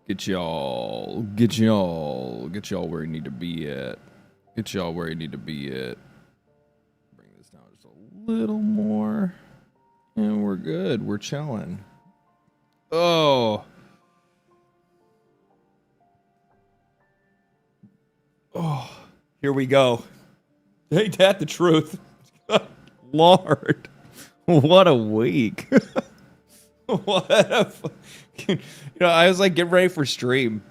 Get y'all where you need to be at. Get y'all where you need to be at. Bring this down just a little more. And we're good. We're chilling. Oh. Oh. Here we go. Ain't that the truth? Lord. What a week. What a fucking... I was like getting ready for stream.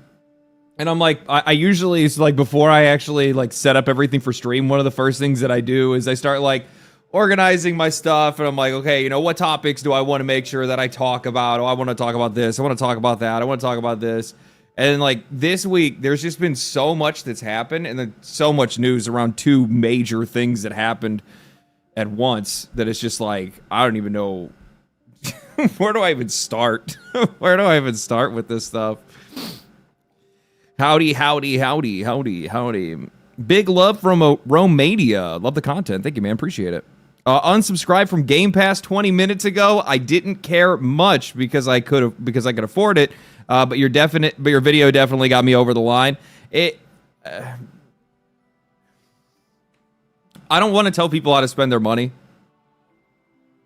And I'm like, I usually, it's like before I actually like set up everything for stream, one of the first things that I do is I start like organizing my stuff. And I'm like, okay, what topics do I want to make sure that I talk about? Oh, I want to talk about this. I want to talk about that. I want to talk about this. And like this week, there's just been so much that's happened and then so much news around two major things that happened at once that it's just like, I don't even know. Where do I even start? Where do I even start with this stuff? Howdy. Big love from Romania. Love the content. Thank you, man. Appreciate it. Unsubscribed from Game Pass 20 minutes ago. I didn't care much because I could afford it. But your video definitely got me over the line. I don't want to tell people how to spend their money.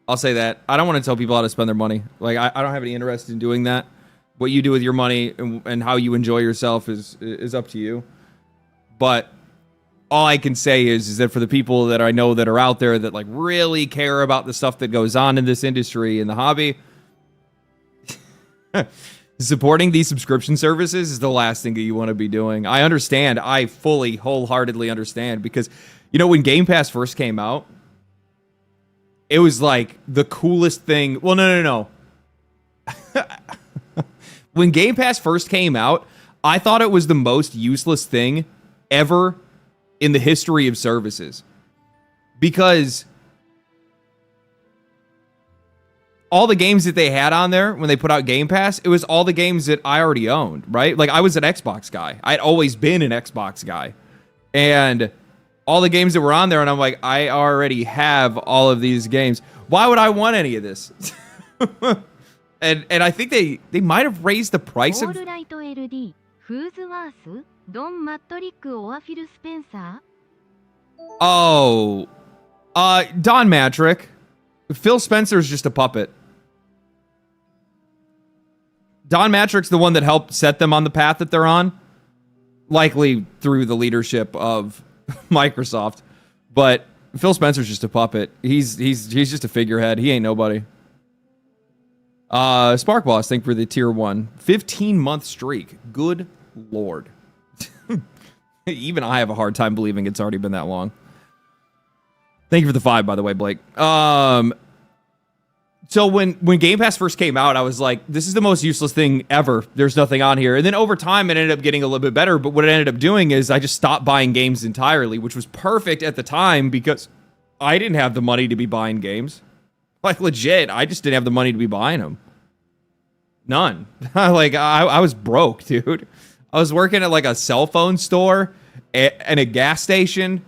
I'll say that. I don't want to tell people how to spend their money. Like, I don't have any interest in doing that. What you do with your money and how you enjoy yourself is up to you. But all I can say is that for the people that I know that are out there that like really care about the stuff that goes on in this industry and the hobby, supporting these subscription services is the last thing that you want to be doing. I understand. I fully, wholeheartedly understand because, when Game Pass first came out, it was like the coolest thing. Well, no. When Game Pass first came out, I thought it was the most useless thing ever in the history of services. Because all the games that they had on there when they put out Game Pass, it was all the games that I already owned, right? Like, I was an Xbox guy. I'd always been an Xbox guy. And all the games that were on there, and I'm like, I already have all of these games. Why would I want any of this? and I think they might have raised the price of... Oh. Don Matrick. Phil Spencer's just a puppet. Don Matrick's the one that helped set them on the path that they're on. Likely through the leadership of Microsoft, but Phil Spencer's just a puppet. He's just a figurehead. He ain't nobody. Spark Boss, thank you for the tier 1 15-month streak. Good lord. Even I have a hard time believing it's already been that long. Thank you for the 5, by the way, Blake. So when Game Pass first came out, I was like, this is the most useless thing ever. There's nothing on here. And then over time, it ended up getting a little bit better. But what it ended up doing is I just stopped buying games entirely, which was perfect at the time because I didn't have the money to be buying games. Like, legit, I just didn't have the money to be buying them. None. Like, I was broke, dude. I was working at, like, a cell phone store and a gas station,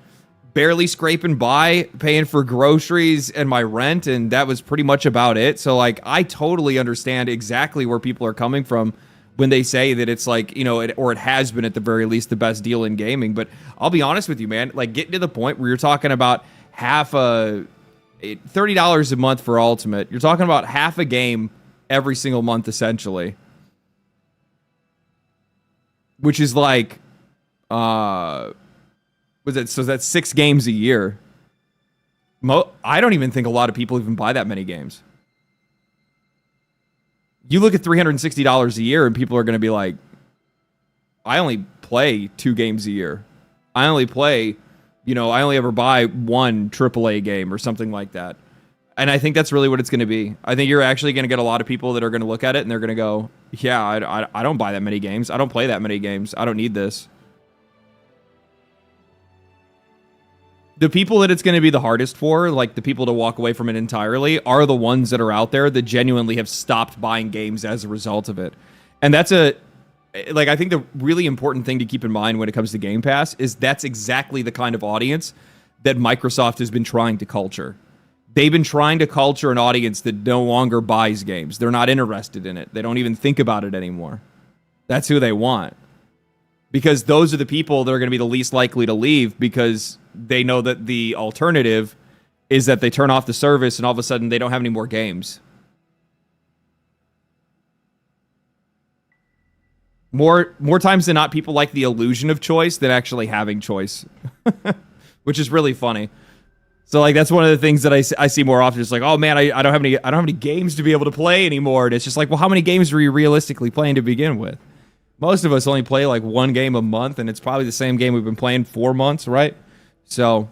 barely scraping by, paying for groceries and my rent, and that was pretty much about it. So, like, I totally understand exactly where people are coming from when they say that it's like, it has been at the very least the best deal in gaming. But I'll be honest with you, man, like, getting to the point where you're talking about $30 a month for Ultimate, you're talking about half a game every single month, essentially. Which is like, so that's 6 games a year. I don't even think a lot of people even buy that many games. You look at $360 a year and people are going to be like, I only play 2 games a year. I only play, I only ever buy 1 AAA game or something like that. And I think that's really what it's going to be. I think you're actually going to get a lot of people that are going to look at it and they're going to go, yeah, I don't buy that many games. I don't play that many games. I don't need this. The people that it's going to be the hardest for, like the people to walk away from it entirely, are the ones that are out there that genuinely have stopped buying games as a result of it. And that's I think the really important thing to keep in mind when it comes to Game Pass is that's exactly the kind of audience that Microsoft has been trying to culture. They've been trying to culture an audience that no longer buys games. They're not interested in it. They don't even think about it anymore. That's who they want. Because those are the people that are going to be the least likely to leave, because they know that the alternative is that they turn off the service and all of a sudden they don't have any more games. More times than not, people like the illusion of choice than actually having choice, which is really funny. So like that's one of the things that I see more often. It's like, oh man, I don't have any games to be able to play anymore. And it's just like, well, how many games were you realistically playing to begin with? Most of us only play like one game a month, and it's probably the same game we've been playing 4 months, right? So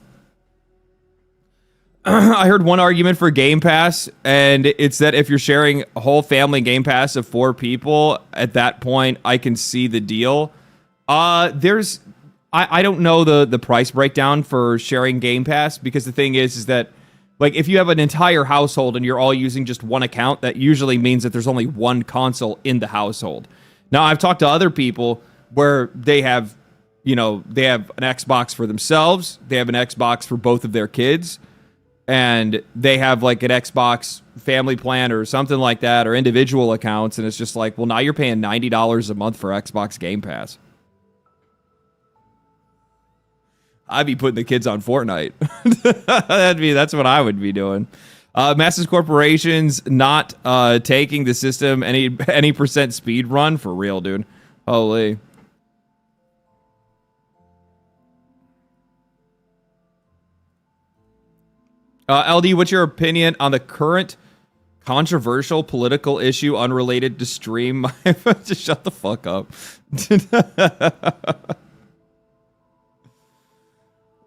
I heard one argument for Game Pass, and it's that if you're sharing a whole family Game Pass of 4 people, at that point, I can see the deal. I don't know the price breakdown for sharing Game Pass, because the thing is that like if you have an entire household and you're all using just one account, that usually means that there's only one console in the household. Now, I've talked to other people where they have, they have an Xbox for themselves, they have an Xbox for both of their kids, and they have like an Xbox family plan or something like that, or individual accounts, and it's just like, well, now you're paying $90 a month for Xbox Game Pass. I'd be putting the kids on Fortnite. That's what I would be doing. Massive corporations not taking the system any percent speed run for real, dude. Holy. LD, what's your opinion on the current controversial political issue unrelated to stream? Just shut the fuck up.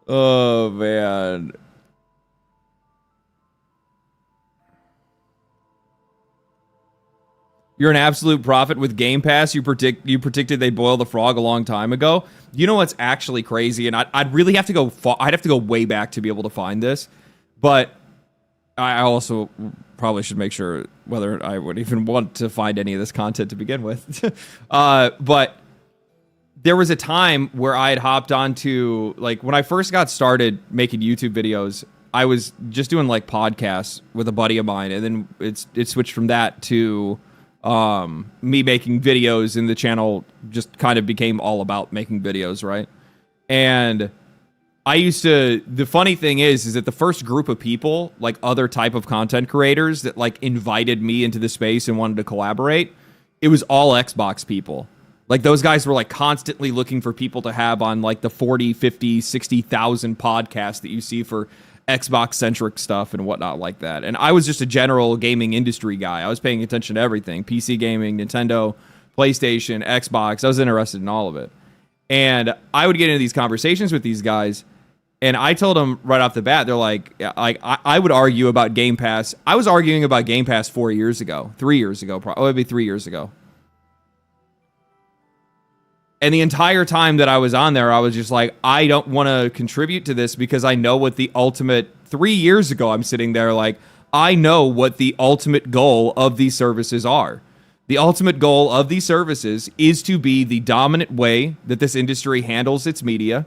Oh, man. You're an absolute prophet with Game Pass. You predicted they'd boil the frog a long time ago. You know what's actually crazy, and I'd really have to go. I'd have to go way back to be able to find this, but I also probably should make sure whether I would even want to find any of this content to begin with. But there was a time where I had hopped onto, like, when I first got started making YouTube videos, I was just doing like podcasts with a buddy of mine, and then it switched from that to me making videos, and the channel just kind of became all about making videos, right? And the funny thing is that the first group of people, like other type of content creators that like invited me into the space and wanted to collaborate, it was all Xbox people. Like those guys were like constantly looking for people to have on like the 40, 50, 60,000 podcasts that you see for Xbox centric stuff and whatnot like that. And I was just a general gaming industry guy. I was paying attention to everything: PC gaming, Nintendo, PlayStation, Xbox. I was interested in all of it. And I would get into these conversations with these guys, and I told them right off the bat, they're like I would argue about Game Pass. I was arguing about Game Pass 3 years ago, probably maybe 3 years ago. And the entire time that I was on there, I was just like, I don't want to contribute to this because I know what the ultimate... 3 years ago, I'm sitting there like, I know what the ultimate goal of these services are. The ultimate goal of these services is to be the dominant way that this industry handles its media,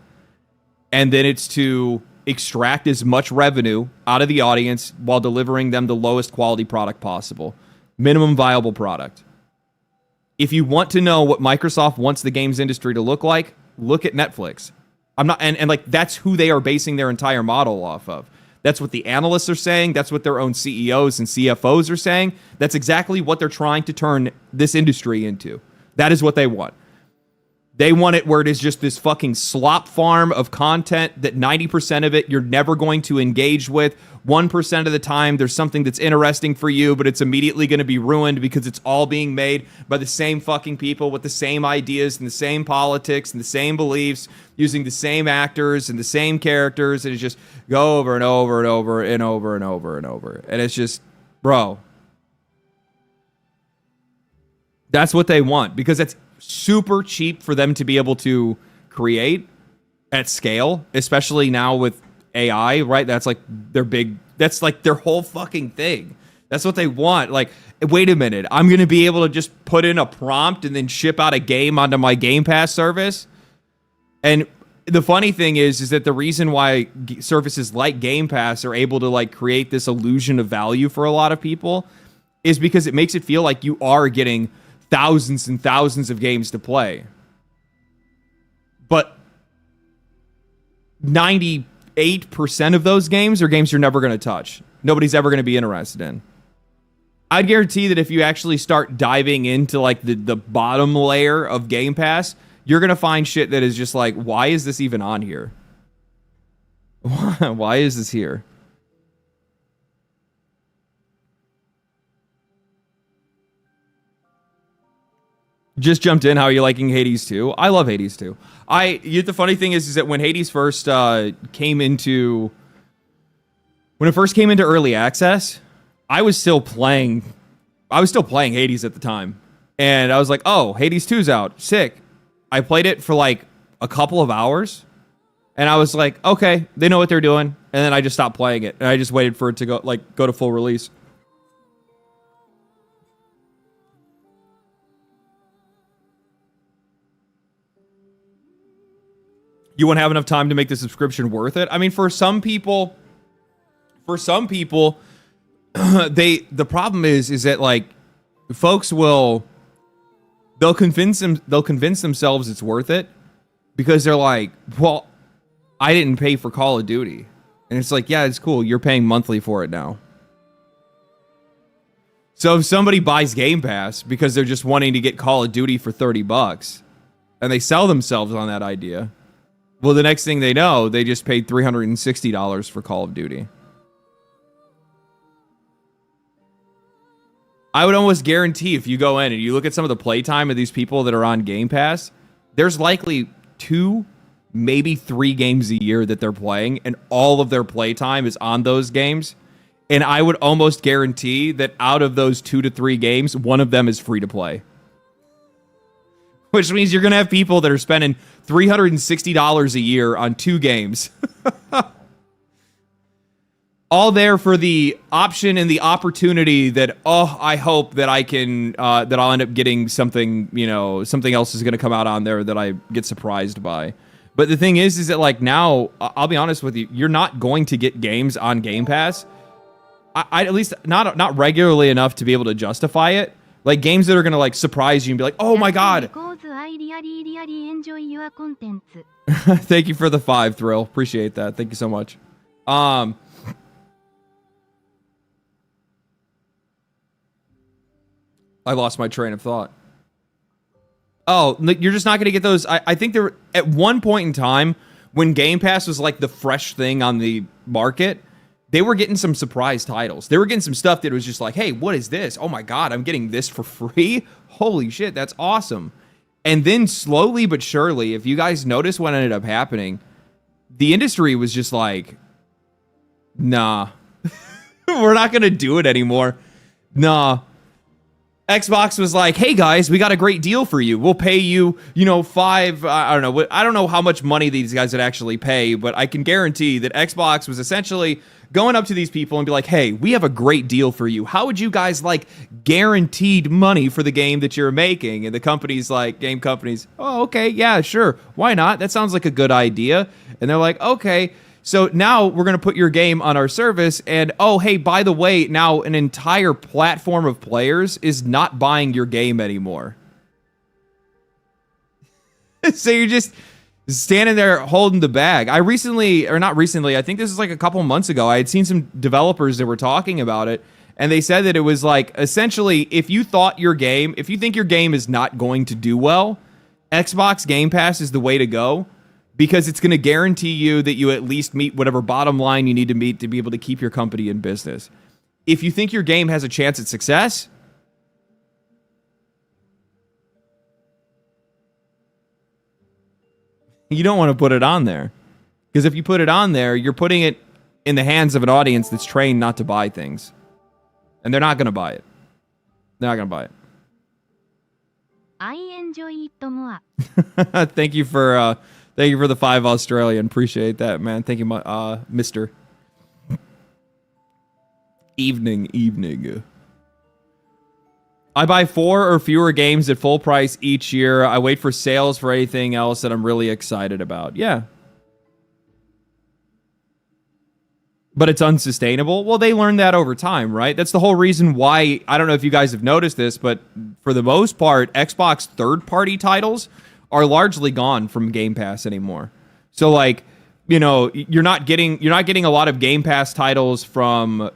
and then it's to extract as much revenue out of the audience while delivering them the lowest quality product possible. Minimum viable product. If you want to know what Microsoft wants the games industry to look like, look at Netflix. I'm not, and like that's who they are basing their entire model off of. That's what the analysts are saying. That's what their own CEOs and CFOs are saying. That's exactly what they're trying to turn this industry into. That is what they want. They want it where it is just this fucking slop farm of content that 90% of it you're never going to engage with. 1% of the time there's something that's interesting for you, but it's immediately going to be ruined because it's all being made by the same fucking people with the same ideas and the same politics and the same beliefs, using the same actors and the same characters, and it's just go over and over and over and over and over and over. And it's just, bro, that's what they want, because it's super cheap for them to be able to create at scale, especially now with AI, right? That's like that's like their whole fucking thing. That's what they want. Like, wait a minute, I'm going to be able to just put in a prompt and then ship out a game onto my Game Pass service. And the funny thing is that the reason why services like Game Pass are able to like create this illusion of value for a lot of people is because it makes it feel like you are getting thousands and thousands of games to play. But 98% of those games are games you're never going to touch. Nobody's ever going to be interested in. I'd guarantee that if you actually start diving into like the bottom layer of Game Pass, you're going to find shit that is just like, why is this even on here? Why is this here? Just jumped in. How are you liking Hades 2? I love Hades 2. The funny thing is that when Hades first came into early access, I was still playing Hades at the time. And I was like, oh, Hades 2's out. Sick. I played it for like a couple of hours. And I was like, okay, they know what they're doing. And then I just stopped playing it. And I just waited for it to go to full release. You won't have enough time to make the subscription worth it. I mean, for some people, the problem is that like folks they'll convince themselves it's worth it because they're like, well, I didn't pay for Call of Duty. And it's like, yeah, it's cool. You're paying monthly for it now. So if somebody buys Game Pass because they're just wanting to get Call of Duty for $30 and they sell themselves on that idea, well, the next thing they know, they just paid $360 for Call of Duty. I would almost guarantee if you go in and you look at some of the playtime of these people that are on Game Pass, there's likely 2, maybe 3 games a year that they're playing, and all of their playtime is on those games. And I would almost guarantee that out of those 2 to 3 games, one of them is free to play. Which means you're going to have people that are spending $360 a year on 2 games. All there for the option and the opportunity that, oh, I hope that I can, that I'll end up getting something, something else is going to come out on there that I get surprised by. But the thing is that like now, I'll be honest with you, you're not going to get games on Game Pass. I at least not regularly enough to be able to justify it. Like games that are going to like surprise you and be like, oh my God. Thank you for the 5, Thrill. Appreciate that. Thank you so much. I lost my train of thought. Oh, you're just not going to get those. I think there at one point in time when Game Pass was like the fresh thing on the market, they were getting some surprise titles. They were getting some stuff that was just like, hey, what is this? Oh my God, I'm getting this for free? Holy shit, that's awesome. And then slowly but surely, if you guys notice what ended up happening, the industry was just like, nah, we're not going to do it anymore. Nah. Xbox was like, hey guys, we got a great deal for you. We'll pay you, I don't know how much money these guys would actually pay, but I can guarantee that Xbox was essentially going up to these people and be like, hey, we have a great deal for you. How would you guys like guaranteed money for the game that you're making? And the companies like, game companies, oh, okay, yeah, sure. Why not? That sounds like a good idea. And they're like, okay. So now we're going to put your game on our service, and oh, hey, by the way, now an entire platform of players is not buying your game anymore. So you're just standing there holding the bag. I think this is like a couple months ago, I had seen some developers that were talking about it, and they said that it was like, essentially, if you think your game is not going to do well, Xbox Game Pass is the way to go. Because it's going to guarantee you that you at least meet whatever bottom line you need to meet to be able to keep your company in business. If you think your game has a chance at success, you don't want to put it on there. Because if you put it on there, you're putting it in the hands of an audience that's trained not to buy things. And they're not going to buy it. They're not going to buy it. I enjoy it more. Thank you for the 5 Australian. Appreciate that, man. Thank you, Mr. Evening. I buy 4 or fewer games at full price each year. I wait for sales for anything else that I'm really excited about. Yeah. but it's unsustainable. Well, they learned that over time, right? That's the whole reason why, I don't know if you guys have noticed this, but for the most part, Xbox third-party titles are largely gone from Game Pass anymore. So like, you know, you're not getting a lot of Game Pass titles from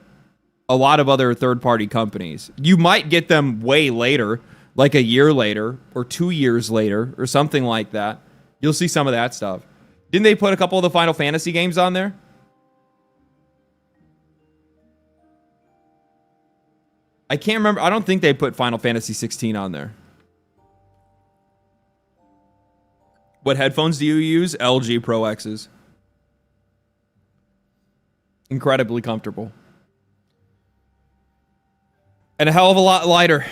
a lot of other third-party companies. You might get them way later, like a year later or 2 years later or something like that. You'll see some of that stuff. Didn't they put a couple of the Final Fantasy games on there? I can't remember. I don't think they put Final Fantasy 16 on there. What headphones do you use? LG Pro X's. Incredibly comfortable. And a hell of a lot lighter.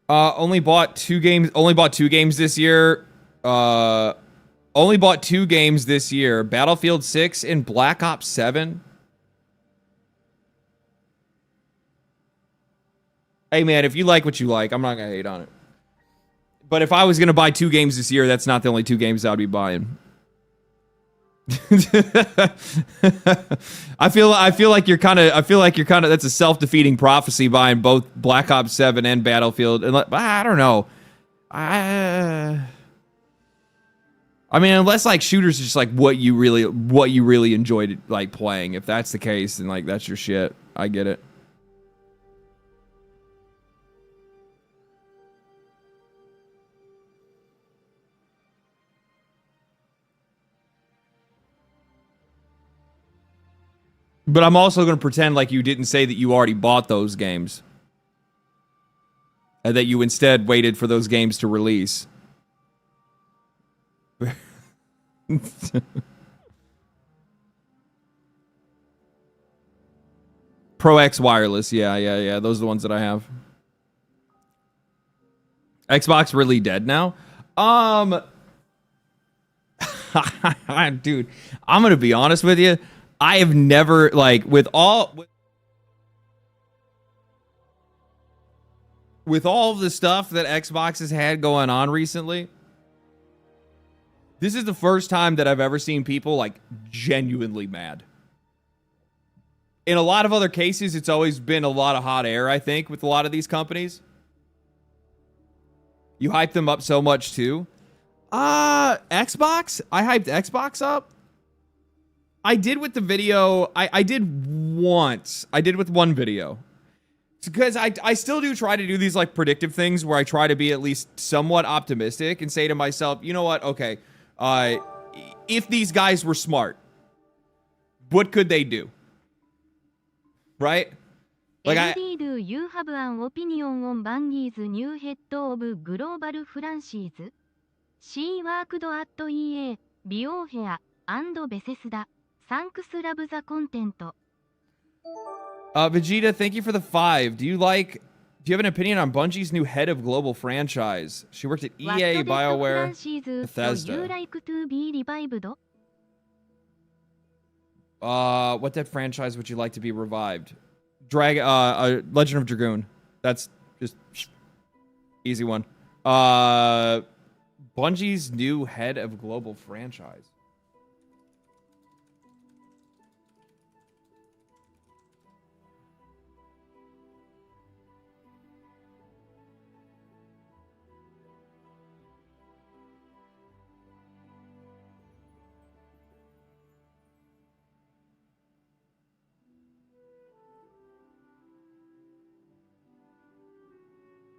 Only bought two games this year. Only bought 2 games this year. Battlefield 6 and Black Ops 7. Hey man, if you like what you like, I'm not gonna hate on it. But if I was gonna buy 2 games this year, that's not the only 2 games I'd be buying. I feel like you're kind of that's a self-defeating prophecy buying both Black Ops 7 and Battlefield. And I don't know. I mean, unless like shooters are just like what you really enjoyed like playing. If that's the case, then like that's your shit. I get it. But I'm also going to pretend like you didn't say that you already bought those games. And that you instead waited for those games to release. Pro X Wireless. Yeah. Those are the ones that I have. Xbox really dead now? Dude, I'm going to be honest with you. I have never, like, with all of the stuff that Xbox has had going on recently, this is the first time that I've ever seen people, like, genuinely mad. In a lot of other cases, it's always been a lot of hot air, I think, with a lot of these companies. You hype them up so much, too. Xbox? I hyped Xbox up? I did with the video. I did once. I did with one video. Because I still do try to do these like predictive things where I try to be at least somewhat optimistic and say to myself, you know what? Okay, if these guys were smart, what could they do? Right? Like do you have an opinion on Bungie's new head of global franchise? She worked at EA, BioWare, and Bethesda. Thanks, love the content. Vegeta, thank you for the 5. Do you have an opinion on Bungie's new head of global franchise? She worked at EA, BioWare, Bethesda. Would you like to be revived? What dead franchise would you like to be revived? Legend of Dragoon. That's just easy one. Bungie's new head of global franchise.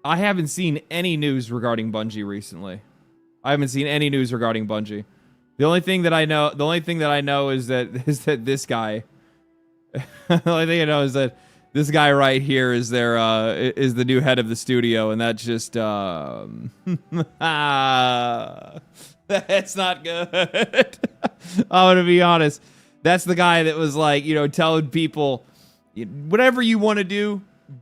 I haven't seen any news regarding Bungie recently. I haven't seen any news regarding Bungie. The only thing that I know is that this guy. The only thing I know is that this guy right here is is the new head of the studio, and that's just that's not good. I'm gonna be honest. That's the guy that was like, telling people, whatever you want to do,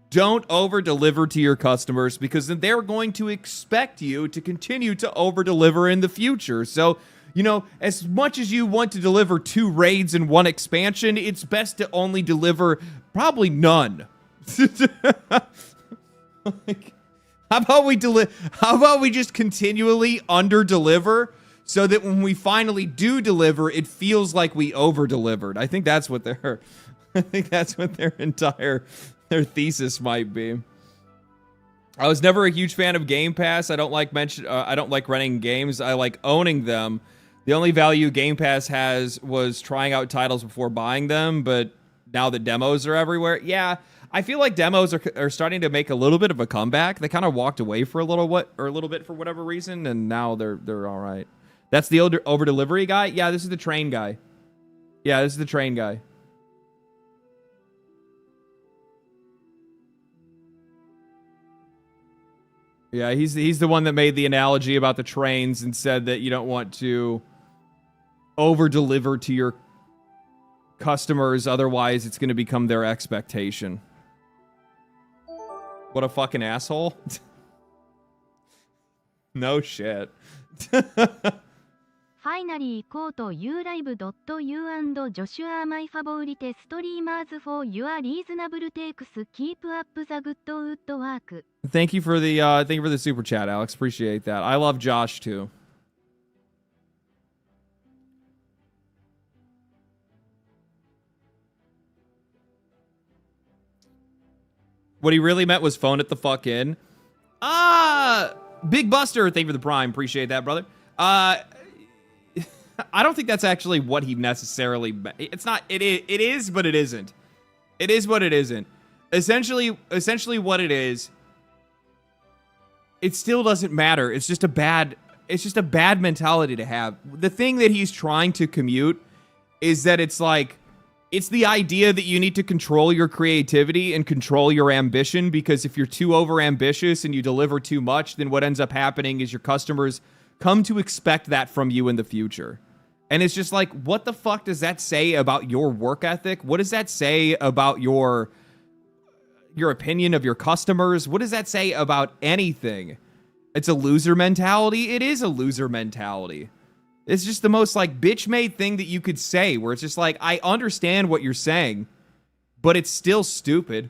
don't over-deliver to your customers, because then they're going to expect you to continue to over-deliver in the future. So You know, as much as you want to deliver 2 raids and 1 expansion, it's best to only deliver probably none. Like, how about we just continually under-deliver so that when we finally do deliver, it feels like we over-delivered. I think that's what their their thesis might be. I was never a huge fan of Game Pass. I don't like renting games. I like owning them. The only value Game Pass has was trying out titles before buying them, but now the demos are everywhere. Yeah, I feel like demos are starting to make a little bit of a comeback. They kind of walked away for a little bit for whatever reason, and now they're all right. That's the over delivery guy. Yeah, this is the train guy. Yeah, this is the train guy. Yeah, he's the one that made the analogy about the trains and said that you don't want to over deliver to your customers, otherwise it's going to become their expectation. What a fucking asshole. No shit. Finally, go to ulive.you and Joshua my favorite streamers for your reasonable takes. Keep up the good work. Thank you for the super chat, Alex. Appreciate that. I love Josh too. What he really meant was phone it the fuck in. Big Buster, thank you for the prime. Appreciate that, brother. I don't think that's actually what he necessarily meant. It's not. It is, but it isn't. It is what it isn't. Essentially what it is. It still doesn't matter. It's just a bad mentality to have. The thing that he's trying to commute is that it's like, it's the idea that you need to control your creativity and control your ambition, because if you're too over ambitious and you deliver too much, then what ends up happening is your customers come to expect that from you in the future. And it's just like, what the fuck does that say about your work ethic? What does that say about your opinion of your customers? What does that say about anything? It's a loser mentality. It is a loser mentality. It's just the most like bitch-made thing that you could say, where it's just like, I understand what you're saying, but it's still stupid.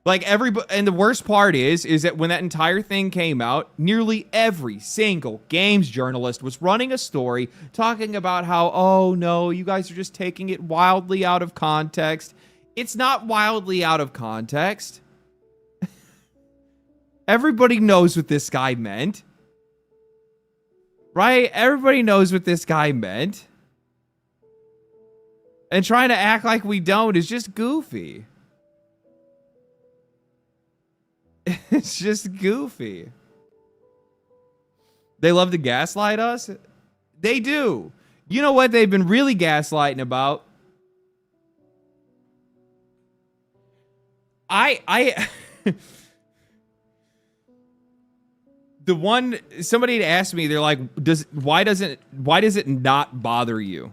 Like everybody, and the worst part is that when that entire thing came out, nearly every single games journalist was running a story talking about how, oh no, you guys are just taking it wildly out of context. It's not wildly out of context. Everybody knows what this guy meant. Right? Everybody knows what this guy meant. And trying to act like we don't is just goofy. It's just goofy. They love to gaslight us. They do. You know what they've been really gaslighting about? Somebody had asked me, they're like, why does it not bother you?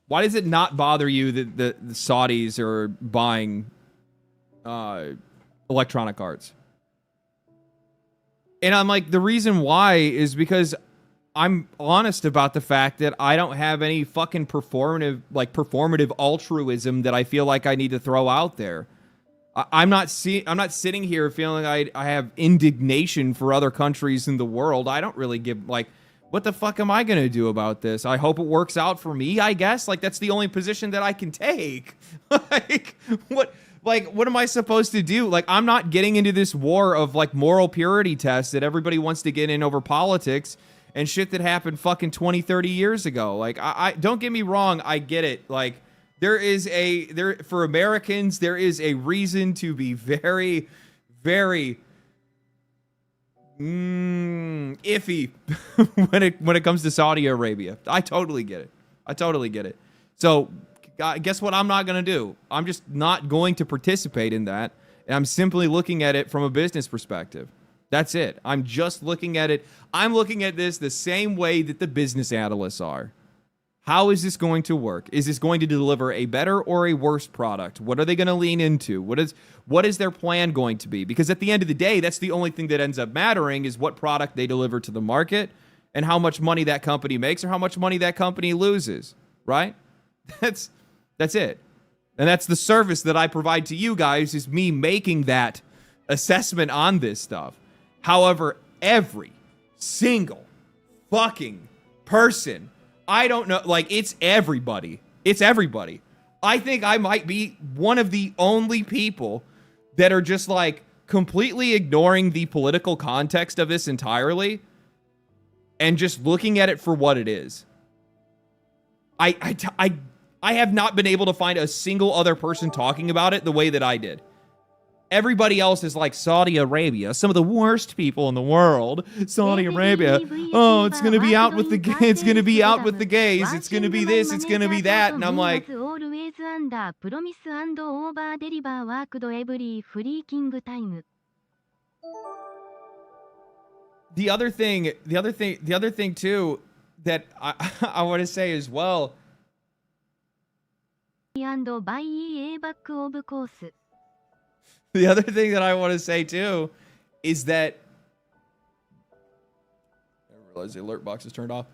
Why does it not bother you that the Saudis are buying Electronic Arts? And I'm like, the reason why is because I'm honest about the fact that I don't have any fucking performative altruism that I feel like I need to throw out there. I'm not sitting here feeling I have indignation for other countries in the world. I don't really give, like, what the fuck am I going to do about this? I hope it works out for me, I guess. Like, that's the only position that I can take. What am I supposed to do? Like, I'm not getting into this war of, like, moral purity tests that everybody wants to get in over politics and shit that happened fucking 20, 30 years ago. Like, I don't get me wrong. I get it. Like, for Americans, there is a reason to be very, very iffy when it comes to Saudi Arabia. I totally get it. So, guess what I'm not going to do? I'm just not going to participate in that. And I'm simply looking at it from a business perspective. That's it. I'm just looking at it. I'm looking at this the same way that the business analysts are. How is this going to work? Is this going to deliver a better or a worse product? What are they going to lean into? What is their plan going to be? Because at the end of the day, that's the only thing that ends up mattering is what product they deliver to the market and how much money that company makes or how much money that company loses, right? That's it. And that's the service that I provide to you guys, is me making that assessment on this stuff. However, every single fucking person, I don't know, like, it's everybody. It's everybody. I think I might be one of the only people that are just like completely ignoring the political context of this entirely and just looking at it for what it is. I have not been able to find a single other person talking about it the way that I did. Everybody else is like Saudi Arabia, some of the worst people in the world. Saudi Arabia, oh, it's gonna be out with the it's gonna be out with the gays. It's gonna be this. It's gonna be that. And I'm like, the other thing too that I want to say as well. The other thing that I want to say too is that I realize the alert box is turned off.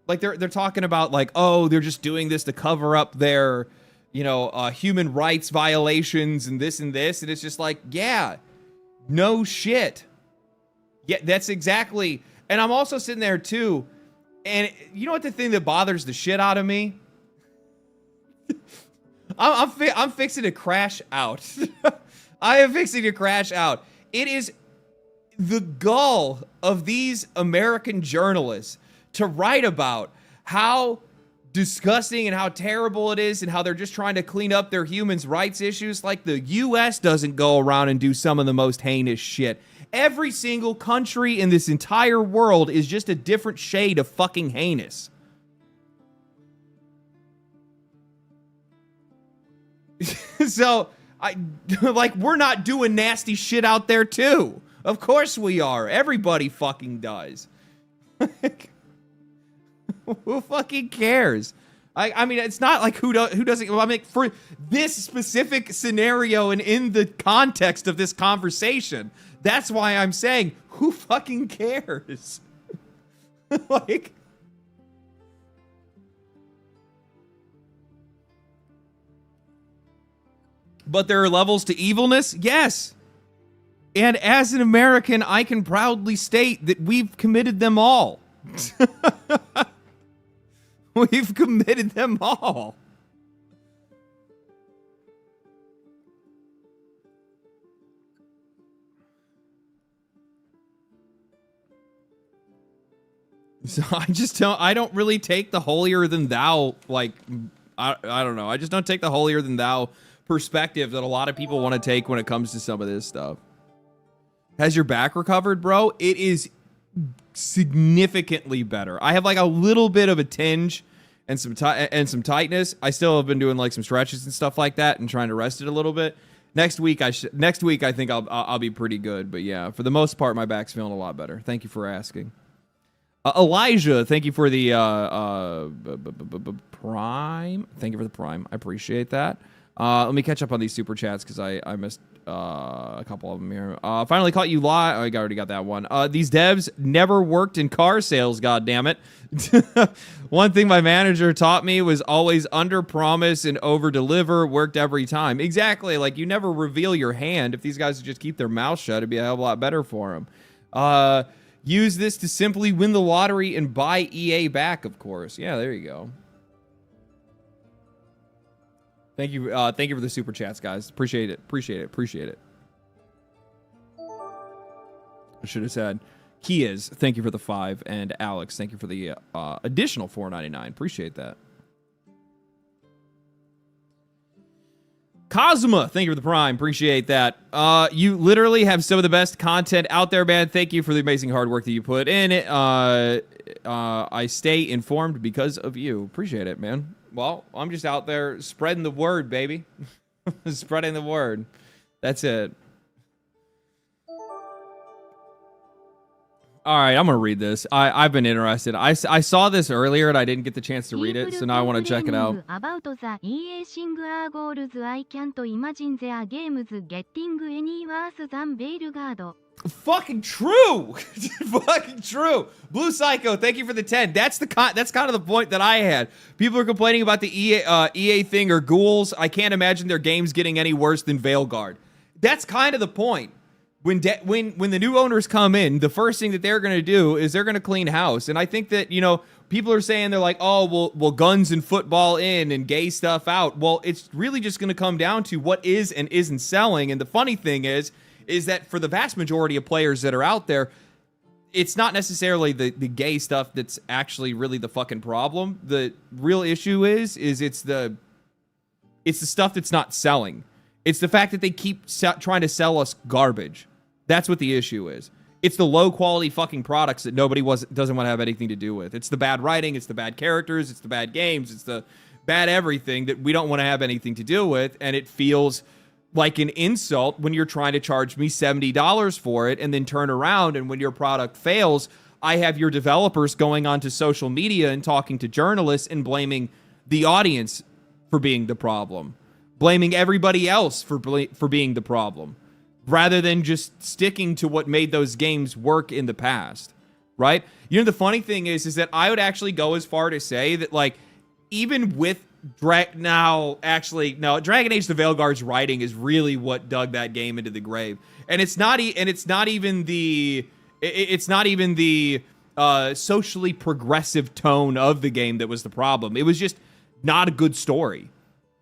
Like they're talking about like, oh, they're just doing this to cover up their, human rights violations and this, and it's just like, yeah, no shit. Yeah, that's exactly. And I'm also sitting there too, and you know what the thing that bothers the shit out of me? I'm fixing to crash out. I am fixing to crash out. It is the gall of these American journalists to write about how disgusting and how terrible it is and how they're just trying to clean up their human rights issues. Like the U.S. doesn't go around and do some of the most heinous shit. Every single country in this entire world is just a different shade of fucking heinous. So, we're not doing nasty shit out there, too. Of course we are. Everybody fucking does. Who fucking cares? I mean, it's not like who doesn't. I mean, for this specific scenario and in the context of this conversation, that's why I'm saying, who fucking cares? Like... But there are levels to evilness? Yes. And as an American, I can proudly state that we've committed them all. We've committed them all. So I don't really take the holier than thou, like, I don't know. I just don't take the holier than thou perspective that a lot of people want to take when it comes to some of this stuff. Has your back recovered, bro? It is significantly better. I have like a little bit of a tinge and some tightness. I still have been doing like some stretches and stuff like that and trying to rest it a little bit. Next week I think I'll be pretty good, but yeah, for the most part my back's feeling a lot better. Thank you for asking. Elijah, thank you for the Prime. Thank you for the Prime. I appreciate that. Let me catch up on these super chats because I missed a couple of them here. Finally caught you live. Oh, I already got that one. These devs never worked in car sales, goddammit. One thing my manager taught me was always under promise and over deliver. Worked every time. Exactly. Like, you never reveal your hand. If these guys would just keep their mouth shut, it'd be a hell of a lot better for them. Use this to simply win the lottery and buy EA back, of course. Yeah, there you go. Thank you for the super chats, guys. Appreciate it. I should have said Kias, thank you for the 5, and Alex, thank you for the additional $4.99. Appreciate that. Kazuma, thank you for the Prime. Appreciate that. You literally have some of the best content out there, man. Thank you for the amazing hard work that you put in it. I stay informed because of you. Appreciate it, man. Well, I'm just out there spreading the word, baby. Spreading the word. That's it. All right, I'm going to read this. I've been interested. I saw this earlier and I didn't get the chance to read it, so now I want to check it out. About the EA singular goals, I can't imagine their games getting any worse than Baldur. Fucking true. Fucking true. Blue Psycho, thank you for the 10. That's kind of the point that I had. People are complaining about the EA thing or ghouls. I can't imagine their games getting any worse than Veilguard. That's kind of the point. When the new owners come in, the first thing that they're going to do is they're going to clean house. And I think that, people are saying they're like, oh, well, guns and football in and gay stuff out. Well, it's really just going to come down to what is and isn't selling. And the funny thing is that for the vast majority of players that are out there, it's not necessarily the gay stuff that's actually really the fucking problem. The real issue is it's the stuff that's not selling. It's the fact that they keep trying to sell us garbage. That's what the issue is. It's the low quality fucking products that nobody doesn't want to have anything to do with. It's the bad writing, it's the bad characters, it's the bad games, it's the bad everything that we don't want to have anything to do with, and it feels like an insult when you're trying to charge me $70 for it and then turn around and when your product fails, I have your developers going onto social media and talking to journalists and blaming the audience for being the problem, blaming everybody else for being the problem, rather than just sticking to what made those games work in the past, right? The funny thing is that I would actually go as far to say that, like, even with Dragon Age: The Veilguard's writing is really what dug that game into the grave, and it's not even the socially progressive tone of the game that was the problem. It was just not a good story.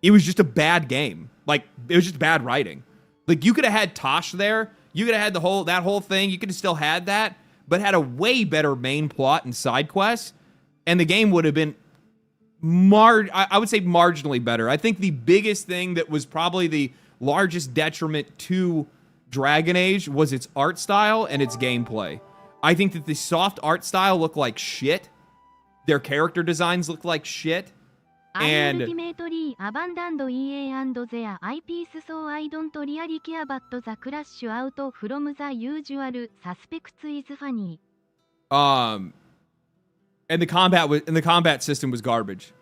It was just a bad game. Like, it was just bad writing. Like, you could have had Tosh there. You could have had that whole thing. You could have still had that, but had a way better main plot and side quests, and the game would have been I would say marginally better. I think the biggest thing that was probably the largest detriment to Dragon Age was its art style and its gameplay. I think that the soft art style looked like shit. Their character designs looked like shit. And ultimately abandoned EA and their IPs, so I don't really care, but the crash out from the usual suspects is funny. And the combat system was garbage.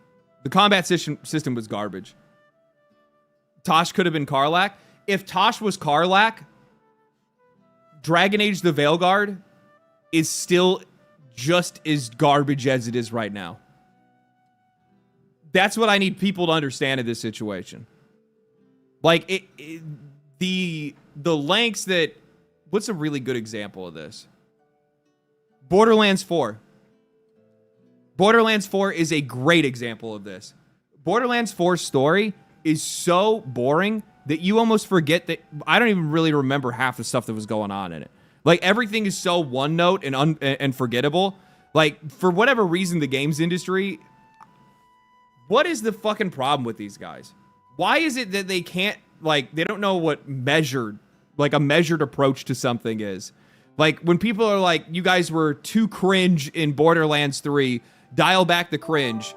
The combat system was garbage. Tosh could have been Karlach. If Tosh was Karlach, Dragon Age: The Veilguard is still just as garbage as it is right now. That's what I need people to understand in this situation. Like, the lengths that... What's a really good example of this? Borderlands 4. Borderlands 4 is a great example of this. Borderlands 4's story is so boring that you almost forget that... I don't even really remember half the stuff that was going on in it. Like, everything is so one note and forgettable. Like, for whatever reason, the games industry... What is the fucking problem with these guys? Why is it that they can't... Like, they don't know what a measured approach to something is. Like, when people are like, you guys were too cringe in Borderlands 3... dial back the cringe.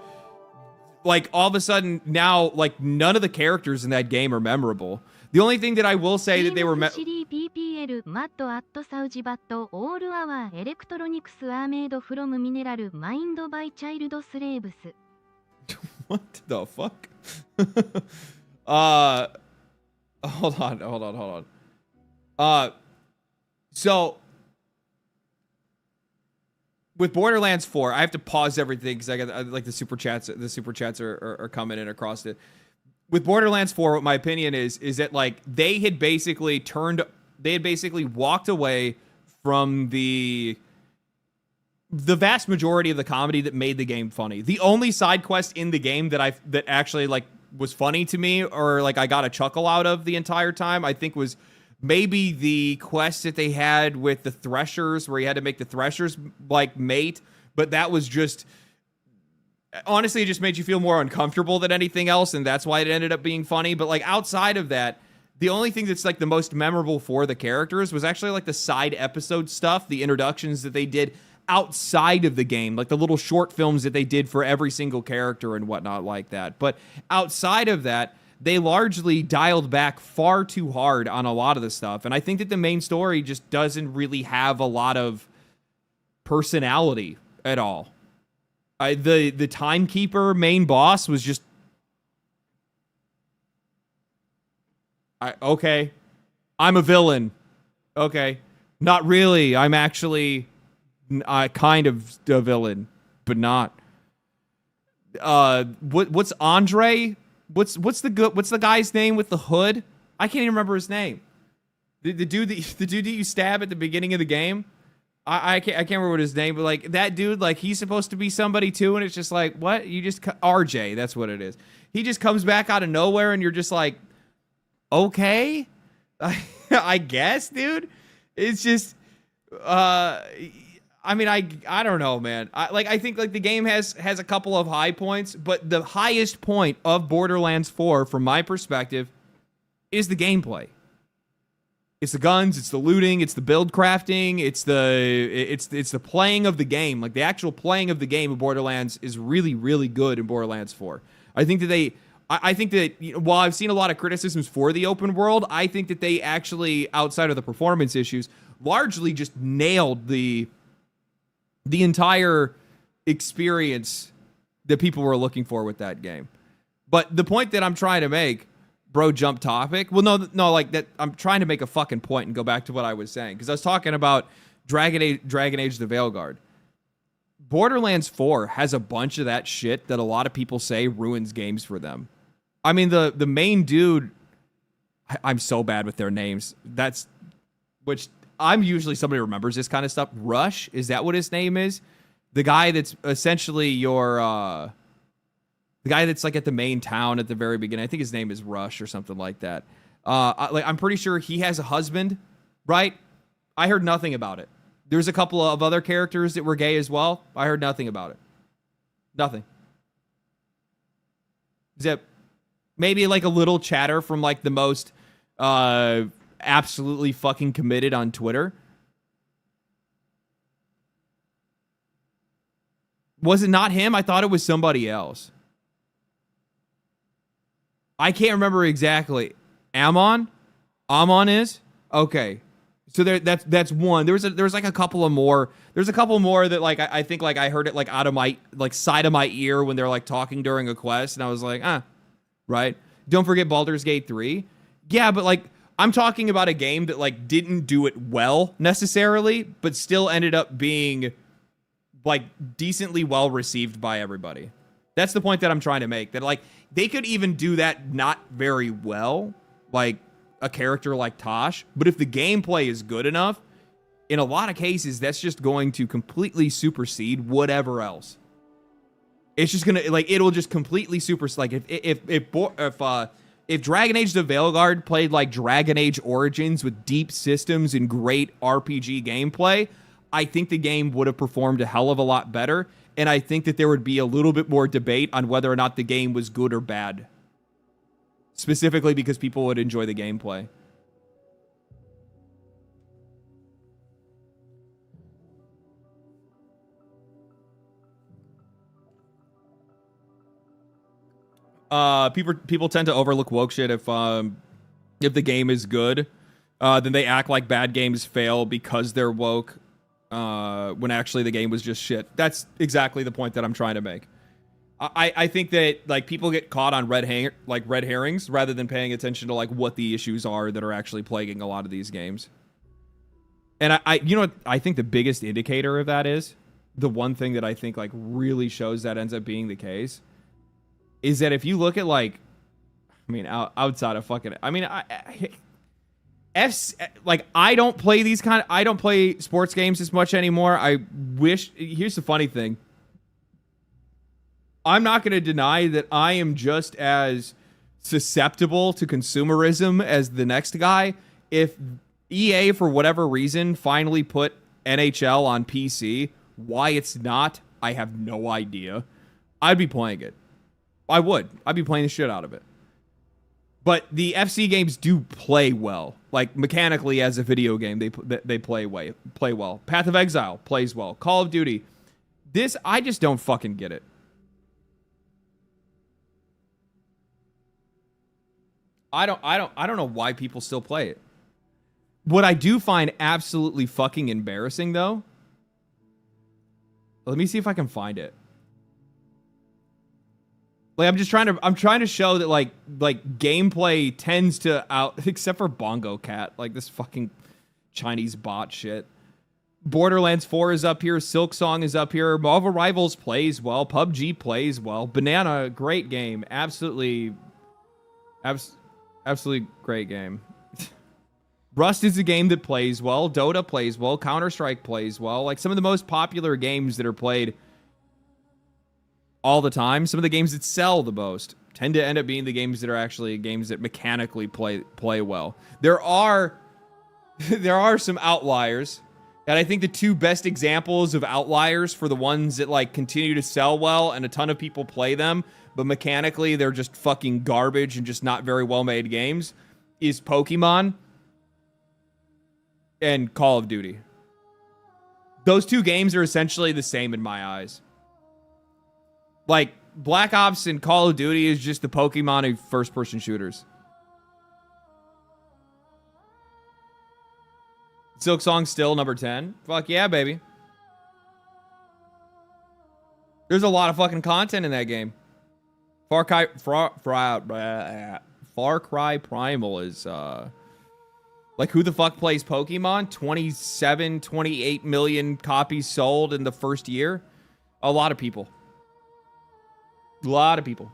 Like, all of a sudden now, like, none of the characters in that game are memorable. The only thing that I will say that they were PPL Matt at Sauji, but all our electronics are made from mineral mined by child slaves. What the fuck? Hold on. So with Borderlands 4, I have to pause everything because I got like the super chats. The super chats are coming in across it. With Borderlands 4, what my opinion is that like they had basically walked away from the vast majority of the comedy that made the game funny. The only side quest in the game that actually like was funny to me, or like I got a chuckle out of the entire time, I think was maybe the quest that they had with the Threshers, where you had to make the Threshers like mate, but that was just, honestly, it just made you feel more uncomfortable than anything else, and that's why it ended up being funny. But like outside of that, the only thing that's like the most memorable for the characters was actually like the side episode stuff, the introductions that they did outside of the game, like the little short films that they did for every single character and whatnot like that. But outside of that, they largely dialed back far too hard on a lot of the stuff. And I think that the main story just doesn't really have a lot of personality at all. The Timekeeper main boss was just... okay. I'm a villain. Okay. Not really. I'm actually kind of a villain, but not. What's Andre? What's the guy's name with the hood? I can't even remember his name. The dude that you stab at the beginning of the game. I can't remember what his name, but like that dude, like he's supposed to be somebody too, and it's just like, what? You just RJ, that's what it is. He just comes back out of nowhere, and you're just like, okay, I guess, dude. It's just, I mean, I don't know, man. I think like the game has a couple of high points, but the highest point of Borderlands 4, from my perspective, is the gameplay. It's the guns, it's the looting, it's the build crafting, it's the playing of the game. Like the actual playing of the game of Borderlands is really, really good in Borderlands 4. I think that while I've seen a lot of criticisms for the open world, I think that they actually, outside of the performance issues, largely just nailed the entire experience that people were looking for with that game. But the point that I'm trying to make, bro, jump topic. Well, no, like that. I'm trying to make a fucking point and go back to what I was saying, because I was talking about Dragon Age: The Veilguard. Borderlands 4 has a bunch of that shit that a lot of people say ruins games for them. I mean, the main dude. I'm so bad with their names. Which I'm usually somebody who remembers this kind of stuff. Rush, is that what his name is? The guy that's essentially your. The guy that's like at the main town at the very beginning. I think his name is Rush or something like that. I'm pretty sure he has a husband, right? I heard nothing about it. There's a couple of other characters that were gay as well. I heard nothing about it. Nothing. Zip. Maybe like a little chatter from like the most absolutely fucking committed on Twitter. Was it not him? I thought it was somebody else. I can't remember exactly. Amon is okay. So that's one. There's like a couple of more. There's a couple more that like I think like I heard it like out of my like side of my ear when they're like talking during a quest, and I was like, right. Don't forget Baldur's Gate 3. Yeah, but like I'm talking about a game that like didn't do it well necessarily, but still ended up being like decently well received by everybody. That's the point that I'm trying to make. That like they could even do that not very well, like a character like Tosh. But if the gameplay is good enough, in a lot of cases, that's just going to completely supersede whatever else. It's just gonna like it'll just completely supersede. Like if Dragon Age: The Veilguard played like Dragon Age Origins with deep systems and great RPG gameplay, I think the game would have performed a hell of a lot better. And I think that there would be a little bit more debate on whether or not the game was good or bad. Specifically because people would enjoy the gameplay. People tend to overlook woke shit if the game is good. Then they act like bad games fail because they're woke. When actually the game was just shit. That's exactly the point that I'm trying to make. I think that like people get caught on red herrings rather than paying attention to like what the issues are that are actually plaguing a lot of these games. And I think the biggest indicator of that is the one thing that I think like really shows that ends up being the case is that if you look at like, I mean, outside of fucking, I mean, I don't play sports games as much anymore. I wish. Here's the funny thing. I'm not going to deny that I am just as susceptible to consumerism as the next guy. If EA, for whatever reason, finally put NHL on PC, why it's not, I have no idea. I'd be playing it. I'd be playing the shit out of it. But the FC games do play well. Like, mechanically, as a video game, they play well. Path of Exile plays well. Call of Duty. This, I just don't fucking get it. I don't know why people still play it. What I do find absolutely fucking embarrassing, though... Let me see if I can find it. Like, I'm trying to show that like gameplay tends to except for Bongo Cat, like this fucking Chinese bot shit. Borderlands 4 is up here. Silksong is up here. Marvel Rivals plays well. PUBG plays well. Banana, great game. Absolutely great game. Rust is a game that plays well. Dota plays well. Counter-Strike plays well. Like, some of the most popular games that are played all the time, some of the games that sell the most, tend to end up being the games that are actually games that mechanically play well. There are some outliers. And I think the two best examples of outliers for the ones that like continue to sell well and a ton of people play them, but mechanically they're just fucking garbage and just not very well made games, is Pokemon and Call of Duty. Those two games are essentially the same in my eyes. Like, Black Ops and Call of Duty is just the Pokemon of first-person shooters. Silksong still number 10. Fuck yeah, baby. There's a lot of fucking content in that game. Far Cry Primal is, like, who the fuck plays Pokemon? 27, 28 million copies sold in the first year? A lot of people. A lot of people.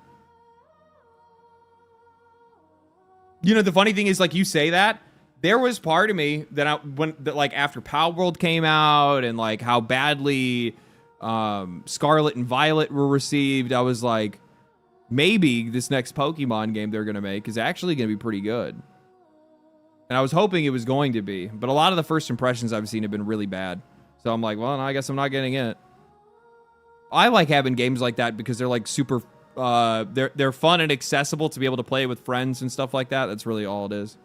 You know, the funny thing is, like, you say that, there was part of me that like after Power World came out and like how badly Scarlet and Violet were received, I was like, maybe this next Pokemon game they're gonna make is actually gonna be pretty good. And I was hoping it was going to be, but a lot of the first impressions I've seen have been really bad. So I'm like, well, I guess I'm not getting it. I like having games like that because they're like super, they're fun and accessible to be able to play with friends and stuff like that. That's really all it is.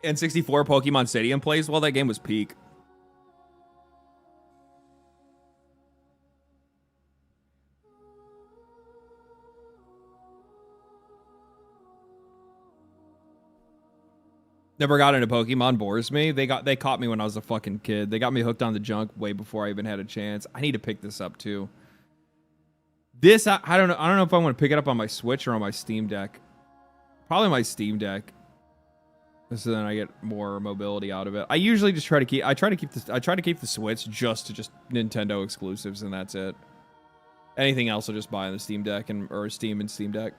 N64 Pokemon Stadium plays well. That game was peak. Never got into Pokemon. Bores me. They caught me when I was a fucking kid. They got me hooked on the junk way before I even had a chance. I need to pick this up too. This I don't know. I don't know if I want to pick it up on my Switch or on my Steam Deck. Probably my Steam Deck. So then I get more mobility out of it. I usually just try to keep the Switch just Nintendo exclusives, and that's it. Anything else I'll just buy on the Steam Deck or Steam and Steam Deck.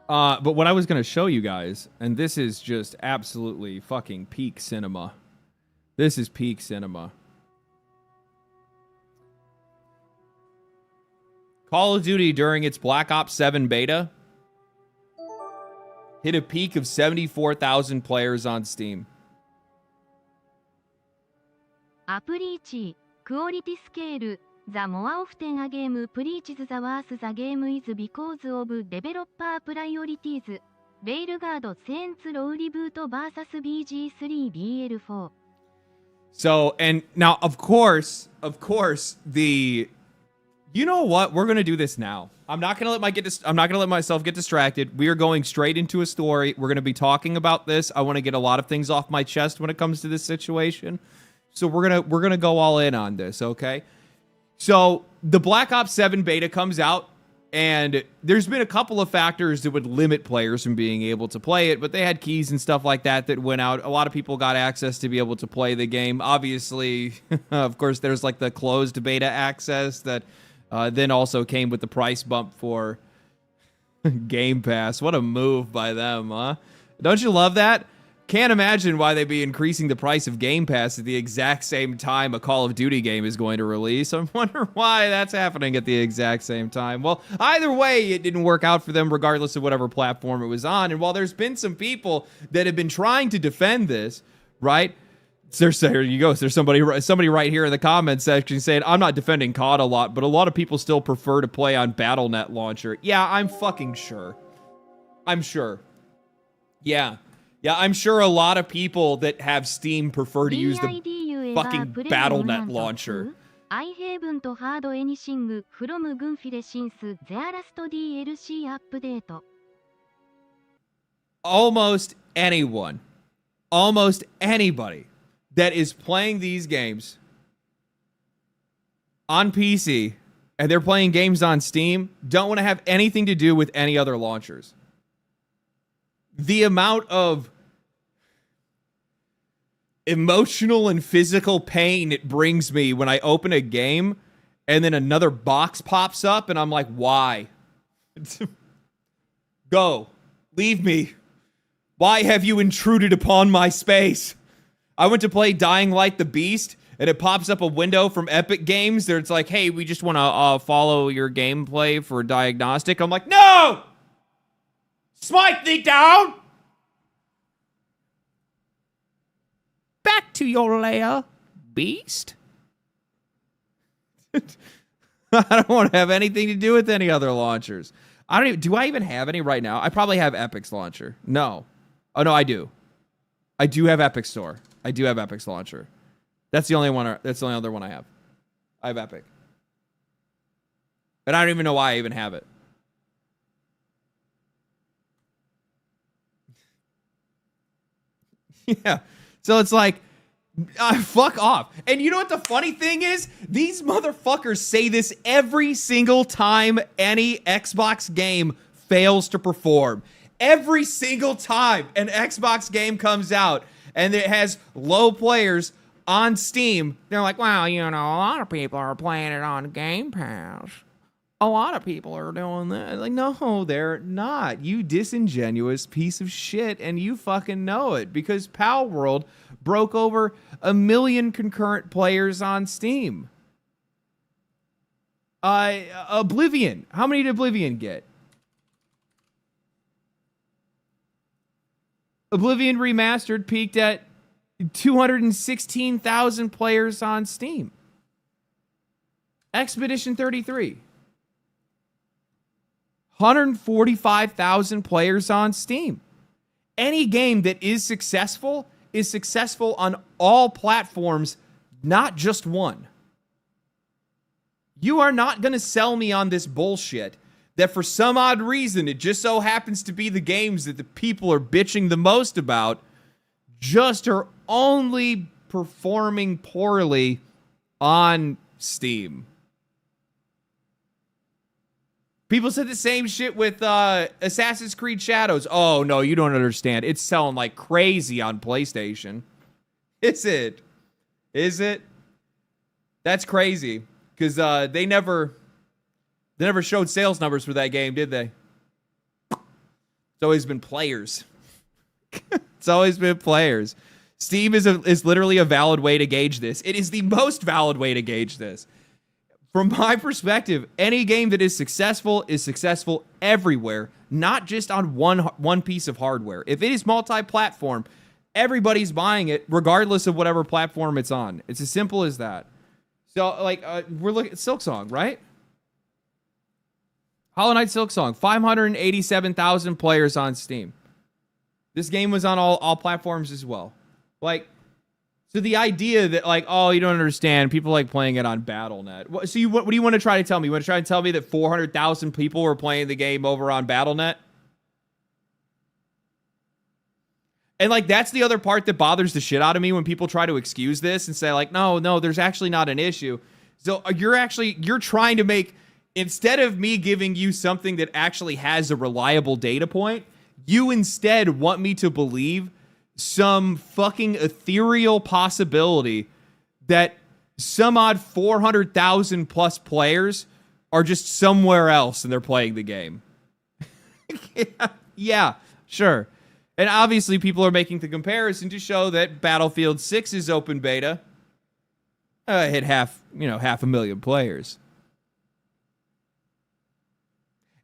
But what I was gonna show you guys, and this is just absolutely fucking peak cinema. This is peak cinema. Call of Duty during its Black Ops 7 beta hit a peak of 74,000 players on Steam. アプリ1、クオリティスケール、The more often a game preaches the worse the game is because of developer priorities. Railguard Saints Row Reboot vs BG3 BL4. So, and now, of course, you know what? We're gonna do this now. I'm not gonna let myself get distracted. We are going straight into a story. We're gonna be talking about this. I want to get a lot of things off my chest when it comes to this situation. So we're gonna go all in on this, okay? So the Black Ops 7 beta comes out, and there's been a couple of factors that would limit players from being able to play it, but they had keys and stuff like that went out. A lot of people got access to be able to play the game. Obviously, of course, there's like the closed beta access that then also came with the price bump for Game Pass. What a move by them, huh? Don't you love that? Can't imagine why they'd be increasing the price of Game Pass at the exact same time a Call of Duty game is going to release. I wonder why that's happening at the exact same time. Well, either way, it didn't work out for them regardless of whatever platform it was on. And while there's been some people that have been trying to defend this, right? There you go. There's somebody right here in the comments section saying, I'm not defending COD a lot, but a lot of people still prefer to play on Battle.net launcher. Yeah, I'm fucking sure. I'm sure. Yeah, I'm sure a lot of people that have Steam prefer to use the fucking Battle.net launcher. I haven't heard anything from Gunfire since their last DLC update. Almost anyone almost anybody that is playing these games on PC and they're playing games on Steam don't want to have anything to do with any other launchers. The amount of emotional and physical pain it brings me when I open a game and then another box pops up and I'm like, why? Go. Leave me. Why have you intruded upon my space? I went to play Dying Light the Beast, and it pops up a window from Epic Games there. It's like, hey, we just want to follow your gameplay for diagnostic. I'm like, no! Smite thee down! Back to your lair, beast. I don't want to have anything to do with any other launchers. Do I even have any right now? I probably have Epic's launcher. No. Oh, no, I do. I do have Epic Store. I do have Epic's launcher. That's the only one. That's the only other one I have. I have Epic. And I don't even know why I even have it. Yeah. So it's like, fuck off. And you know what the funny thing is? These motherfuckers say this every single time any Xbox game fails to perform. Every single time an Xbox game comes out and it has low players on Steam, they're like, well, you know, a lot of people are playing it on Game Pass. A lot of people are doing that. Like, no, they're not. You disingenuous piece of shit, and you fucking know it, because Pal World broke over 1 million concurrent players on Steam. Oblivion. How many did Oblivion get? Oblivion Remastered peaked at 216,000 players on Steam. Expedition 33. 145,000 players on Steam. Any game that is successful on all platforms, not just one. You are not going to sell me on this bullshit that for some odd reason, it just so happens to be the games that the people are bitching the most about just are only performing poorly on Steam. People said the same shit with Assassin's Creed Shadows. Oh, no, you don't understand. It's selling like crazy on PlayStation. Is it? Is it? That's crazy. Because they never showed sales numbers for that game, did they? It's always been players. It's always been players. Steam is literally a valid way to gauge this. It is the most valid way to gauge this. From my perspective, any game that is successful everywhere, not just on one piece of hardware. If it is multi-platform, everybody's buying it regardless of whatever platform it's on. It's as simple as that. So, like, we're looking at Silksong, right? Hollow Knight Silksong, 587,000 players on Steam. This game was on all platforms as well. Like, so the idea that, like, oh, you don't understand, people like playing it on Battle.net. So what do you want to try to tell me? You want to try to tell me that 400,000 people were playing the game over on Battle.net? And, like, that's the other part that bothers the shit out of me when people try to excuse this and say, like, no, there's actually not an issue. So you're trying to make, instead of me giving you something that actually has a reliable data point, you instead want me to believe some fucking ethereal possibility that some odd 400,000 plus players are just somewhere else and they're playing the game. Yeah, sure. And obviously people are making the comparison to show that Battlefield 6's open beta hit half a million players.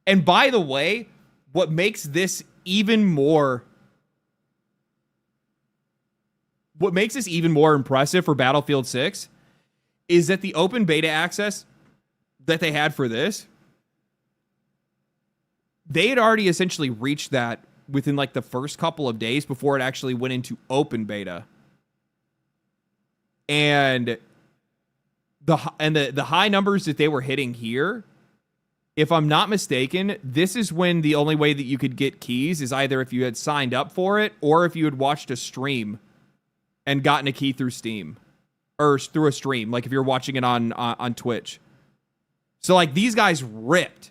And by the way, what makes this even more impressive for Battlefield 6 is that the open beta access that they had for this, they had already essentially reached that within like the first couple of days before it actually went into open beta. And the high numbers that they were hitting here if I'm not mistaken, this is when the only way that you could get keys is either if you had signed up for it or if you had watched a stream and gotten a key through Steam or through a stream, like if you're watching it on Twitch. So like these guys ripped,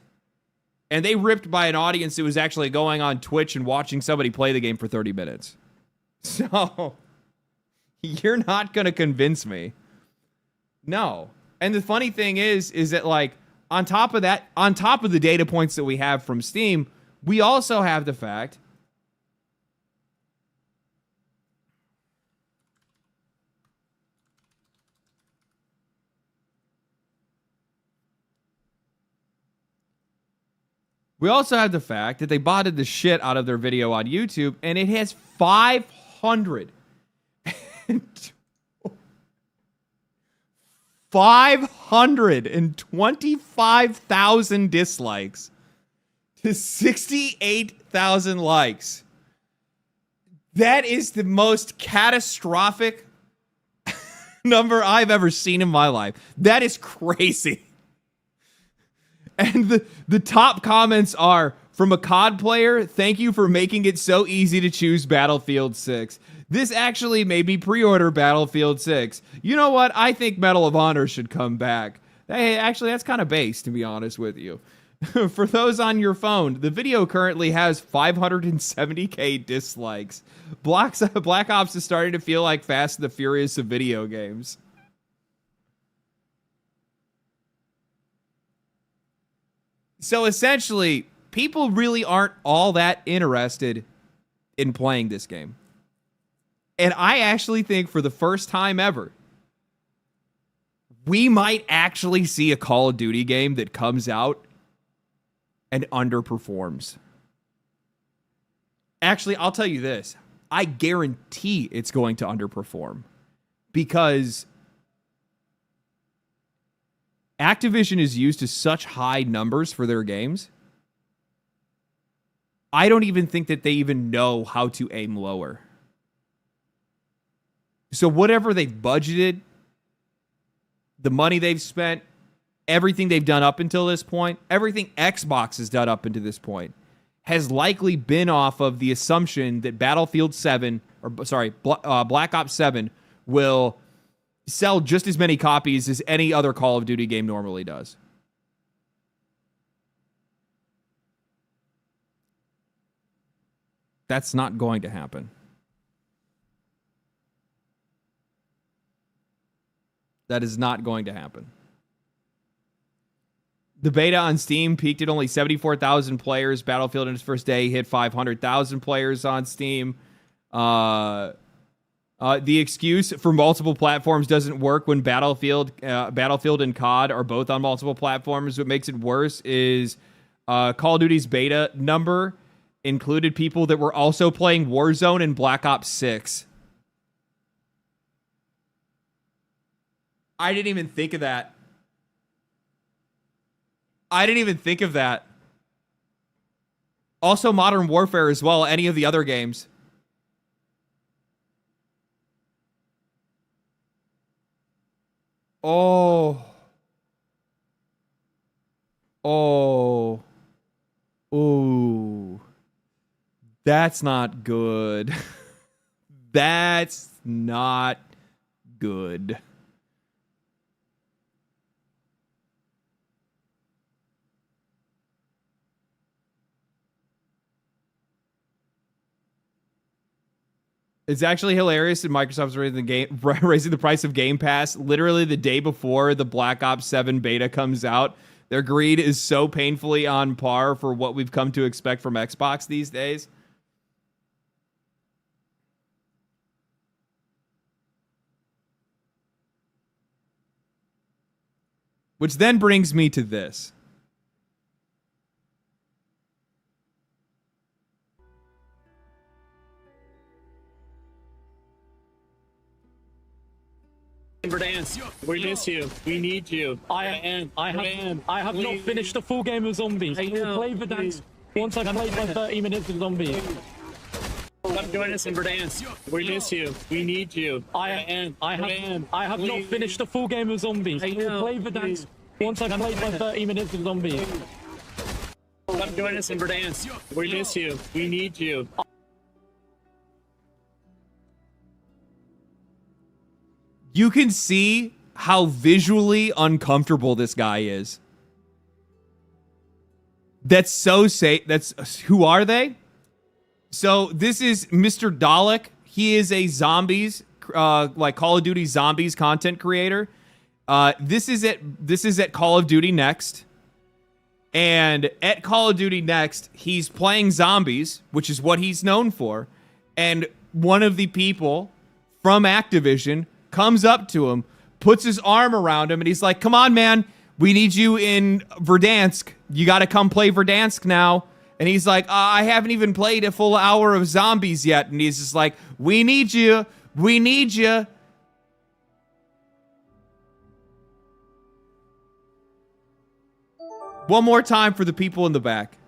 and they ripped by an audience that was actually going on Twitch and watching somebody play the game for 30 minutes. So you're not going to convince me. No. And the funny thing is that like, on top of that, on top of the data points that we have from Steam, we also have the fact that they botted the shit out of their video on YouTube, and it has 525,000 dislikes to 68,000 likes. That is the most catastrophic number I've ever seen in my life. That is crazy. And the top comments are, from a COD player, thank you for making it so easy to choose Battlefield 6. This actually made me pre-order Battlefield 6. You know what? I think Medal of Honor should come back. Hey, actually, that's kind of base, to be honest with you. For those on your phone, the video currently has 570k dislikes. Black Ops is starting to feel like Fast and the Furious of video games. So essentially, people really aren't all that interested in playing this game. And I actually think for the first time ever, we might actually see a Call of Duty game that comes out and underperforms. Actually, I'll tell you this. I guarantee it's going to underperform because Activision is used to such high numbers for their games. I don't even think that they even know how to aim lower. So whatever they've budgeted, the money they've spent, everything they've done up until this point, everything Xbox has done up until this point, has likely been off of the assumption that Battlefield 7, Black Ops 7 will sell just as many copies as any other Call of Duty game normally does. That's not going to happen. That is not going to happen. The beta on Steam peaked at only 74,000 players. Battlefield in its first day hit 500,000 players on Steam. The excuse for multiple platforms doesn't work when Battlefield and COD are both on multiple platforms. What makes it worse is Call of Duty's beta number included people that were also playing Warzone and Black Ops 6. I didn't even think of that. Also Modern Warfare as well, any of the other games. Oh. Ooh. That's not good. That's not good. It's actually hilarious that Microsoft's raising the price of Game Pass literally the day before the Black Ops 7 beta comes out. Their greed is so painfully on par for what we've come to expect from Xbox these days. Which then brings me to this. Dance. We miss you. We need you. I have not finished a full game of zombies. I will play Verdansk once I've played my 30 minutes of zombies. Come join us in Verdansk. We miss you. We need you. I have not finished a full game of zombies. I will play Verdansk once I've played my 30 minutes of zombies. Come join us in Verdansk. We miss you. We need you. You can see how visually uncomfortable this guy is. That's so safe. Who are they? So this is Mr. Dalek. He is a zombies, like Call of Duty zombies content creator. This is at Call of Duty Next. And at Call of Duty Next, he's playing zombies, which is what he's known for. And one of the people from Activision comes up to him, puts his arm around him, and he's like, come on, man, we need you in Verdansk. You got to come play Verdansk now. And he's like, I haven't even played a full hour of zombies yet. And he's just like, we need you. We need you. One more time for the people in the back.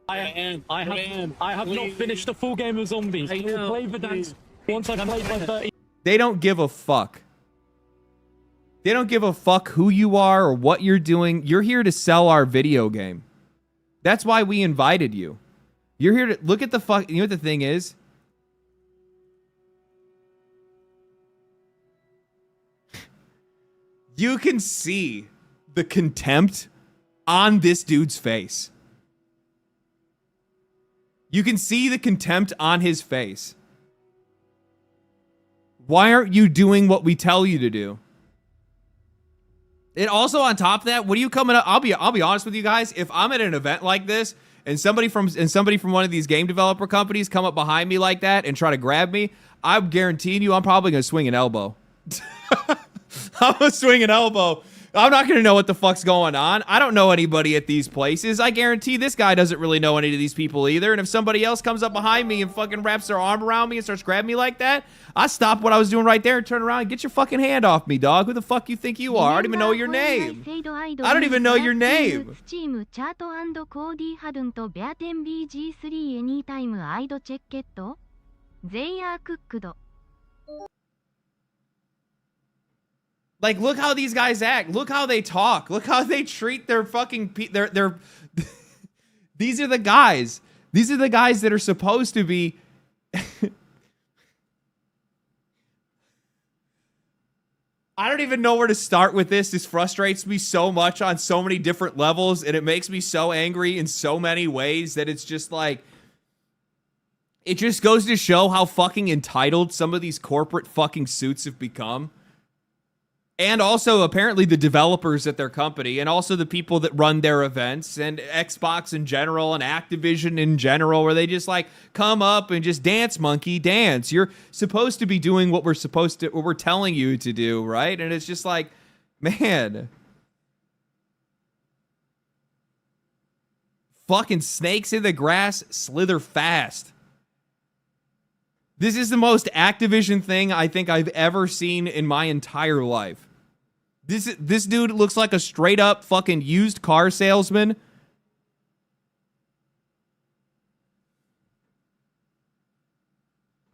I have not finished the full game of zombies. I will play Verdansk once I've played my 30. They don't give a fuck. They don't give a fuck who you are or what you're doing. You're here to sell our video game. That's why we invited you. You're here to look at the fuck. You know what the thing is? You can see the contempt on this dude's face. You can see the contempt on his face. Why aren't you doing what we tell you to do? And also on top of that, what are you coming up? I'll be honest with you guys. If I'm at an event like this and somebody from one of these game developer companies come up behind me like that and try to grab me, I'm guaranteeing you I'm probably gonna swing an elbow. I'm gonna swing an elbow. I'm not gonna know what the fuck's going on. I don't know anybody at these places. I guarantee this guy doesn't really know any of these people either. And if somebody else comes up behind me and fucking wraps their arm around me and starts grabbing me like that, I stop what I was doing right there and turn around and get your fucking hand off me, dog. Who the fuck you think you are? I don't even know your name. I don't even know your name. Steam chat and Cody hadn't beaten BG3 anytime I'd check it. They are cooked. Like, look how these guys act. Look how they talk. Look how they treat their fucking their These are the guys. These are the guys that are supposed to be I don't even know where to start with this. This frustrates me so much on so many different levels, and it makes me so angry in so many ways that it's just like, it just goes to show how fucking entitled some of these corporate fucking suits have become. And also, apparently, the developers at their company, and also the people that run their events, and Xbox in general, and Activision in general, where they just like come up and just dance, monkey, dance. You're supposed to be doing what we're telling you to do, right? And it's just like, man, fucking snakes in the grass slither fast. This is the most Activision thing I think I've ever seen in my entire life. This dude looks like a straight up fucking used car salesman.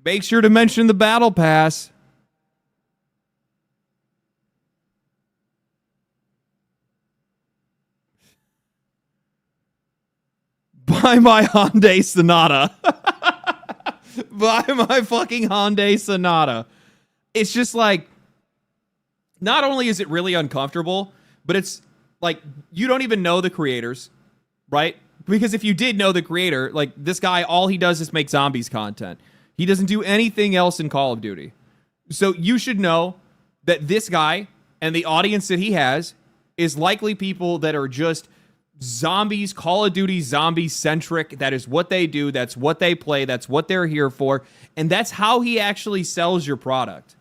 Make sure to mention the battle pass. Buy my Hyundai Sonata. Buy my fucking Hyundai Sonata. It's just like, not only is it really uncomfortable, but it's like, you don't even know the creators, right? Because if you did know the creator, like this guy, all he does is make zombies content. He doesn't do anything else in Call of Duty. So you should know that this guy and the audience that he has is likely people that are just zombies, Call of Duty zombie centric. That is what they do. That's what they play. That's what they're here for. And that's how he actually sells your product.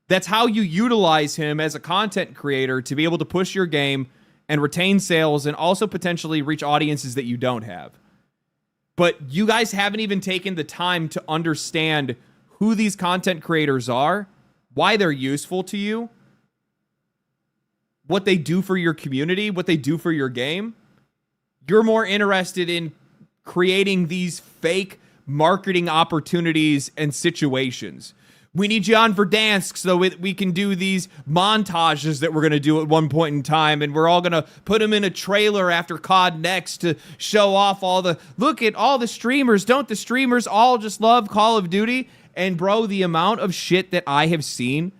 That's how you utilize him as a content creator to be able to push your game and retain sales and also potentially reach audiences that you don't have. But you guys haven't even taken the time to understand who these content creators are, why they're useful to you, what they do for your community, what they do for your game. You're more interested in creating these fake marketing opportunities and situations We need you on Verdansk so we can do these montages that we're going to do at one point in time, and we're all going to put them in a trailer after COD Next to show off all the, look at all the streamers. Don't the streamers all just love Call of Duty? And bro, the amount of shit that I have seen,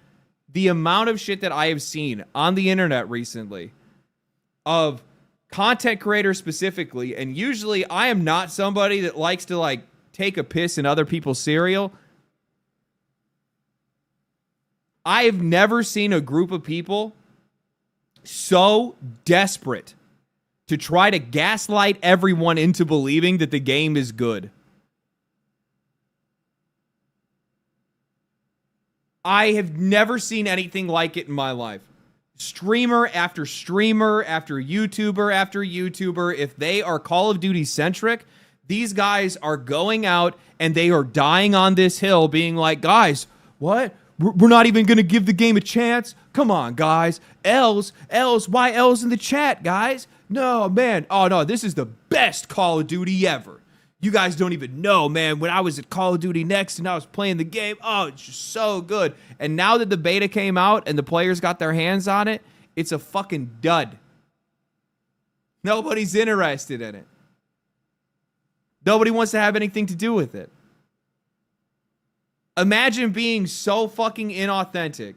on the internet recently of content creators specifically, and usually I am not somebody that likes to like take a piss in other people's cereal. I have never seen a group of people so desperate to try to gaslight everyone into believing that the game is good. I have never seen anything like it in my life. Streamer after streamer after YouTuber, if they are Call of Duty centric, these guys are going out and they are dying on this hill being like, guys, what? We're not even going to give the game a chance? Come on, guys. L's, why L's in the chat, guys? No, man. Oh, no, this is the best Call of Duty ever. You guys don't even know, man. When I was at Call of Duty Next and I was playing the game, oh, it's just so good. And now that the beta came out and the players got their hands on it, it's a fucking dud. Nobody's interested in it. Nobody wants to have anything to do with it. Imagine being so fucking inauthentic.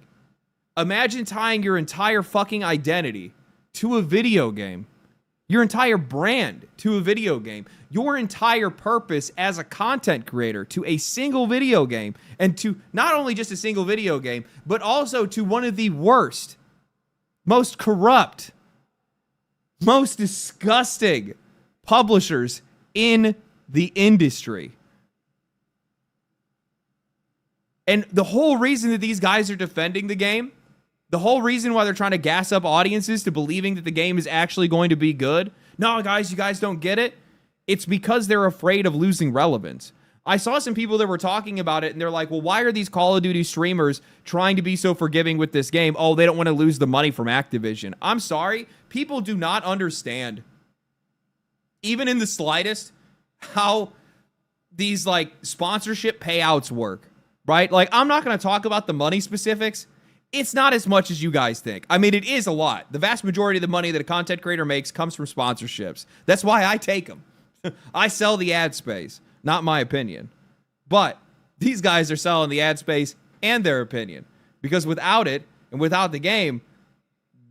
Imagine tying your entire fucking identity to a video game. Your entire brand to a video game. Your entire purpose as a content creator to a single video game. And to not only just a single video game, but also to one of the worst, most corrupt, most disgusting publishers in the industry. And the whole reason that these guys are defending the game, the whole reason why they're trying to gas up audiences to believing that the game is actually going to be good, no, guys, you guys don't get it. It's because they're afraid of losing relevance. I saw some people that were talking about it, and they're like, well, why are these Call of Duty streamers trying to be so forgiving with this game? Oh, they don't want to lose the money from Activision. I'm sorry. People do not understand, even in the slightest, how these, like, sponsorship payouts work. Right? Like, I'm not going to talk about the money specifics. It's not as much as you guys think. I mean, it is a lot. The vast majority of the money that a content creator makes comes from sponsorships. That's why I take them. I sell the ad space. Not my opinion. But these guys are selling the ad space and their opinion. Because without it, and without the game,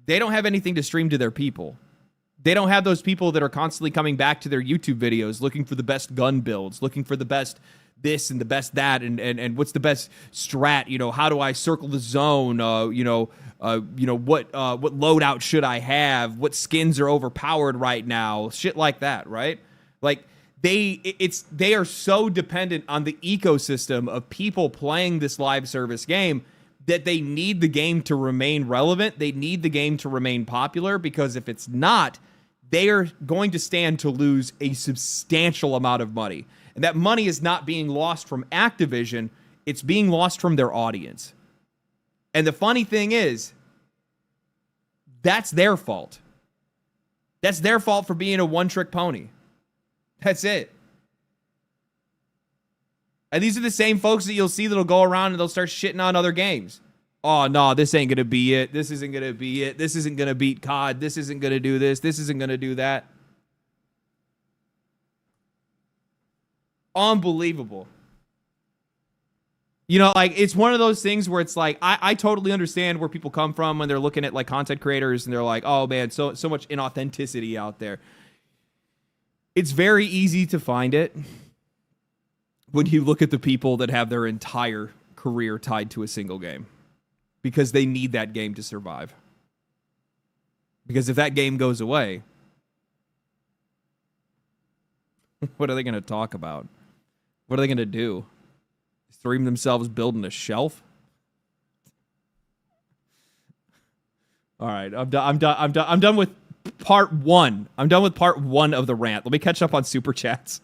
they don't have anything to stream to their people. They don't have those people that are constantly coming back to their YouTube videos looking for the best gun builds, looking for the best this and the best that, and what's the best strat, you know, how do I circle the zone, what loadout should I have, what skins are overpowered right now, shit like that, right? Like, they are so dependent on the ecosystem of people playing this live service game that they need the game to remain relevant, they need the game to remain popular, because if it's not, they are going to stand to lose a substantial amount of money. And that money is not being lost from Activision, it's being lost from their audience. And the funny thing is, that's their fault. That's their fault for being a one-trick pony. That's it. And these are the same folks that you'll see that'll go around and they'll start shitting on other games. Oh, no, this ain't going to be it. This isn't going to be it. This isn't going to beat COD. This isn't going to do this. This isn't going to do that. Unbelievable. You know, like, it's one of those things where it's like, I totally understand where people come from when they're looking at, like, content creators and they're like, oh, man, so much inauthenticity out there. It's very easy to find it when you look at the people that have their entire career tied to a single game. Because they need that game to survive. Because if that game goes away, what are they going to talk about? What are they going to do? Stream themselves building a shelf? All right, I'm done with part one. I'm done with part one of the rant. Let me catch up on super chats.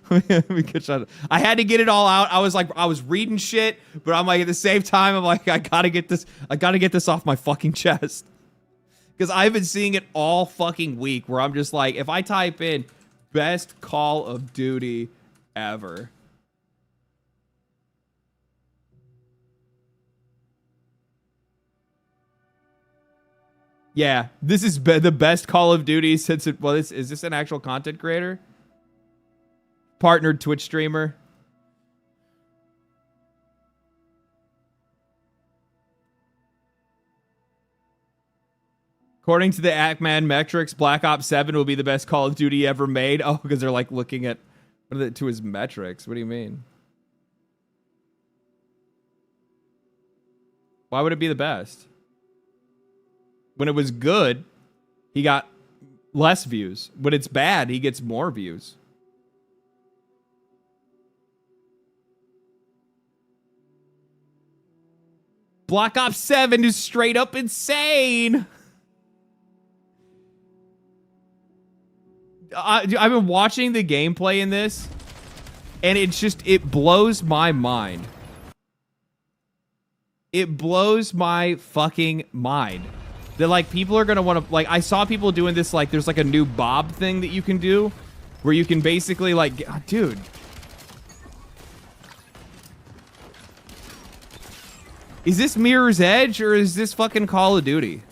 Let me catch up. I had to get it all out. I was reading shit, but I'm like, at the same time, I'm like, I gotta get this off my fucking chest. Because I've been seeing it all fucking week where I'm just like, if I type in best Call of Duty ever, Yeah, this is the best Call of Duty since it. Well, is this an actual content creator? Partnered Twitch streamer. According to the Ackman metrics, Black Ops 7 will be the best Call of Duty ever made. Oh, because they're like looking at to his metrics. What do you mean? Why would it be the best? When it was good, he got less views. When it's bad, he gets more views. Black Ops 7 is straight up insane. I've been watching the gameplay in this, and it blows my mind. It blows my fucking mind. That, like, people are going to want to, like, I saw people doing this, like, there's, like, a new Bob thing that you can do, where you can basically, like, dude. Is this Mirror's Edge, or is this fucking Call of Duty?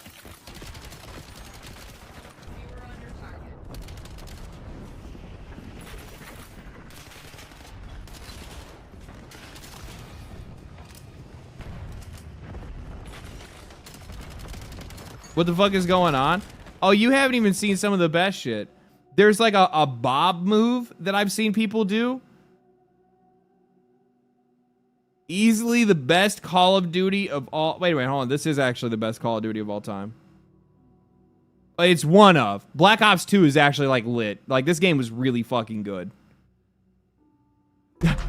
What the fuck is going on? Oh, you haven't even seen some of the best shit. There's like a bob move that I've seen people do. Easily the best Call of Duty of all... Wait, hold on. This is actually the best Call of Duty of all time. It's one of. Black Ops 2 is actually like lit. Like, this game was really fucking good.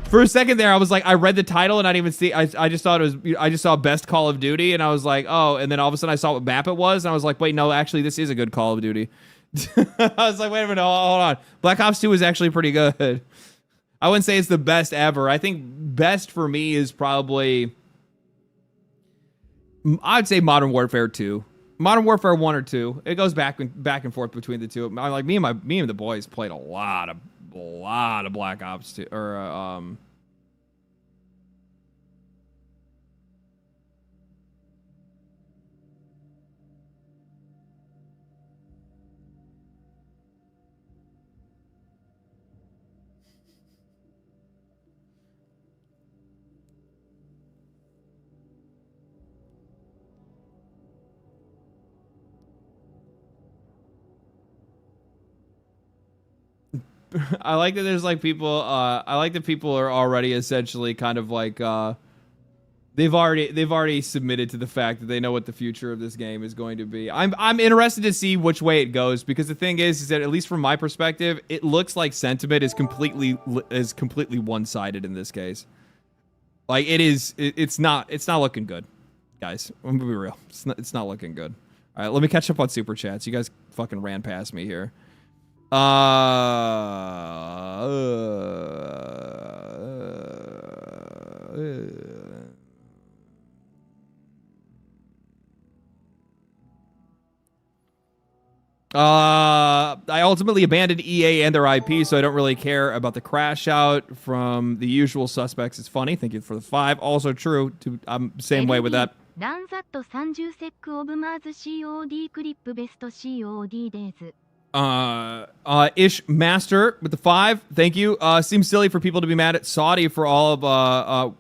For a second there, I was like, I read the title and I didn't even see. I just thought it was. I just saw best Call of Duty and I was like, oh. And then all of a sudden I saw what map it was and I was like, wait, no, actually this is a good Call of Duty. I was like, wait a minute, hold on. Black Ops 2 is actually pretty good. I wouldn't say it's the best ever. I think best for me is probably, I'd say Modern Warfare 2. Modern Warfare 1 or 2. It goes back and forth between the two. Like me and the boys played a lot of Black Ops 2 or I like that there's like people I like that people are already essentially kind of like they've already submitted to the fact that they know what the future of this game is going to be. I'm interested to see which way it goes because the thing is that at least from my perspective, it looks like sentiment is completely one-sided in this case. Like it's not looking good, guys. I'm gonna be real. It's not looking good. All right, let me catch up on super chats. You guys fucking ran past me here. I ultimately abandoned EA and their IP, so I don't really care about the crash out from the usual suspects. It's funny. Thank you for the 5. Also true. I'm same way with that. ランザット30セックオブマーズ COD クリップベスト COD デイズ Ish Master with the 5. Thank you. Seems silly for people to be mad at Saudi for all of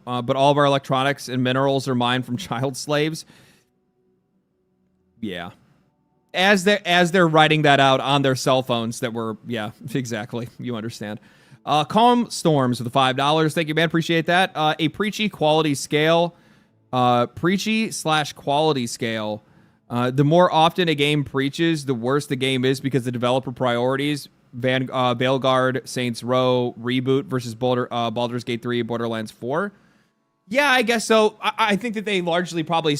but all of our electronics and minerals are mined from child slaves. Yeah. As they're writing that out on their cell phones that were, yeah, exactly. You understand. Calm Storms with the $5. Thank you, man. Appreciate that. A preachy quality scale. Preachy/quality scale. The more often a game preaches, the worse the game is because the developer priorities. Veilguard, Saints Row, Reboot versus Baldur's Gate 3, Borderlands 4. Yeah, I guess so. I think that they largely probably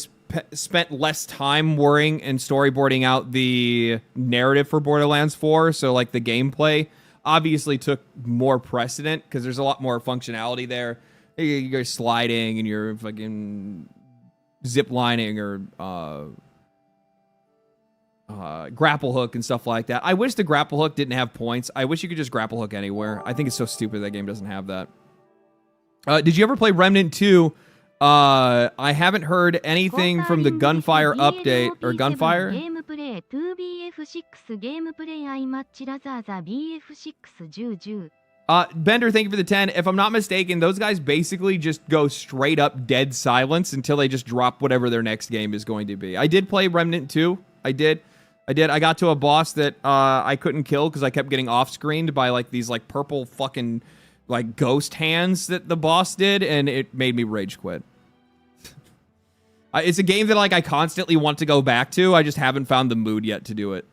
spent less time worrying and storyboarding out the narrative for Borderlands 4. So, like, the gameplay obviously took more precedent because there's a lot more functionality there. You're sliding and you're fucking zip lining or grapple hook and stuff like that. I wish the grapple hook didn't have points. I wish you could just grapple hook anywhere. I think it's so stupid that game doesn't have that. Did you ever play Remnant 2? I haven't heard anything from the Gunfire update or Gunfire. プレイ 2BF6 ゲームプレイ I much rather the BF6 1010 Bender, thank you for the 10. If I'm not mistaken, those guys basically just go straight up dead silence until they just drop whatever their next game is going to be. I did play Remnant 2. I did. I got to a boss that I couldn't kill because I kept getting off-screened by like these like purple fucking like ghost hands that the boss did, and it made me rage quit. It's a game that like I constantly want to go back to. I just haven't found the mood yet to do it.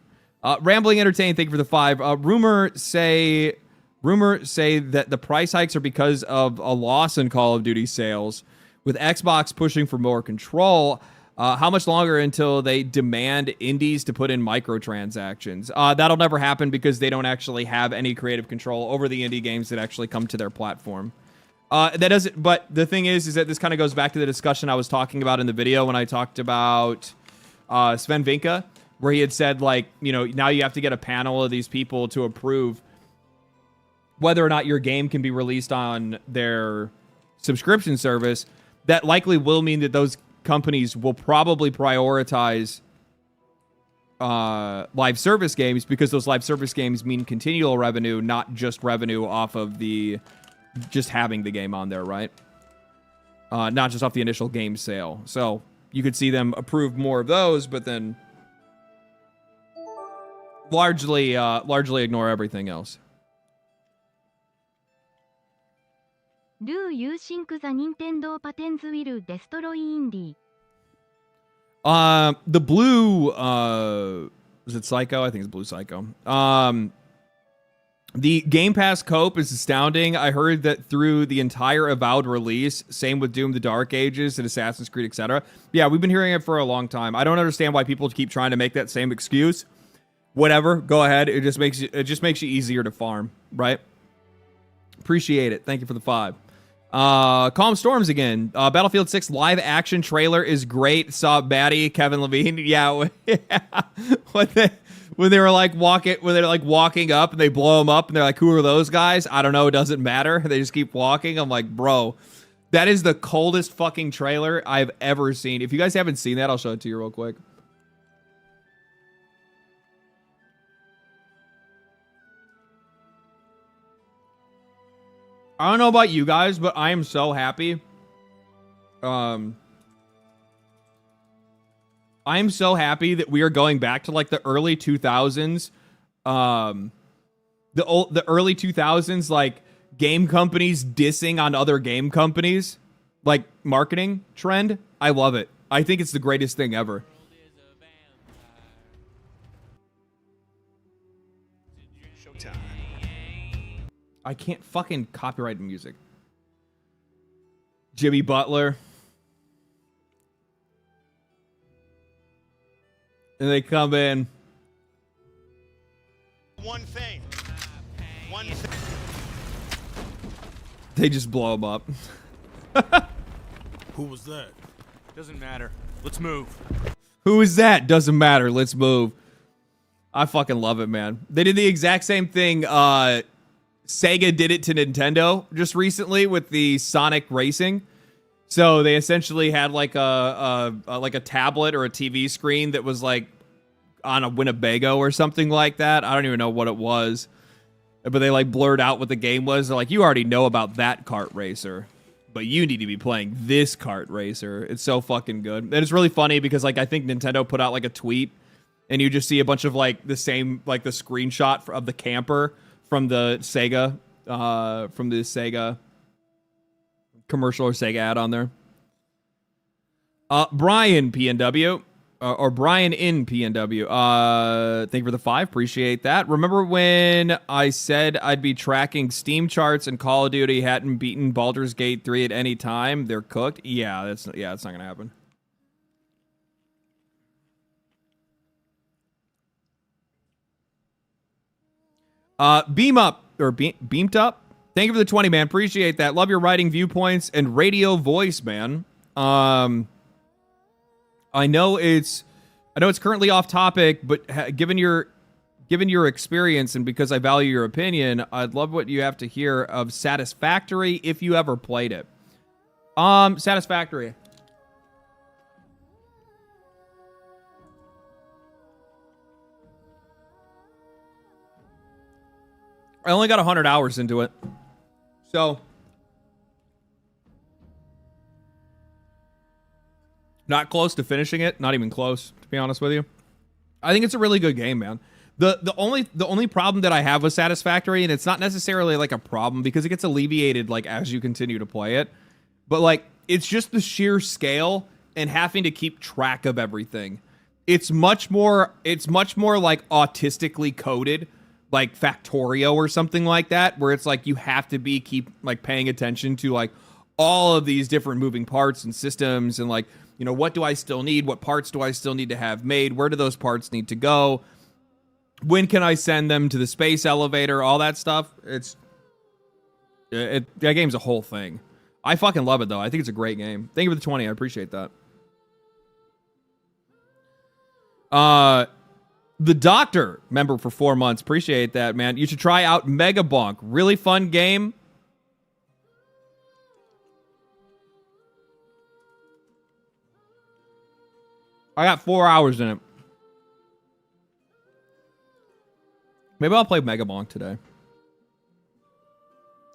Rambling Entertain, thank you for the 5. Rumor say that the price hikes are because of a loss in Call of Duty sales, with Xbox pushing for more control. How much longer until they demand indies to put in microtransactions? That'll never happen because they don't actually have any creative control over the indie games that actually come to their platform. That doesn't. But the thing is that this kind of goes back to the discussion I was talking about in the video when I talked about Sven Vinka, where he had said, like, you know, now you have to get a panel of these people to approve whether or not your game can be released on their subscription service. That likely will mean that those companies will probably prioritize live service games, because those live service games mean continual revenue, not just revenue off of the just having the game on there, right? Not just off the initial game sale. So you could see them approve more of those, but then largely ignore everything else. Do you think the Nintendo patents will destroy indie? The blue, was it Psycho? I think it's Blue Psycho. The Game Pass cope is astounding. I heard that through the entire Avowed release, same with Doom, the Dark Ages, and Assassin's Creed, etc. Yeah, we've been hearing it for a long time. I don't understand why people keep trying to make that same excuse. Whatever, go ahead. It just makes you easier to farm, right? Appreciate it. Thank you for the 5. Calm Storms again. Battlefield 6 live action trailer is great. Saw Batty, Kevin Levine. Yeah, when they were like walking up and they blow them up and they're like, who are those guys? I don't know. It doesn't matter. They just keep walking. I'm like, bro, that is the coldest fucking trailer I've ever seen. If you guys haven't seen that, I'll show it to you real quick. I don't know about you guys, but I am so happy. I am so happy that we are going back to like the early 2000s. The early 2000s, like game companies dissing on other game companies, like marketing trend. I love it. I think it's the greatest thing ever. I can't fucking copyright music. Jimmy Butler. And they come in. One thing. They just blow him up. Who was that? Doesn't matter. Let's move. Who is that? Doesn't matter. Let's move. I fucking love it, man. They did the exact same thing. Sega did it to Nintendo just recently with the Sonic Racing. So they essentially had like a tablet or a TV screen that was like on a Winnebago or something like that. I don't even know what it was, but they like blurred out what the game was. They're like, you already know about that kart racer, but you need to be playing this kart racer. It's so fucking good. And it's really funny because like I think Nintendo put out like a tweet and you just see a bunch of like the same, like the screenshot of the camper from the Sega commercial or Sega ad on there. Brian PNW, or Brian in PNW. Thank you for the 5. Appreciate that. Remember when I said I'd be tracking Steam charts and Call of Duty hadn't beaten Baldur's Gate 3 at any time? They're cooked. Yeah, that's not gonna happen. Beamed up. Thank you for the 20, man. Appreciate that. Love your writing viewpoints and radio voice, man. I know it's currently off topic, but given your experience and because I value your opinion, I'd love what you have to hear of Satisfactory if you ever played it. Satisfactory. I only got 100 hours into it. So, not close to finishing it. Not even close, to be honest with you. I think it's a really good game, man. The only problem that I have with Satisfactory, and it's not necessarily like a problem because it gets alleviated like as you continue to play it, but like it's just the sheer scale and having to keep track of everything. It's much more like autistically coded, like Factorio or something like that, where it's like you have to keep like paying attention to like all of these different moving parts and systems and like, you know, what do I still need? What parts do I still need to have made? Where do those parts need to go? When can I send them to the space elevator? All that stuff. That game's a whole thing. I fucking love it, though. I think it's a great game. Thank you for the 20. I appreciate that. The Doctor, member for 4 months. Appreciate that, man. You should try out Mega Bonk. Really fun game. I got 4 hours in it. Maybe I'll play Mega Bonk today.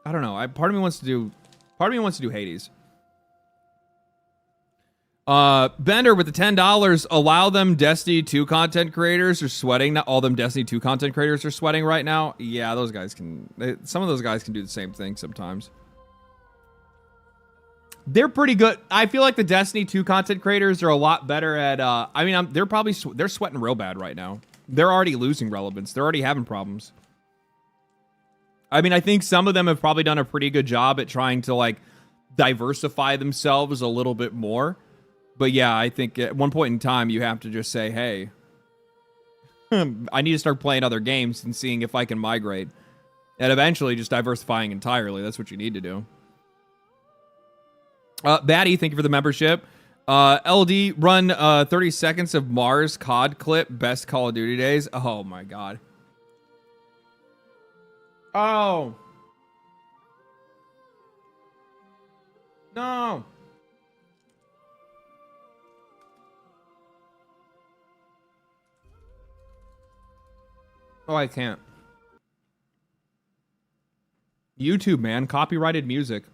I don't know. Part of me wants to do Hades. Bender with the $10. Allow them Destiny 2 content creators are sweating. Not all them Destiny 2 content creators are sweating right now. Yeah, those guys can. Some of those guys can do the same thing sometimes. They're pretty good. I feel like the Destiny 2 content creators are a lot better at. I mean, they're sweating real bad right now. They're already losing relevance. They're already having problems. I mean, I think some of them have probably done a pretty good job at trying to like diversify themselves a little bit more. But yeah, I think at one point in time, you have to just say, hey, I need to start playing other games and seeing if I can migrate. And eventually just diversifying entirely. That's what you need to do. Batty, thank you for the membership. LD, run 30 seconds of Mars COD clip, best Call of Duty days. Oh my god. Oh. No. Oh, I can't. YouTube, man. Copyrighted music.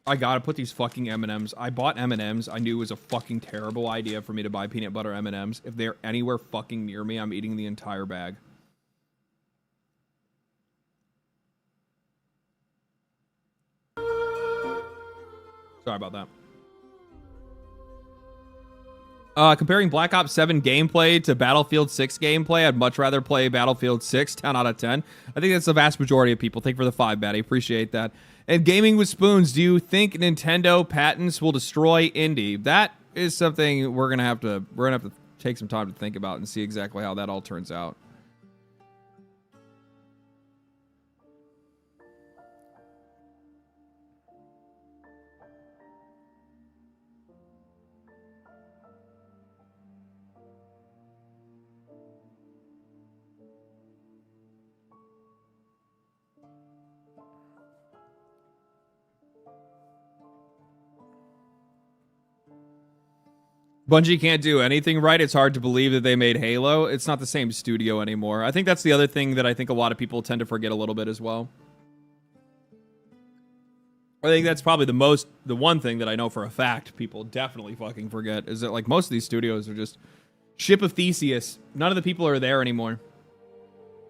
I gotta put these fucking M&Ms. I bought M&Ms. I knew it was a fucking terrible idea for me to buy peanut butter M&Ms. If they're anywhere fucking near me, I'm eating the entire bag. Sorry about that. Comparing Black Ops 7 gameplay to Battlefield 6 gameplay, I'd much rather play Battlefield 6, 10 out of 10. I think that's the vast majority of people. Thank you for the 5, Batty. Appreciate that. And Gaming with Spoons, do you think Nintendo patents will destroy indie? That is something we're gonna have to take some time to think about and see exactly how that all turns out. Bungie can't do anything right. It's hard to believe that they made Halo. It's not the same studio anymore. I think that's the other thing that I think a lot of people tend to forget a little bit as well. I think that's probably the one thing that I know for a fact people definitely fucking forget is that like most of these studios are just ship of Theseus. None of the people are there anymore.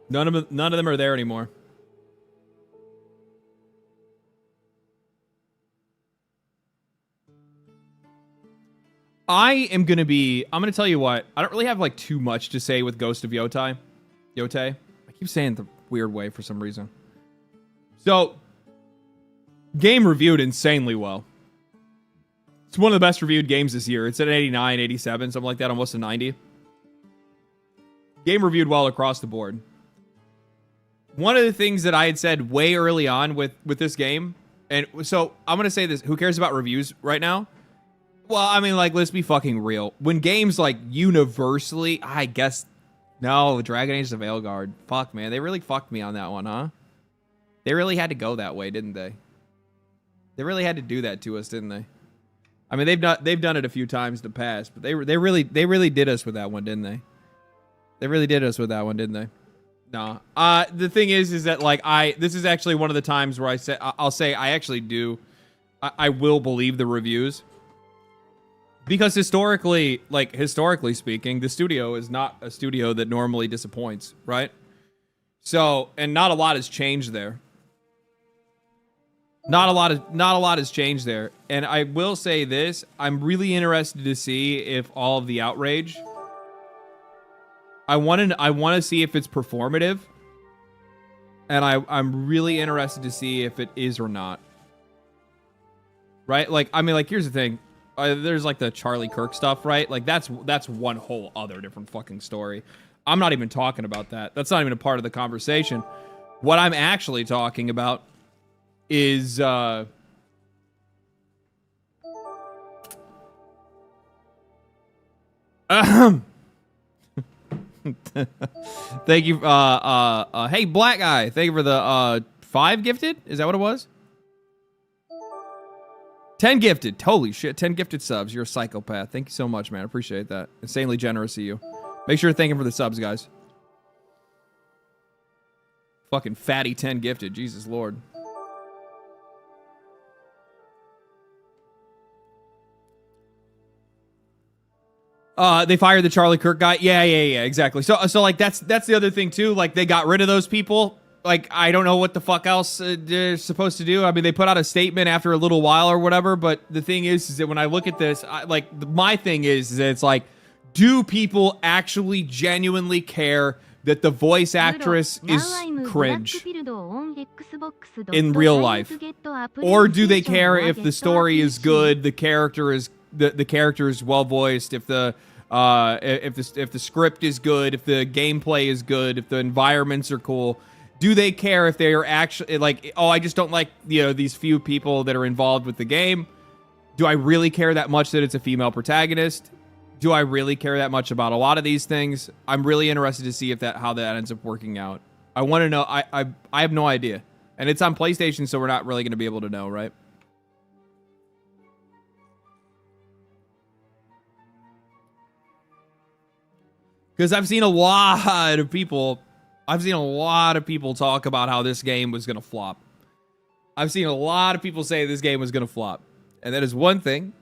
None of them are there anymore. I'm going to tell you what, I don't really have like too much to say with Ghost of Yotei. I keep saying it the weird way for some reason. So, game reviewed insanely well. It's one of the best reviewed games this year. It's at 89, 87, something like that, almost a 90. Game reviewed well across the board. One of the things that I had said way early on with this game, and so I'm going to say this, who cares about reviews right now? Well, I mean, like, let's be fucking real. When games, like, universally, I guess, no, Dragon Age of Veilguard. Fuck, man. They really fucked me on that one, huh? They really had to go that way, didn't they? They really had to do that to us, didn't they? I mean, they've done it a few times in the past, but they really did us with that one, didn't they? They really did us with that one, didn't they? No. The thing is that like this is actually one of the times where I'll say I actually do. I will believe the reviews. Because historically speaking, the studio is not a studio that normally disappoints, right? So, and not a lot has changed there. Not a lot has changed there. And I will say this, I'm really interested to see if all of the outrage, I want to see if it's performative. And I'm really interested to see if it is or not. Right? Like, I mean, like, here's the thing. There's like the Charlie Kirk stuff, right? Like that's one whole other different fucking story. I'm not even talking about that. That's not even a part of the conversation. What I'm actually talking about is thank you hey black guy, thank you for the 5 gifted. Is that what it was? 10 gifted. Holy shit. 10 gifted subs. You're a psychopath. Thank you so much, man. I appreciate that. Insanely generous of you. Make sure to thank him for the subs, guys. Fucking fatty 10 gifted. Jesus Lord. They fired the Charlie Kirk guy. Yeah, exactly. So like that's the other thing too. Like they got rid of those people. Like, I don't know what the fuck else they're supposed to do. I mean, they put out a statement after a little while or whatever, but the thing is that when I look at this, my thing is that it's like, do people actually genuinely care that the voice actress is cringe in real life? Or do they care if the story is good, the character is well voiced, if the script is good, if the gameplay is good, if the environments are cool? Do they care if they are actually like, oh, I just don't like, these few people that are involved with the game? Do I really care that much that it's a female protagonist? Do I really care that much about a lot of these things? I'm really interested to see how that ends up working out. I want to know. I have no idea. And it's on PlayStation, so we're not really going to be able to know, right? Because I've seen a lot of people talk about how this game was going to flop. I've seen a lot of people say this game was going to flop. And that is one thing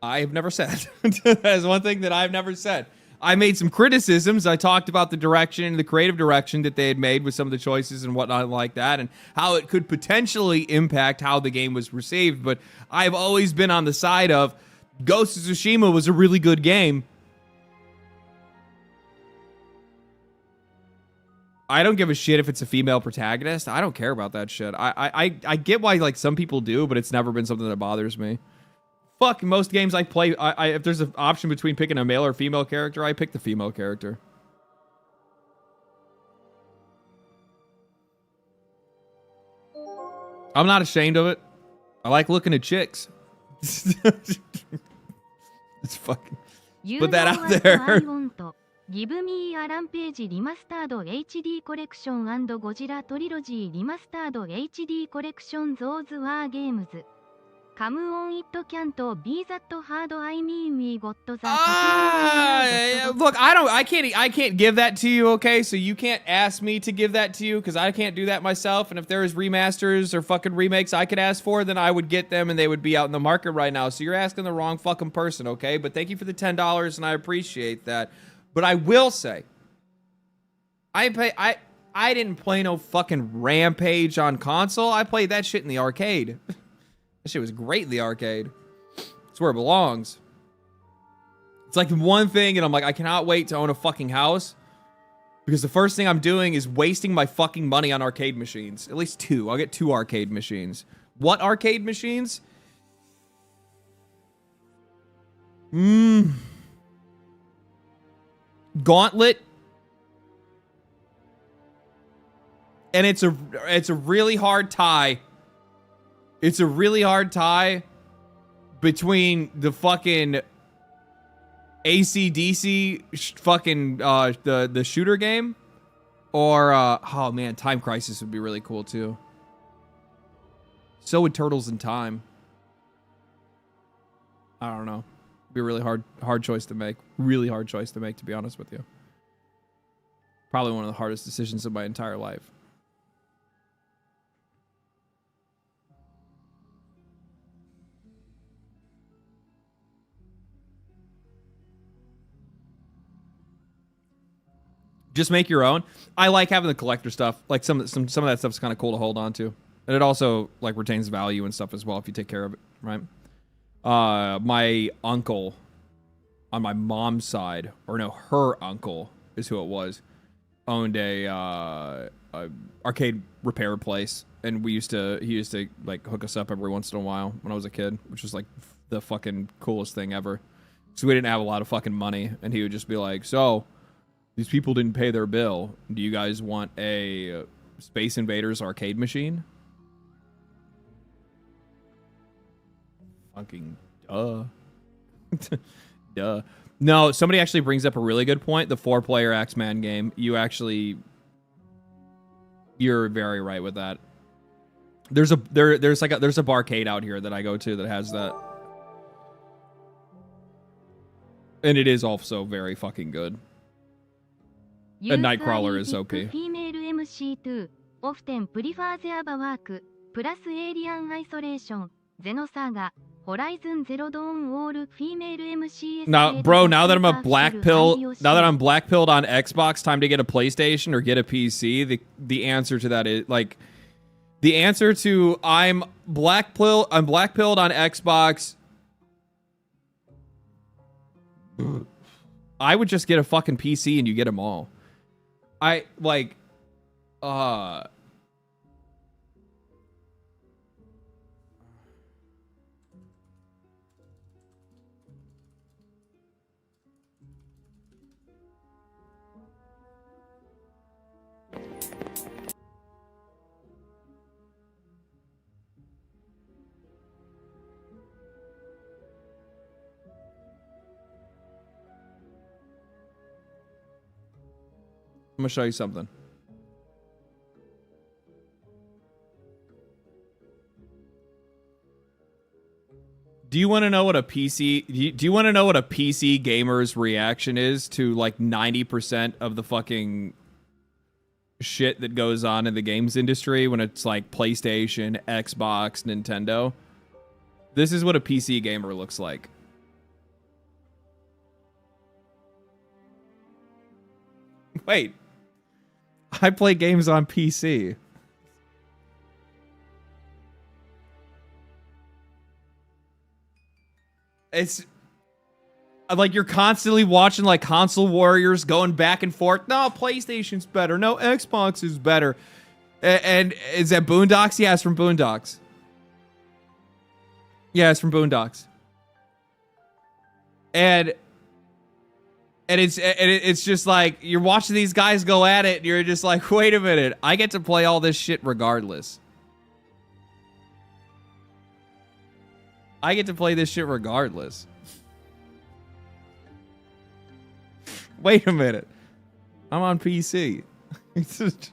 I have never said. That is one thing that I've never said. I made some criticisms. I talked about the direction, the creative direction that they had made with some of the choices and whatnot like that, and how it could potentially impact how the game was received. But I've always been on the side of Ghost of Tsushima was a really good game. I don't give a shit if it's a female protagonist. I don't care about that shit. I get why like some people do, but it's never been something that bothers me. Fuck, most games I play, if there's an option between picking a male or female character, I pick the female character. I'm not ashamed of it. I like looking at chicks. It's fucking... Put that out there. Give me a Rampage Remastered HD Collection and Godzilla Trilogy Remastered HD Collection. Those were games. Come on, it can't be that hard. I mean, we got the... Look, I can't give that to you, okay? So you can't ask me to give that to you, because I can't do that myself. And if there is remasters or fucking remakes I could ask for, then I would get them and they would be out in the market right now. So you're asking the wrong fucking person, okay? But thank you for the $10 and I appreciate that. But I will say, I didn't play no fucking Rampage on console. I played that shit in the arcade. That shit was great in the arcade. It's where it belongs. It's like the one thing, and I'm like, I cannot wait to own a fucking house. Because the first thing I'm doing is wasting my fucking money on arcade machines. At least 2. I'll get 2 arcade machines. What arcade machines? Gauntlet. And it's a really hard tie. It's a really hard tie between the fucking AC/DC fucking the shooter game, or oh man, Time Crisis would be really cool too. So would Turtles in Time. I don't know. Be a really hard choice to make. Really hard choice to make, to be honest with you. Probably one of the hardest decisions of my entire life. Just make your own. I like having the collector stuff. Like some of that stuff's kind of cool to hold on to, and it also like retains value and stuff as well if you take care of it, right? My uncle on my mom's side, or no, her uncle is who it was, owned a arcade repair place, and he used to like hook us up every once in a while when I was a kid, which was like the fucking coolest thing ever. So we didn't have a lot of fucking money, and he would just be like, so these people didn't pay their bill. Do you guys want a Space Invaders arcade machine? Fucking duh. Duh. No, somebody actually brings up a really good point. The 4-player X-Men game. You're very right with that. There's a barcade out here that I go to that has that. And it is also very fucking good. A Nightcrawler is OP. Female MC2 often prefer their work plus Alien Isolation, Xenosaga, Horizon Zero Dawn all female MCs. Now, bro, now that I'm black pilled on Xbox, time to get a PlayStation or get a PC. The answer to that is like the answer to I'm black pilled on Xbox. I would just get a fucking PC and you get them all. I like I'm gonna show you something. Do you want to know what a PC? Do you want to know what a PC gamer's reaction is to like 90% of the fucking shit that goes on in the games industry when it's like PlayStation, Xbox, Nintendo? This is what a PC gamer looks like. Wait. I play games on PC. It's like you're constantly watching like console warriors going back and forth. No, PlayStation's better. No, Xbox is better. And is that Boondocks? Yeah, it's from Boondocks. Yeah, it's from Boondocks. And it's just like you're watching these guys go at it and you're just like, wait a minute, I get to play all this shit regardless. I get to play this shit regardless. Wait a minute. I'm on PC. That's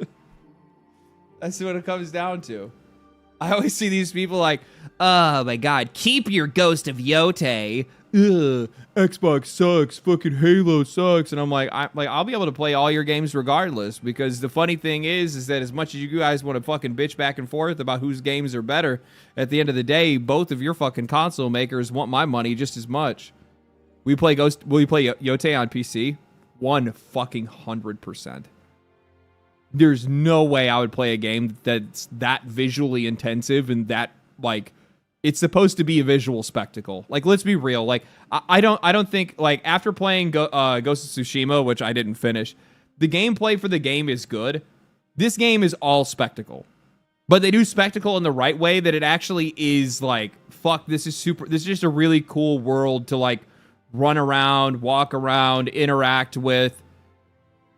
what it comes down to. I always see these people like, oh my god, keep your Ghost of Yotei. Ugh, Xbox sucks. Fucking Halo sucks. And I'm like, I'll be able to play all your games regardless, because the funny thing is that as much as you guys want to fucking bitch back and forth about whose games are better, at the end of the day, both of your fucking console makers want my money just as much. Will you play Yotei on PC? 100%. There's no way I would play a game that's that visually intensive and that like it's supposed to be a visual spectacle. Like, let's be real. Like, I don't think like after playing Ghost of Tsushima, which I didn't finish, the gameplay for the game is good. This game is all spectacle, but they do spectacle in the right way that it actually is like, fuck, this is just a really cool world to like run around, walk around, interact with.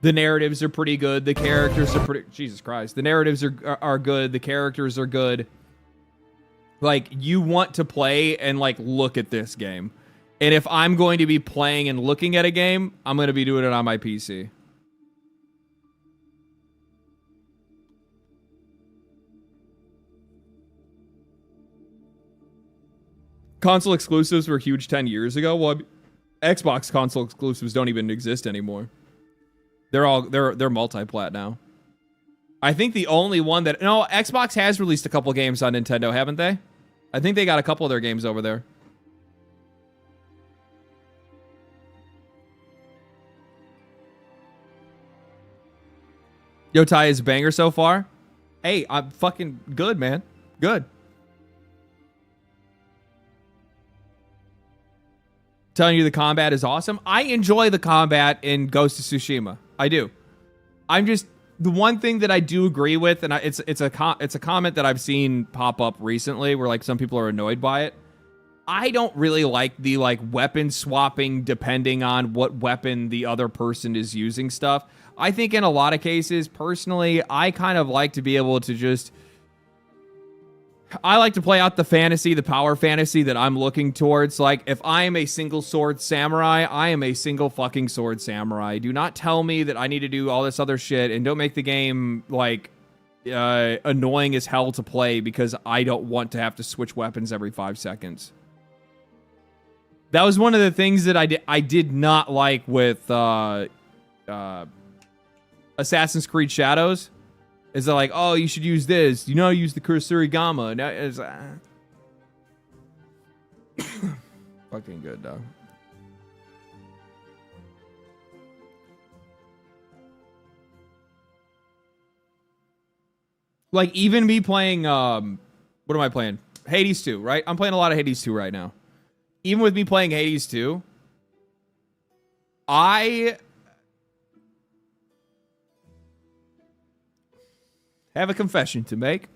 The narratives are pretty good. The characters are pretty... Jesus Christ. The narratives are good. The characters are good. Like, you want to play and, like, look at this game. And if I'm going to be playing and looking at a game, I'm going to be doing it on my PC. Console exclusives were huge 10 years ago. Well, Xbox console exclusives don't even exist anymore. They're multi-plat now. I think the only one that no, Xbox has released a couple games on Nintendo, haven't they? I think they got a couple of their games over there. Yo, Ty is a banger so far. Hey, I'm fucking good, man. Good. Telling you the combat is awesome. I enjoy the combat in Ghost of Tsushima. I do. I'm just the one thing that I do agree with, and it's a comment that I've seen pop up recently, where like some people are annoyed by it. I don't really like the like weapon swapping depending on what weapon the other person is using stuff. I think in a lot of cases, personally, I kind of like to be able to just... I like to play out the fantasy, the power fantasy that I'm looking towards. Like, if I am a single sword samurai, I am a single fucking sword samurai. Do not tell me that I need to do all this other shit, and don't make the game, like, annoying as hell to play because I don't want to have to switch weapons every 5 seconds. That was one of the things that I did not like with Assassin's Creed Shadows. Is that like, oh, you should use this. You know, use the Kurosurigama. Now it's fucking good, dog. Like, even me playing, what am I playing? Hades 2, right? I'm playing a lot of Hades 2 right now. Even with me playing Hades 2, I have a confession to make.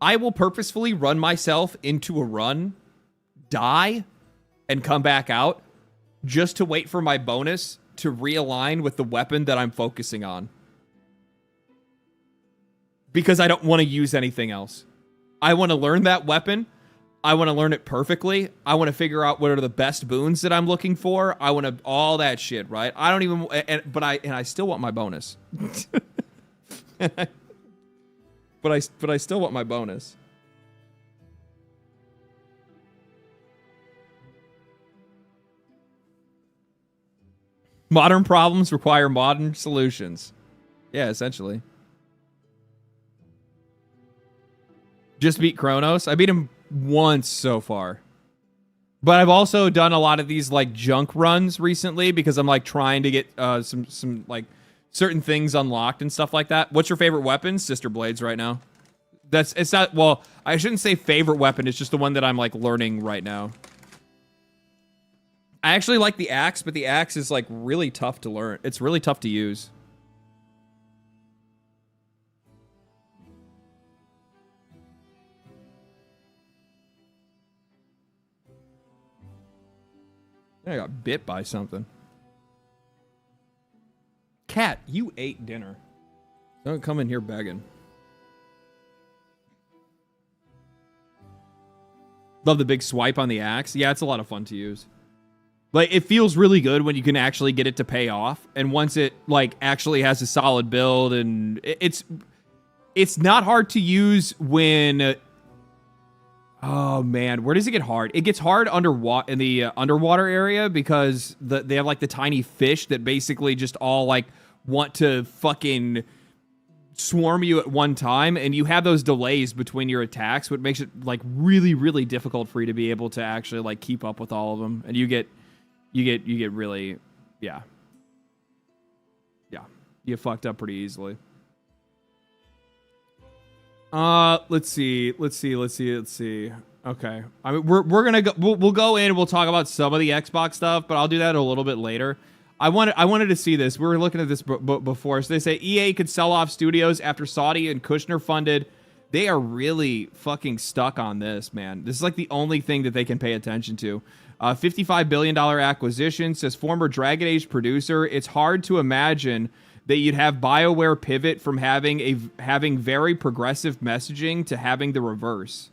I will purposefully run myself into a run, die, and come back out just to wait for my bonus to realign with the weapon that I'm focusing on. Because I don't want to use anything else. I want to learn that weapon. I want to learn it perfectly. I want to figure out what are the best boons that I'm looking for. I want to all that shit, right? I don't even, but I still want my bonus. But I still want my bonus. Modern problems require modern solutions. Yeah, essentially. Just beat Kronos. I beat him once so far. But I've also done a lot of these like junk runs recently because I'm like trying to get some like certain things unlocked and stuff like that. What's your favorite weapon? Sister Blades right now. It's not, well, I shouldn't say favorite weapon. It's just the one that I'm like learning right now. I actually like the axe, but the axe is like really tough to learn. It's really tough to use. I got bit by something. Cat, you ate dinner. Don't come in here begging. Love the big swipe on the axe. Yeah, it's a lot of fun to use. Like, it feels really good when you can actually get it to pay off. And once it, like, actually has a solid build, and it's not hard to use when... Oh, man. Where does it get hard? It gets hard underwater in the underwater area because they have, like, the tiny fish that basically just all, like, want to fucking swarm you at one time, and you have those delays between your attacks, which makes it, like, really, really difficult for you to be able to actually, like, keep up with all of them. And you get really, yeah. Yeah. You get fucked up pretty easily. Let's see. Okay. I mean, we're gonna go. We'll go in and we'll talk about some of the Xbox stuff, but I'll do that a little bit later. I wanted to see this. We were looking at this before. So they say EA could sell off studios after Saudi and Kushner funded. They are really fucking stuck on this, man. This is like the only thing that they can pay attention to. $55 billion acquisition, says former Dragon Age producer. It's hard to imagine that you'd have BioWare pivot from having very progressive messaging to having the reverse.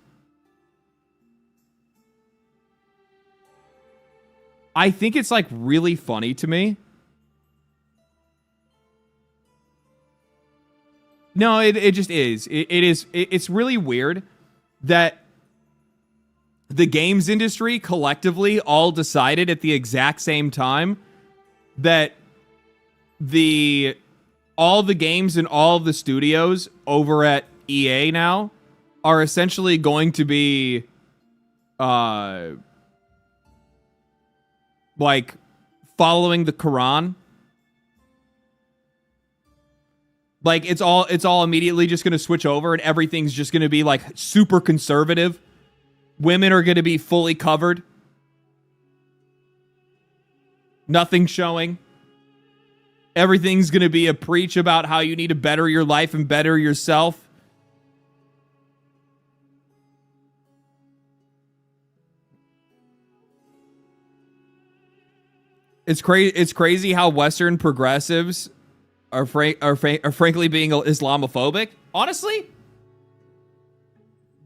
I think it's like really funny to me. No, it just is. It's really weird that the games industry collectively all decided at the exact same time that all the games and all of the studios over at EA now are essentially going to be like following the Quran. Like it's all immediately just going to switch over and everything's just going to be like super conservative. Women are going to be fully covered. Nothing showing. Everything's going to be a preach about how you need to better your life and better yourself. It's crazy how Western progressives are frankly being Islamophobic. Honestly,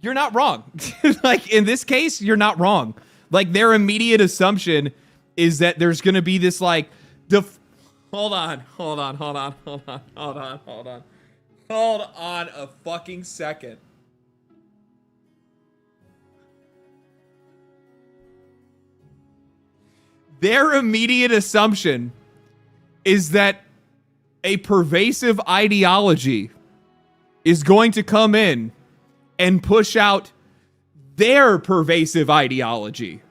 you're not wrong. Like in this case, you're not wrong. Like their immediate assumption is that there's going to be this like hold on a fucking second. Their immediate assumption is that a pervasive ideology is going to come in and push out their pervasive ideology.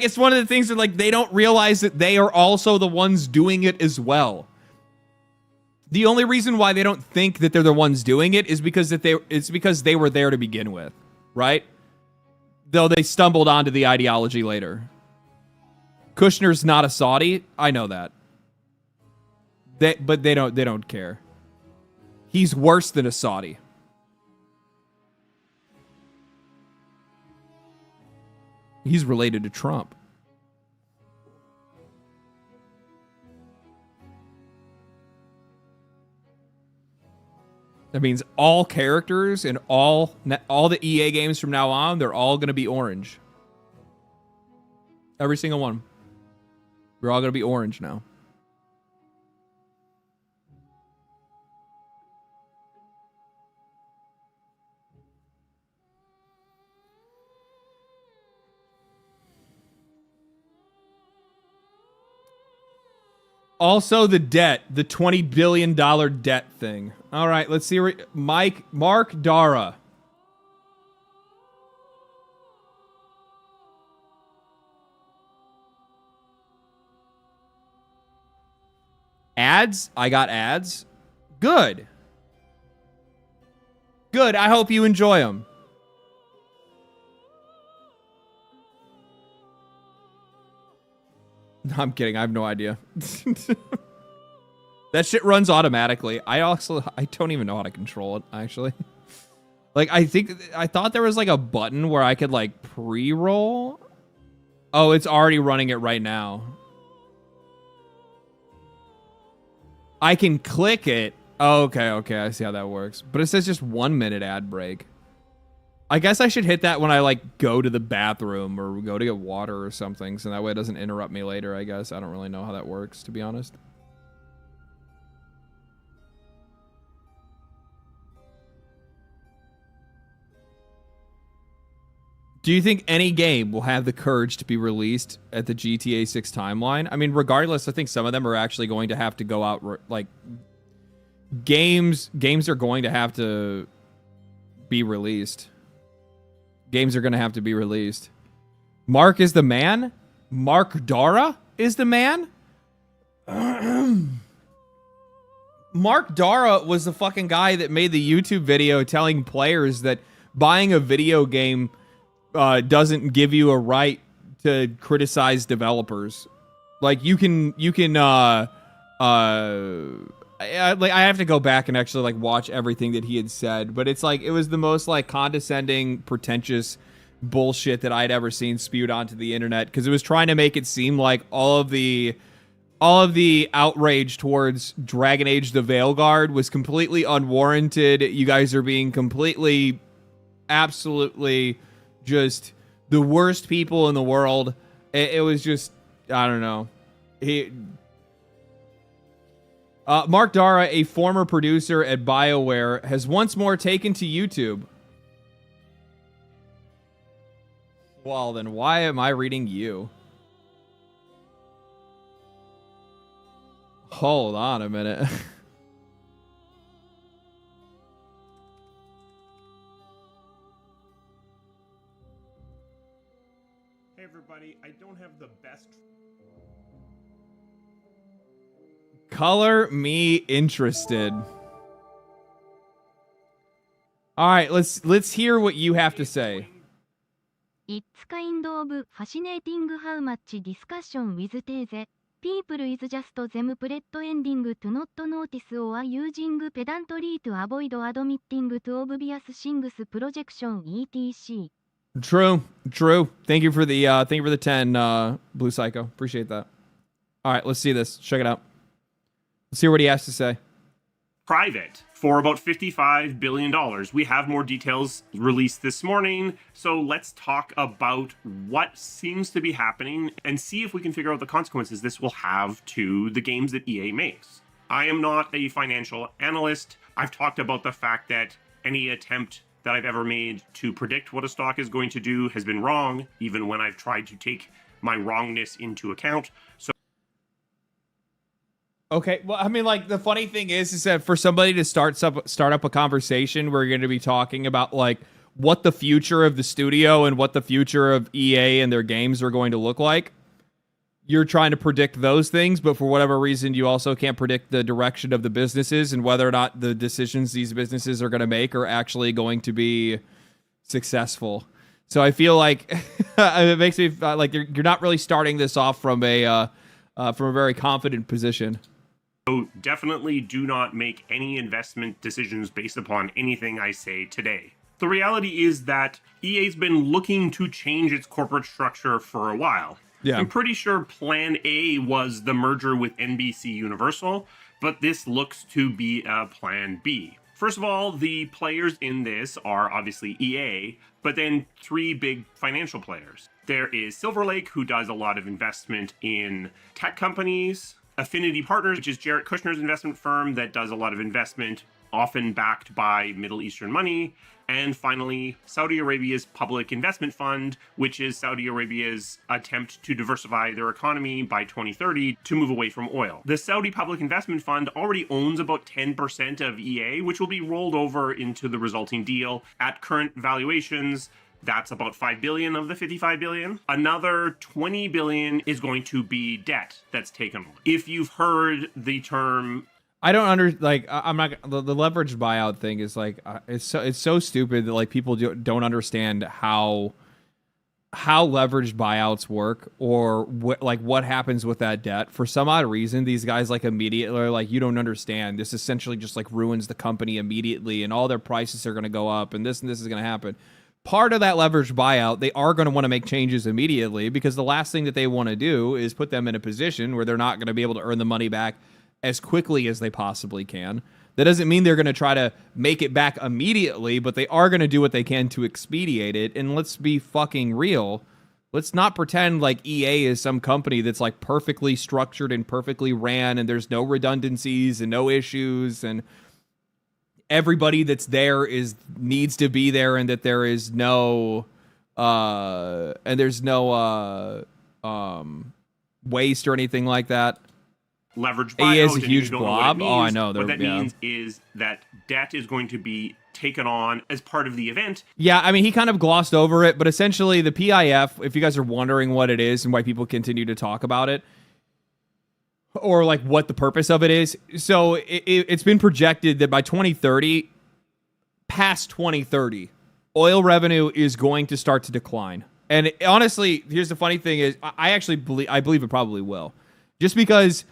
It's one of the things that like they don't realize that they are also the ones doing it as well. The only reason why they don't think that they're the ones doing it is because they were there to begin with, right? Though they stumbled onto the ideology later. Kushner's not a Saudi, I know that. But they don't care. He's worse than a Saudi. He's related to Trump. That means all characters and all the EA games from now on, they're all going to be orange. Every single one. We're all going to be orange now. Also, the debt, the $20 billion debt thing. All right, let's see. Mark Dara. Ads? I got ads. Good. Good. I hope you enjoy them. No, I'm kidding. I have no idea. That shit runs automatically. I don't even know how to control it, actually. Like, I thought there was like a button where I could like pre-roll. Oh, it's already running it right now. I can click it. Oh, okay. I see how that works. But it says just 1 minute ad break. I guess I should hit that when I like go to the bathroom or go to get water or something, so that way it doesn't interrupt me later, I guess. I don't really know how that works, to be honest. Do you think any game will have the courage to be released at the GTA 6 timeline? I mean, regardless, I think some of them are actually going to have to go out, like, games are going to have to be released. Games are going to have to be released. Mark is the man? Mark Dara is the man? Mark Dara was the fucking guy that made the YouTube video telling players that buying a video game doesn't give you a right to criticize developers. Like, you can I have to go back and actually like watch everything that he had said, but it's like it was the most like condescending, pretentious bullshit that I'd ever seen spewed onto the internet, because it was trying to make it seem like all of the outrage towards Dragon Age the Veilguard was completely unwarranted. You guys are being completely, absolutely just the worst people in the world. It was just, I don't know. Mark Dara, a former producer at BioWare, has once more taken to YouTube. Well, then why am I reading you? Hold on a minute. Hey everybody, I don't have the best. Color me interested. All right, let's hear what you have to say. It's kind of fascinating how much discussion with these people is just them pretending to not notice or using pedantry to avoid admitting to obvious things, projection, etc. True. Thank you for the 10, Blue Psycho. Appreciate that. All right, let's see this. Check it out. Let's hear what he has to say. Private for about $55 billion. We have more details released this morning, so let's talk about what seems to be happening and see if we can figure out the consequences this will have to the games that EA makes. I am not a financial analyst. I've talked about the fact that any attempt that I've ever made to predict what a stock is going to do has been wrong, even when I've tried to take my wrongness into account. So Okay, well, I mean, like, the funny thing is that for somebody to start up a conversation, we're going to be talking about, like, what the future of the studio and what the future of EA and their games are going to look like. You're trying to predict those things, but for whatever reason, you also can't predict the direction of the businesses and whether or not the decisions these businesses are going to make are actually going to be successful. So I feel like it makes me like you're not really starting this off from a very confident position. So definitely do not make any investment decisions based upon anything I say today. The reality is that EA's been looking to change its corporate structure for a while. Yeah. I'm pretty sure Plan A was the merger with NBC Universal, but this looks to be a Plan B. First of all, the players in this are obviously EA, but then three big financial players. There is Silver Lake, who does a lot of investment in tech companies. Affinity Partners, which is Jared Kushner's investment firm that does a lot of investment, often backed by Middle Eastern money. And finally, Saudi Arabia's Public Investment Fund, which is Saudi Arabia's attempt to diversify their economy by 2030 to move away from oil. The Saudi Public Investment Fund already owns about 10% of EA, which will be rolled over into the resulting deal. At current valuations, that's about $5 billion of the $55 billion. Another $20 billion is going to be debt that's taken on. If you've heard the term, I'm not the leveraged buyout thing is like it's so stupid that like people don't understand how leveraged buyouts work or what happens with that debt. For some odd reason, these guys like immediately are like, you don't understand. This essentially just like ruins the company immediately, and all their prices are going to go up, and this is going to happen. Part of that leveraged buyout, they are going to want to make changes immediately because the last thing that they want to do is put them in a position where they're not going to be able to earn the money back as quickly as they possibly can. That doesn't mean they're going to try to make it back immediately, but they are going to do what they can to expedite it. And let's be fucking real. Let's not pretend like EA is some company that's like perfectly structured and perfectly ran and there's no redundancies and no issues and everybody that's there needs to be there, and that there is no waste or anything like that. Leverage buyout. EA is a huge blob. What I know. What that means is that debt is going to be taken on as part of the event. Yeah, I mean, he kind of glossed over it, but essentially the PIF, if you guys are wondering what it is and why people continue to talk about it, or like what the purpose of it is. So it's been projected that by 2030, past 2030, oil revenue is going to start to decline. And honestly, here's the funny thing is I believe it probably will. Just because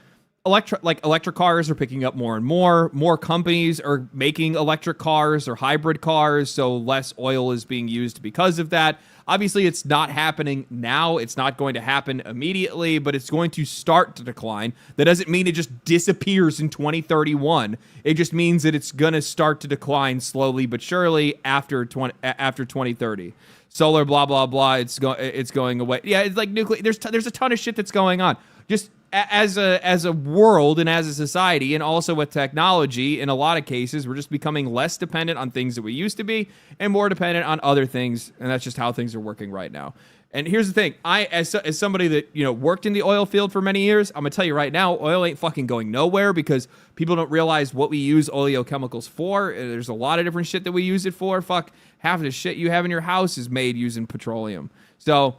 electric cars are picking up more and more companies are making electric cars or hybrid cars, so less oil is being used because of that. Obviously, it's not happening now. It's not going to happen immediately, but it's going to start to decline. That doesn't mean it just disappears in 2031. It just means that it's going to start to decline slowly but surely after 2030. Solar, blah blah blah. It's going away. Yeah, it's like nuclear. There's a ton of shit that's going on. Just as a world and as a society, and also with technology, in a lot of cases, we're just becoming less dependent on things that we used to be and more dependent on other things. And that's just how things are working right now. And here's the thing. As somebody that, worked in the oil field for many years, I'm going to tell you right now, oil ain't fucking going nowhere because people don't realize what we use oleochemicals for. There's a lot of different shit that we use it for. Fuck, half of the shit you have in your house is made using petroleum. So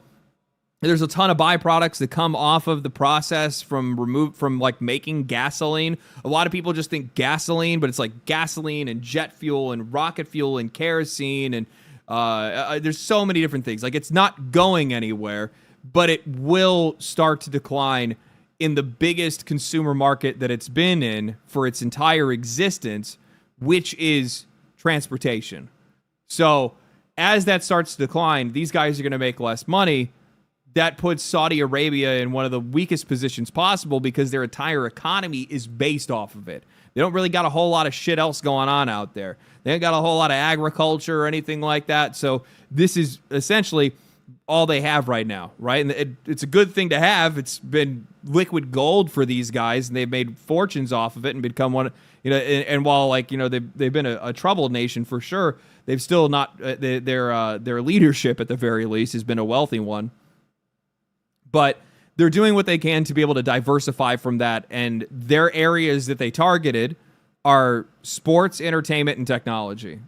there's a ton of byproducts that come off of the process from like making gasoline. A lot of people just think gasoline, but it's like gasoline and jet fuel and rocket fuel and kerosene and there's so many different things. Like, it's not going anywhere, but it will start to decline in the biggest consumer market that it's been in for its entire existence, which is transportation. So as that starts to decline, these guys are going to make less money. That puts Saudi Arabia in one of the weakest positions possible because their entire economy is based off of it. They don't really got a whole lot of shit else going on out there. They ain't got a whole lot of agriculture or anything like that. So this is essentially all they have right now, right? And it's a good thing to have. It's been liquid gold for these guys, and they've made fortunes off of it and become one. And while they've been a troubled nation for sure, they've still not their leadership at the very least has been a wealthy one. But they're doing what they can to be able to diversify from that, and their areas that they targeted are sports, entertainment, and technology.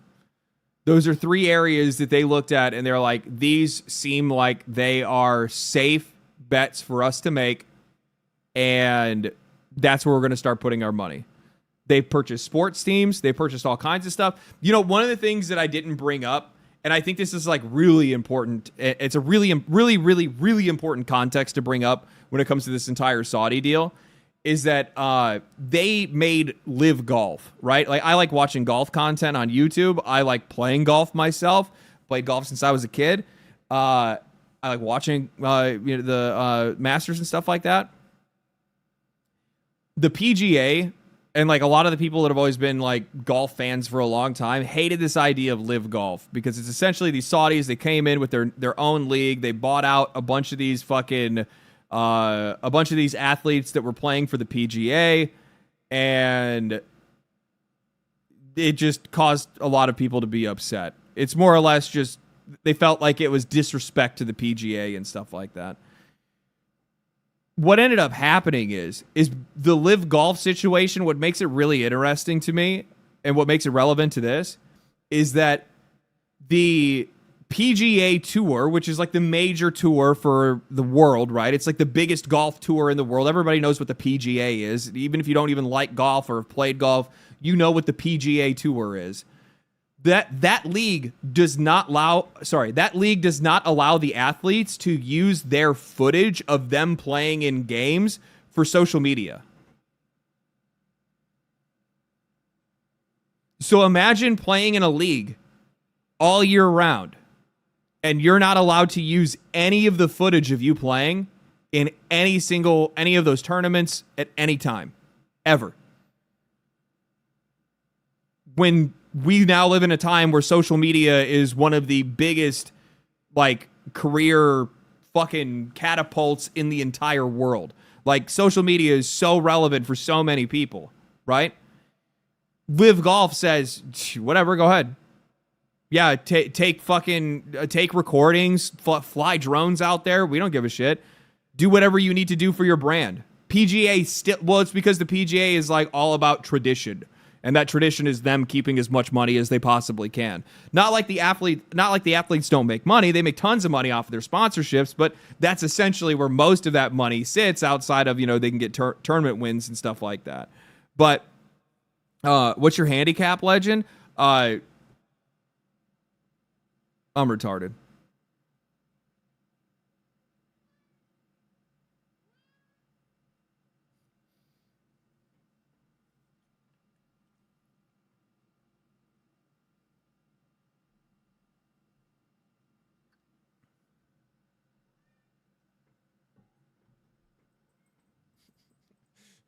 Those are three areas that they looked at, and they're like, these seem like they are safe bets for us to make, and that's where we're going to start putting our money. They've purchased sports teams. They purchased all kinds of stuff. One of the things that I didn't bring up, and I think this is like really important. It's a really important context to bring up when it comes to this entire Saudi deal, is that they made live golf, right? Like, I like watching golf content on YouTube. I like playing golf myself. Played golf since I was a kid. I like watching the Masters and stuff like that. The PGA and like a lot of the people that have always been like golf fans for a long time hated this idea of live golf because it's essentially these Saudis. They came in with their own league. They bought out a bunch of these athletes that were playing for the PGA, and it just caused a lot of people to be upset. It's more or less just they felt like it was disrespect to the PGA and stuff like that. What ended up happening is the live golf situation. What makes it really interesting to me and what makes it relevant to this is that the PGA Tour, which is like the major tour for the world, right? It's like the biggest golf tour in the world. Everybody knows what the PGA is. Even if you don't even like golf or have played golf, you know what the PGA Tour is. That league does not allow the athletes to use their footage of them playing in games for social media. So imagine playing in a league all year round, and you're not allowed to use any of the footage of you playing in any of those tournaments at any time, ever. When we now live in a time where social media is one of the biggest, like, career fucking catapults in the entire world. Like, social media is so relevant for so many people, right? Live Golf says, whatever, go ahead. Yeah, take recordings, fly drones out there. We don't give a shit. Do whatever you need to do for your brand. PGA it's because the PGA is like all about tradition. And that tradition is them keeping as much money as they possibly can. Not like the athletes don't make money. They make tons of money off of their sponsorships, but that's essentially where most of that money sits outside of, they can get tournament wins and stuff like that. But what's your handicap, legend? I'm retarded.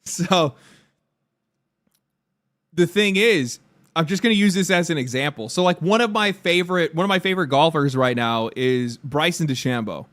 So the thing is, I'm just going to use this as an example. So like one of my favorite golfers right now is Bryson DeChambeau.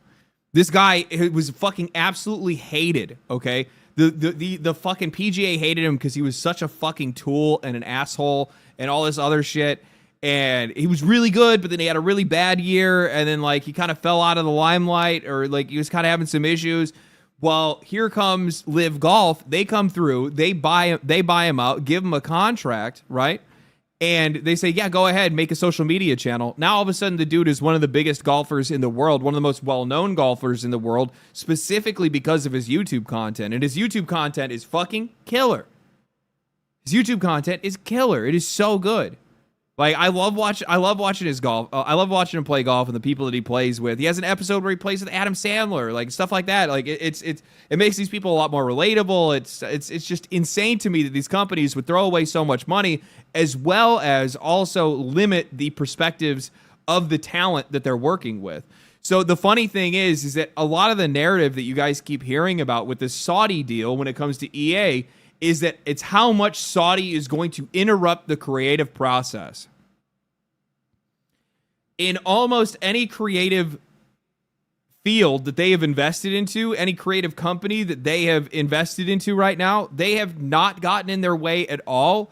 This guy was fucking absolutely hated, okay? The fucking PGA hated him because he was such a fucking tool and an asshole and all this other shit. And he was really good, but then he had a really bad year, and then like he kind of fell out of the limelight, or like he was kind of having some issues. Well, here comes Live Golf. They come through, they buy him out, give him a contract, right? And they say, yeah, go ahead, make a social media channel. Now all of a sudden the dude is one of the biggest golfers in the world, one of the most well-known golfers in the world, specifically because of his YouTube content. And his YouTube content is fucking killer. His YouTube content is killer. It is so good. Like, I love watching his golf. I love watching him play golf and the people that he plays with. He has an episode where he plays with Adam Sandler, like stuff like that. Like it makes these people a lot more relatable. It's just insane to me that these companies would throw away so much money, as well as also limit the perspectives of the talent that they're working with. So the funny thing is that a lot of the narrative that you guys keep hearing about with this Saudi deal when it comes to EA is that it's how much Saudi is going to interrupt the creative process. In almost any creative field that they have invested into, any creative company that they have invested into right now, they have not gotten in their way at all.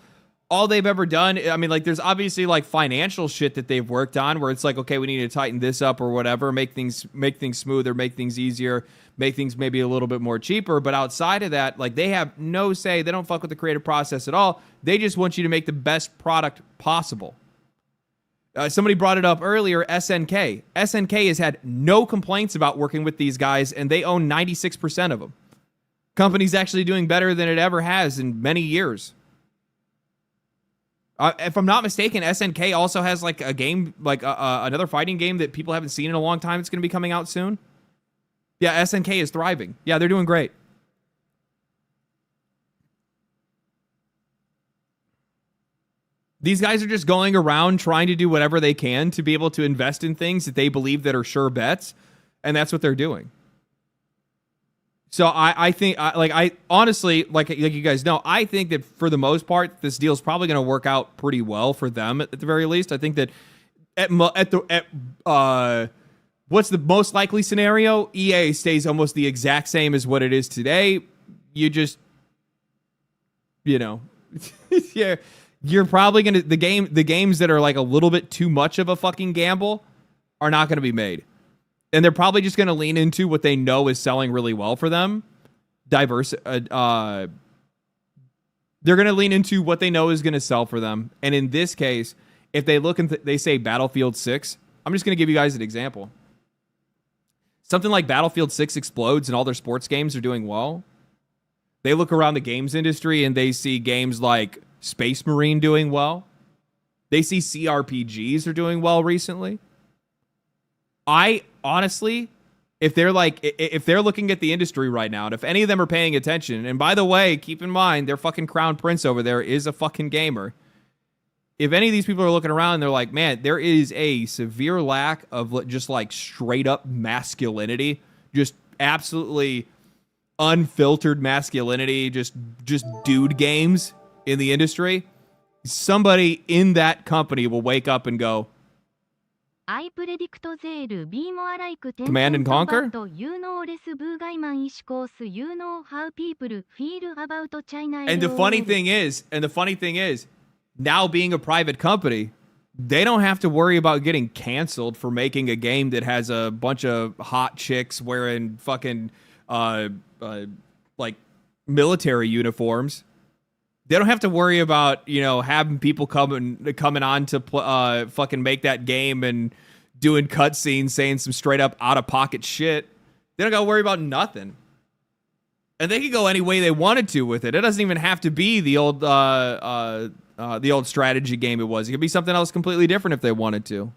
All they've ever done, I mean, like, there's obviously like financial shit that they've worked on where it's like, okay, we need to tighten this up or whatever, make things smoother, make things easier, make things maybe a little bit more cheaper. But outside of that, like, they have no say. They don't fuck with the creative process at all. They just want you to make the best product possible. Somebody brought it up earlier, SNK. SNK has had no complaints about working with these guys, and they own 96% of them. Company's actually doing better than it ever has in many years. If I'm not mistaken, SNK also has like a game, like another fighting game that people haven't seen in a long time. It's going to be coming out soon. Yeah, SNK is thriving. Yeah, they're doing great. These guys are just going around trying to do whatever they can to be able to invest in things that they believe that are sure bets, and that's what they're doing. So I think, I honestly, like you guys know, I think that for the most part, this deal is probably going to work out pretty well for them at the very least. I think that what's the most likely scenario? EA stays almost the exact same as what it is today. You just, yeah. You're probably going to, the games that are like a little bit too much of a fucking gamble are not going to be made. And they're probably just going to lean into what they know is selling really well for them. They're going to lean into what they know is going to sell for them. And in this case, if they look and they say Battlefield 6, I'm just going to give you guys an example. Something like Battlefield 6 explodes and all their sports games are doing well. They look around the games industry and they see games like Space Marine doing well. They see CRPGs are doing well recently. I honestly, if they're looking at the industry right now, and if any of them are paying attention, and by the way, keep in mind, their fucking crown prince over there is a fucking gamer. If any of these people are looking around and they're like, man, there is a severe lack of just like straight up masculinity, just absolutely unfiltered masculinity, just dude games in the industry, somebody in that company will wake up and go, Command and Conquer? And the funny thing is, now being a private company, they don't have to worry about getting canceled for making a game that has a bunch of hot chicks wearing fucking like military uniforms. They don't have to worry about, having people coming on to fucking make that game and doing cutscenes saying some straight up out of pocket shit. They don't got to worry about nothing. And they can go any way they wanted to with it. It doesn't even have to be the old strategy game it was. It could be something else completely different if they wanted to.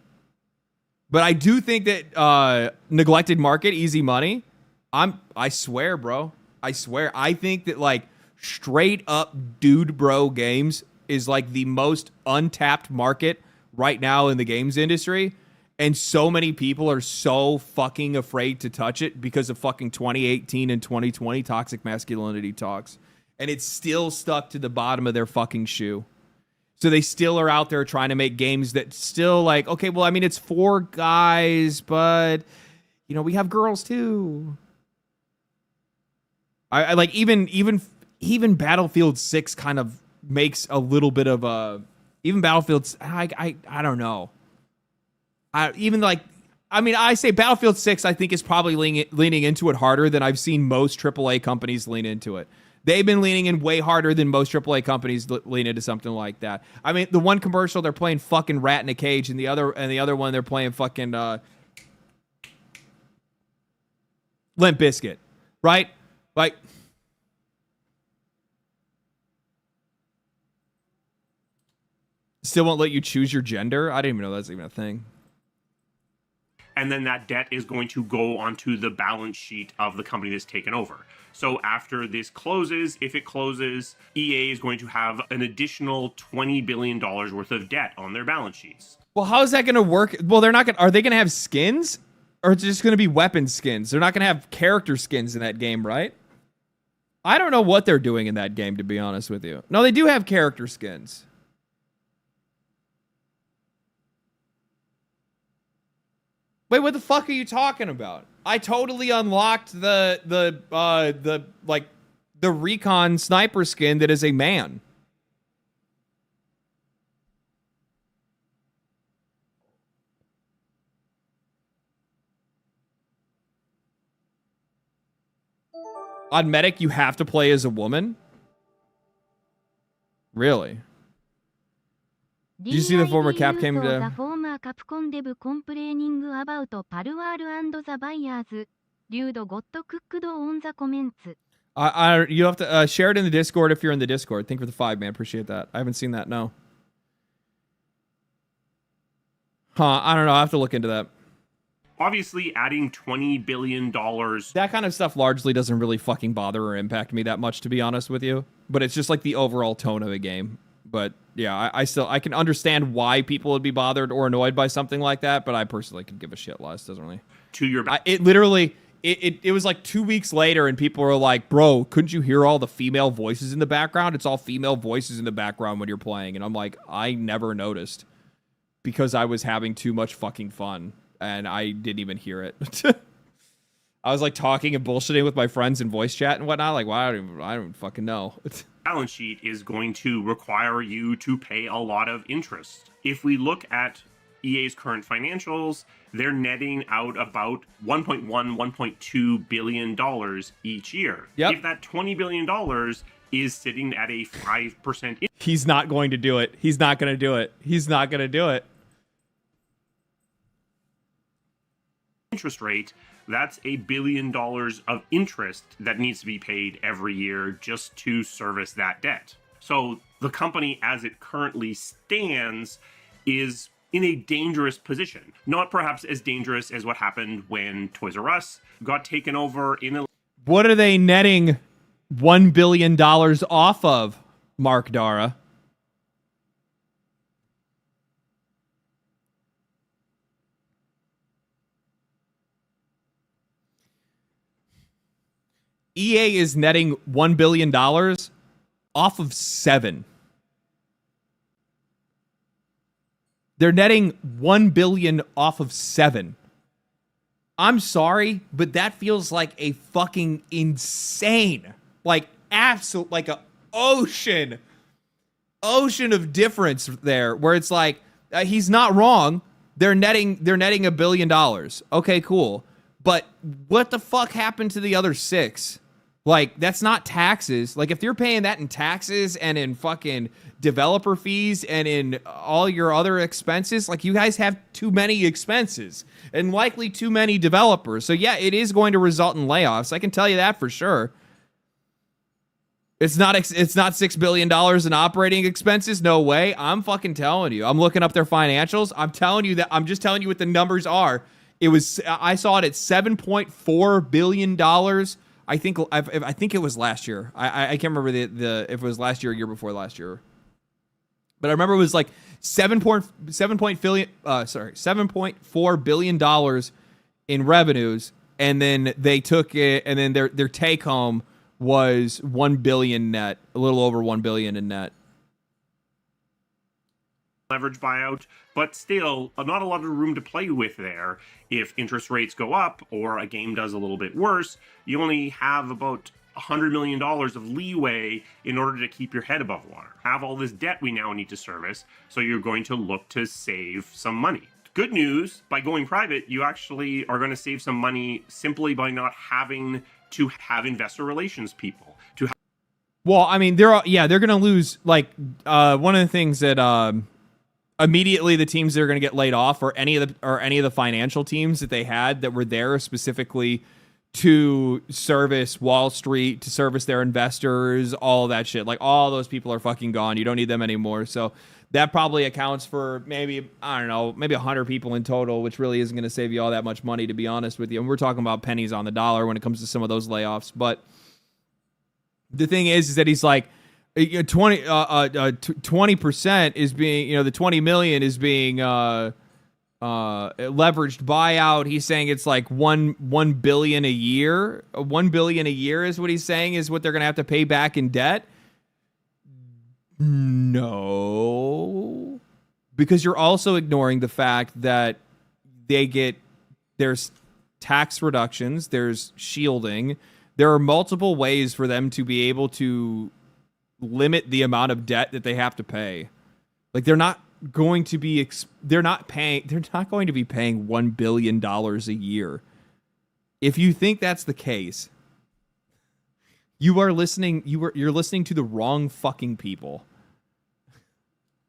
But I do think that neglected market, easy money. I swear, bro. I swear. I think that like straight up dude bro games is like the most untapped market right now in the games industry. And so many people are so fucking afraid to touch it because of fucking 2018 and 2020 toxic masculinity talks. And it's still stuck to the bottom of their fucking shoe. So they still are out there trying to make games that still like, okay, well, I mean, it's for guys, but, we have girls too. I like even Battlefield 6 kind of makes a little bit of a even Battlefield. I don't know. I say Battlefield 6 I think is probably leaning into it harder than I've seen most AAA companies lean into it. They've been leaning in way harder than most AAA companies lean into something like that. I mean, the one commercial they're playing fucking Rat in a Cage, and the other one they're playing fucking Limp Bizkit, right? Like, still won't let you choose your gender? I didn't even know that's even a thing. And then that debt is going to go onto the balance sheet of the company that's taken over. So after this closes, if it closes, EA is going to have an additional $20 billion worth of debt on their balance sheets. Well, how is that going to work? Well, they're not going. Are they going to have skins, or it's just going to be weapon skins? They're not going to have character skins in that game, right? I don't know what they're doing in that game, to be honest with you. No, they do have character skins. Wait, what the fuck are you talking about? I totally unlocked the recon sniper skin that is a man. On Medic, you have to play as a woman? Really? Did you see the former Capcom The former Capcom dev complaining about Palwar and the buyers. Dude got cooked on the comments. You have to share it in the Discord if you're in the Discord. Thank you for the 5, man. Appreciate that. I haven't seen that, no. I don't know. I have to look into that. Obviously, adding $20 billion... That kind of stuff largely doesn't really fucking bother or impact me that much, to be honest with you. But it's just like the overall tone of the game. But yeah, I can understand why people would be bothered or annoyed by something like that, but I personally could give a shit less. Doesn't really. To your... It was like 2 weeks later, and people were like, bro, couldn't you hear all the female voices in the background? It's all female voices in the background when you're playing. And I'm like, I never noticed because I was having too much fucking fun, and I didn't even hear it. I was like talking and bullshitting with my friends in voice chat and whatnot. Like, well, I don't fucking know. Balance sheet is going to require you to pay a lot of interest. If we look at EA's current financials, they're netting out about $1.2 billion each year. Yep. If that $20 billion is sitting at a 5%... He's not going to do it. He's not going to do it. He's not going to do it. interest rate, that's $1 billion of interest that needs to be paid every year just to service that debt. So the company as it currently stands is in a dangerous position. Not perhaps as dangerous as what happened when Toys R Us got taken over in a... What are they netting $1 billion off of, Mark Dara? EA is netting $1 billion off of 7. They're netting $1 billion off of 7. I'm sorry, but that feels like a fucking insane, like absolute, like a ocean of difference there, where it's like he's not wrong. They're netting $1 billion. Okay, cool. But what the fuck happened to the other 6? Like, that's not taxes. Like, if you're paying that in taxes and in fucking developer fees and in all your other expenses, like, you guys have too many expenses and likely too many developers. So, yeah, it is going to result in layoffs. I can tell you that for sure. It's not $6 billion in operating expenses. No way. I'm fucking telling you. I'm looking up their financials. I'm telling you that. I'm just telling you what the numbers are. I saw it at $7.4 billion. I think it was last year. I can't remember if it was last year or year before last year. But I remember it was like $7.4 billion in revenues, and then they took it, and then their take home was $1 billion net, a little over $1 billion in net. Leverage buyout, but still not a lot of room to play with there. If interest rates go up or a game does a little bit worse, you only have about $100 million of leeway in order to keep your head above water. Have all this debt we now need to service, so you're going to look to save some money. Good news, by going private, you actually are going to save some money simply by not having to have investor relations people. Well, I mean, they're going to lose, like, one of the things that immediately the teams that are going to get laid off or any of the financial teams that they had that were there specifically to service Wall Street, to service their investors, all that shit. Like, all those people are fucking gone. You don't need them anymore. So that probably accounts for maybe, I don't know, maybe 100 people in total, which really isn't going to save you all that much money, to be honest with you. And we're talking about pennies on the dollar when it comes to some of those layoffs. But the thing is that he's like, 20% is being, the 20 million is being leveraged buyout. He's saying it's like 1 billion a year. 1 billion a year is what he's saying is what they're going to have to pay back in debt. No, because you're also ignoring the fact that there's tax reductions, there's shielding. There are multiple ways for them to be able to limit the amount of debt that they have to pay. Like, they're not going to be paying $1 billion a year. If you think that's the case, you're listening to the wrong fucking people.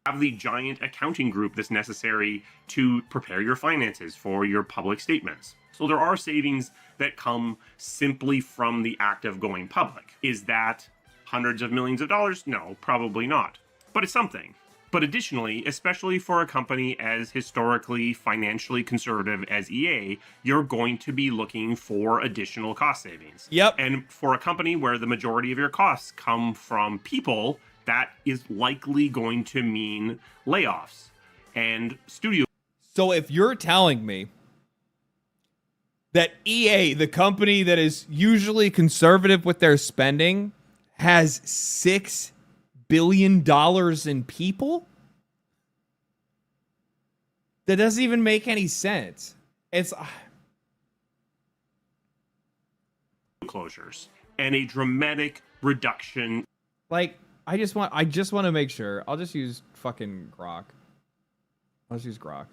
Have the giant accounting group that's necessary to prepare your finances for your public statements. So there are savings that come simply from the act of going public. Is that hundreds of millions of dollars? No, probably not. But it's something. But additionally, especially for a company as historically financially conservative as EA, you're going to be looking for additional cost savings. Yep. And for a company where the majority of your costs come from people, that is likely going to mean layoffs and studio. So if you're telling me that EA, the company that is usually conservative with their spending, has $6 billion in people? That doesn't even make any sense. It's closures and a dramatic reduction. Like, I just want to make sure. I'll just use fucking Grok. I'll just use Grok.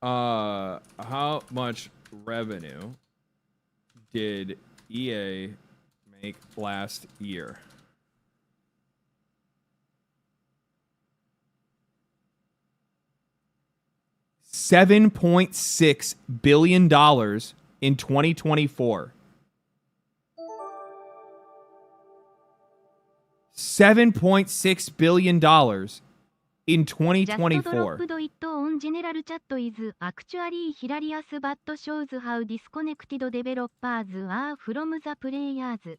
How much revenue did EA make last year? $7.6 billion in 2024. $7.6 billion in 2024. Just dropped it on general chat is actually hilarious but shows how disconnected developers are from the players.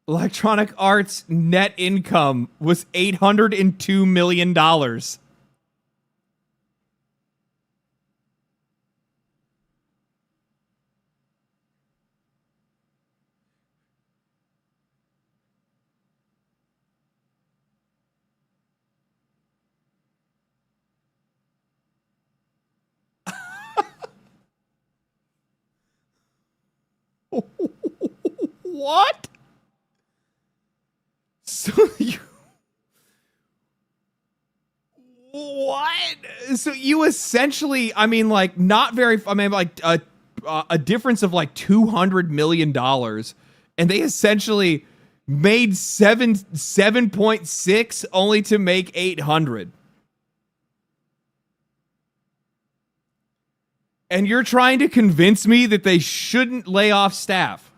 Electronic Arts net income was $802 million. What? So you... What? So you essentially, I mean, like, not very... I mean, like, a difference of, like, $200 million. And they essentially made 7.6 only to make 800. And you're trying to convince me that they shouldn't lay off staff.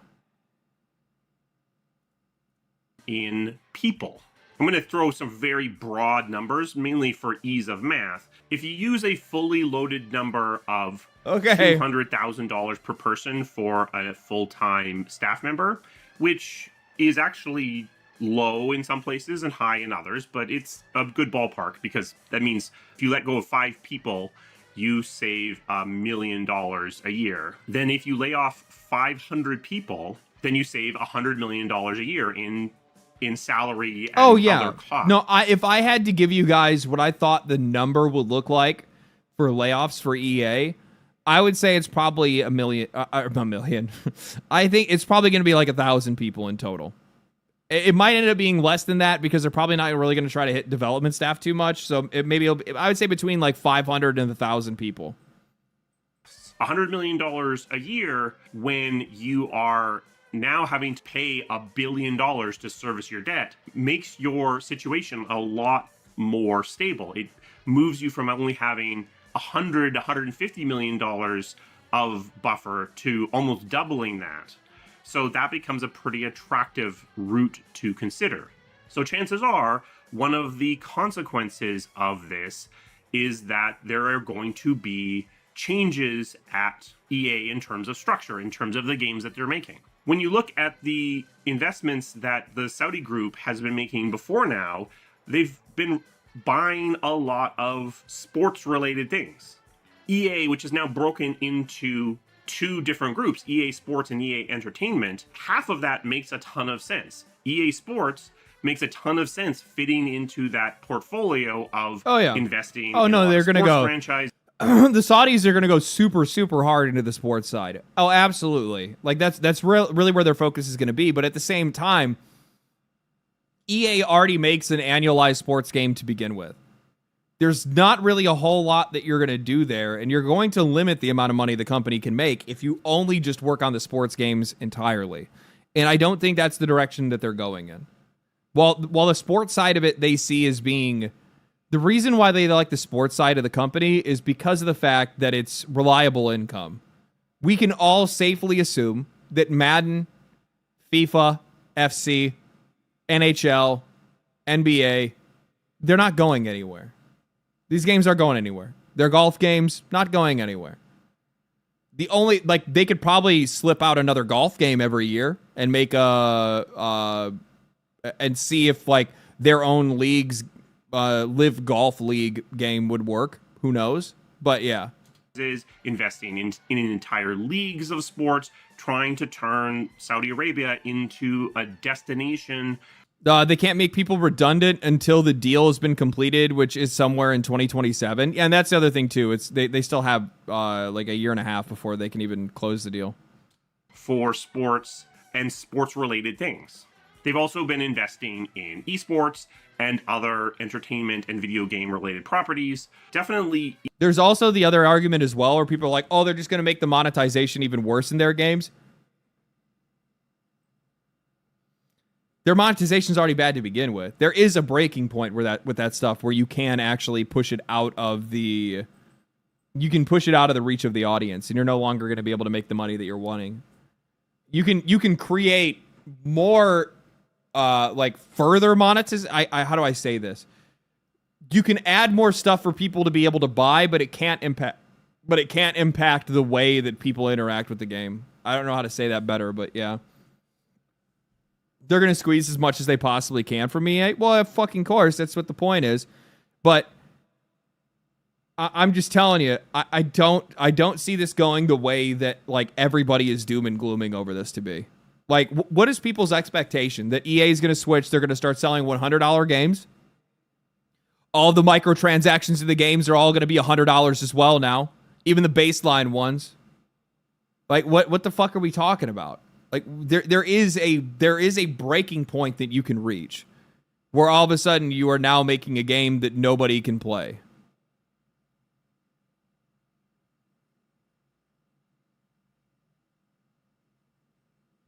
In people. I'm going to throw some very broad numbers, mainly for ease of math. If you use a fully loaded number of $200,000 per person for a full-time staff member, which is actually low in some places and high in others, but it's a good ballpark because that means if you let go of 5 people, you save $1 million a year. Then if you lay off 500 people, then you save $100 million a year in in salary and Oh yeah. other costs. No, if I had to give you guys what I thought the number would look like for layoffs for EA, I would say it's probably a million. A million. I think it's probably going to be like 1,000 people in total. It might end up being less than that because they're probably not really going to try to hit development staff too much. So I would say between like 500 and 1,000 people. $100 million a year when you are now having to pay $1 billion to service your debt makes your situation a lot more stable. It moves you from only having $150 million of buffer to almost doubling that. So that becomes a pretty attractive route to consider. So chances are one of the consequences of this is that there are going to be changes at EA in terms of structure, in terms of the games that they're making. When you look at the investments that the Saudi group has been making before now, they've been buying a lot of sports-related things. EA, which is now broken into two different groups, EA Sports and EA Entertainment, half of that makes a ton of sense. EA Sports makes a ton of sense fitting into that portfolio of investing in they're going to go franchise. The Saudis are going to go super, super hard into the sports side. Oh, absolutely. Like that's really where their focus is going to be. But at the same time, EA already makes an annualized sports game to begin with. There's not really a whole lot that you're going to do there, and you're going to limit the amount of money the company can make if you only just work on the sports games entirely. And I don't think that's the direction that they're going in. While the sports side of it they see as being... The reason why they like the sports side of the company is because of the fact that it's reliable income. We can all safely assume that Madden, FIFA, FC, NHL, NBA, they're not going anywhere. These games aren't going anywhere. They're golf games, not going anywhere. The only, they could probably slip out another golf game every year and make and see if, their own leagues, Live Golf League game would work. Who knows? But yeah. Is investing in entire leagues of sports, trying to turn Saudi Arabia into a destination. They can't make people redundant until the deal has been completed, which is somewhere in 2027. Yeah, and that's the other thing too. It's they still have a year and a half before they can even close the deal. For sports and sports-related things. They've also been investing in esports and other entertainment and video game-related properties. Definitely. There's also the other argument as well, where people are like, oh, they're just going to make the monetization even worse in their games. Their monetization is already bad to begin with. There is a breaking point with that stuff where you can actually push it out of the... You can push it out of the reach of the audience, and you're no longer going to be able to make the money that you're wanting. You can create more... further monetization. How do I say this? You can add more stuff for people to be able to buy, but it can't impact the way that people interact with the game. I don't know how to say that better, but yeah. They're going to squeeze as much as they possibly can from EA. Well, of fucking course, that's what the point is. But I'm just telling you, I don't see this going the way that everybody is doom and glooming over this to be. What is people's expectation? That EA is going to switch, they're going to start selling $100 games? All the microtransactions in the games are all going to be $100 as well now. Even the baseline ones. What the fuck are we talking about? There is a breaking point that you can reach where all of a sudden you are now making a game that nobody can play.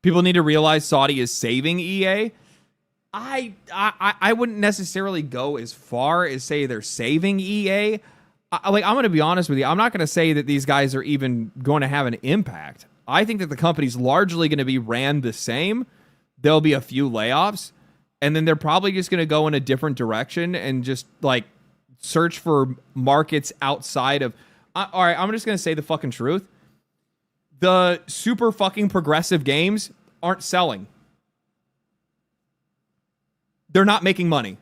People need to realize Saudi is saving EA. I wouldn't necessarily go as far as say they're saving EA. I'm going to be honest with you. I'm not going to say that these guys are even going to have an impact. I think that the company's largely going to be ran the same. There'll be a few layoffs, and then they're probably just going to go in a different direction and just search for markets outside of... all right, I'm just going to say the fucking truth. The super fucking progressive games aren't selling. They're not making money.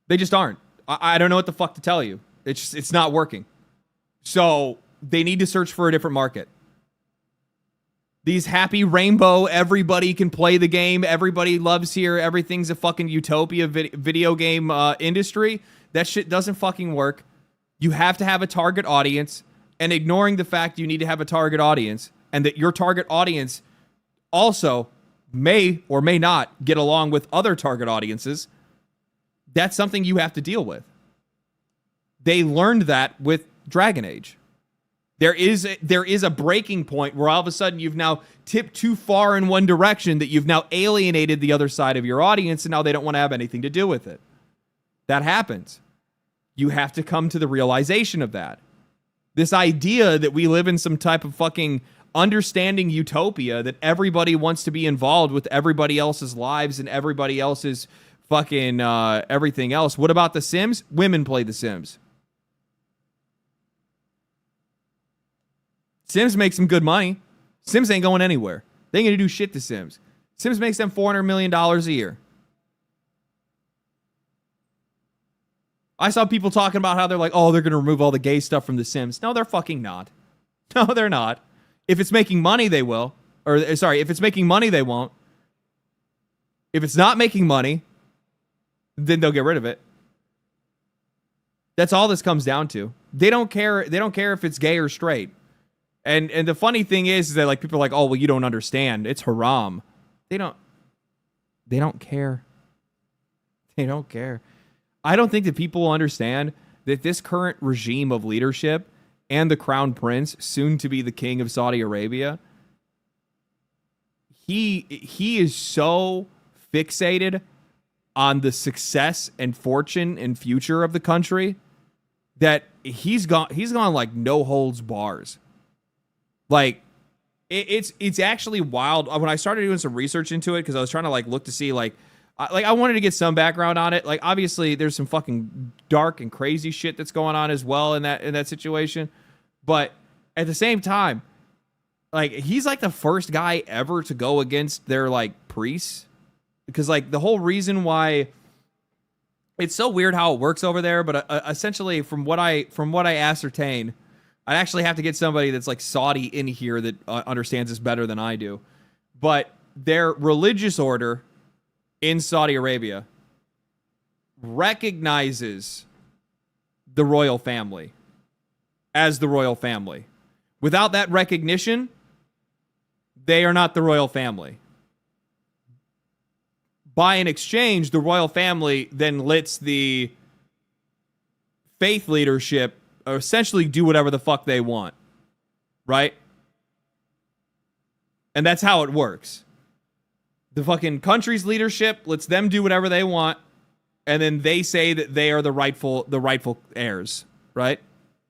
They just aren't. I don't know what the fuck to tell you. It's not working. So they need to search for a different market. these happy rainbow, everybody can play the game, everybody loves here, everything's a fucking utopia video game industry. That shit doesn't fucking work. You have to have a target audience, and ignoring the fact you need to have a target audience and that your target audience also may or may not get along with other target audiences, that's something you have to deal with. They learned that with Dragon Age. There is a breaking point where all of a sudden you've now tipped too far in one direction, that you've now alienated the other side of your audience, and now they don't want to have anything to do with it. That happens. You have to come to the realization of that. This idea that we live in some type of fucking understanding utopia, that everybody wants to be involved with everybody else's lives and everybody else's fucking everything else. What about The Sims? Women play The Sims. Sims make some good money. Sims ain't going anywhere. They ain't gonna do shit to Sims. Sims makes them $400 million a year. I saw people talking about how they're like, oh, they're gonna remove all the gay stuff from The Sims. No, they're fucking not. No, they're not. If it's making money, they will. Or, sorry, if it's making money, they won't. If it's not making money, then they'll get rid of it. That's all this comes down to. They don't care. They don't care if it's gay or straight. And the funny thing is that like people are like, oh well, you don't understand. It's haram. They don't care. They don't care. I don't think that people understand that this current regime of leadership and the crown prince, soon to be the king of Saudi Arabia, he is so fixated on the success and fortune and future of the country that he's gone like no holds bars. Like, it's actually wild. When I started doing some research into it, because I was trying to like look to see like I wanted to get some background on it. Like, obviously, there's some fucking dark and crazy shit that's going on as well in that situation. But at the same time, like, he's like the first guy ever to go against their like priests, because like the whole reason why it's so weird how it works over there. But essentially, from what I ascertain, I'd actually have to get somebody that's like Saudi in here that understands this better than I do. But their religious order in Saudi Arabia recognizes the royal family as the royal family. Without that recognition, they are not the royal family. By an exchange, the royal family then lets the faith leadership essentially do whatever the fuck they want, right? And that's how it works. The fucking country's leadership lets them do whatever they want, and then they say that they are the rightful heirs, right?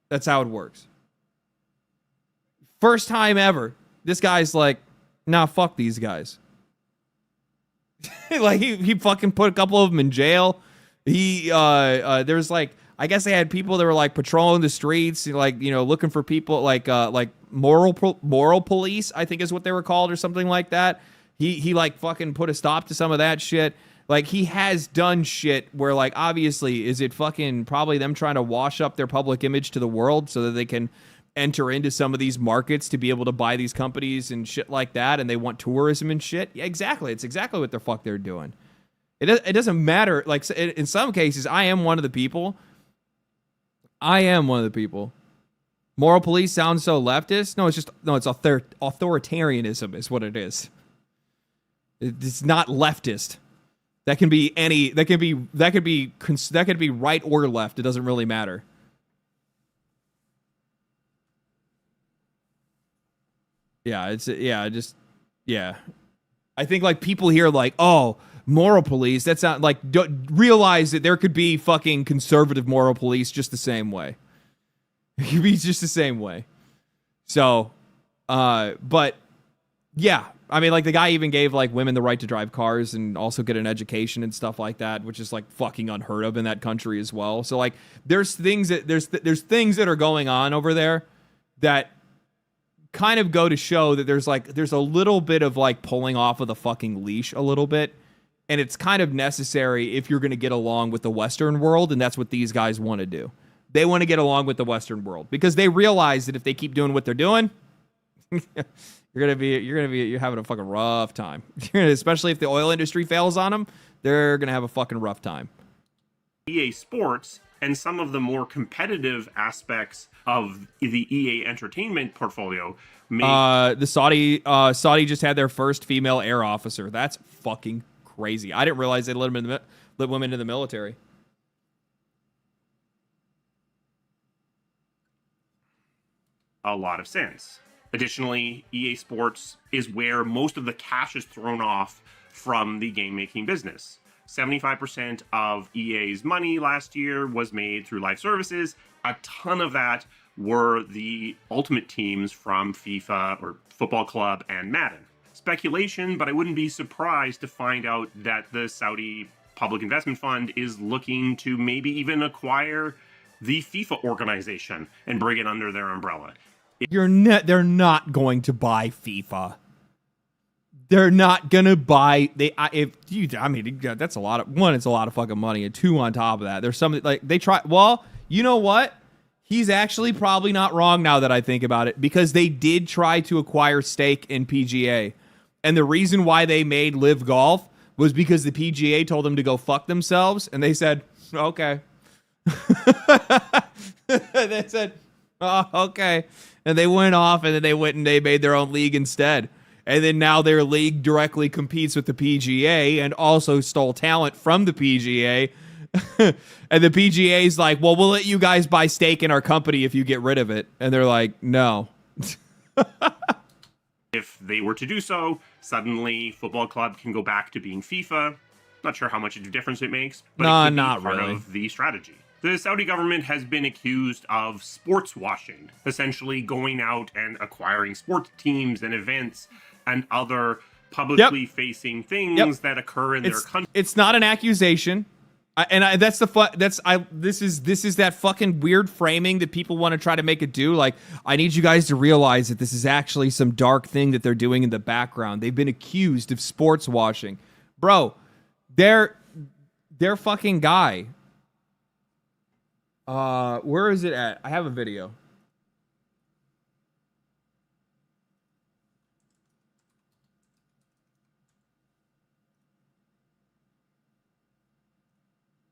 That's how it works. First time ever, this guy's like, nah, fuck these guys. Like, he fucking put a couple of them in jail. There's like, I guess they had people that were like patrolling the streets, like, you know, looking for people like moral police, I think is what they were called, or something like that. He like fucking put a stop to some of that shit. Like, he has done shit where, like, obviously, is it fucking probably them trying to wash up their public image to the world so that they can enter into some of these markets to be able to buy these companies and shit like that, and they want tourism and shit? Yeah, exactly. It's exactly what the fuck they're doing. It doesn't matter. Like, in some cases, I am one of the people. Moral police sounds so leftist. No, it's authoritarianism is what it is. It's not leftist. That can be right or left. It doesn't really matter. I think like people here like, oh, moral police. That's not like, realize that there could be fucking conservative moral police just the same way. It could be just the same way. So, but yeah, I mean, like, the guy even gave like women the right to drive cars and also get an education and stuff like that, which is like fucking unheard of in that country as well. So like, there's things that are going on over there that kind of go to show that there's a little bit of like pulling off of the fucking leash a little bit. And it's kind of necessary if you're going to get along with the Western world. And that's what these guys want to do. They want to get along with the Western world because they realize that if they keep doing what they're doing, you're having a fucking rough time. Especially if the oil industry fails on them, they're gonna have a fucking rough time. EA Sports and some of the more competitive aspects of the EA Entertainment portfolio the Saudi just had their first female air officer. That's fucking crazy. I didn't realize they let women in the military. a lot of sense. Additionally, EA Sports is where most of the cash is thrown off from the game making business. 75% of EA's money last year was made through live services. A ton of that were the Ultimate Teams from FIFA or Football Club and Madden. Speculation, but I wouldn't be surprised to find out that the Saudi Public Investment Fund is looking to maybe even acquire the FIFA organization and bring it under their umbrella. They're not going to buy FIFA. They're not gonna buy. That's a lot of one. It's a lot of fucking money, and two, on top of that, there's something like they try. Well, you know what? He's actually probably not wrong now that I think about it, because they did try to acquire stake in PGA, and the reason why they made Live Golf was because the PGA told them to go fuck themselves, and they said, okay. They said, oh, okay, and they went off, and then they went and they made their own league instead. And then now their league directly competes with the PGA and also stole talent from the PGA. And the PGA is like, well, we'll let you guys buy stake in our company if you get rid of it. And they're like, no. If they were to do so, suddenly Football Club can go back to being FIFA. Not sure how much of a difference it makes, but it could be not part really. of the strategy. The Saudi government has been accused of sports washing, essentially going out and acquiring sports teams and events and other publicly facing things that occur in their country. It's not an accusation. This is that fucking weird framing that people want to try to make it do. Like, I need you guys to realize that this is actually some dark thing that they're doing in the background. They've been accused of sports washing. Bro, their fucking guy. Where is it at? I have a video.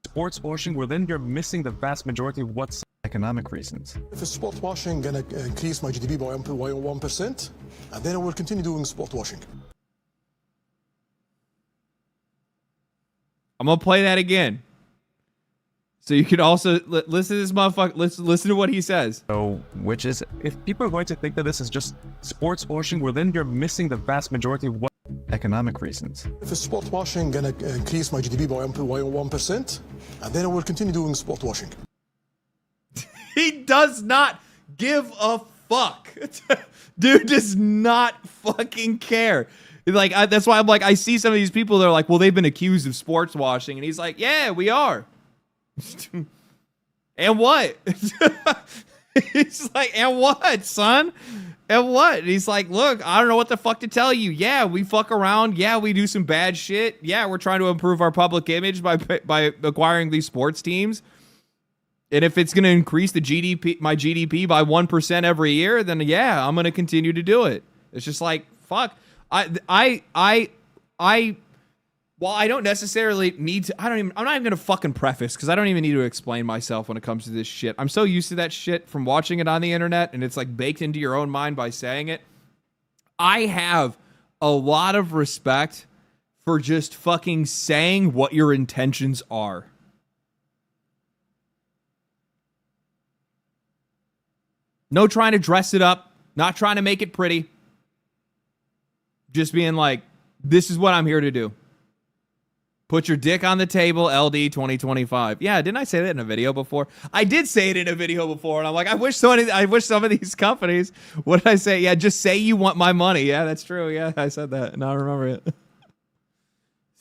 Sports washing, well, then you're missing the vast majority of what's economic reasons. If sport washing gonna increase my GDP by 1%, and then I will continue doing sport washing. I'm gonna play that again, so you can also listen to this motherfucker. Listen to what he says. So, which is, if people are going to think that this is just sports washing, well, then you're missing the vast majority of what economic reasons. If sport washing gonna increase my GDP by 1%, and then I will continue doing sport washing. He does not give a fuck. Dude does not fucking care. Like, that's why I'm like, I see some of these people, they're like, well, they've been accused of sports washing, and he's like, yeah, we are. And what? He's like, and what, son? And what? And he's like, look, I don't know what the fuck to tell you. Yeah, we fuck around. Yeah, we do some bad shit. Yeah, we're trying to improve our public image by acquiring these sports teams. And if it's going to increase the my GDP by 1% every year, then yeah, I'm going to continue to do it. It's just like, fuck. Well, I don't necessarily need to, I'm not even going to fucking preface, because I don't even need to explain myself when it comes to this shit. I'm so used to that shit from watching it on the internet, and it's like baked into your own mind by saying it. I have a lot of respect for just fucking saying what your intentions are. No trying to dress it up, not trying to make it pretty. Just being like, this is what I'm here to do. Put your dick on the table, LD 2025. Yeah, didn't I say that in a video before? I did say it in a video before, and I'm like, I wish some of these companies, what did I say? Yeah, just say you want my money. Yeah, that's true. Yeah, I said that. Now I remember it.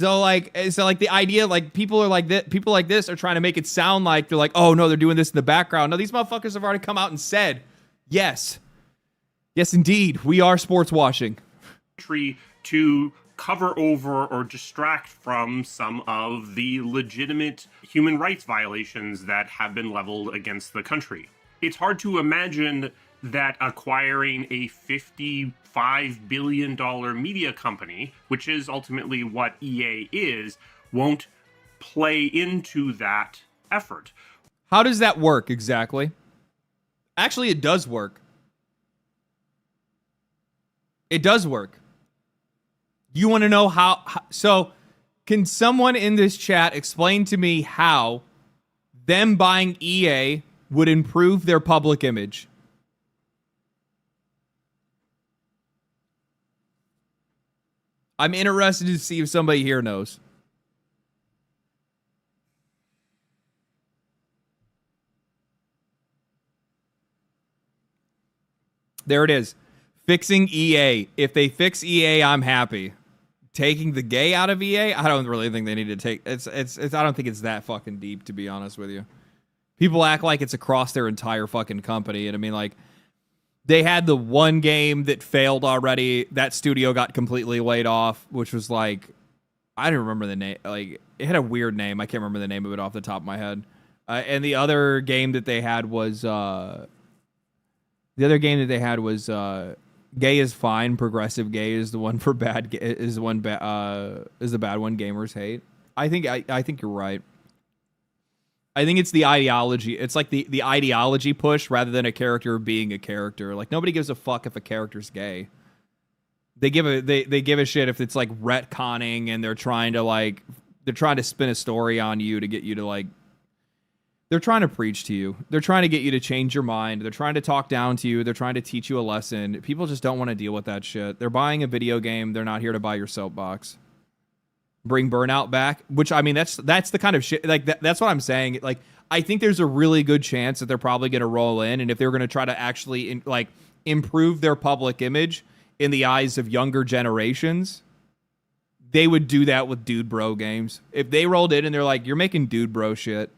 So the idea, like, people like this are trying to make it sound like they're like, oh no, they're doing this in the background. No, these motherfuckers have already come out and said, yes, indeed, we are sports washing. To cover over or distract from some of the legitimate human rights violations that have been leveled against the country. It's hard to imagine that acquiring a $55 billion media company, which is ultimately what EA is, won't play into that effort. How does that work exactly? Actually, it does work. It does work. You want to know how? So, can someone in this chat explain to me how them buying EA would improve their public image? I'm interested to see if somebody here knows. There it is. Fixing EA. If they fix EA, I'm happy. Taking the gay out of EA, I don't really think they need to take. It's. I don't think it's that fucking deep, to be honest with you. People act like it's across their entire fucking company, and I mean, like, they had the one game that failed already. That studio got completely laid off, which was like, I don't remember the name. Like, it had a weird name. I can't remember the name of it off the top of my head. And the other game that they had was Gay is Fine. Progressive Gay is the one for bad. Is the one is the bad one gamers hate. I think you're right. I think it's the ideology. It's like the ideology push rather than a character being a character. Like, nobody gives a fuck if a character's gay. They give a shit if it's like retconning and they're trying to spin a story on you to get you to like. They're trying to preach to you. They're trying to get you to change your mind. They're trying to talk down to you. They're trying to teach you a lesson. People just don't want to deal with that shit. They're buying a video game. They're not here to buy your soapbox. Bring Burnout back, which, I mean, that's the kind of shit, like, that's what I'm saying. Like, I think there's a really good chance that they're probably going to roll in, and if they're going to try to actually improve their public image in the eyes of younger generations, they would do that with dude bro games. If they rolled in and they're like, you're making dude bro shit.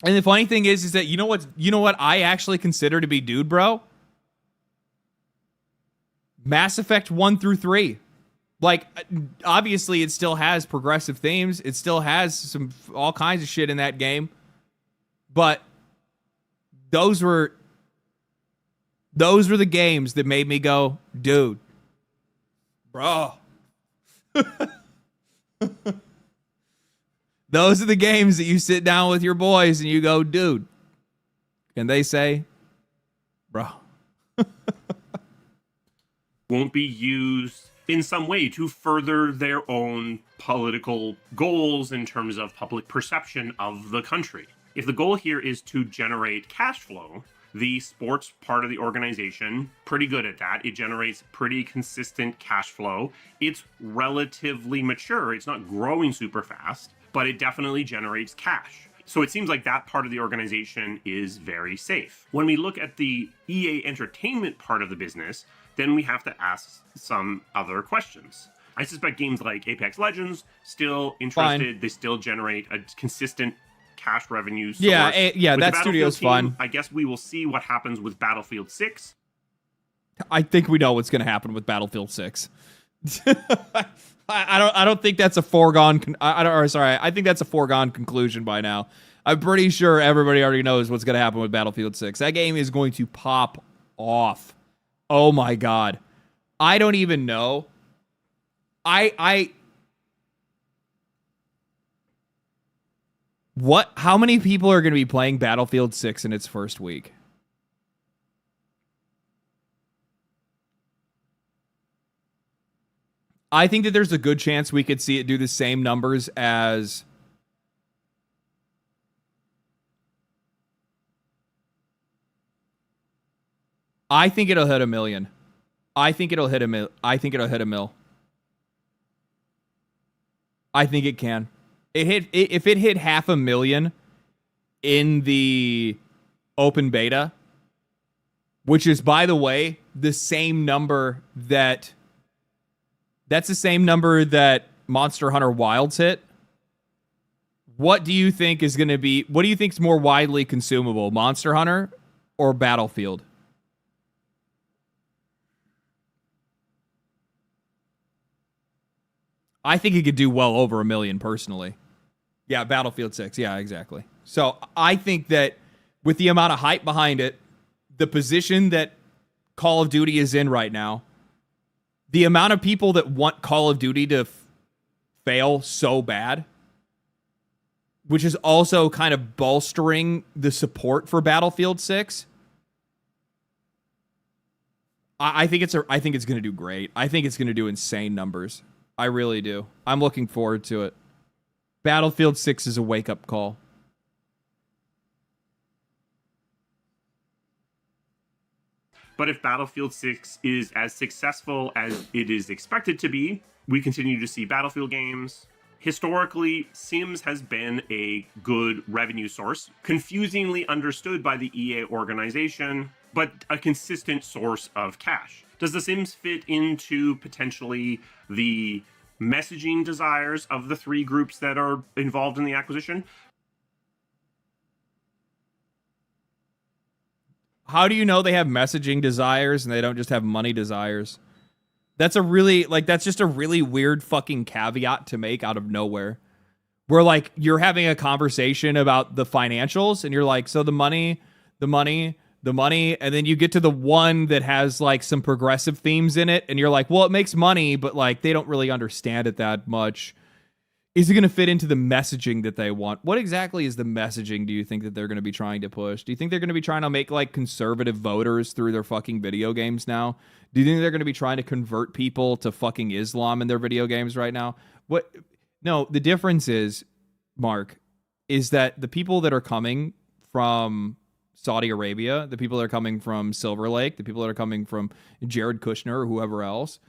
And the funny thing is that you know what I actually consider to be dude bro? Mass Effect 1 through 3. Like, obviously, it still has progressive themes. It still has all kinds of shit in that game. But those were the games that made me go, dude, bro. Those are the games that you sit down with your boys and you go, dude. And they say, bro. Won't be used in some way to further their own political goals in terms of public perception of the country. If the goal here is to generate cash flow, the sports part of the organization, pretty good at that. It generates pretty consistent cash flow. It's relatively mature. It's not growing super fast, but it definitely generates cash. So it seems like that part of the organization is very safe. When we look at the EA Entertainment part of the business, then we have to ask some other questions. I suspect games like Apex Legends, still interested. Fine. They still generate a consistent cash revenue source. Yeah, that studio's fun. I guess we will see what happens with Battlefield 6. I think we know what's going to happen with Battlefield 6. I don't think that's a foregone. I think that's a foregone conclusion by now. I'm pretty sure everybody already knows what's going to happen with Battlefield 6. That game is going to pop off. Oh my god. I don't even know. How many people are going to be playing Battlefield 6 in its first week? I think that there's a good chance we could see it do the same numbers as I think it'll hit 1 million. I think it'll hit a mil. I think it'll hit 1 mil. I think it can. If it hit 500,000 in the open beta, which is, by the way, the same number that's the same number that Monster Hunter Wilds hit. What do you think is going to be? What do you think is more widely consumable, Monster Hunter or Battlefield? I think it could do well over 1 million personally. Yeah, Battlefield 6. Yeah, exactly. So I think that with the amount of hype behind it, the position that Call of Duty is in right now, the amount of people that want Call of Duty to fail so bad, which is also kind of bolstering the support for Battlefield 6. I think it's going to do great. I think it's going to do insane numbers. I really do. I'm looking forward to it. Battlefield 6 is a wake-up call. But if Battlefield 6 is as successful as it is expected to be, we continue to see Battlefield games. Historically, Sims has been a good revenue source, confusingly understood by the EA organization, but a consistent source of cash. Does The Sims fit into potentially the messaging desires of the three groups that are involved in the acquisition? How do you know they have messaging desires and they don't just have money desires? That's a really, that's just a really weird fucking caveat to make out of nowhere. Where, you're having a conversation about the financials and you're like, so the money, and then you get to the one that has, some progressive themes in it, and you're like, well, it makes money, but, they don't really understand it that much. Is it going to fit into the messaging that they want? What exactly is the messaging do you think that they're going to be trying to push? Do you think they're going to be trying to make, conservative voters through their fucking video games now? Do you think they're going to be trying to convert people to fucking Islam in their video games right now? What? No, the difference is, Mark, is that the people that are coming from Saudi Arabia, the people that are coming from Silver Lake, the people that are coming from Jared Kushner or whoever else,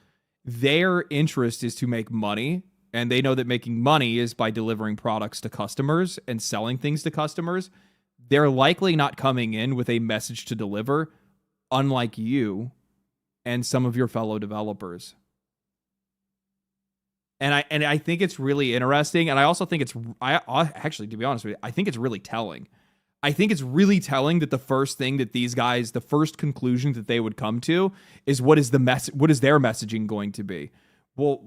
their interest is to make money. And they know that making money is by delivering products to customers and selling things to customers. They're likely not coming in with a message to deliver, unlike you and some of your fellow developers. And I think it's really interesting. And I also think actually, to be honest with you, I think it's really telling. I think it's really telling that the first thing that these guys, the first conclusion that they would come to is what is their messaging going to be? Well,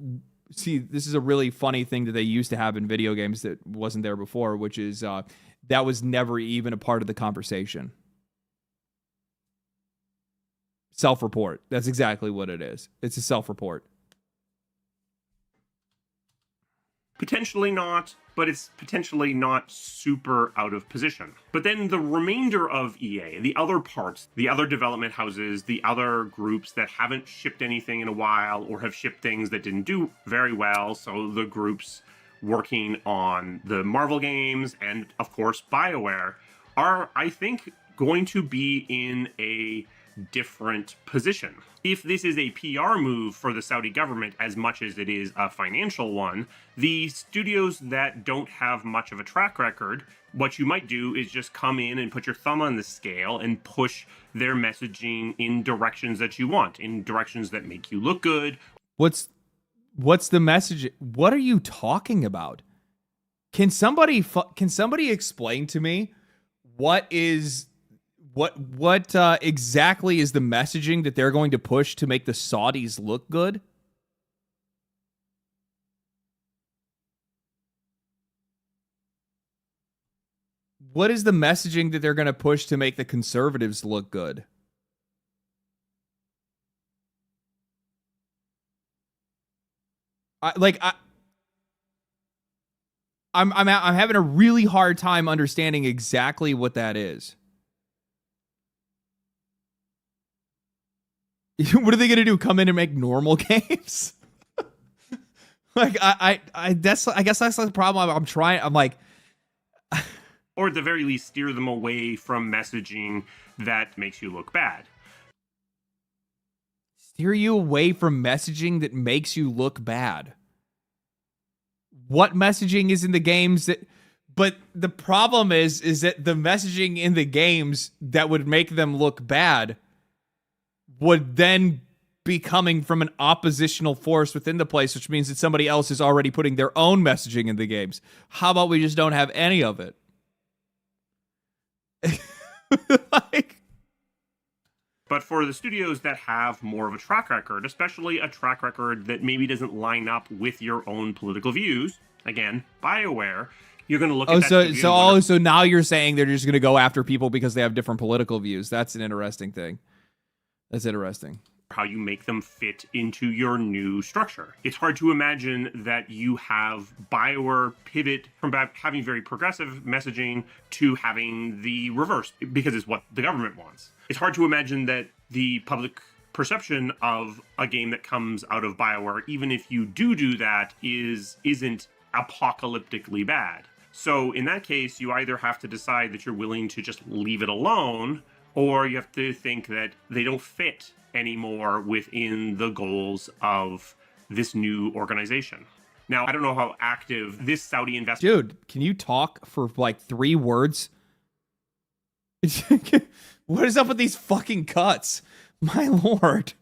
see, this is a really funny thing that they used to have in video games that wasn't there before, which is that was never even a part of the conversation. Self-report. That's exactly what it is. It's a self-report. Potentially not, but it's potentially not super out of position. But then the remainder of EA, the other parts, the other development houses, the other groups that haven't shipped anything in a while or have shipped things that didn't do very well, so the groups working on the Marvel games and, of course, BioWare, are, I think, going to be in a different position. If this is a PR move for the Saudi government as much as it is a financial one, the studios that don't have much of a track record, what you might do is just come in and put your thumb on the scale and push their messaging in directions that you want, in directions that make you look good. What's the message? What are you talking about? Can somebody explain to me what exactly is the messaging that they're going to push to make the Saudis look good? What is the messaging that they're going to push to make the conservatives look good? I'm having a really hard time understanding exactly what that is. What are they gonna do? Come in and make normal games? I guess that's the problem. I'm like, or at the very least, steer them away from messaging that makes you look bad. Steer you away from messaging that makes you look bad. What messaging is in the games that? But the problem is that the messaging in the games that would make them look bad would then be coming from an oppositional force within the place, which means that somebody else is already putting their own messaging in the games. How about we just don't have any of it? But for the studios that have more of a track record, especially a track record that maybe doesn't line up with your own political views, again, BioWare, You're going to look Oh, at that studio and wonder, so now you're saying they're just going to go after people because they have different political views. That's an interesting thing. That's interesting. how you make them fit into your new structure. It's hard to imagine that you have BioWare pivot from having very progressive messaging to having the reverse, because it's what the government wants. It's hard to imagine that the public perception of a game that comes out of BioWare, even if you do that, isn't apocalyptically bad. So in that case, you either have to decide that you're willing to just leave it alone, or you have to think that they don't fit anymore within the goals of this new organization. Now, I don't know how active this Saudi investment... Dude, can you talk for like 3 words? What is up with these fucking cuts? My lord.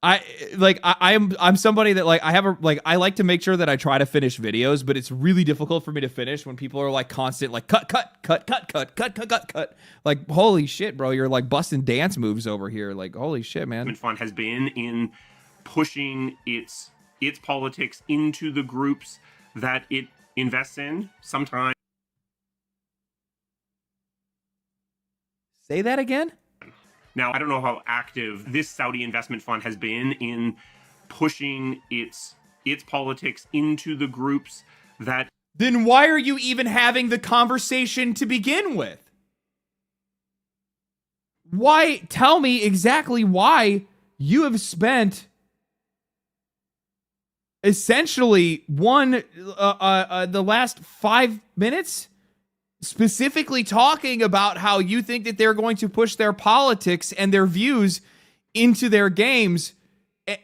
I'm somebody that I like to make sure that I try to finish videos, but it's really difficult for me to finish when people are like constant like cut. Like, holy shit, bro, you're like busting dance moves over here. Like, holy shit, man. Fund has been in pushing its politics into the groups that it invests in. Sometimes. Say that again? Now, I don't know how active this Saudi investment fund has been in pushing its politics into the groups that... Then why are you even having the conversation to begin with? Why? Tell me exactly why you have spent essentially the last 5 minutes specifically talking about how you think that they're going to push their politics and their views into their games,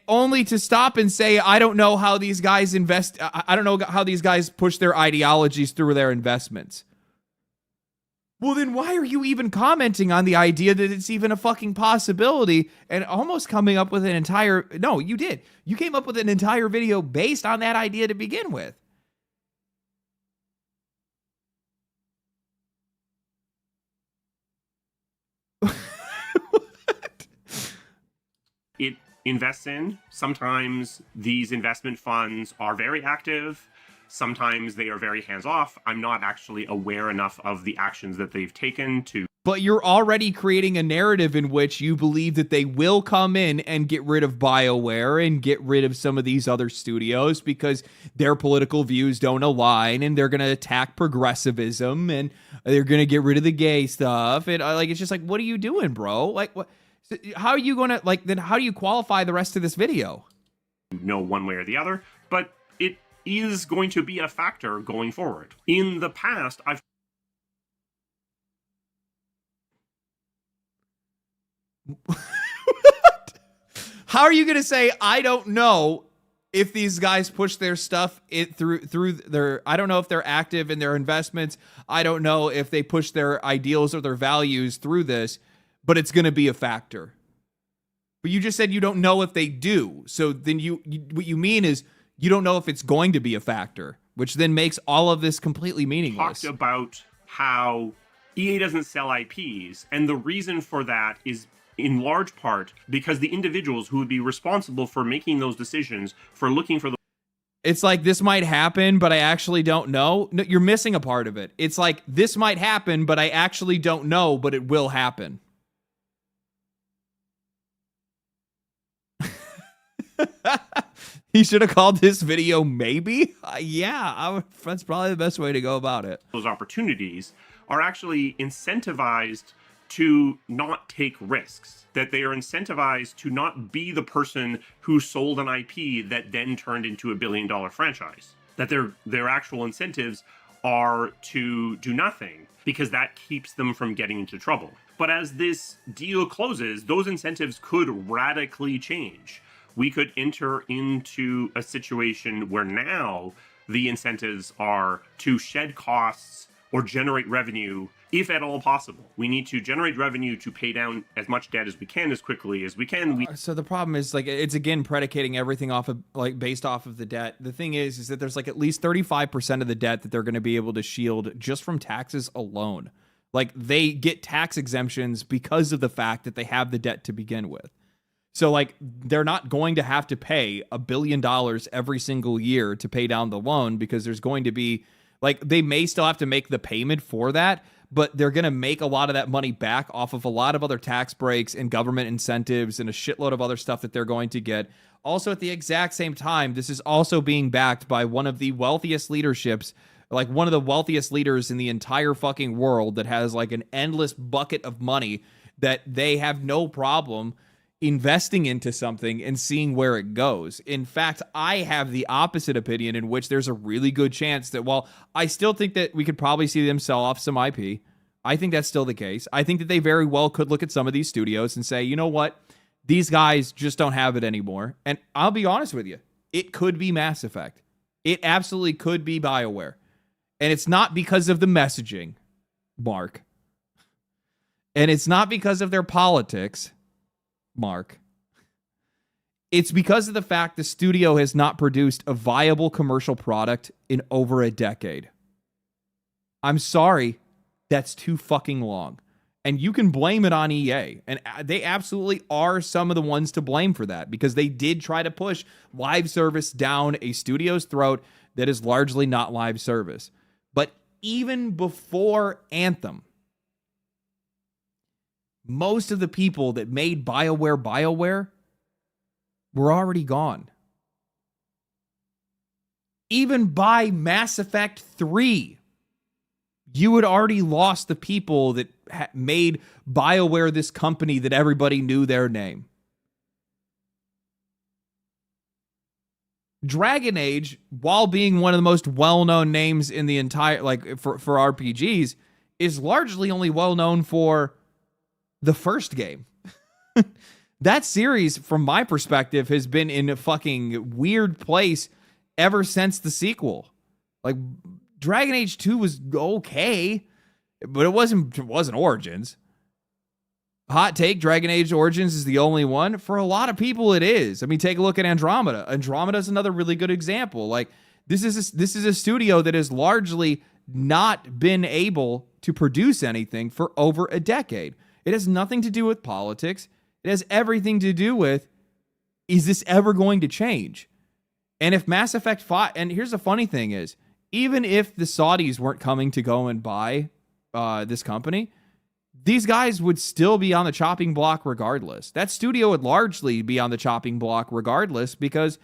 only to stop and say, I don't know how these guys invest. I don't know how these guys push their ideologies through their investments. Well, then why are you even commenting on the idea that it's even a fucking possibility and almost coming up with an entire... No, you did. You came up with an entire video based on that idea to begin with. It invests in. Sometimes these investment funds are very active. Sometimes they are very hands-off. I'm not actually aware enough of the actions that they've taken to... But you're already creating a narrative in which you believe that they will come in and get rid of BioWare and get rid of some of these other studios because their political views don't align, and they're going to attack progressivism, and they're going to get rid of the gay stuff. And it's just like, what are you doing, bro? Like, what? How are you going to, then how do you qualify the rest of this video? Know one way or the other, but it is going to be a factor going forward. In the past, I've... How are you going to say, I don't know if these guys push their stuff through their... I don't know if they're active in their investments. I don't know if they push their ideals or their values through this, but it's going to be a factor. But you just said you don't know if they do. So then what you mean is you don't know if it's going to be a factor, which then makes all of this completely meaningless. Talked about how EA doesn't sell IPs, and the reason for that is in large part because the individuals who would be responsible for making those decisions, for looking for the... It's like, this might happen, but I actually don't know. No, you're missing a part of it. It's like, this might happen, but I actually don't know, but it will happen. He should have called this video maybe. That's probably the best way to go about it. Those opportunities are actually incentivized to not take risks, that they are incentivized to not be the person who sold an IP that then turned into a billion-dollar franchise, that their actual incentives are to do nothing because that keeps them from getting into trouble. But as this deal closes, those incentives could radically change. We could enter into a situation where now the incentives are to shed costs or generate revenue, if at all possible. We need to generate revenue to pay down as much debt as we can, as quickly as we can. So the problem is, it's again predicating everything off of, based off of the debt. The thing is that there's at least 35% of the debt that they're going to be able to shield just from taxes alone. They get tax exemptions because of the fact that they have the debt to begin with. So they're not going to have to pay $1 billion every single year to pay down the loan, because there's going to be Like, they may still have to make the payment for that, but they're going to make a lot of that money back off of a lot of other tax breaks and government incentives and a shitload of other stuff that they're going to get. Also, at the exact same time, this is also being backed by one of the wealthiest leaderships, like one of the wealthiest leaders in the entire fucking world that has like an endless bucket of money that they have no problem investing into something and seeing where it goes. In fact, I have the opposite opinion, in which there's a really good chance that while I still think that we could probably see them sell off some IP, I think that's still the case. I think that they very well could look at some of these studios and say, you know what? These guys just don't have it anymore. And I'll be honest with you. It could be Mass Effect. It absolutely could be BioWare. And it's not because of the messaging, Mark. And it's not because of their politics, Mark. It's because of the fact the studio has not produced a viable commercial product in over a decade. I'm sorry, that's too fucking long. And you can blame it on EA. And they absolutely are some of the ones to blame for that, because they did try to push live service down a studio's throat that is largely not live service. But even before Anthem, most of the people that made BioWare were already gone. Even by Mass Effect 3, you had already lost the people that made BioWare this company that everybody knew their name. Dragon Age, while being one of the most well-known names in the entire, like for RPGs, is largely only well-known for the first game. That series, from my perspective, has been in a fucking weird place ever since the sequel. Like, Dragon Age 2 was okay, but it wasn't Origins. Hot take, Dragon Age Origins is the only one. For a lot of people, it is. I mean, take a look at Andromeda. Andromeda is another really good example. Like, this is a studio that has largely not been able to produce anything for over a decade. It has nothing to do with politics. It has everything to do with, is this ever going to change? And if Mass Effect 5, and here's the funny thing is, even if the Saudis weren't coming to go and buy this company, these guys would still be on the chopping block regardless. That studio would largely be on the chopping block regardless, because,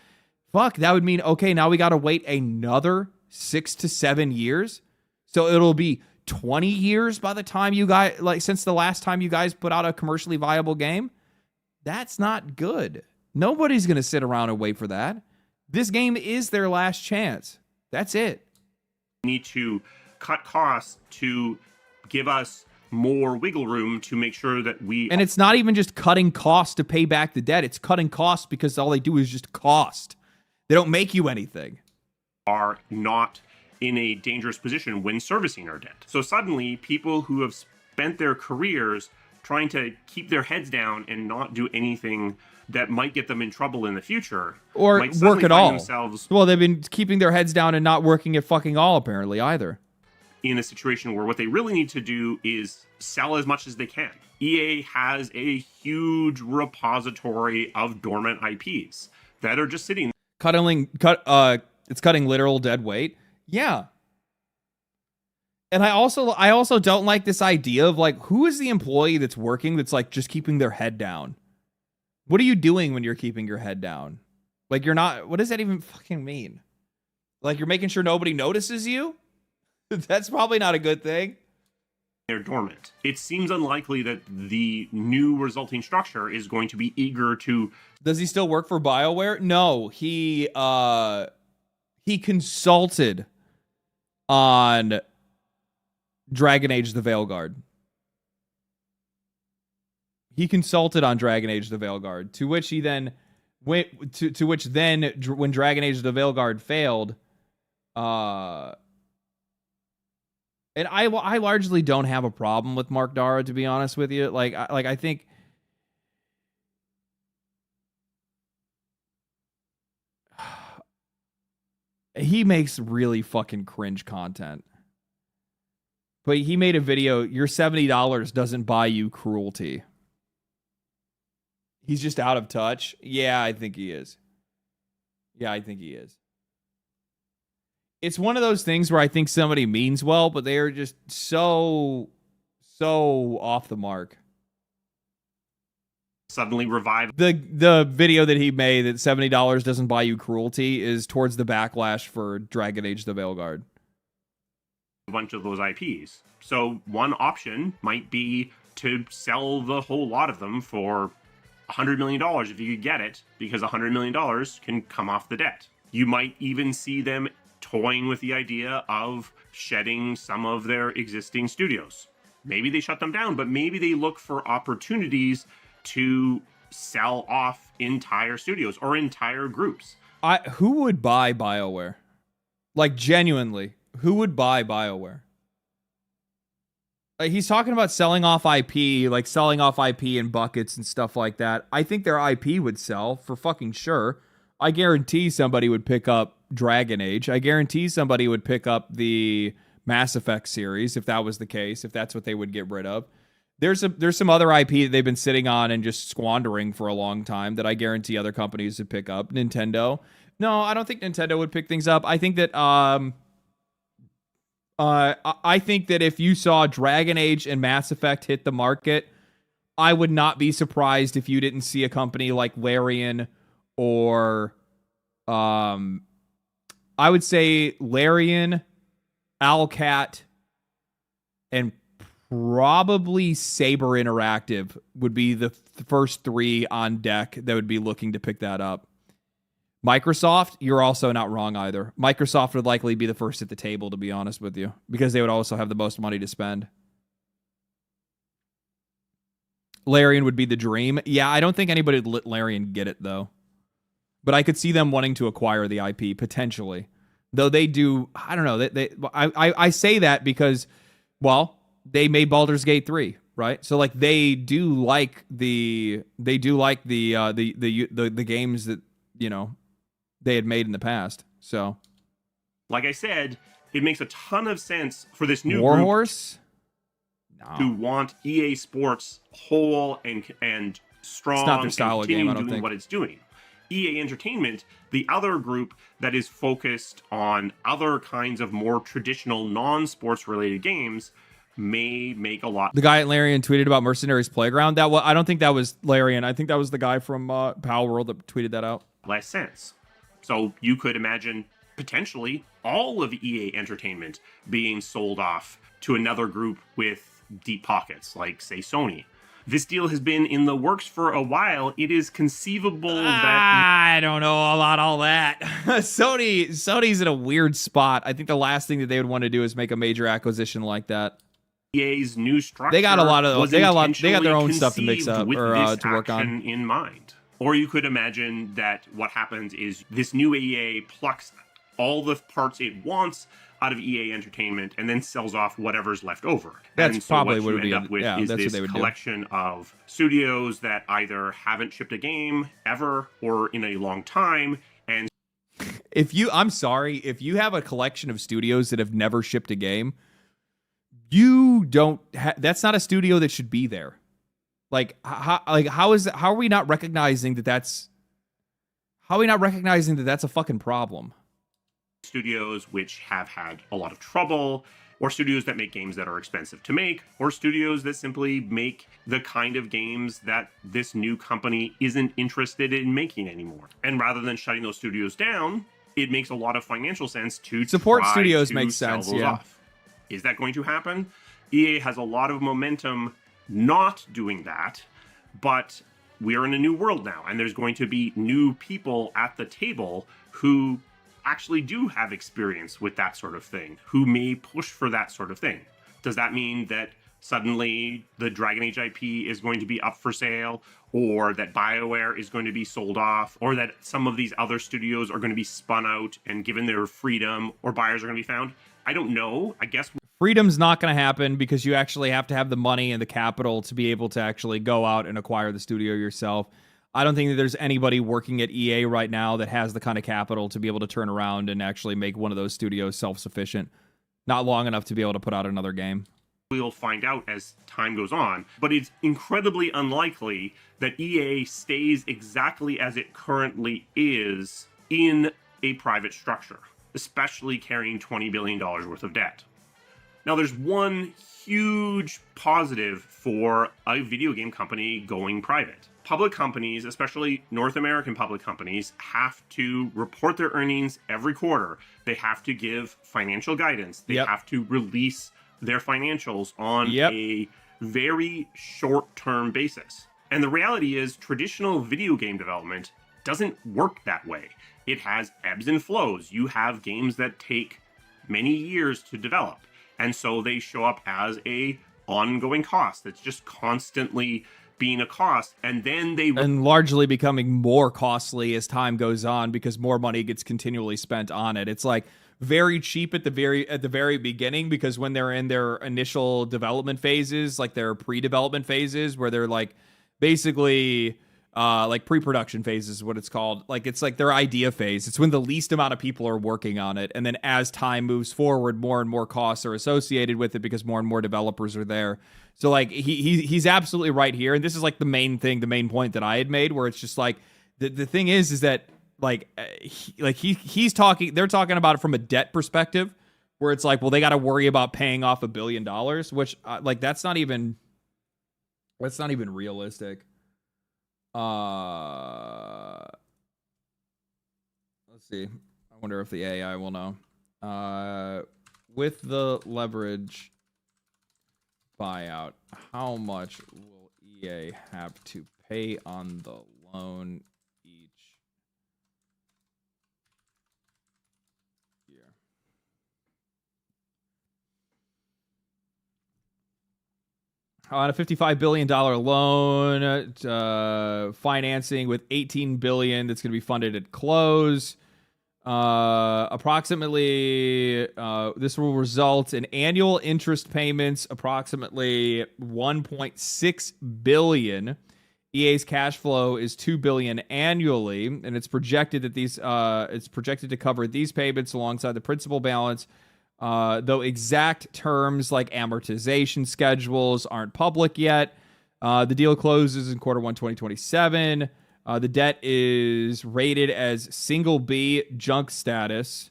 fuck, that would mean, okay, now we got to wait another 6 to 7 years. So it'll be 20 years by the time you guys, like, since the last time you guys put out a commercially viable game. That's not good. Nobody's going to sit around and wait for that. This game is their last chance. That's it. Need to cut costs to give us more wiggle room to make sure that we... And it's not even just cutting costs to pay back the debt. It's cutting costs because all they do is just cost. They don't make you anything. Are not in a dangerous position when servicing our debt. So suddenly, people who have spent their careers trying to keep their heads down and not do anything that might get them in trouble in the future, or might work at all. Themselves well, they've been keeping their heads down and not working at fucking all, apparently, either. In a situation where what they really need to do is sell as much as they can. EA has a huge repository of dormant IPs that are just sitting. It's cutting literal dead weight. Yeah. And I also don't like this idea of, like, who is the employee that's working that's, like, just keeping their head down? What are you doing when you're keeping your head down? Like, you're not, what does that even fucking mean? Like, you're making sure nobody notices you? That's probably not a good thing. They're dormant. It seems unlikely that the new resulting structure is going to be eager to... Does he still work for BioWare? No, he consulted on Dragon Age the Veilguard. He consulted on Dragon Age the Veilguard, to which he then went to which then when Dragon Age the Veilguard failed, and I largely don't have a problem with Mark Dara, to be honest with you. I think he makes really fucking cringe content. But he made a video, your $70 doesn't buy you cruelty. He's just out of touch. Yeah, I think he is. it's one of those things where I think somebody means well, but they are just so off the mark. Suddenly revive The video that he made that $70 doesn't buy you cruelty is towards the backlash for Dragon Age the Veilguard. a bunch of those IPs. So one option might be to sell the whole lot of them for $100 million if you could get it, because $100 million can come off the debt. You might even see them toying with the idea of shedding some of their existing studios. Maybe they shut them down, but maybe they look for opportunities to sell off entire studios or entire groups. Who would buy BioWare? Like, genuinely, who would buy BioWare? Like, he's talking about selling off IP, like selling off IP in buckets and stuff like that. I think their IP would sell for fucking sure. I guarantee somebody would pick up Dragon Age. I guarantee somebody would pick up the Mass Effect series if that was the case, if that's what they would get rid of. There's some other IP that they've been sitting on and just squandering for a long time that I guarantee other companies would pick up. Nintendo. No, I don't think Nintendo would pick things up. I think that I think that if you saw Dragon Age and Mass Effect hit the market, I would not be surprised if you didn't see a company like Larian or I would say Larian, Owlcat, and probably Saber Interactive would be the first three on deck that would be looking to pick that up. Microsoft, you're also not wrong either. Microsoft would likely be the first at the table, to be honest with you, because they would also have the most money to spend. Larian would be the dream. Yeah, I don't think anybody would let Larian get it, though. But I could see them wanting to acquire the IP, potentially. Though they do, I don't know. I say that because, well, they made Baldur's Gate 3, right? So like they do like the games that, you know, they had made in the past. So like I said, it makes a ton of sense for this new Warhorse to want EA Sports whole and strong, it's not their style and of game, I don't doing think. what it's doing. EA Entertainment, the other group that is focused on other kinds of more traditional non-sports related games, may make a lot. The guy at Larian tweeted about Mercenaries Playground. I don't think that was Larian. I think that was the guy from Power World that tweeted that out. Less sense. So you could imagine potentially all of EA Entertainment being sold off to another group with deep pockets, like, say, Sony. This deal has been in the works for a while. It is conceivable that... I don't know about all that. Sony's in a weird spot. I think the last thing that they would want to do is make a major acquisition like that. EA's new structure. They got a lot of. They got their own stuff to mix up with or this to work on in mind. Or you could imagine that what happens is this new EA plucks all the parts it wants out of EA Entertainment and then sells off whatever's left over. That's and so probably what what you it end would up be. with Yeah, is that's this what they would collection of studios that either haven't shipped a game ever or in a long time. And I'm sorry, if you have a collection of studios that have never shipped a game, you don't. That's not a studio that should be there. How are we not recognizing that that's? How are we not recognizing that that's a fucking problem? Studios which have had a lot of trouble, or studios that make games that are expensive to make, or studios that simply make the kind of games that this new company isn't interested in making anymore. And rather than shutting those studios down, it makes a lot of financial sense to support try studios to makes sell sense. those Yeah. off. Is that going to happen? EA has a lot of momentum not doing that, but we're in a new world now, and there's going to be new people at the table who actually do have experience with that sort of thing, who may push for that sort of thing. Does that mean that suddenly the Dragon Age IP is going to be up for sale, or that BioWare is going to be sold off, or that some of these other studios are going to be spun out and given their freedom, or buyers are going to be found? I don't know. I guess freedom's not going to happen because you actually have to have the money and the capital to be able to actually go out and acquire the studio yourself. I don't think that there's anybody working at EA right now that has the kind of capital to be able to turn around and actually make one of those studios self-sufficient. Not long enough to be able to put out another game. We'll find out as time goes on, but it's incredibly unlikely that EA stays exactly as it currently is in a private structure. especially carrying $20 billion worth of debt. Now, there's one huge positive for a video game company going private. Public companies, especially North American public companies, have to report their earnings every quarter. They have to give financial guidance. They have to release their financials on a very short-term basis. And the reality is, traditional video game development doesn't work that way. It has ebbs and flows. You have games that take many years to develop, and so they show up as a ongoing cost that's just constantly being a cost, and then and largely becoming more costly as time goes on because more money gets continually spent on it. It's like very cheap at the very beginning, because when they're in their initial development phases, like their pre-development phases, where they're like basically like pre-production phase is what it's called. Like, it's like their idea phase. It's when the least amount of people are working on it. And then as time moves forward, more and more costs are associated with it because more and more developers are there. So like he's absolutely right here. And this is like the main point that I had made, where it's just like, the thing is that like, he's talking, they're talking about it from a debt perspective, where it's like, well, they got to worry about paying off $1 billion, which like, that's not even realistic. Let's see. I wonder if the AI will know. With the leverage buyout, how much will EA have to pay on the loan each year? On a $55 billion loan, financing with $18 billion that's going to be funded at close. Approximately, this will result in annual interest payments approximately $1.6 billion. EA's cash flow is $2 billion annually, and it's projected that it's projected to cover these payments alongside the principal balance. Though exact terms like amortization schedules aren't public yet. The deal closes in Q1 2027. The debt is rated as single B junk status,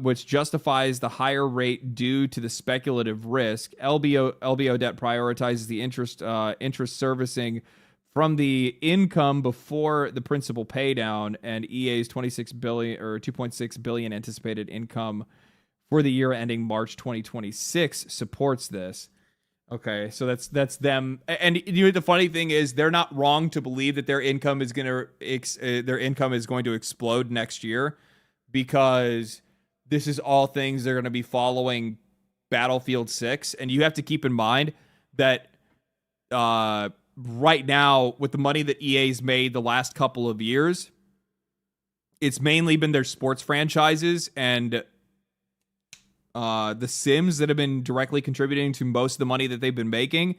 which justifies the higher rate due to the speculative risk. LBO debt prioritizes the interest servicing from the income before the principal paydown, and EA's $26 billion or $2.6 billion anticipated income for the year ending March 2026 supports this. Okay, so that's them. And you know, the funny thing is, they're not wrong to believe that their income is going to explode next year, because this is all things they're going to be following Battlefield 6, and you have to keep in mind that right now, with the money that EA's made the last couple of years, it's mainly been their sports franchises and the Sims that have been directly contributing to most of the money that they've been making,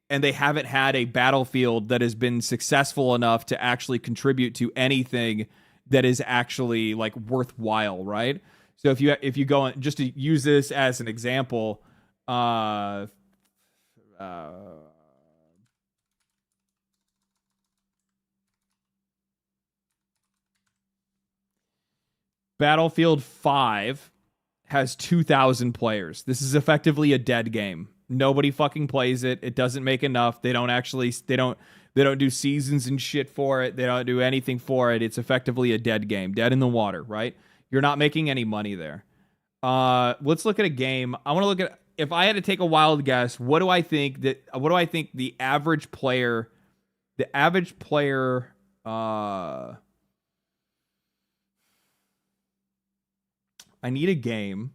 and they haven't had a Battlefield that has been successful enough to actually contribute to anything that is actually like worthwhile, right? So if you go, just to use this as an example, Battlefield 5 has 2,000 players. This is effectively a dead game. Nobody fucking plays it. It doesn't make enough. They don't do seasons and shit for it. They don't do anything for it. It's effectively a dead game. Dead in the water, right? You're not making any money there. Let's look at a game. I want to look at, if I had to take a wild guess, what do I think the average player I need a game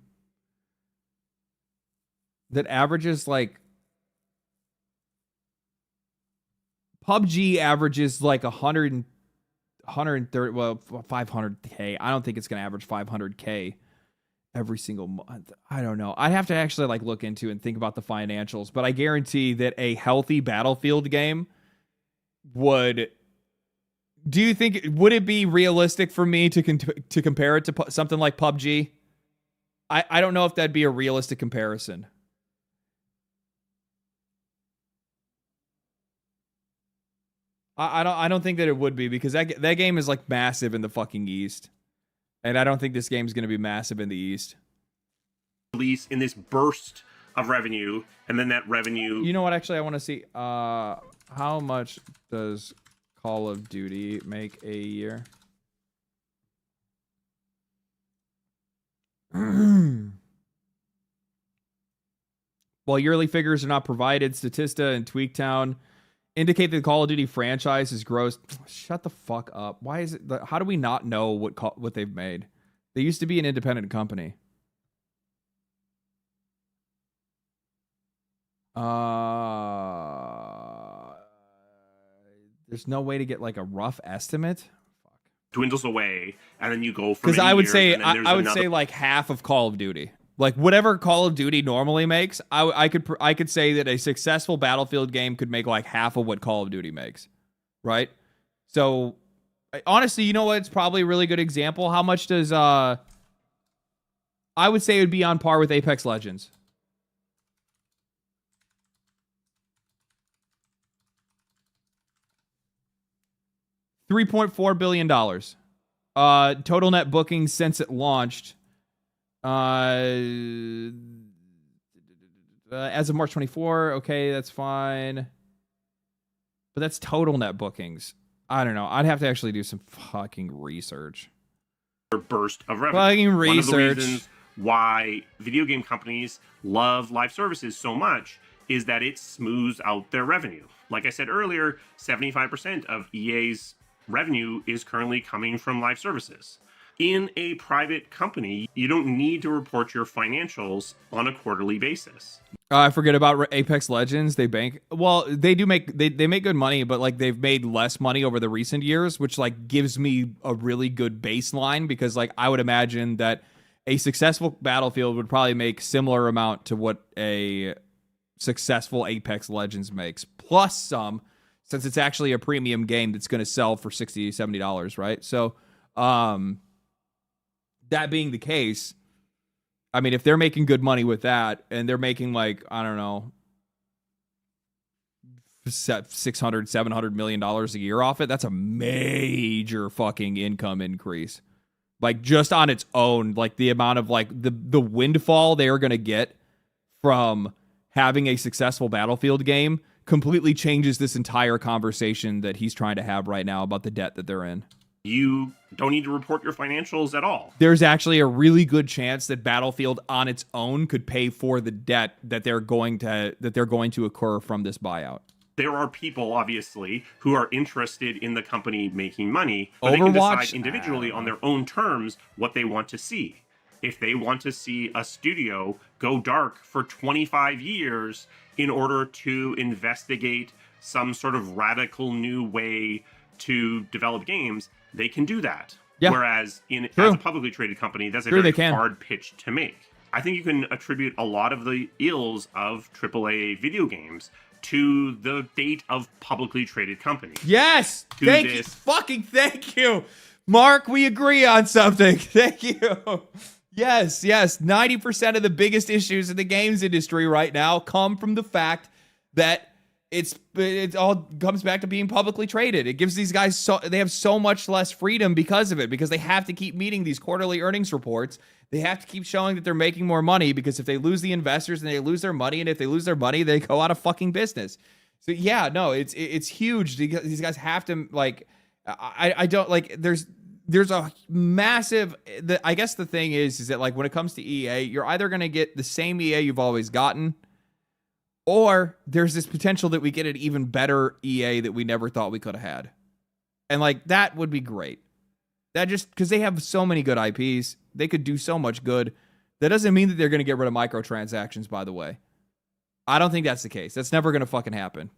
that averages like PUBG averages like 130, well, 500K. I don't think it's going to average 500K every single month. I don't know. I'd have to actually like look into and think about the financials, but I guarantee that a healthy Battlefield game would. Do you think, would it be realistic for me to compare it to something like PUBG? I don't know if that'd be a realistic comparison. I don't think that it would be, because that game is like massive in the fucking East. And I don't think this game's going to be massive in the East. Release in this burst of revenue, and then that revenue. You know what? Actually, I want to see how much does Call of Duty make a year? While yearly figures are not provided, Statista and Tweaktown indicate that the Call of Duty franchise is gross. Shut the fuck up. Why is it? How do we not know what they've made? They used to be an independent company. There's no way to get like a rough estimate. Fuck. Dwindles away, and then you go for because I would say like half of Call of Duty. Like whatever Call of Duty normally makes, I could say that a successful Battlefield game could make like half of what Call of Duty makes, right? So honestly, you know what? It's probably a really good example. How much does I would say it would be on par with Apex Legends. $3.4 billion. Total net bookings since it launched. As of March 24, okay, that's fine. But that's total net bookings. I don't know. I'd have to actually do some fucking research. Burst of revenue. Fucking research. One of the reasons why video game companies love live services so much is that it smooths out their revenue. Like I said earlier, 75% of EA's revenue is currently coming from live services. In a private company, you don't need to report your financials on a quarterly basis. I forget about Apex Legends. They bank. Well, they do make they make good money, but like they've made less money over the recent years, which like gives me a really good baseline because like I would imagine that a successful Battlefield would probably make similar amount to what a successful Apex Legends makes, plus some, since it's actually a premium game that's going to sell for $60, $70, right? So, that being the case, I mean, if they're making good money with that and they're making like, I don't know, $600, $700 million a year off it, that's a major fucking income increase. Like just on its own, like the amount of like the windfall they are going to get from having a successful Battlefield game completely changes this entire conversation that he's trying to have right now about the debt that they're in. You don't need to report your financials at all. There's actually a really good chance that Battlefield on its own could pay for the debt that they're going to occur from this buyout. There are people, obviously, who are interested in the company making money, but Overwatch? they can decide individually on their own terms what they want to see. If they want to see a studio go dark for 25 years in order to investigate some sort of radical new way to develop games, they can do that. Yeah. Whereas as a publicly traded company, that's a very hard pitch to make. I think you can attribute a lot of the ills of AAA video games to the fate of publicly traded companies. Yes! Thank you. Mark, we agree on something. Thank you. Yes. 90% of the biggest issues in the games industry right now come from the fact that it all comes back to being publicly traded. It gives these guys they have so much less freedom because of it, because they have to keep meeting these quarterly earnings reports. They have to keep showing that they're making more money, because if they lose the investors, then they lose their money, and if they lose their money, they go out of fucking business. So yeah, no, it's huge. These guys have to like. I don't like. There's a massive. I guess the thing is that like when it comes to EA, you're either gonna get the same EA you've always gotten, or there's this potential that we get an even better EA that we never thought we could have had. And like, that would be great. That just, because they have so many good IPs, they could do so much good. That doesn't mean that they're going to get rid of microtransactions, by the way. I don't think that's the case. That's never going to fucking happen.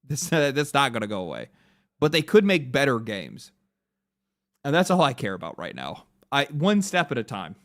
That's not going to go away. But they could make better games. And that's all I care about right now. One step at a time.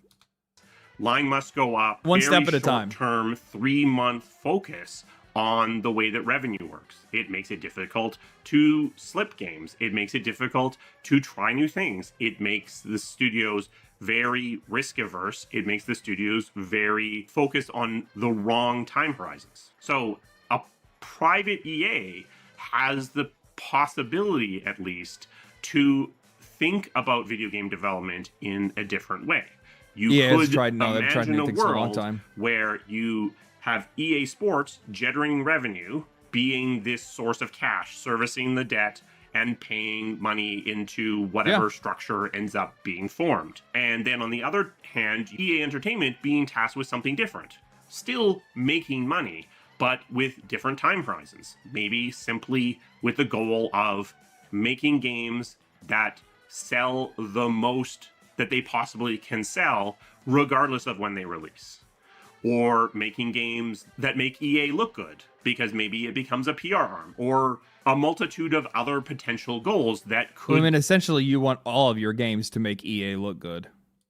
Line must go up. One step at a time. Term 3-month focus on the way that revenue works. It makes it difficult to slip games. It makes it difficult to try new things. It makes the studios very risk averse. It makes the studios very focused on the wrong time horizons. So a private EA has the possibility, at least, to think about video game development in a different way. You Yeah, could they've tried new imagine a things for a long world time. where you have EA Sports generating revenue, being this source of cash, servicing the debt, and paying money into whatever structure ends up being formed. And then on the other hand, EA Entertainment being tasked with something different. Still making money, but with different time horizons. Maybe simply with the goal of making games that sell the most that they possibly can sell, regardless of when they release. Or making games that make EA look good, because maybe it becomes a PR arm, or a multitude of other potential goals that could I mean, essentially, you want all of your games to make EA look good.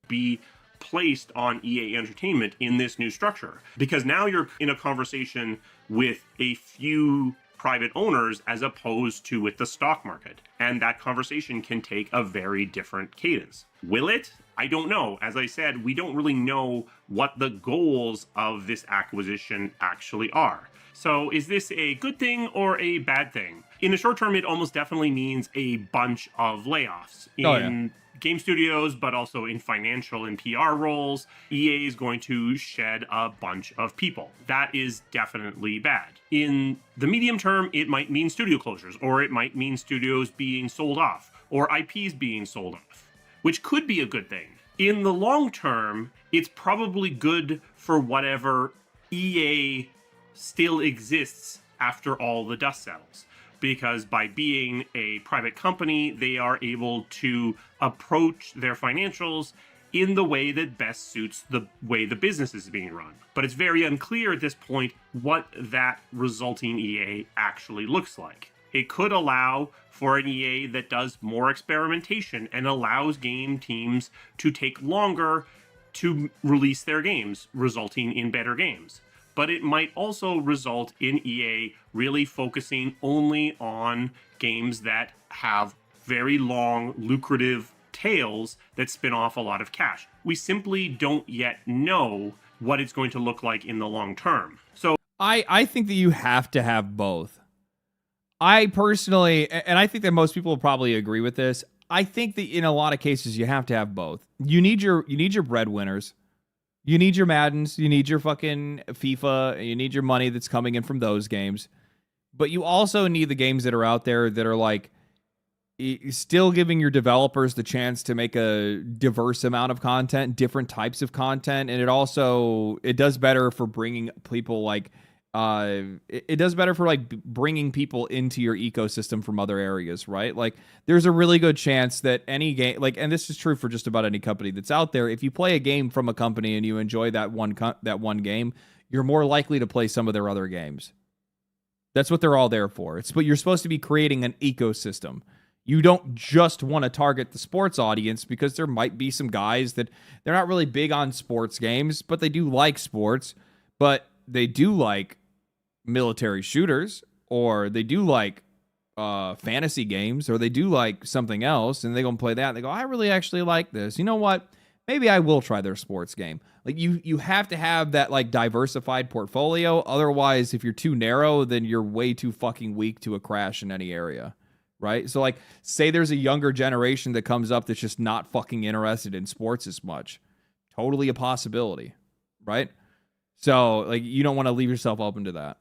be placed on EA Entertainment in this new structure. Because now you're in a conversation with a few private owners as opposed to with the stock market. And that conversation can take a very different cadence. Will it? I don't know. As I said, we don't really know what the goals of this acquisition actually are. So is this a good thing or a bad thing? In the short term, it almost definitely means a bunch of layoffs in game studios, but also in financial and PR roles. EA is going to shed a bunch of people. That is definitely bad. In the medium term, it might mean studio closures, or it might mean studios being sold off, or IPs being sold off, which could be a good thing. In the long term, it's probably good for whatever EA still exists after all the dust settles. Because by being a private company, they are able to approach their financials in the way that best suits the way the business is being run. But it's very unclear at this point what that resulting EA actually looks like. It could allow for an EA that does more experimentation and allows game teams to take longer to release their games, resulting in better games. But it might also result in EA really focusing only on games that have very long, lucrative tails that spin off a lot of cash. We simply don't yet know what it's going to look like in the long term. So I think that you have to have both. I personally, and I think that most people will probably agree with this, I think that in a lot of cases you have to have both. You need your breadwinners. You need your Maddens, you need your fucking FIFA, you need your money that's coming in from those games. But you also need the games that are out there that are like still giving your developers the chance to make a diverse amount of content, different types of content, and it does better for bringing people like it does better for like bringing people into your ecosystem from other areas, right? Like there's a really good chance that any game, like, and this is true for just about any company that's out there, if you play a game from a company and you enjoy that one game, you're more likely to play some of their other games. That's what they're all there for. But you're supposed to be creating an ecosystem. You don't just want to target the sports audience, because there might be some guys that they're not really big on sports games, but they do like sports, but they do like military shooters, or they do like fantasy games, or they do like something else, and they go and play that. And they go, I really actually like this. You know what? Maybe I will try their sports game. Like you have to have that like diversified portfolio. Otherwise, if you're too narrow, then you're way too fucking weak to a crash in any area, right? So like, say there's a younger generation that comes up that's just not fucking interested in sports as much. Totally a possibility, right? So, like, you don't want to leave yourself open to that.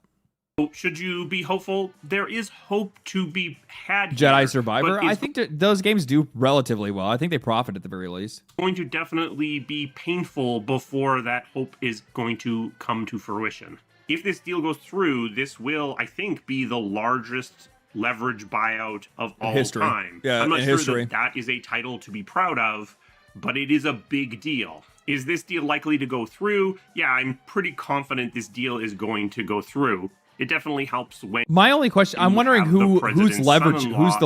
should you be hopeful? There is hope to be had Jedi here, Survivor, I think that those games do relatively well. I think they profit at the very least. It's going to definitely be painful before that hope is going to come to fruition. If this deal goes through, this will, I think, be the largest leverage buyout of all time. Yeah, I'm not in sure history. that is a title to be proud of, but it is a big deal. Is this deal likely to go through? Yeah, I'm pretty confident this deal is going to go through. It definitely helps when My only question, I'm wondering who's the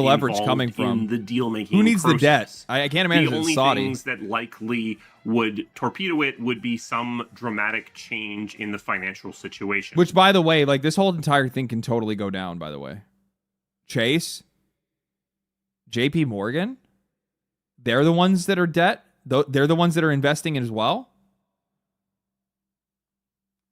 leverage coming from? The deal making. Who needs the debt? I can't imagine the it's only Saudi. things that likely would torpedo it would be some dramatic change in the financial situation. Which, by the way, like this whole entire thing can totally go down, by the way. Chase, JP Morgan, they're the ones that are debt. They're the ones that are investing as well.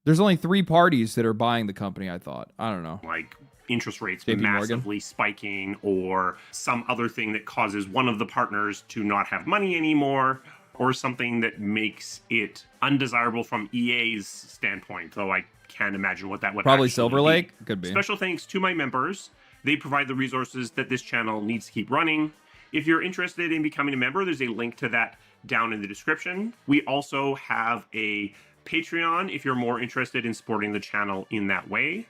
There's only 3 parties that are buying the company, I thought. I don't know. Like interest rates JP Morgan. massively spiking, or some other thing that causes one of the partners to not have money anymore, or something that makes it undesirable from EA's standpoint, though I can't imagine what that would Probably actually Silver be. Lake? Could be. Special thanks to my members. They provide the resources that this channel needs to keep running. If you're interested in becoming a member, there's a link to that down in the description. We also have a Patreon if you're more interested in supporting the channel in that way.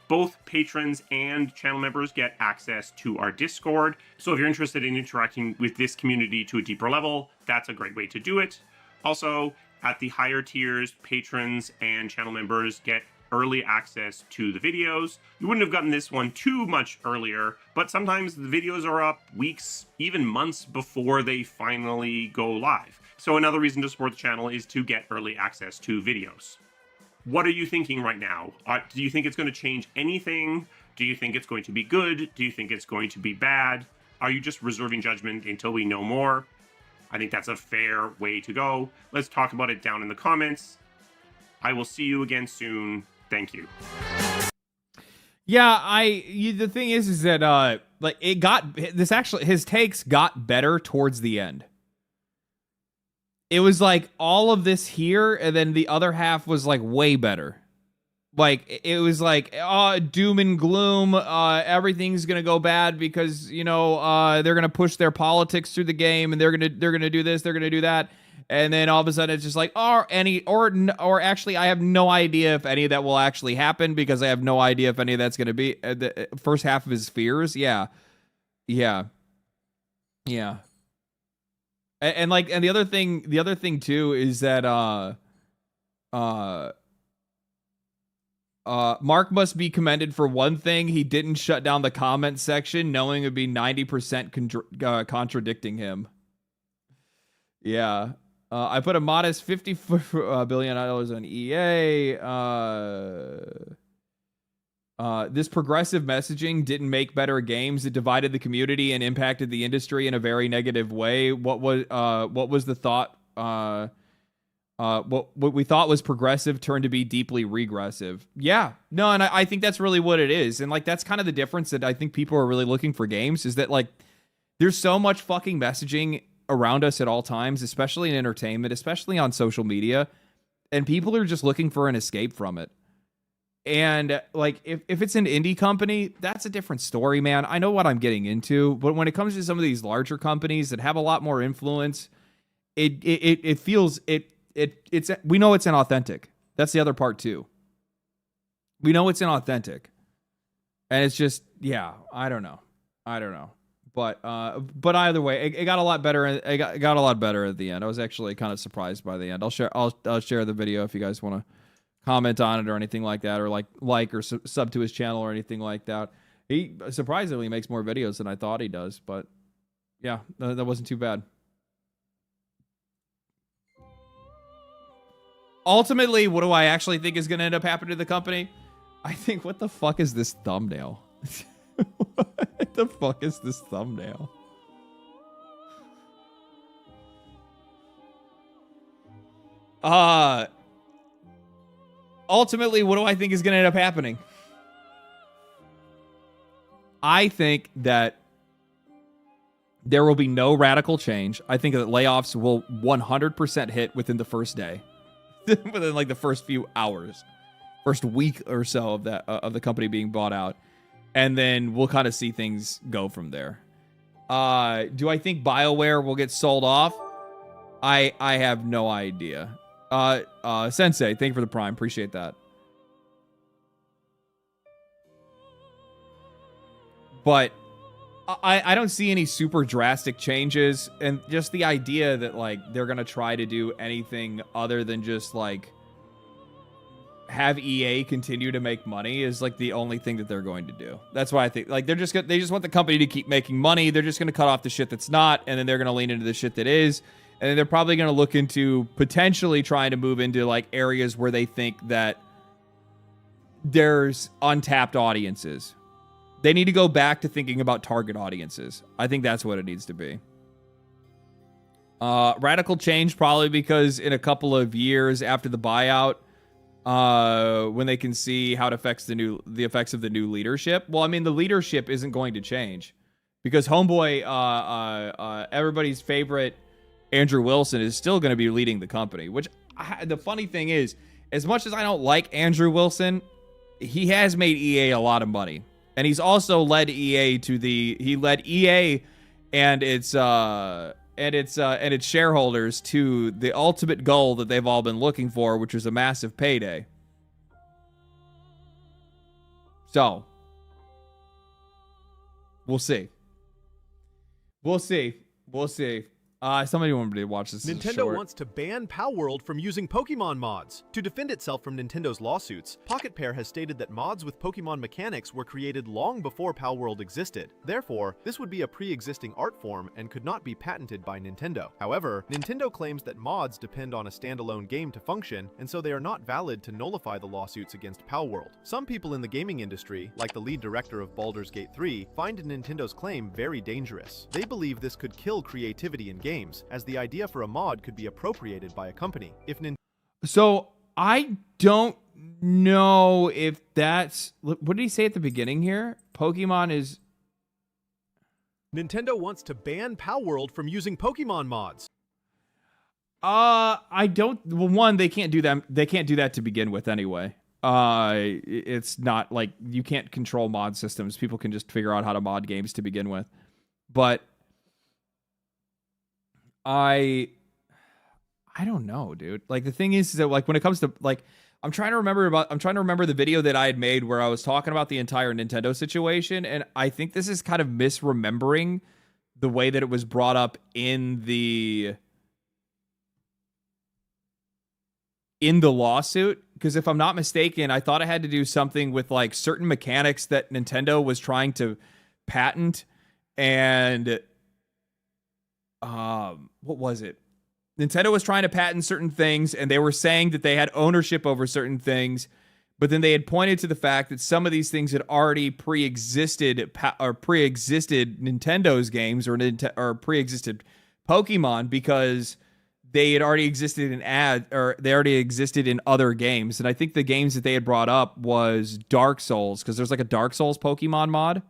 Both patrons and channel members get access to our Discord. So if you're interested in interacting with this community to a deeper level, that's a great way to do it. Also, at the higher tiers, patrons and channel members get early access to the videos. You wouldn't have gotten this one too much earlier, but sometimes the videos are up weeks, even months before they finally go live. So another reason to support the channel is to get early access to videos. What are you thinking right now? Do you think it's going to change anything? Do you think it's going to be good? Do you think it's going to be bad? Are you just reserving judgment until we know more? I think that's a fair way to go. Let's talk about it down in the comments. I will see you again soon. Thank you. Yeah, the thing is that like his takes got better towards the end. It was like all of this here, and then the other half was like way better. Like it was like doom and gloom, everything's gonna go bad because they're gonna push their politics through the game, and they're gonna do this, they're gonna do that. And then all of a sudden it's just like, or actually, I have no idea if any of that will actually happen, because I have no idea if any of that's going to be the first half of his fears. Yeah. And the other thing too is that, Mark must be commended for one thing. He didn't shut down the comment section knowing it would be 90% contradicting him. Yeah. I put a modest $50 billion on EA. This progressive messaging didn't make better games. It divided the community and impacted the industry in a very negative way. What was the thought? What we thought was progressive turned to be deeply regressive. Yeah. No, and I think that's really what it is. And like that's kind of the difference that I think people are really looking for games, is that like there's so much fucking messaging around us at all times, especially in entertainment, especially on social media, and people are just looking for an escape from it. And like if it's an indie company, that's a different story, man. I know what I'm getting into, but when it comes to some of these larger companies that have a lot more influence, it feels it's we know it's inauthentic. That's the other part too. We know it's inauthentic, and it's just I don't know. But either way, it got a lot better. It got a lot better at the end. I was actually kind of surprised by the end. I'll share the video if you guys want to comment on it or anything like that, or like or sub to his channel or anything like that. He surprisingly makes more videos than I thought he does. But yeah, that wasn't too bad. Ultimately, what do I actually think is going to end up happening to the company? I think, what the fuck is this thumbnail? What the fuck is this thumbnail? Ultimately, what do I think is going to end up happening? I think that there will be no radical change. I think that layoffs will 100% hit within the first day. Within like the first few hours. First week or so of that of the company being bought out. And then we'll kind of see things go from there. Do I think BioWare will get sold off? I have no idea. Sensei, thank you for the Prime. Appreciate that. But I don't see any super drastic changes. And just the idea that like they're going to try to do anything other than just like have EA continue to make money is like the only thing that they're going to do. That's why I think like they just want the company to keep making money. They're just going to cut off the shit that's not, and then they're going to lean into the shit that is, and then they're probably going to look into potentially trying to move into like areas where they think that there's untapped audiences. They need to go back to thinking about target audiences. I think that's what it needs to be. Radical change probably because in a couple of years after the buyout, when they can see how it affects the effects of the new leadership. Well, I mean, the leadership isn't going to change because homeboy, everybody's favorite Andrew Wilson is still going to be leading the company. Which the funny thing is, as much as I don't like Andrew Wilson, he has made EA a lot of money, and he's also led EA to he led EA and its shareholders to the ultimate goal that they've all been looking for, which was a massive payday. So, we'll see. We'll see. We'll see. Somebody wanted me to watch this. Nintendo wants to ban Palworld from using Pokemon mods. To defend itself from Nintendo's lawsuits, Pocket Pair has stated that mods with Pokemon mechanics were created long before Palworld existed. Therefore, this would be a pre-existing art form and could not be patented by Nintendo. However, Nintendo claims that mods depend on a standalone game to function, and so they are not valid to nullify the lawsuits against Palworld. Some people in the gaming industry, like the lead director of Baldur's Gate 3, find Nintendo's claim very dangerous. They believe this could kill creativity in games, as the idea for a mod could be appropriated by a company. So I don't know if that's... What did he say at the beginning here? Pokemon is... Nintendo wants to ban Palworld from using Pokemon mods. I don't... Well, one, they can't do that. They can't do that to begin with anyway. It's not like you can't control mod systems. People can just figure out how to mod games to begin with. But I don't know, dude. Like, the thing is that, like, when it comes to, like, I'm trying to remember the video that I had made where I was talking about the entire Nintendo situation, and I think this is kind of misremembering the way that it was brought up in the lawsuit, because if I'm not mistaken, I thought it had to do something with, like, certain mechanics that Nintendo was trying to patent, and what was it? Nintendo was trying to patent certain things, and they were saying that they had ownership over certain things, but then they had pointed to the fact that some of these things had already pre-existed Nintendo's games or pre-existed Pokemon, because they had already existed they already existed in other games. And I think the games that they had brought up was Dark Souls, because there's like a Dark Souls Pokemon mod.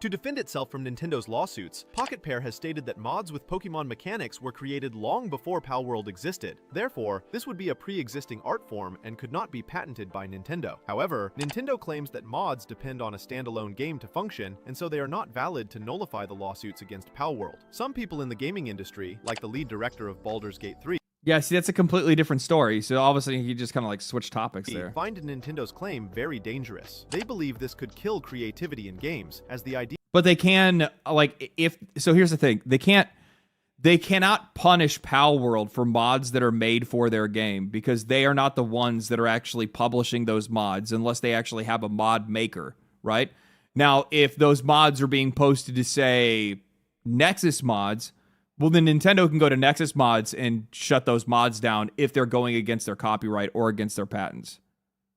To defend itself from Nintendo's lawsuits, Pocket Pair has stated that mods with Pokemon mechanics were created long before Palworld existed. Therefore, this would be a pre-existing art form and could not be patented by Nintendo. However, Nintendo claims that mods depend on a standalone game to function, and so they are not valid to nullify the lawsuits against Palworld. Some people in the gaming industry, like the lead director of Baldur's Gate 3, yeah, see, that's a completely different story. So obviously, he just kind of like switched topics there. Find Nintendo's claim very dangerous. They believe this could kill creativity in games, as the idea... But they can, like, so here's the thing. They cannot punish Palworld for mods that are made for their game, because they are not the ones that are actually publishing those mods unless they actually have a mod maker, right? Now, if those mods are being posted to, say, Nexus mods, well, then Nintendo can go to Nexus mods and shut those mods down if they're going against their copyright or against their patents.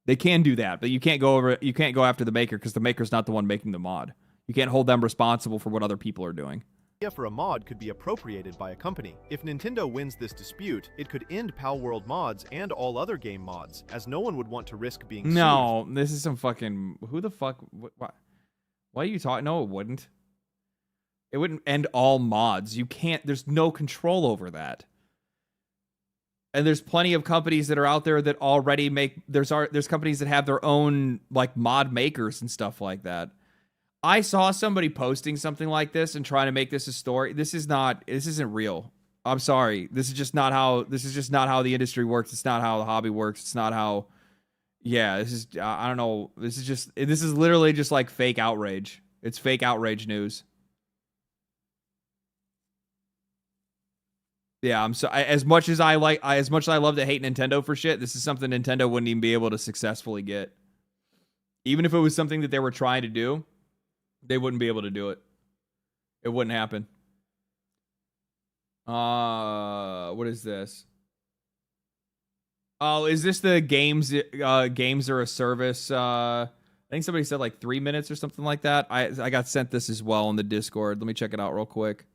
They can do that, but you can't go after the maker, because the maker's not the one making the mod. You can't hold them responsible for what other people are doing. The idea for a mod could be appropriated by a company. If Nintendo wins this dispute, it could end Palworld mods and all other game mods, as no one would want to risk being sued. No, this is some fucking... Who the fuck... Why are you talking? No, it wouldn't. It wouldn't end all mods. You can't... There's no control over that. And there's plenty of companies that are out there that already make... There's companies that have their own, like, mod makers and stuff like that. I saw somebody posting something like this and trying to make this a story. This isn't real. I'm sorry. This is just not how the industry works. It's not how the hobby works. It's not how... Yeah, this is... I don't know. This is literally just like fake outrage. It's fake outrage news. Yeah, as much as I love to hate Nintendo for shit, this is something Nintendo wouldn't even be able to successfully get. Even if it was something that they were trying to do, they wouldn't be able to do it. It wouldn't happen. What is this? Oh, is this the games are a service? I think somebody said like 3 minutes or something like that. I got sent this as well on the Discord. Let me check it out real quick.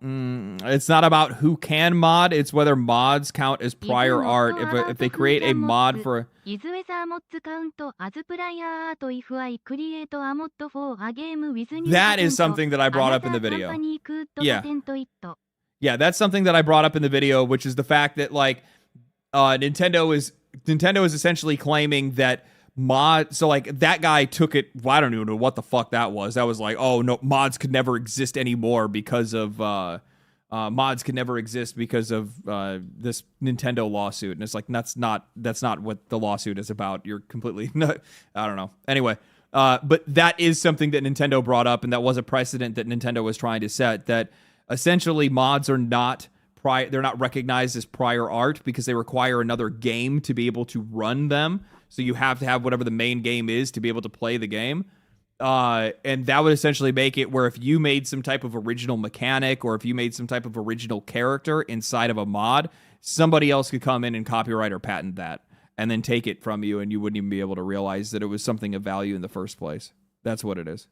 It's not about who can mod, it's whether mods count as prior art. If they create a mod for... Is whether mods count as prior art if I create a mod for a game with new That is patent, something that I brought up in the another video. company could Yeah. patent it. Yeah, that's something that I brought up in the video, which is the fact that, like, Nintendo is essentially claiming that so like that guy took it. Well, I don't even know what the fuck that was. That was like, oh no, mods could never exist anymore because of this Nintendo lawsuit. And it's like that's not what the lawsuit is about. You're completely I don't know. Anyway, but that is something that Nintendo brought up, and that was a precedent that Nintendo was trying to set, that essentially mods are not they're not recognized as prior art because they require another game to be able to run them. So you have to have whatever the main game is to be able to play the game. And that would essentially make it where if you made some type of original mechanic or if you made some type of original character inside of a mod, somebody else could come in and copyright or patent that and then take it from you, and you wouldn't even be able to realize that it was something of value in the first place. That's what it is.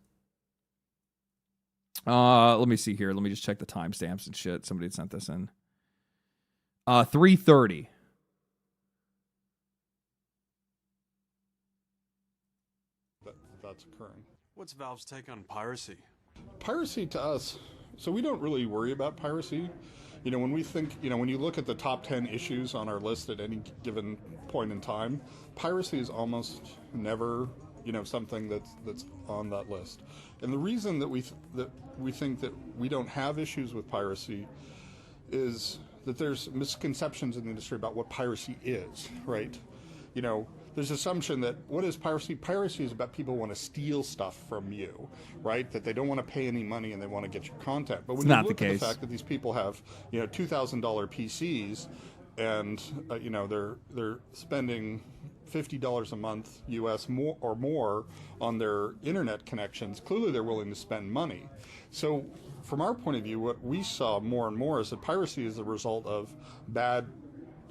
Let me see here. Let me just check the timestamps and shit. Somebody sent this in. 3:30. That's occurring. What's Valve's take on piracy? Piracy to us, so we don't really worry about piracy. You know, when we think, you know, when you look at the top 10 issues on our list at any given point in time, piracy is almost never, you know, something that's on that list. And the reason that we think that we don't have issues with piracy is that there's misconceptions in the industry about what piracy is, right? You know, there's assumption that what is piracy? Piracy is about people who want to steal stuff from you, right? That they don't want to pay any money and they want to get your content. But when you look at the fact that these people have, you know, $2,000 PCs and you know, they're spending $50 a month US more on their internet connections, clearly they're willing to spend money. So from our point of view, what we saw more and more is that piracy is the result of bad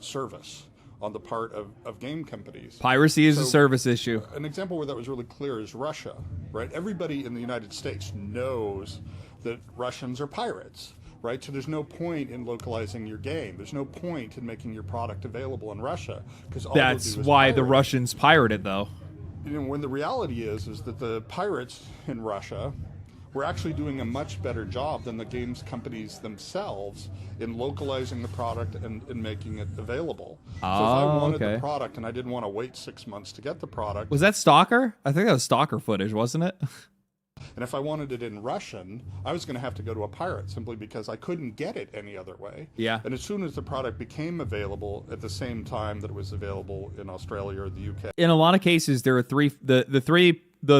service on the part of game companies. Piracy is a service issue. An example where that was really clear is Russia, right? Everybody in the United States knows that Russians are pirates, right? So there's no point in localizing your game. There's no point in making your product available in Russia, because that's why the Russians pirate it, though. You know, when the reality is that the pirates in Russia were actually doing a much better job than the games companies themselves in localizing the product and making it available. So if I wanted the product and I didn't want to wait 6 months to get the product... Was that Stalker? I think that was Stalker footage, wasn't it? And if I wanted it in Russian, I was going to have to go to a pirate simply because I couldn't get it any other way. Yeah. And as soon as the product became available at the same time that it was available in Australia or the UK... In a lot of cases, there are the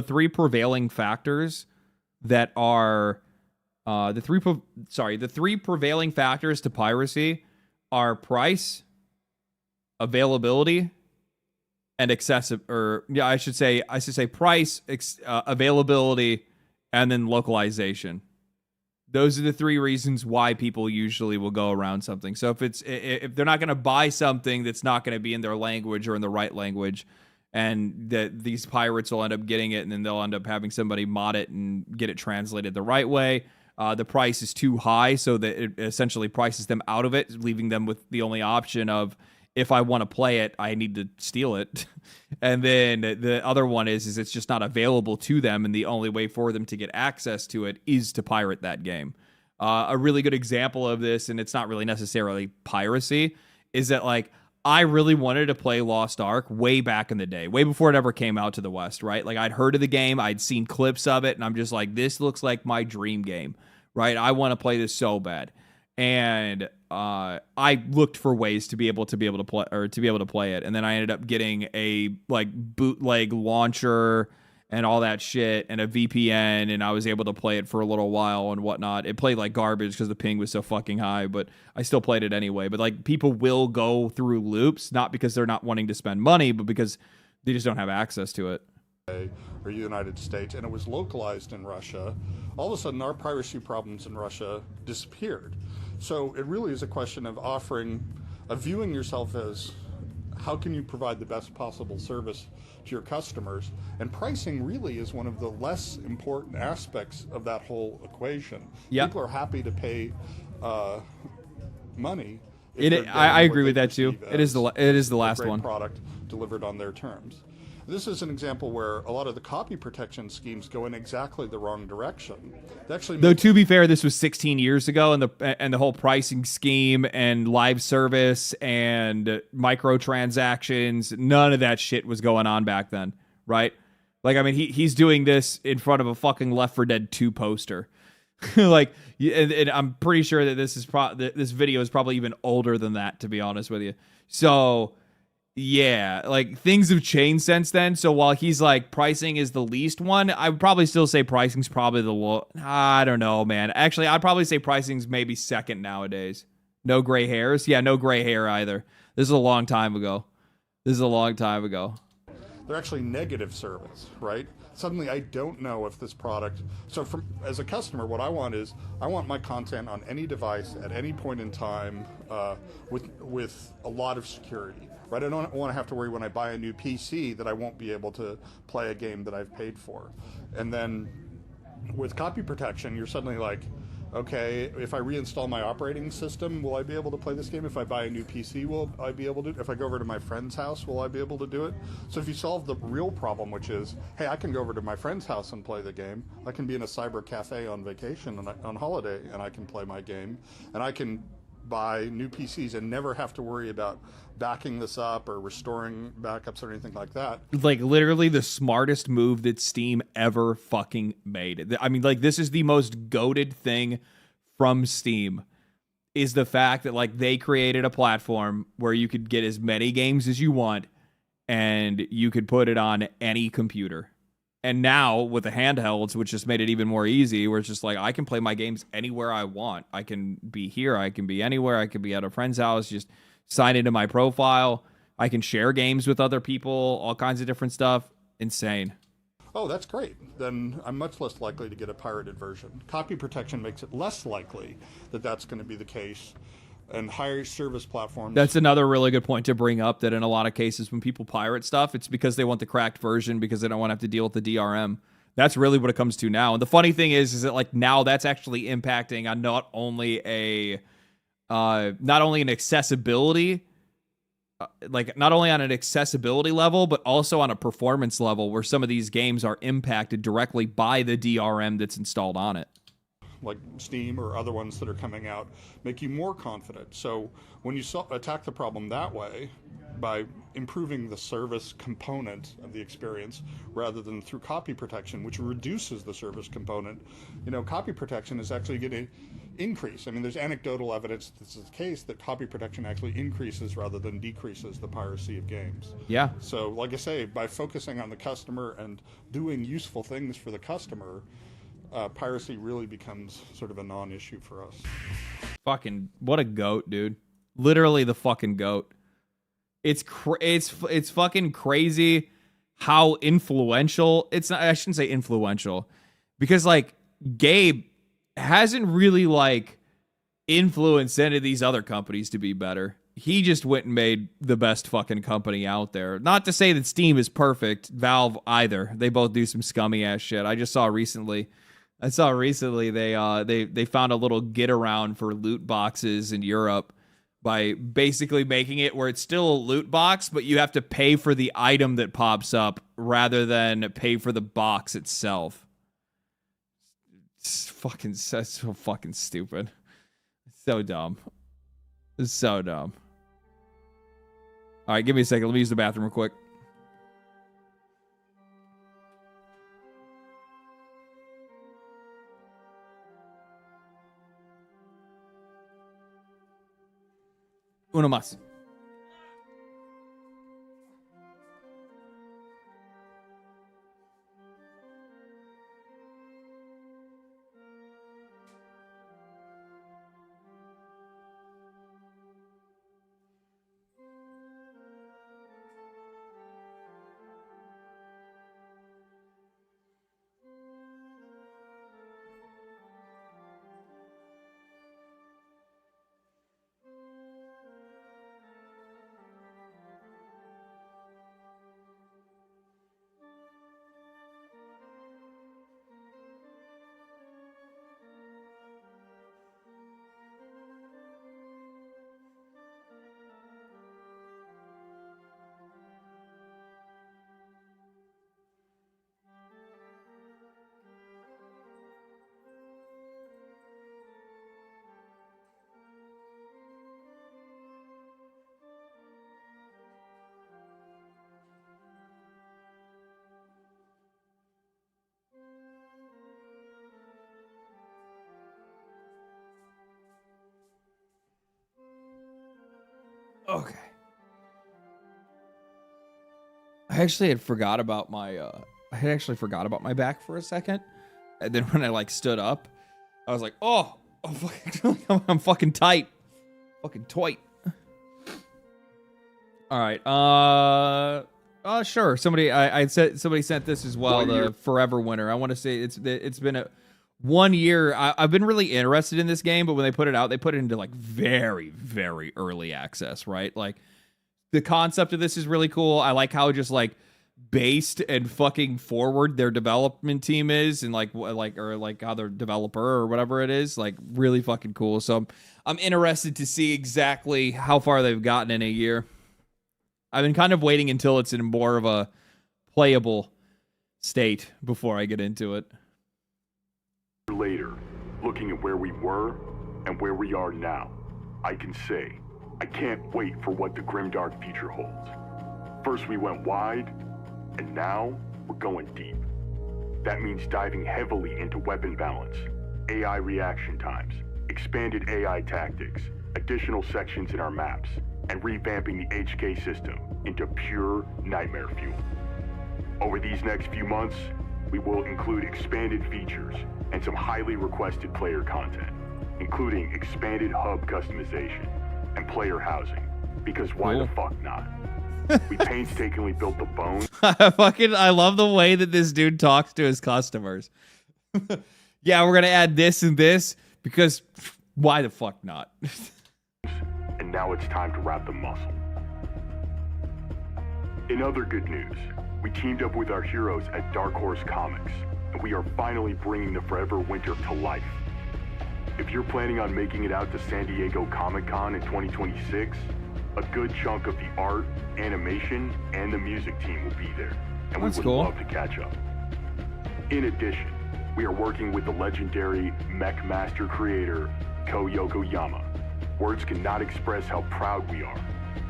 three prevailing factors that are the three prevailing factors to piracy are price, availability, and I should say price, availability, and then localization. Those are the three reasons why people usually will go around something. So if they're not going to buy something that's not going to be in their language or in the right language, and that these pirates will end up getting it, and then they'll end up having somebody mod it and get it translated the right way. The price is too high, so that it essentially prices them out of it, leaving them with the only option of, if I want to play it, I need to steal it. And then the other one is it's just not available to them, and the only way for them to get access to it is to pirate that game. A really good example of this, and it's not really necessarily piracy, is that, like, I really wanted to play Lost Ark way back in the day, way before it ever came out to the West, right? Like, I'd heard of the game, I'd seen clips of it, and I'm just like, this looks like my dream game, right? I want to play this so bad. And I looked for ways to be able to play it, and then I ended up getting a like bootleg launcher and all that shit and a VPN, and I was able to play it for a little while and whatnot. It played like garbage because the ping was so fucking high, but I still played it anyway. But like, people will go through loops, not because they're not wanting to spend money, but because they just don't have access to it. Or United States, and it was localized in Russia. All of a sudden, our piracy problems in Russia disappeared. So it really is a question of viewing yourself as how can you provide the best possible service to your customers? And pricing really is one of the less important aspects of that whole equation. Yep. People are happy to pay money. I agree with that too. It is the last great one. Product delivered on their terms. This is an example where a lot of the copy protection schemes go in exactly the wrong direction. Though to be fair, this was 16 years ago, and the whole pricing scheme and live service and microtransactions, none of that shit was going on back then, right? Like, I mean, he's doing this in front of a fucking Left 4 Dead 2 poster. Like, and I'm pretty sure that this video is probably even older than that, to be honest with you. So yeah, like, things have changed since then. So while he's like, pricing is the least one, I would probably still say pricing's probably the low. I don't know, man. Actually, I'd probably say pricing's maybe second nowadays. No gray hairs? Yeah, no gray hair either. This is a long time ago. They're actually negative service, right? Suddenly I don't know if this product, so as a customer, what I want is, I want my content on any device at any point in time with a lot of security, right? I don't want to have to worry when I buy a new PC that I won't be able to play a game that I've paid for. And then with copy protection, you're suddenly like, okay, if I reinstall my operating system, will I be able to play this game? If I buy a new PC, will I be able to? If I go over to my friend's house, will I be able to do it? So if you solve the real problem, which is, hey, I can go over to my friend's house and play the game. I can be in a cyber cafe on vacation and on holiday, and I can play my game. And I can buy new PCs and never have to worry about backing this up or restoring backups or anything like that. Like, literally the smartest move that Steam ever fucking made. I mean, like, this is the most goated thing from Steam, is the fact that, like, they created a platform where you could get as many games as you want and you could put it on any computer. And now with the handhelds, which just made it even more easy, where it's just like, I can play my games anywhere I want. I can be here, I can be anywhere, I can be at a friend's house, just sign into my profile. I can share games with other people, all kinds of different stuff. Insane. Oh, that's great. Then I'm much less likely to get a pirated version. Copy protection makes it less likely that that's going to be the case. And higher service platforms. That's another really good point to bring up, that in a lot of cases when people pirate stuff, it's because they want the cracked version because they don't want to have to deal with the DRM. That's really what it comes to now. And the funny thing is that, like, now that's actually impacting on not only an accessibility, not only on an accessibility level, but also on a performance level, where some of these games are impacted directly by the DRM that's installed on it. Like Steam or other ones that are coming out, make you more confident. So when you attack the problem that way, by improving the service component of the experience rather than through copy protection, which reduces the service component, copy protection is actually going to increase. I mean, there's anecdotal evidence that this is the case, that copy protection actually increases rather than decreases the piracy of games. Yeah. So, like I say, by focusing on the customer and doing useful things for the customer, piracy really becomes sort of a non-issue for us. Fucking, what a goat, dude. Literally the fucking goat. It's fucking crazy how influential. It's not, I shouldn't say influential, because, like, Gabe hasn't really, like, influenced any of these other companies to be better. He just went and made the best fucking company out there. Not to say that Steam is perfect, Valve either. They both do some scummy ass shit. I saw recently they found a little get around for loot boxes in Europe by basically making it where it's still a loot box, but you have to pay for the item that pops up rather than pay for the box itself. That's so fucking stupid. So dumb. It's so dumb. All right, give me a second. Let me use the bathroom real quick. Uno más. Okay. I actually had forgot about my back for a second. And then when I like stood up, I was like, oh, I'm fucking tight. Fucking tight. All right. Sure. Somebody sent this as well, the Forever Winter. I want to say it's been 1 year. I've been really interested in this game, but when they put it out, they put it into like very, very early access, right? Like the concept of this is really cool. I like how just like based and fucking forward their development team is, and like how their developer or whatever it is, like really fucking cool. So I'm interested to see exactly how far they've gotten in a year. I've been kind of waiting until it's in more of a playable state before I get into it. Later, looking at where we were and where we are now, I can say, I can't wait for what the grimdark future holds. First we went wide, and now we're going deep. That means diving heavily into weapon balance, AI reaction times, expanded AI tactics, additional sections in our maps, and revamping the HK system into pure nightmare fuel. Over these next few months, we will include expanded features and some highly requested player content, including expanded hub customization and player housing, because why the fuck not? We painstakingly built the bones. I love the way that this dude talks to his customers. Yeah, we're gonna add this and this because why the fuck not? And now it's time to wrap the muscle. In other good news, we teamed up with our heroes at Dark Horse Comics, and we are finally bringing the Forever Winter to life. If you're planning on making it out to San Diego Comic-Con in 2026, a good chunk of the art, animation, and the music team will be there, and we would love to catch up. In addition, we are working with the legendary Mech Master creator, Ko Yokoyama. Words cannot express how proud we are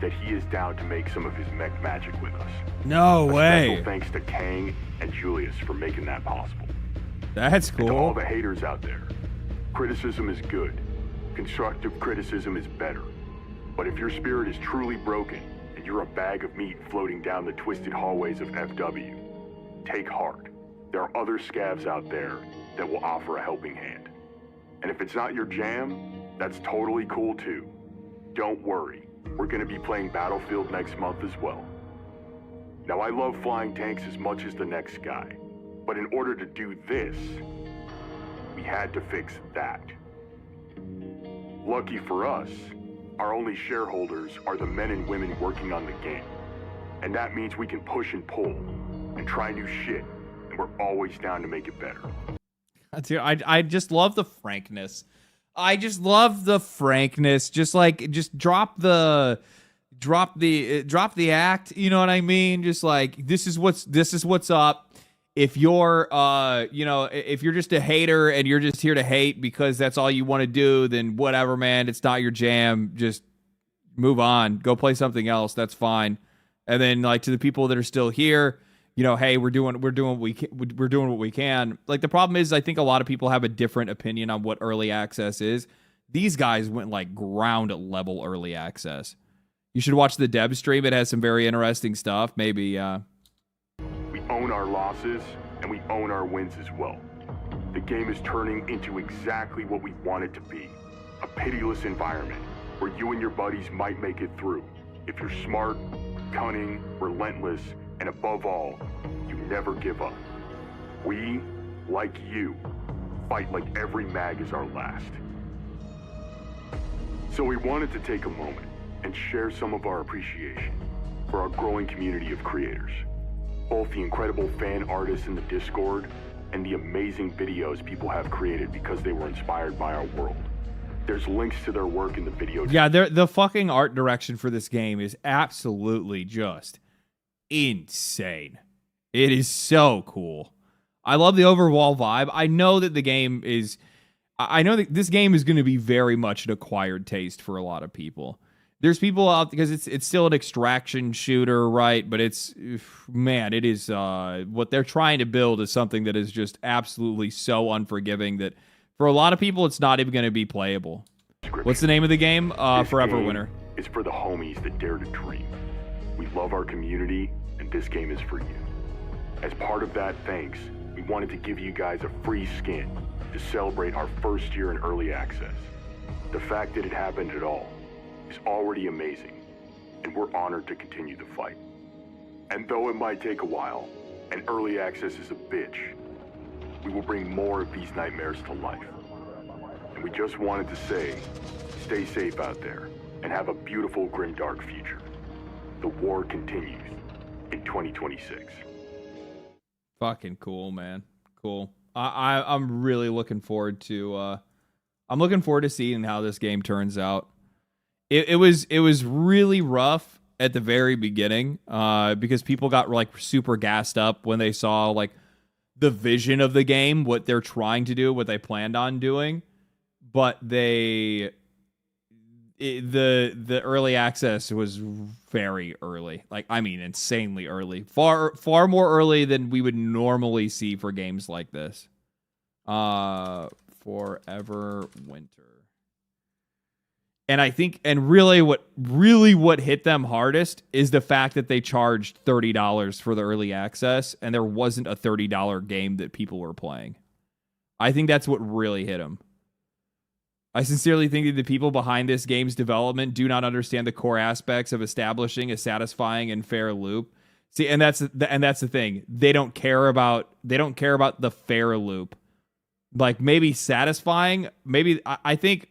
that he is down to make some of his mech magic with us. No way. Special thanks to Kang and Julius for making that possible. That's cool. And to all the haters out there, criticism is good. Constructive criticism is better. But if your spirit is truly broken and you're a bag of meat floating down the twisted hallways of FW, take heart. There are other scavs out there that will offer a helping hand. And if it's not your jam, that's totally cool too. Don't worry, we're gonna be playing Battlefield next month as well. Now I love flying tanks as much as the next guy, but in order to do this, we had to fix that. Lucky for us, our only shareholders are the men and women working on the game. And that means we can push and pull and try new shit, and we're always down to make it better. Dude, I just love the frankness. Just drop the act, you know what I mean? Just like this is what's up. If you're if you're just a hater and you're just here to hate because that's all you want to do, then whatever, man, it's not your jam. Just move on. Go play something else. That's fine. And then like to the people that are still here, hey, we're doing what we can. Like the problem is I think a lot of people have a different opinion on what early access is. These guys went like ground level early access. You should watch the Deb stream. It has some very interesting stuff. Maybe We own our losses and we own our wins as well. The game is turning into exactly what we want it to be. A pitiless environment where you and your buddies might make it through. If you're smart, cunning, relentless, and above all, you never give up. We, like you, fight like every mag is our last. So we wanted to take a moment and share some of our appreciation for our growing community of creators. Both the incredible fan artists in the Discord and the amazing videos people have created because they were inspired by our world. There's links to their work in the video. Yeah, the fucking art direction for this game is absolutely just insane. It is so cool. I love the overall vibe. I know that this game is going to be very much an acquired taste for a lot of people. There's people out because it's still an extraction shooter, right? But it is what they're trying to build is something that is just absolutely so unforgiving that for a lot of people it's not even going to be playable. What's the name of the game? Forever Winter. is for the homies that dare to dream. We love our community, and this game is for you. As part of that thanks, we wanted to give you guys a free skin to celebrate our first year in early access. The fact that it happened at all is already amazing, and we're honored to continue the fight. And though it might take a while, and early access is a bitch, we will bring more of these nightmares to life. And we just wanted to say, stay safe out there, and have a beautiful grimdark future. The war continues in 2026. Fucking cool, man. Cool. I'm really looking forward to I'm looking forward to seeing how this game turns out. It was really rough at the very beginning because people got like super gassed up when they saw like the vision of the game, what they're trying to do, what they planned on doing, but the early access was very early. Like, I mean, insanely early. Far more early than we would normally see for games like this. Forever Winter. And I think, and really what hit them hardest is the fact that they charged $30 for the early access, and there wasn't a $30 game that people were playing. I think that's what really hit them. I sincerely think that the people behind this game's development do not understand the core aspects of establishing a satisfying and fair loop. See, and that's the thing. They don't care about the fair loop. Like, maybe satisfying, maybe I think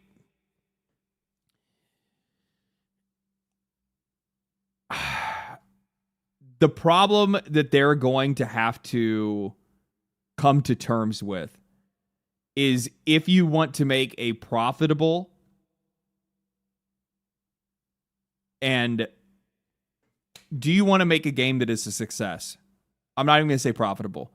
the problem that they're going to have to come to terms with is if you want to make a profitable and do you want to make a game that is a success? I'm not even going to say profitable.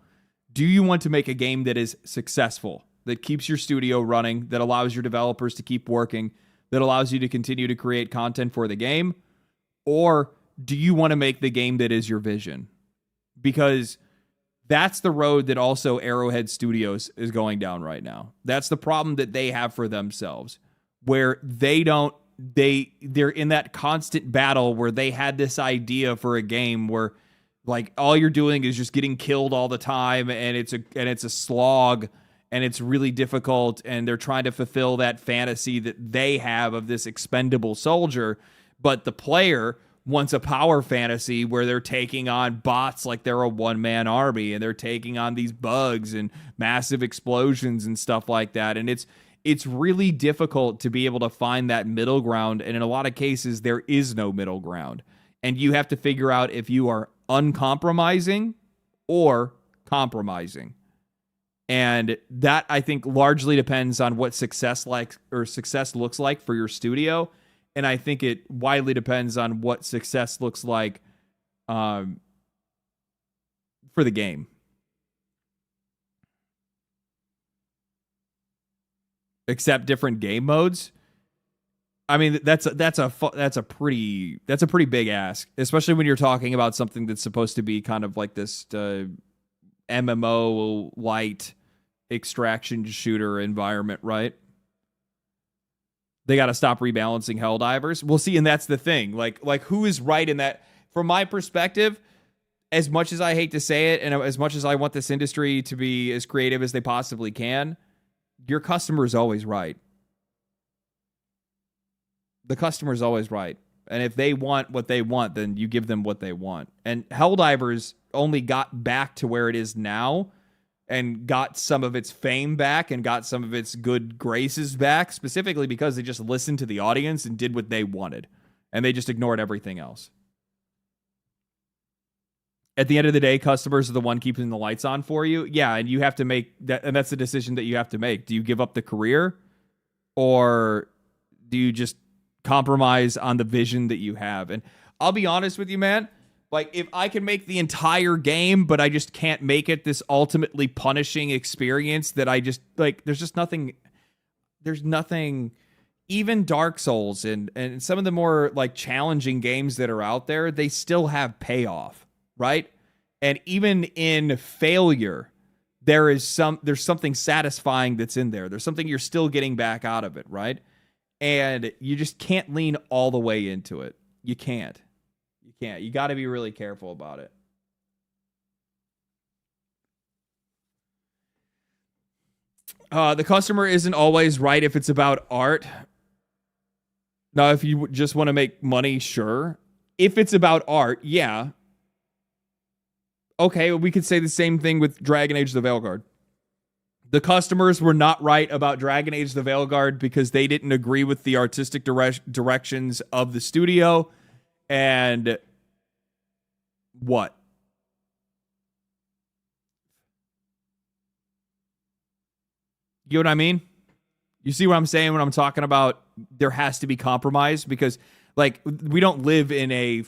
Do you want to make a game that is successful, that keeps your studio running, that allows your developers to keep working, that allows you to continue to create content for the game? Or do you want to make the game that is your vision? Because that's the road that also Arrowhead Studios is going down right now. That's the problem that they have for themselves, where they're in that constant battle where they had this idea for a game where like all you're doing is just getting killed all the time, and it's a slog, and it's really difficult, and they're trying to fulfill that fantasy that they have of this expendable soldier, but the player wants a power fantasy where they're taking on bots like they're a one-man army, and they're taking on these bugs and massive explosions and stuff like that. And it's really difficult to be able to find that middle ground, and in a lot of cases there is no middle ground. And you have to figure out if you are uncompromising or compromising. And that, I think, largely depends on what success looks like for your studio. And I think it widely depends on what success looks like for the game. Except different game modes. I mean, that's a pretty big ask, especially when you're talking about something that's supposed to be kind of like this MMO light extraction shooter environment, right? They got to stop rebalancing Helldivers. We'll see, and that's the thing. Like who is right in that? From my perspective, as much as I hate to say it, and as much as I want this industry to be as creative as they possibly can, your customer is always right. The customer is always right. And if they want what they want, then you give them what they want. And Helldivers only got back to where it is now and got some of its fame back and got some of its good graces back, specifically because they just listened to the audience and did what they wanted. And they just ignored everything else. At the end of the day, customers are the one keeping the lights on for you. Yeah, and you have to make that, and that's the decision that you have to make. Do you give up the career, or do you just compromise on the vision that you have? And I'll be honest with you, man. Like, if I can make the entire game, but I just can't make it this ultimately punishing experience that I just, like, there's nothing, even Dark Souls and some of the more, like, challenging games that are out there, they still have payoff, right? And even in failure, there's something satisfying that's in there. There's something you're still getting back out of it, right? And you just can't lean all the way into it. You can't. You can't. You got to be really careful about it. The customer isn't always right if it's about art. Now, if you just want to make money, sure. If it's about art, yeah. Okay, we could say the same thing with Dragon Age the Veilguard. The customers were not right about Dragon Age the Veilguard because they didn't agree with the artistic directions of the studio. And what? You know what I mean? You see what I'm saying when I'm talking about there has to be compromise? Because, like, we don't live in a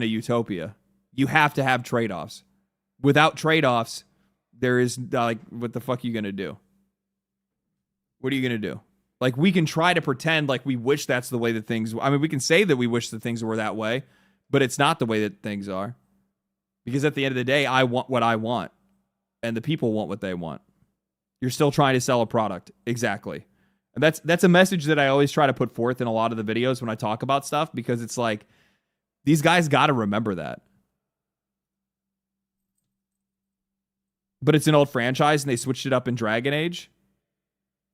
utopia. You have to have trade-offs. Without trade-offs, there is, like, what the fuck are you going to do? What are you going to do? Like, we can try to pretend like we wish that's the way that things... I mean, we can say that we wish that things were that way, but it's not the way that things are. Because at the end of the day, I want what I want. And the people want what they want. You're still trying to sell a product. Exactly. And that's a message that I always try to put forth in a lot of the videos when I talk about stuff, because it's like, these guys got to remember that. But it's an old franchise and they switched it up in Dragon Age.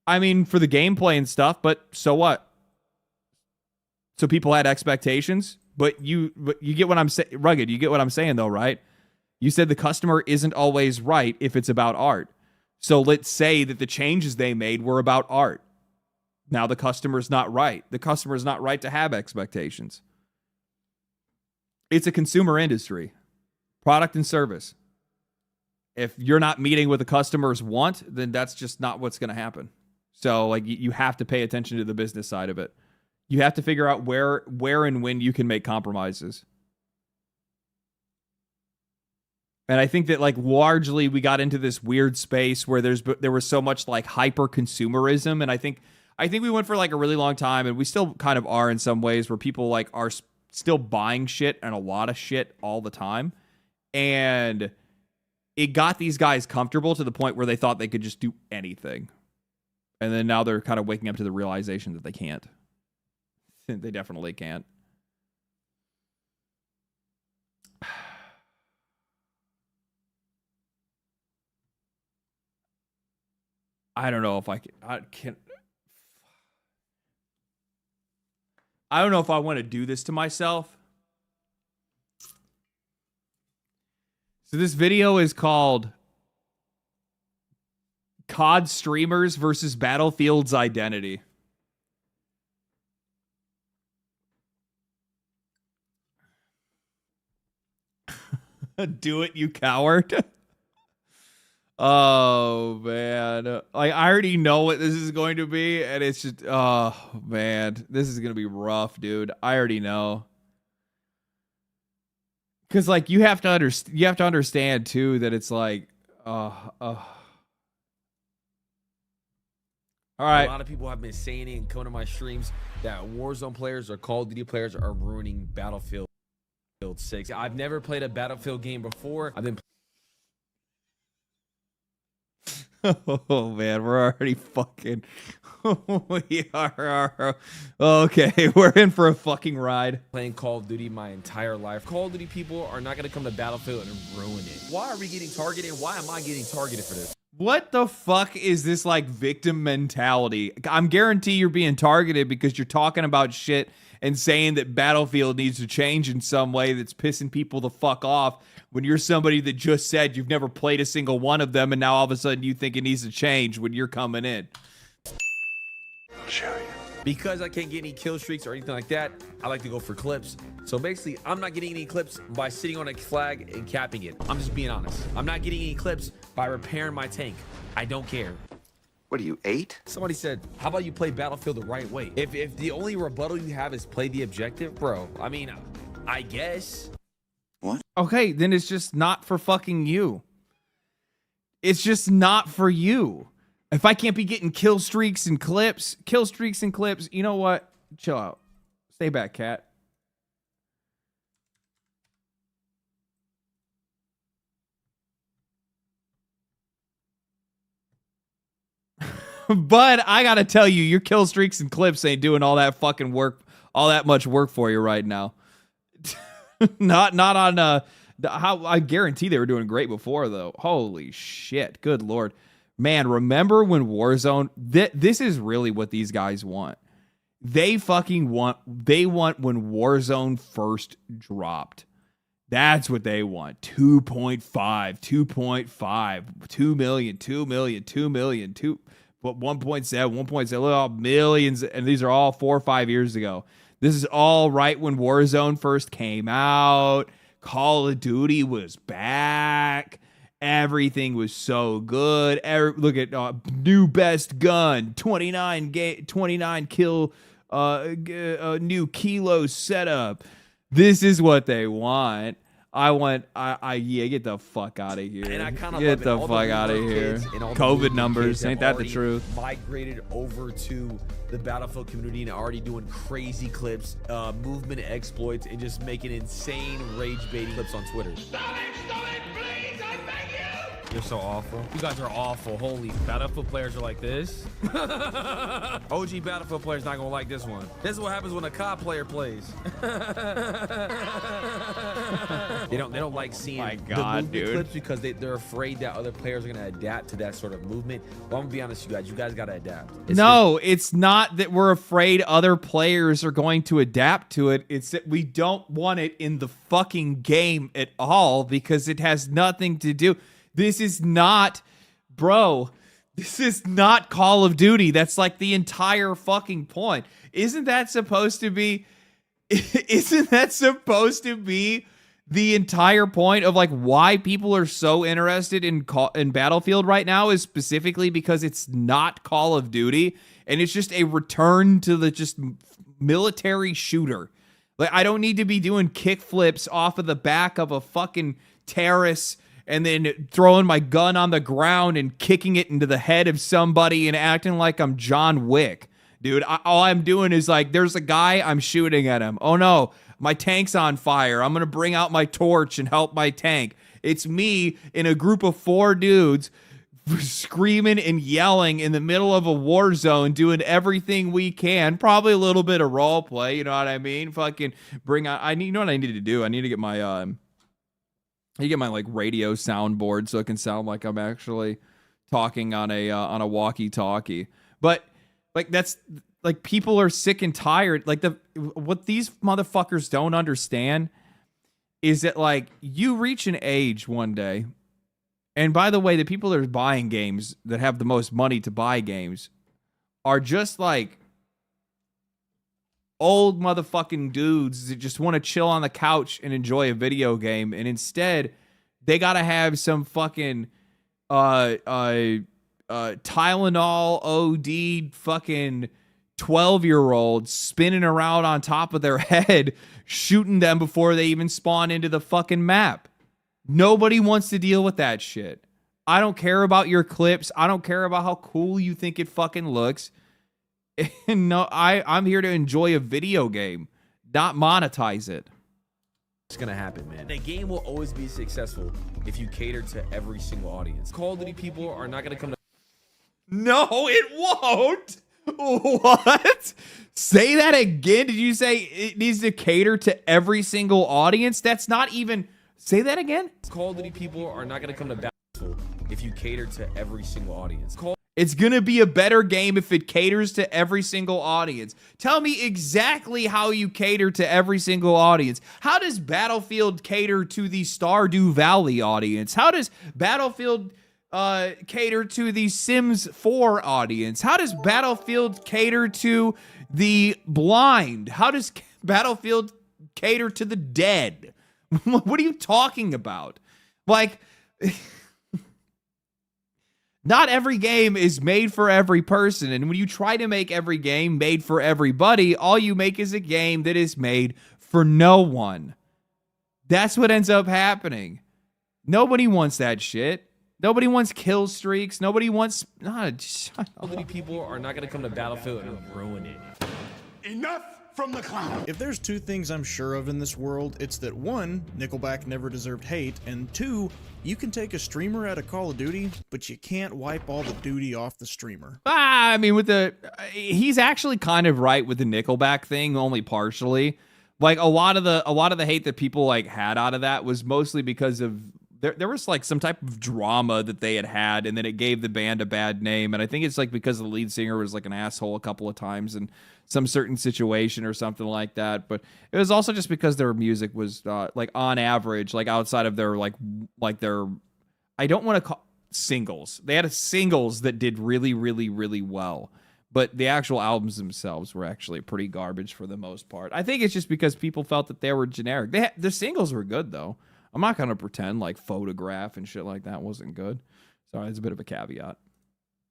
I mean, for the gameplay and stuff, but so what? So people had expectations, but you get what I'm saying. Rugged, you get what I'm saying though, right? You said the customer isn't always right if it's about art. So let's say that the changes they made were about art. Now the customer's not right. The customer's not right to have expectations. It's a consumer industry. Product and service. If you're not meeting what the customers want, then that's just not what's going to happen. So, like, you have to pay attention to the business side of it. You have to figure out where and when you can make compromises. And I think that, like, largely we got into this weird space where there was so much, like, hyper consumerism, and I think we went for, like, a really long time, and we still kind of are in some ways, where people, like, are still buying shit and a lot of shit all the time. And it got these guys comfortable to the point where they thought they could just do anything. And then now they're kind of waking up to the realization that they can't. They definitely can't. I don't know if I can. I don't know if I want to do this to myself. So this video is called COD Streamers versus Battlefield's Identity. Do it, you coward. Oh, man. Like, I already know what this is going to be, and it's just, oh, man. This is going to be rough, dude. I already know. Because, like, you have to understand, too, that it's like, all right. A lot of people have been saying it and coming to my streams that Warzone players or Call of Duty players are ruining Battlefield 6. I've never played a Battlefield game before. I've been Oh, man, we're already fucking... we are... Okay, we're in for a fucking ride. playing Call of Duty my entire life. Call of Duty people are not going to come to Battlefield and ruin it. Why are we getting targeted? Why am I getting targeted for this? What the fuck is this, like, victim mentality? I'm guarantee you're being targeted because you're talking about shit and saying that Battlefield needs to change in some way that's pissing people the fuck off when you're somebody that just said you've never played a single one of them and now all of a sudden you think it needs to change when you're coming in. I'll show you. Because I can't get any kill streaks or anything like that, I like to go for clips. So basically, I'm not getting any clips by sitting on a flag and capping it. I'm just being honest. I'm not getting any clips by repairing my tank. I don't care. What are you, 8? Somebody said, how about you play Battlefield the right way? If the only rebuttal you have is play the objective, bro, I mean, I guess. What? Okay, then it's just not for fucking you. It's just not for you. If I can't be getting kill streaks and clips, you know what? Chill out. Stay back, cat. But I gotta tell you, your kill streaks and clips ain't doing all that fucking work, all that much work for you right now. not on how I guarantee they were doing great before though. Holy shit, good lord, man! Remember when Warzone? This is really what these guys want. They fucking want. They want when Warzone first dropped. That's what they want. 2.5, 2.5, 2 million, 2 million, 2 million, 2, but 1.7, 1.7, look, millions, and these are all 4 or 5 years ago. This is all right when Warzone first came out. Call of Duty was back. Everything was so good. Look at new best gun, 29 kill, new kilo setup. This is what they want. Yeah, get the fuck out of here. And I kind of get the fuck out of here. COVID numbers, ain't that the truth? Migrated over to the Battlefield community and already doing crazy clips, movement exploits, and just making insane rage baiting clips on Twitter. Stop it, please, I beg you! You're so awful. You guys are awful. Holy, Battlefield players are like this. OG Battlefield players not gonna like this one. This is what happens when a COD player plays. They don't like seeing the movement clips because they're afraid that other players are gonna adapt to that sort of movement. Well, I'm gonna be honest with you guys gotta adapt. It's not that we're afraid other players are going to adapt to it. It's that we don't want it in the fucking game at all because it has nothing to do. This is not, bro, this is not Call of Duty. That's like the entire fucking point. Isn't that supposed to be the entire point of like why people are so interested in Battlefield right now is specifically because it's not Call of Duty and it's just a return to the just military shooter. Like I don't need to be doing kick flips off of the back of a fucking terrace and then throwing my gun on the ground and kicking it into the head of somebody and acting like I'm John Wick. Dude, all I'm doing is like, there's a guy, I'm shooting at him. Oh no, my tank's on fire. I'm going to bring out my torch and help my tank. It's me in a group of 4 dudes screaming and yelling in the middle of a war zone, doing everything we can. Probably a little bit of role play, you know what I mean? Fucking bring out, you know what I need to do? I need to get my, like radio soundboard so it can sound like I'm actually talking on a walkie-talkie. But like that's like people are sick and tired. Like what these motherfuckers don't understand is that like you reach an age one day, and by the way, the people that are buying games that have the most money to buy games are just like old motherfucking dudes that just want to chill on the couch and enjoy a video game, and instead they gotta have some fucking Tylenol OD fucking 12-year-old spinning around on top of their head, shooting them before they even spawn into the fucking map. Nobody wants to deal with that shit. I don't care about your clips. I don't care about how cool you think it fucking looks. No, I'm here to enjoy a video game, not monetize it. It's gonna happen, man. The game will always be successful if you cater to every single audience. Call of Duty people are not gonna come to... No, it won't. What? Say that again. Did you say it needs to cater to every single audience? That's not even... Say that again. Call of Duty people are not gonna come to Battlefield if you cater to every single audience. It's going to be a better game if it caters to every single audience. Tell me exactly how you cater to every single audience. How does Battlefield cater to the Stardew Valley audience? How does Battlefield cater to the Sims 4 audience? How does Battlefield cater to the blind? How does Battlefield cater to the dead? What are you talking about? Like... Not every game is made for every person, and when you try to make every game made for everybody, all you make is a game that is made for no one. That's what ends up happening. Nobody wants that shit. Nobody wants kill streaks. Nobody wants... Call of Duty people are not going to come to Battlefield and ruin it. Enough from the clown. If there's two things I'm sure of in this world, it's that one, Nickelback never deserved hate, and two, you can take a streamer out of Call of Duty, but you can't wipe all the duty off the streamer. I mean, he's actually kind of right with the Nickelback thing, only partially. Like a lot of the hate that people like had out of that was mostly because of there was like some type of drama that they had, and then it gave the band a bad name. And I think it's like because the lead singer was like an asshole a couple of times in some certain situation or something like that. But it was also just because their music was like on average, like outside of their like their, I don't want to call singles. They had singles that did really, really, really well. But the actual albums themselves were actually pretty garbage for the most part. I think it's just because people felt that they were generic. The singles were good, though. I'm not going to pretend like Photograph and shit like that wasn't good. Sorry, it's a bit of a caveat.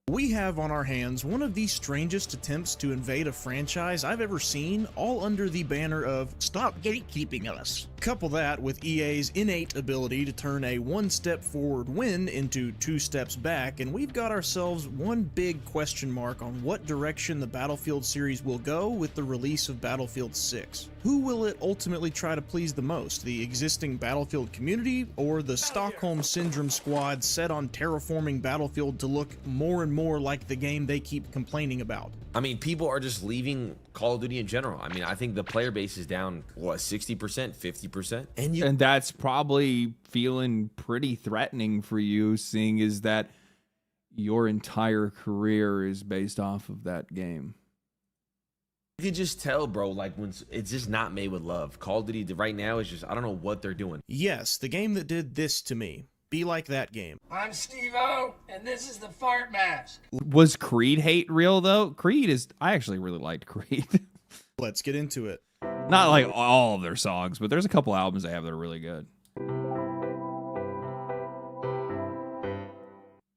We have on our hands one of the strangest attempts to invade a franchise I've ever seen, all under the banner of "Stop gatekeeping us." Couple that with EA's innate ability to turn a one-step forward win into 2 steps back, and we've got ourselves one big question mark on what direction the Battlefield series will go with the release of Battlefield 6. Who will it ultimately try to please the most, the existing Battlefield community, or the Stockholm Syndrome squad set on terraforming Battlefield to look more and more like the game they keep complaining about? I mean, people are just leaving Call of Duty in general. I mean, I think the player base is down, what, 60%, 50%? And that's probably feeling pretty threatening for you, seeing is that your entire career is based off of that game. You can just tell, bro, like when it's just not made with love. Call of Duty right now is just, I don't know what they're doing. Yes, the game that did this to me. Be like that game. I'm Steve-O, and this is the fart mask. Was Creed hate real, though? I actually really liked Creed. Let's get into it. Not like all of their songs, but there's a couple albums they have that are really good.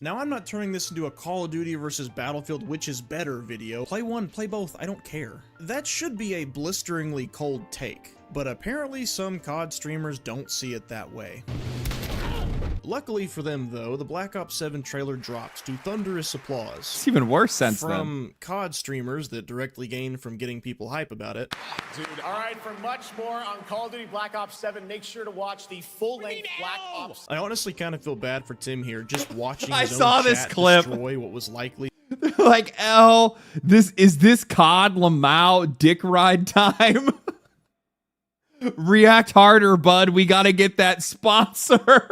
Now, I'm not turning this into a Call of Duty versus Battlefield which is better video. Play one, play both, I don't care. That should be a blisteringly cold take, but apparently some COD streamers don't see it that way. Luckily for them, though, the Black Ops 7 trailer dropped to thunderous applause. It's even worse since then. From COD streamers that directly gained from getting people hype about it. Dude, all right, for much more on Call of Duty Black Ops 7, make sure to watch the full-length Black Ops. I honestly kind of feel bad for Tim here, just watching I his saw own this chat clip. destroy what was likely. Like, this COD Lamau dick ride time? React harder, bud. We gotta get that sponsor.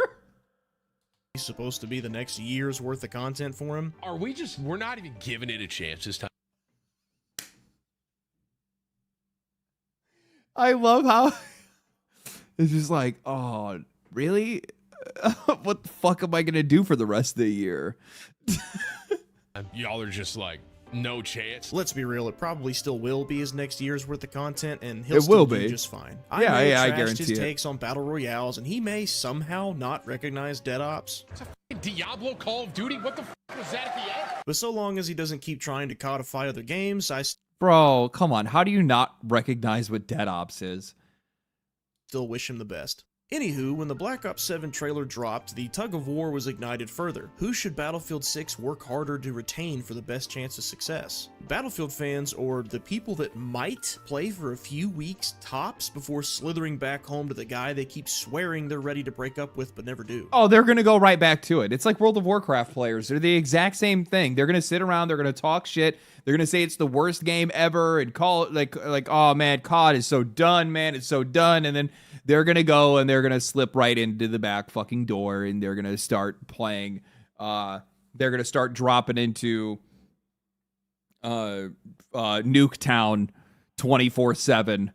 Supposed to be the next year's worth of content for him. We're not even giving it a chance this time. I love how it's just like, oh, really? What the fuck am I gonna do for the rest of the year? Y'all are just like, no chance. Let's be real, it probably still will be his next year's worth of content, and he'll still do just fine. I guarantee his it. takes on battle royales, and he may somehow not recognize Dead Ops. It's a Diablo Call of Duty. What the f was that at the end? But so long as he doesn't keep trying to codify other games, I Bro, come on. How do you not recognize what Dead Ops is? still wish him the best. Anywho, when the Black Ops 7 trailer dropped, the tug of war was ignited further. Who should Battlefield 6 work harder to retain for the best chance of success? Battlefield fans, or the people that might play for a few weeks tops before slithering back home to the guy they keep swearing they're ready to break up with but never do? Oh, they're going to go right back to it. It's like World of Warcraft players. They're the exact same thing. They're going to sit around. They're going to talk shit. They're going to say it's the worst game ever and call it like, oh man, COD is so done, man. It's so done. And then they're going to go and they're going to slip right into the back fucking door and they're going to start playing. They're going to start dropping into Nuketown 24/7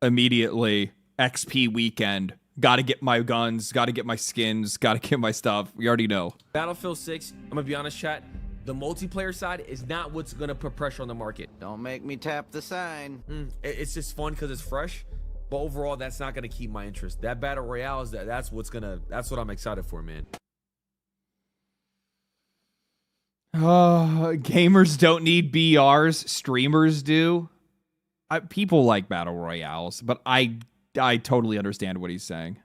immediately. XP weekend. Got to get my guns. Got to get my skins. Got to get my stuff. We already know. Battlefield 6, I'm going to be honest, chat. The multiplayer side is not what's going to put pressure on the market. Don't make me tap the sign. It's just fun because it's fresh. But overall, that's not going to keep my interest. That battle royale is that's what I'm excited for, man. Gamers don't need BRs. Streamers do. People like battle royales, but I totally understand what he's saying.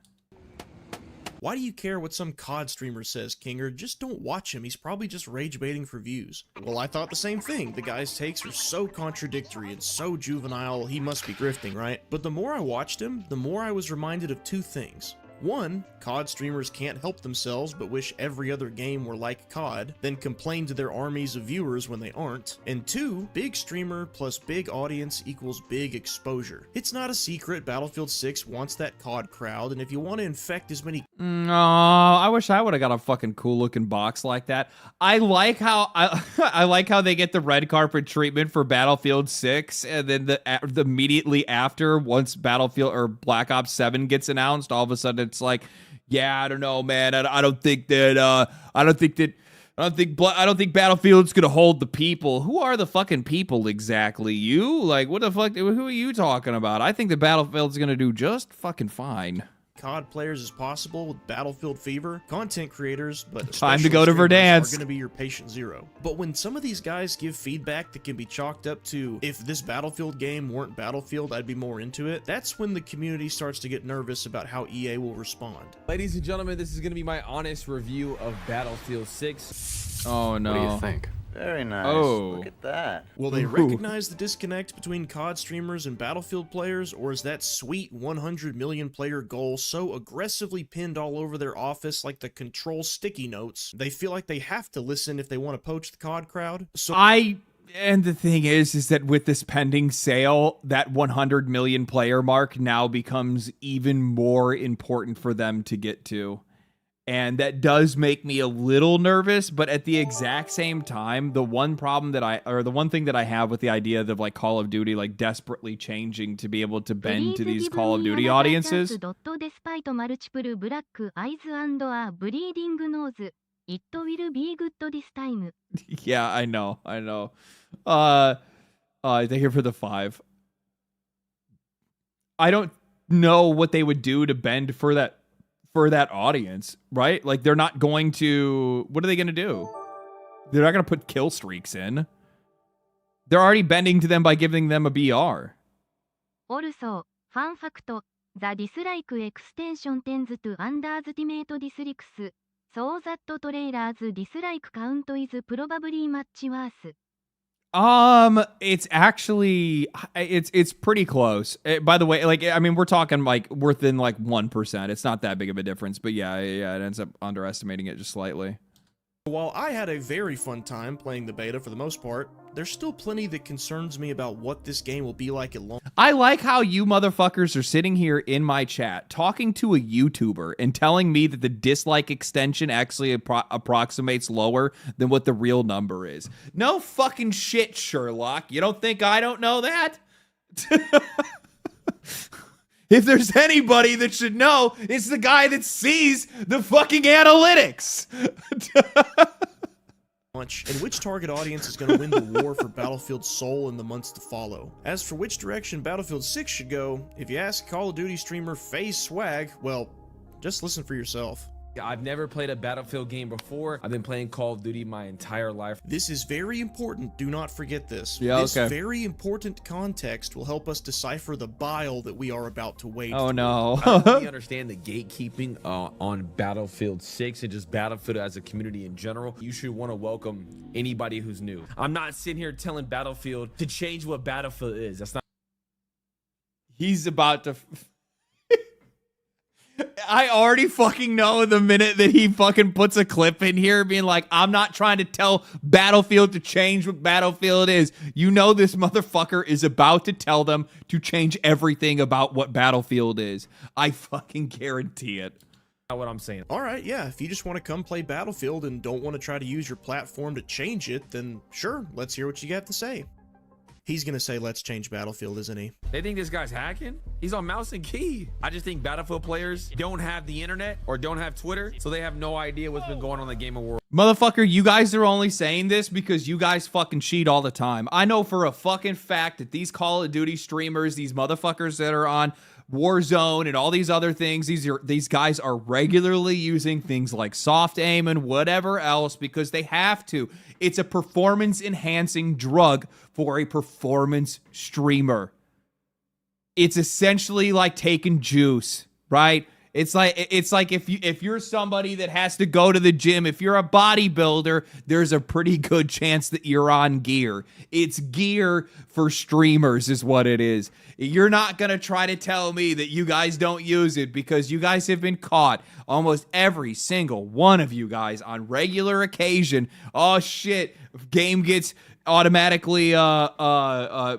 Why do you care what some COD streamer says, Kinger? Just don't watch him. He's probably just rage baiting for views. Well, I thought the same thing. The guy's takes are so contradictory and so juvenile, he must be grifting, right? But the more I watched him, the more I was reminded of two things. One, COD streamers can't help themselves but wish every other game were like COD, then complain to their armies of viewers when they aren't. And two, big streamer plus big audience equals big exposure. It's not a secret Battlefield 6 wants that COD crowd, and if you want to infect as many... No, I wish I would have got a fucking cool looking box like that. I like how I like how they get the red carpet treatment for Battlefield 6, and then the immediately after, once Battlefield or Black Ops 7 gets announced, all of a sudden it's like, yeah, I don't know, man. I don't think Battlefield's gonna hold the people. Who are the fucking people exactly? You? Like, what the fuck? Who are you talking about? I think the Battlefield's gonna do just fucking fine. COD players as possible with Battlefield fever, content creators, but time to go to Verdansk are going to be your patient zero. But when some of these guys give feedback that can be chalked up to, if this Battlefield game weren't Battlefield, I'd be more into it, that's when the community starts to get nervous about how EA will respond. Ladies and gentlemen, this is going to be my honest review of Battlefield 6. Oh no. What do you think? Very nice. Oh. Look at that. Will they recognize the disconnect between COD streamers and Battlefield players, or is that sweet 100 million player goal so aggressively pinned all over their office like the control sticky notes, they feel like they have to listen if they want to poach the COD crowd? And the thing is that with this pending sale, that 100 million player mark now becomes even more important for them to get to. And that does make me a little nervous, but at the exact same time, the one thing that I have with the idea of like Call of Duty like desperately changing to be able to bend to these Call of Duty audiences. Yeah, I know. They're here for the 5. I don't know what they would do to bend for that audience, right? Like, they're not going to... What are they going to do? They're not going to put kill streaks in. They're already bending to them by giving them a BR. Also, fun fact, the dislike extension tends to underestimate dislikes, so that trailer's dislike count is probably much worse. It's actually, it's pretty close. By the way, like, I mean, we're talking like within like 1%. It's not that big of a difference, but yeah, it ends up underestimating it just slightly. While I had a very fun time playing the beta for the most part, there's still plenty that concerns me about what this game will be like at launch. I like how you motherfuckers are sitting here in my chat talking to a YouTuber and telling me that the dislike extension actually approximates lower than what the real number is. No fucking shit, Sherlock. You don't think I don't know that? If there's anybody that should know, it's the guy that sees the fucking analytics. And which target audience is going to win the war for Battlefield's soul in the months to follow. As for which direction Battlefield 6 should go, if you ask Call of Duty streamer FaZe Swag, well, just listen for yourself. I've never played a Battlefield game before. I've been playing Call of Duty my entire life. This is very important. Do not forget this. Yeah, this very important context will help us decipher the bile that we are about to wade Oh, through. no. I don't really understand the gatekeeping on Battlefield 6 and just Battlefield as a community in general. You should want to welcome anybody who's new. I'm not sitting here telling Battlefield to change what Battlefield is. That's not. He's about to... I already fucking know the minute that he fucking puts a clip in here being like, I'm not trying to tell Battlefield to change what Battlefield is. You know this motherfucker is about to tell them to change everything about what Battlefield is. I fucking guarantee it. Not what I'm saying. All right, yeah, if you just want to come play Battlefield and don't want to try to use your platform to change it, then sure, let's hear what you got to say. He's gonna say, let's change Battlefield, isn't he? They think this guy's hacking? He's on mouse and key. I just think Battlefield players don't have the internet or don't have Twitter, so they have no idea what's been going on in the Game of War. Motherfucker, you guys are only saying this because you guys fucking cheat all the time. I know for a fucking fact that these Call of Duty streamers, these motherfuckers that are on Warzone and all these other things, these guys are regularly using things like soft aim and whatever else because they have to. It's a performance enhancing drug for a performance streamer. It's essentially like taking juice, right? It's like if you're somebody that has to go to the gym, if you're a bodybuilder, there's a pretty good chance that you're on gear. It's gear for streamers is what it is. You're not going to try to tell me that you guys don't use it, because you guys have been caught, almost every single one of you guys, on regular occasion. Oh shit, game gets automatically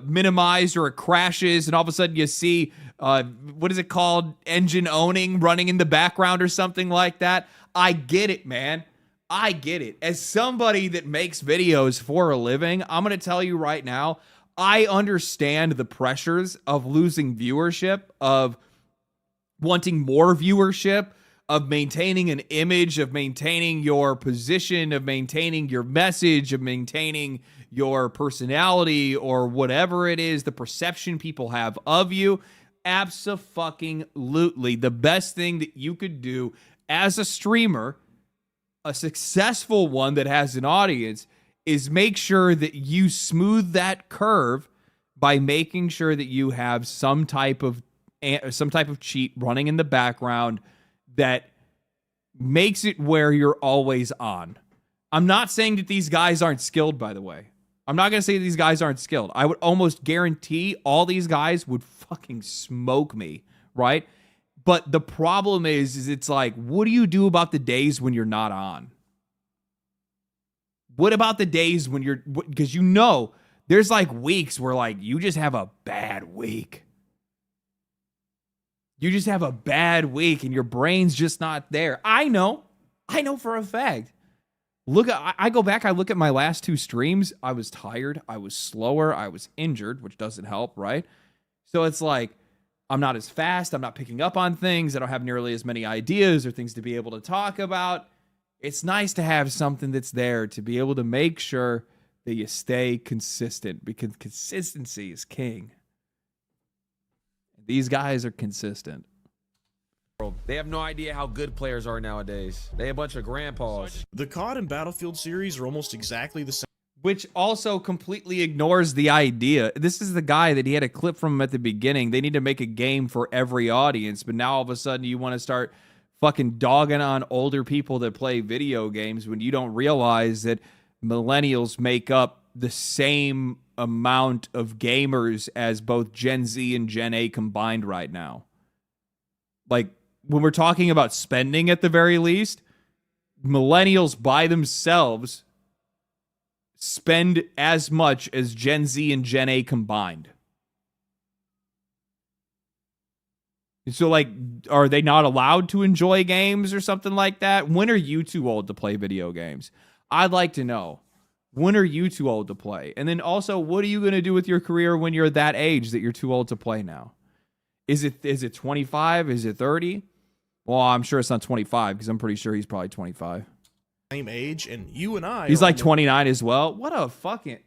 minimized or it crashes, and all of a sudden you see what is it called, engine owning running in the background or something like that. I get it, man. I get it. As somebody that makes videos for a living, I'm going to tell you right now, I understand the pressures of losing viewership, of wanting more viewership, of maintaining an image, of maintaining your position, of maintaining your message, of maintaining your personality, or whatever it is, the perception people have of you. Abso-fucking-lutely. The best thing that you could do as a streamer, a successful one that has an audience, is make sure that you smooth that curve by making sure that you have some type of cheat running in the background that makes it where you're always on. I'm not saying that these guys aren't skilled, by the way. I'm not going to say these guys aren't skilled. I would almost guarantee all these guys would fucking smoke me, right? But the problem is it's like, what do you do about the days when you're not on? What about the days when you're, because you know, there's like weeks where like you just have a bad week. You just have a bad week and your brain's just not there. I know for a fact. I go back, I look at my last 2 streams. I was tired. I was slower. I was injured, which doesn't help, right? So it's like, I'm not as fast. I'm not picking up on things. I don't have nearly as many ideas or things to be able to talk about. It's nice to have something that's there to be able to make sure that you stay consistent, because consistency is king. These guys are consistent. They have no idea how good players are nowadays. They a bunch of grandpas. The COD and Battlefield series are almost exactly the same. Which also completely ignores the idea. This is the guy that he had a clip from him at the beginning. They need to make a game for every audience, but now all of a sudden you want to start fucking dogging on older people that play video games when you don't realize that millennials make up the same amount of gamers as both Gen Z and Gen A combined right now. Like, when we're talking about spending at the very least, millennials by themselves spend as much as Gen Z and Gen A combined. So, like, are they not allowed to enjoy games or something like that? When are you too old to play video games? I'd like to know. When are you too old to play? And then also, what are you going to do with your career when you're that age that you're too old to play now? Is it 25? Is it 30? Well, I'm sure it's not 25, because I'm pretty sure he's probably 25. Same age, and you and I. He's like 29 as well. What a fucking...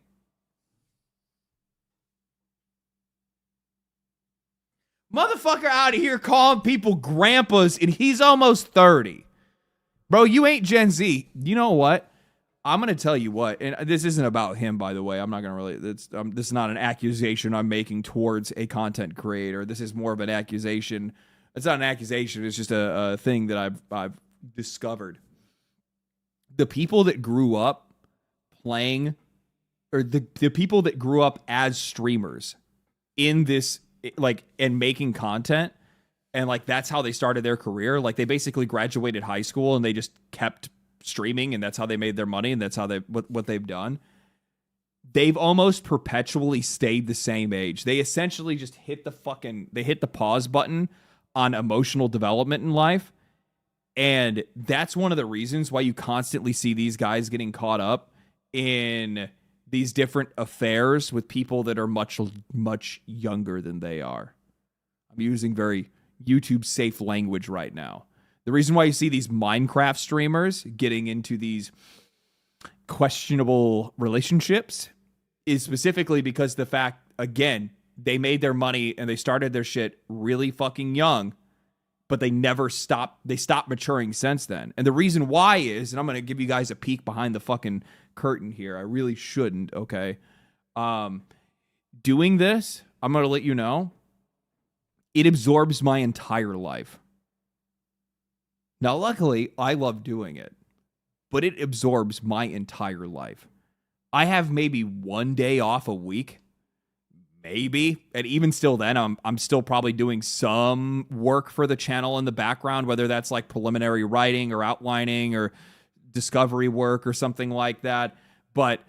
Motherfucker out of here calling people grandpas, and he's almost 30. Bro, you ain't Gen Z. You know what? I'm going to tell you what, and this isn't about him, by the way. I'm not going to really... this is not an accusation I'm making towards a content creator. This is more of an accusation... It's not an accusation. It's just a thing that I've discovered. The people that grew up playing, or the people that grew up as streamers in this, like, and making content, and like that's how they started their career. Like, they basically graduated high school and they just kept streaming, and that's how they made their money, and that's how what they've done. They've almost perpetually stayed the same age. They essentially just hit the pause button on emotional development in life. And that's one of the reasons why you constantly see these guys getting caught up in these different affairs with people that are much, much younger than they are. I'm using very YouTube safe language right now. The reason why you see these Minecraft streamers getting into these questionable relationships is specifically because the fact, again, they made their money and they started their shit really fucking young, but they never stopped. They stopped maturing since then. And the reason why is, and I'm going to give you guys a peek behind the fucking curtain here. I really shouldn't, okay? Doing this, I'm going to let you know, it absorbs my entire life. Now, luckily, I love doing it, but it absorbs my entire life. I have maybe one day off a week, maybe, and even still then, I'm still probably doing some work for the channel in the background, whether that's like preliminary writing or outlining or discovery work or something like that. But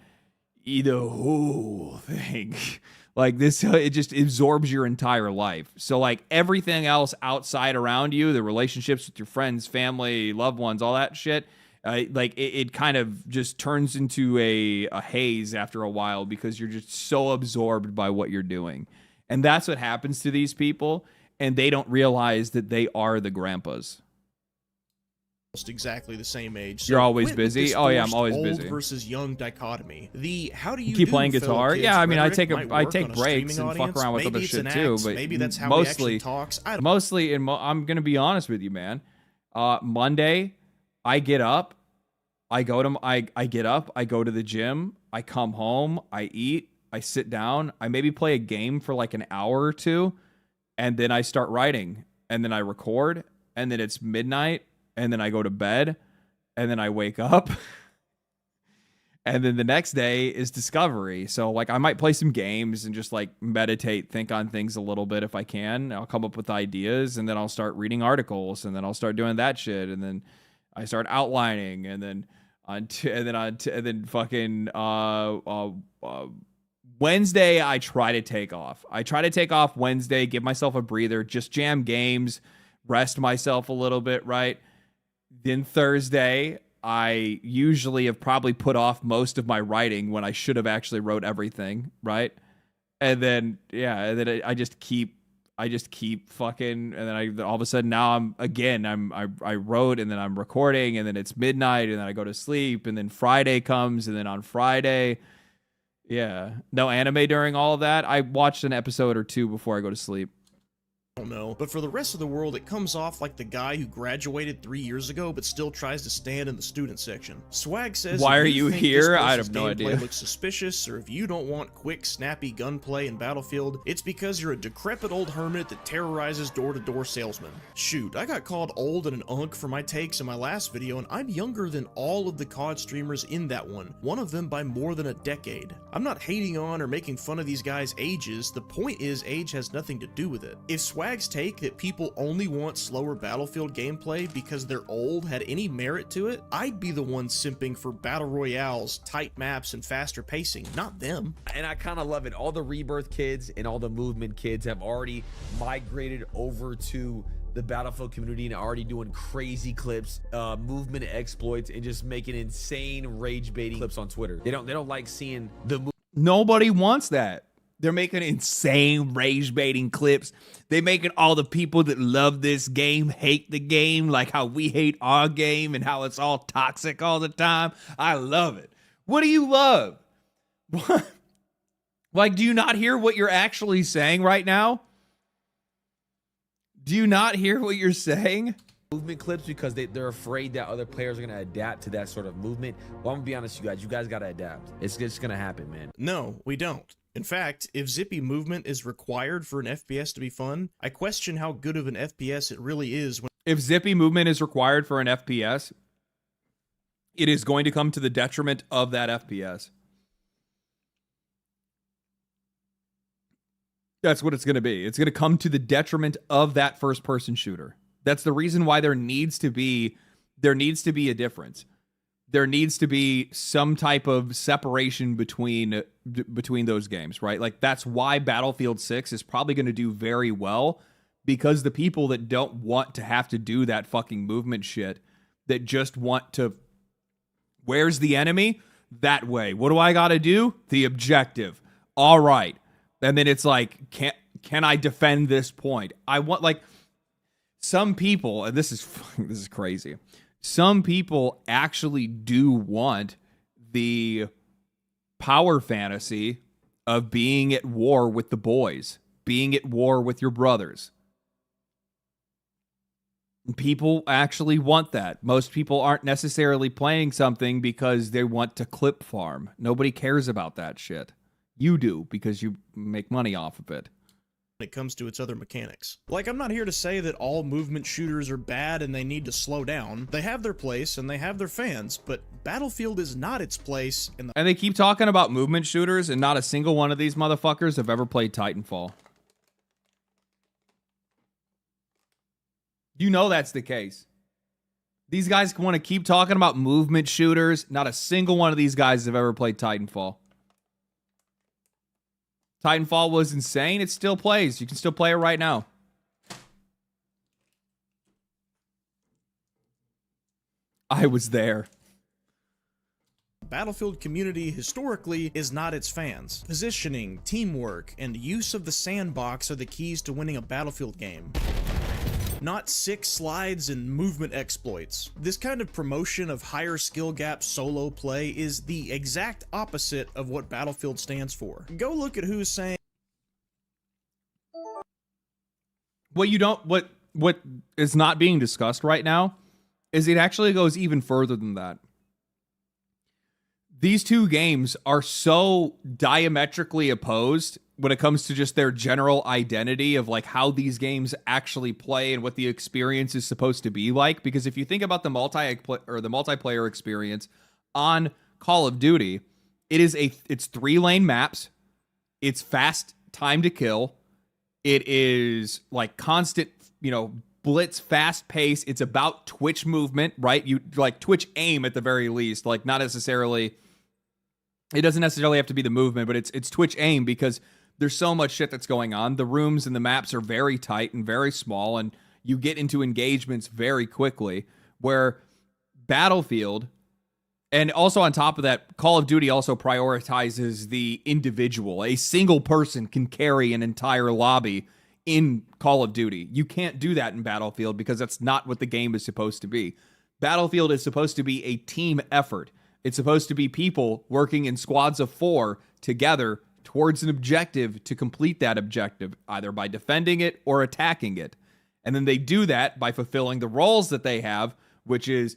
the whole thing, like this, it just absorbs your entire life. So like everything else outside around you, the relationships with your friends, family, loved ones, all that shit, like it kind of just turns into a haze after a while because you're just so absorbed by what you're doing. And that's what happens to these people. And they don't realize that they are the grandpas. Almost exactly the same age. You're always quit with busy? this Oh, yeah, I'm forced always old busy. versus young dichotomy. The how do you keep do, playing fellow guitar? kids Yeah, I mean, I rhetoric take might work take on a breaks streaming and fuck audience. around with Maybe other it's shit an too. act. But Maybe that's how mostly, he actually talks. I don't mostly, I'm gonna be honest with you, man. Monday, I get up, I go to the gym, I come home, I eat, I sit down, I maybe play a game for like an hour or two, and then I start writing, and then I record, and then it's midnight, and then I go to bed. And then I wake up. And then the next day is discovery. So like I might play some games and just like meditate, think on things a little bit if I can. I'll come up with ideas and then I'll start reading articles and then I'll start doing that shit. And then I start outlining and then fucking Wednesday I try to take off. I try to take off Wednesday, give myself a breather, just jam games, rest myself a little bit, right? Then Thursday, I usually have probably put off most of my writing when I should have actually wrote everything, right? And then, I just keep fucking, and then all of a sudden now I wrote and then I'm recording and then it's midnight and then I go to sleep and then Friday comes and then on Friday, no anime during all of that. I watched an episode or two before I go to sleep. don't know, but for the rest of the world, it comes off like the guy who graduated 3 years ago but still tries to stand in the student section. Swag says, "Why are if you think here?" this I person's have no gameplay idea. Looks suspicious, or if you don't want quick, snappy gunplay in Battlefield, it's because you're a decrepit old hermit that terrorizes door-to-door salesmen. Shoot, I got called old and an unk for my takes in my last video, and I'm younger than all of the COD streamers in that one of them by more than a decade. I'm not hating on or making fun of these guys' ages. The point is, age has nothing to do with it. If Swag's take that people only want slower Battlefield gameplay because they're old had any merit to it, I'd be the one simping for battle royales, tight maps, and faster pacing, not them. And I kind of love it. All the Rebirth kids and all the Movement kids have already migrated over to the Battlefield community and already doing crazy clips, movement exploits, and just making insane rage baiting clips on Twitter. They don't like seeing the Nobody wants that. They're making insane rage baiting clips. They're making all the people that love this game hate the game, like how we hate our game and how it's all toxic all the time. I love it. What do you love? What? Like, do you not hear what you're actually saying right now? Do you not hear what you're saying? movement clips because they're afraid that other players are going to adapt to that sort of movement. Well, I'm going to be honest with you guys got to adapt. It's just going to happen, man. No, we don't. In fact, if zippy movement is required for an FPS to be fun, I question how good of an FPS it really is. If zippy movement is required for an FPS, it is going to come to the detriment of that FPS. That's what it's going to be. It's going to come to the detriment of that first-person shooter. That's the reason why there needs to be a difference. There needs to be some type of separation between those games, right? Like, that's why Battlefield 6 is probably going to do very well, because the people that don't want to have to do that fucking movement shit, that just want to, where's the enemy? That way. What do I got to do? The objective. All right. And then it's like, can I defend this point? I want, like, some people, and this is crazy. Some people actually do want the power fantasy of being at war with the boys, being at war with your brothers. People actually want that. Most people aren't necessarily playing something because they want to clip farm. Nobody cares about that shit. You do, because you make money off of it. it comes to its other mechanics. Like, I'm not here to say that all movement shooters are bad and they need to slow down. They have their place and they have their fans, but Battlefield is not its place in the— And they keep talking about movement shooters, and not a single one of these motherfuckers have ever played Titanfall. You know that's the case. These guys want to keep talking about movement shooters. Not a single one of these guys have ever played Titanfall. Titanfall was insane. It still plays. You can still play it right now. I was there. Battlefield community historically is not its fans. Positioning, teamwork, and use of the sandbox are the keys to winning a Battlefield game. Not sick slides and movement exploits. This kind of promotion of higher skill gap solo play is the exact opposite of what Battlefield stands for. Go look at who's saying— What is not being discussed right now is it actually goes even further than that. These two games are so diametrically opposed when it comes to just their general identity of like how these games actually play and what the experience is supposed to be like. Because if you think about the multiplayer experience on Call of Duty, it's 3-lane maps, it's fast time to kill, it is like constant, blitz, fast pace. It's about twitch movement, right? You like twitch aim at the very least, like not necessarily. It doesn't necessarily have to be the movement, but it's twitch aim because there's so much shit that's going on. The rooms and the maps are very tight and very small, and you get into engagements very quickly. Where Battlefield, and also on top of that, Call of Duty also prioritizes the individual. A single person can carry an entire lobby in Call of Duty. You can't do that in Battlefield because that's not what the game is supposed to be. Battlefield is supposed to be a team effort. It's supposed to be people working in squads of 4 together towards an objective to complete that objective, either by defending it or attacking it. And then they do that by fulfilling the roles that they have, which is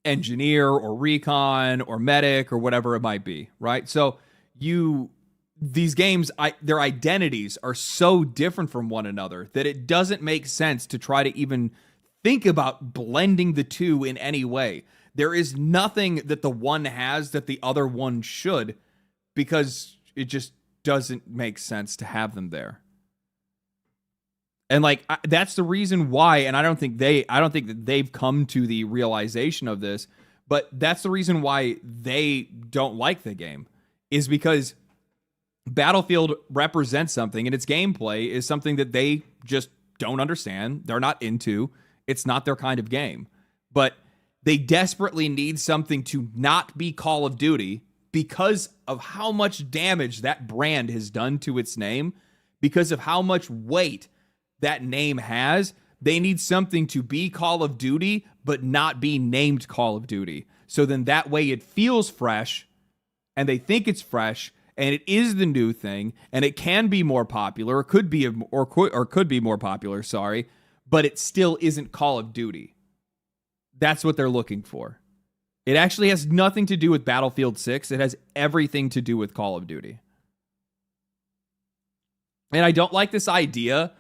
engineer or recon or medic or whatever it might be, right? So these games, their identities are so different from one another that it doesn't make sense to try to even think about blending the two in any way. There is nothing that the one has that the other one should, because it just doesn't make sense to have them there. And like that's the reason why, and I don't think that they've come to the realization of this, but that's the reason why they don't like the game, is because Battlefield represents something, and its gameplay is something that they just don't understand. They're not into. It's not their kind of game. But they desperately need something to not be Call of Duty because of how much damage that brand has done to its name, because of how much weight that name has. They need something to be Call of Duty, but not be named Call of Duty. So then that way it feels fresh, and they think it's fresh, and it is the new thing, and it can be more popular, or could be more popular, but it still isn't Call of Duty. That's what they're looking for. It actually has nothing to do with Battlefield 6. It has everything to do with Call of Duty. And I don't like this idea.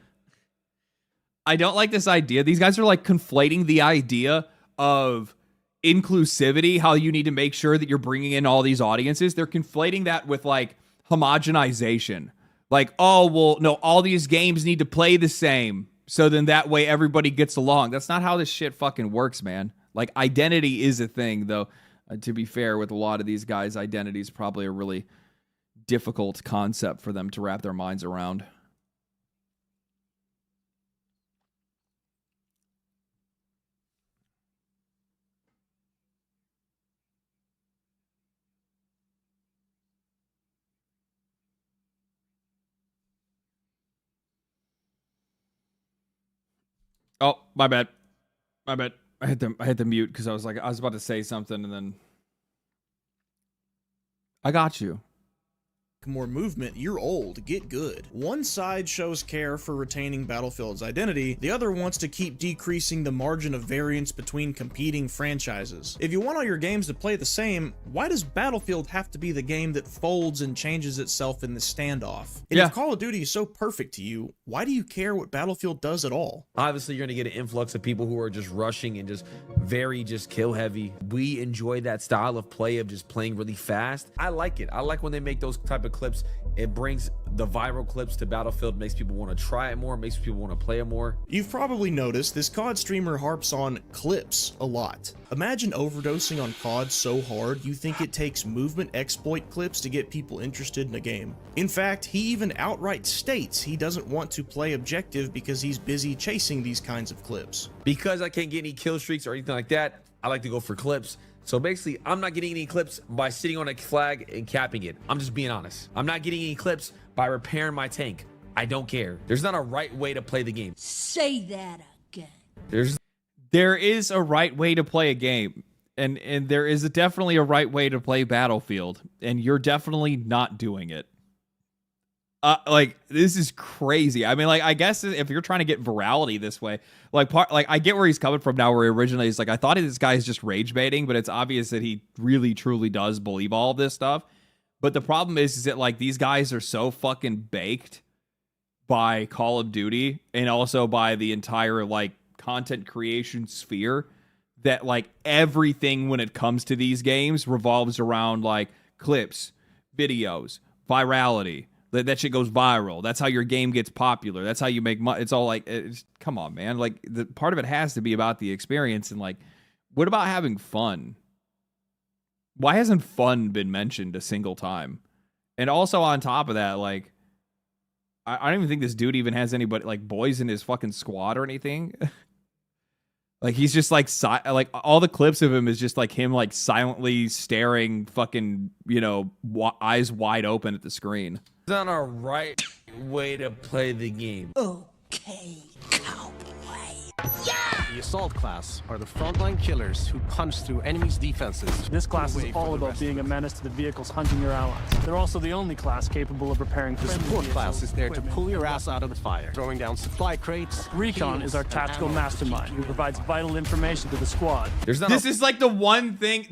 These guys are like conflating the idea of inclusivity, how you need to make sure that you're bringing in all these audiences. They're conflating that with like homogenization. Like, oh, well, no, all these games need to play the same, so then that way everybody gets along. That's not how this shit fucking works, man. Like, identity is a thing, though. To be fair, with a lot of these guys, identity is probably a really difficult concept for them to wrap their minds around. Oh, my bad. I hit the mute because I was about to say something, and then I got you. more movement, you're old, get good. One side shows care for retaining Battlefield's identity, the other wants to keep decreasing the margin of variance between competing franchises. If you want all your games to play the same, why does Battlefield have to be the game that folds and changes itself in the standoff? And if Call of Duty is so perfect to you, why do you care what Battlefield does at all? Obviously, you're gonna get an influx of people who are just rushing and just very kill heavy. We enjoy that style of play of just playing really fast. I like it. I like when they make those type of clips. It brings the viral clips to Battlefield, makes people want to try it more, makes people want to play it more. You've probably noticed this COD streamer harps on clips a lot. Imagine overdosing on COD so hard you think it takes movement exploit clips to get people interested in a game. In fact, he even outright states he doesn't want to play objective because he's busy chasing these kinds of clips. Because I can't get any kill streaks or anything like that, I like to go for clips. So basically, I'm not getting any clips by sitting on a flag and capping it. I'm just being honest. I'm not getting any clips by repairing my tank. I don't care. There's not a right way to play the game. Say that again. There is a right way to play a game. And there is definitely a right way to play Battlefield. And you're definitely not doing it. Like, this is crazy. I mean, like, I guess if you're trying to get virality this way, like I get where he's coming from now, where originally he's like, I thought this guy is just rage baiting, but it's obvious that he really, truly does believe all of this stuff. But the problem is that, like, these guys are so fucking baked by Call of Duty and also by the entire, like, content creation sphere that, like, everything when it comes to these games revolves around, like, clips, videos, virality. That shit goes viral. That's how your game gets popular. That's how you make money. It's all like, come on, man. Like, the part of it has to be about the experience. And, like, what about having fun? Why hasn't fun been mentioned a single time? And also on top of that, like, I don't even think this dude even has anybody, like, boys in his fucking squad or anything. Like, he's just, like, all the clips of him is just, like, him, like, silently staring fucking, you know, eyes wide open at the screen. It's not a right way to play the game. Okay, cowboy. Yeah! The Assault class are the frontline killers who punch through enemies' defenses. This class is all about being a menace to the vehicles hunting your allies. They're also the only class capable of repairing The support class is there to pull your ass out of the fire, throwing down supply crates. Recon is our tactical mastermind who provides vital information to the squad. This is like the one thing.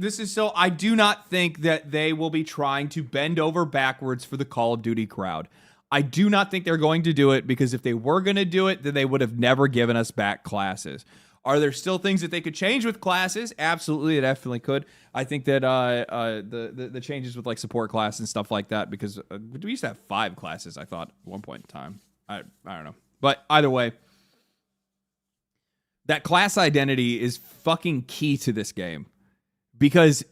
I do not think that they will be trying to bend over backwards for the Call of Duty crowd. I do not think they're going to do it, because if they were going to do it, then they would have never given us back classes. Are there still things that they could change with classes? Absolutely, it definitely could. I think that the changes with, like, support class and stuff like that, because we used to have 5 classes, I thought, at one point in time. I don't know. But either way, that class identity is fucking key to this game, because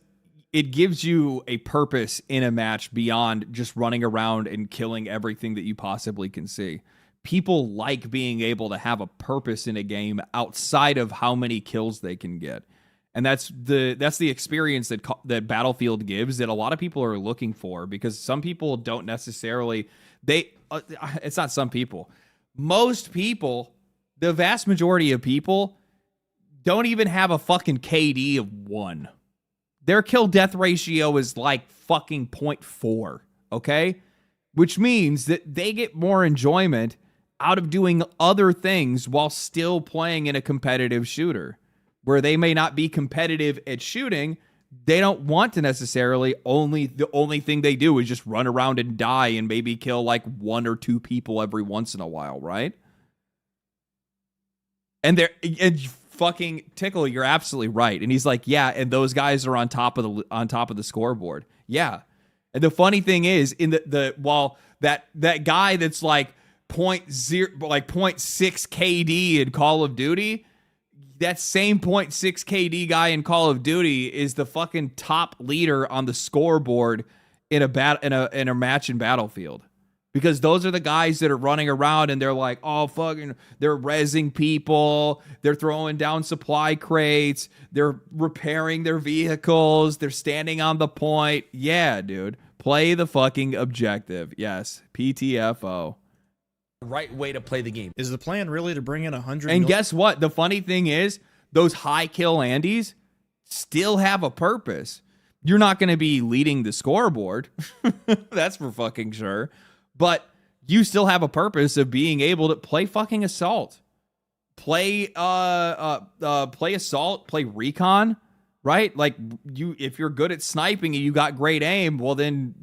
it gives you a purpose in a match beyond just running around and killing everything that you possibly can see. People like being able to have a purpose in a game outside of how many kills they can get. And that's the experience that Battlefield gives, that a lot of people are looking for, because some people don't necessarily, it's not some people. Most people, the vast majority of people, don't even have a fucking KD of 1. Their kill death ratio is like fucking 0.4, okay? Which means that they get more enjoyment out of doing other things while still playing in a competitive shooter, where they may not be competitive at shooting. They don't want to necessarily the only thing they do is just run around and die and maybe kill like 1 or 2 people every once in a while, right? And fucking Tickle, you're absolutely right. And he's like, yeah, and those guys are on top of the scoreboard. Yeah. And the funny thing is, in while that guy that's like 0.6 KD in Call of Duty, that same 0.6 KD guy in Call of Duty is the fucking top leader on the scoreboard in a match in Battlefield. Because those are the guys that are running around and they're like, oh, fucking, they're rezzing people. They're throwing down supply crates. They're repairing their vehicles. They're standing on the point. Yeah, dude. Play the fucking objective. Yes. PTFO. Right way to play the game. Is the plan really to bring in 100? And guess what? The funny thing is, those high kill Andes still have a purpose. You're not going to be leading the scoreboard. That's for fucking sure. But you still have a purpose of being able to play fucking Assault. Play Assault, play Recon, right? Like, if you're good at sniping and you got great aim, well then,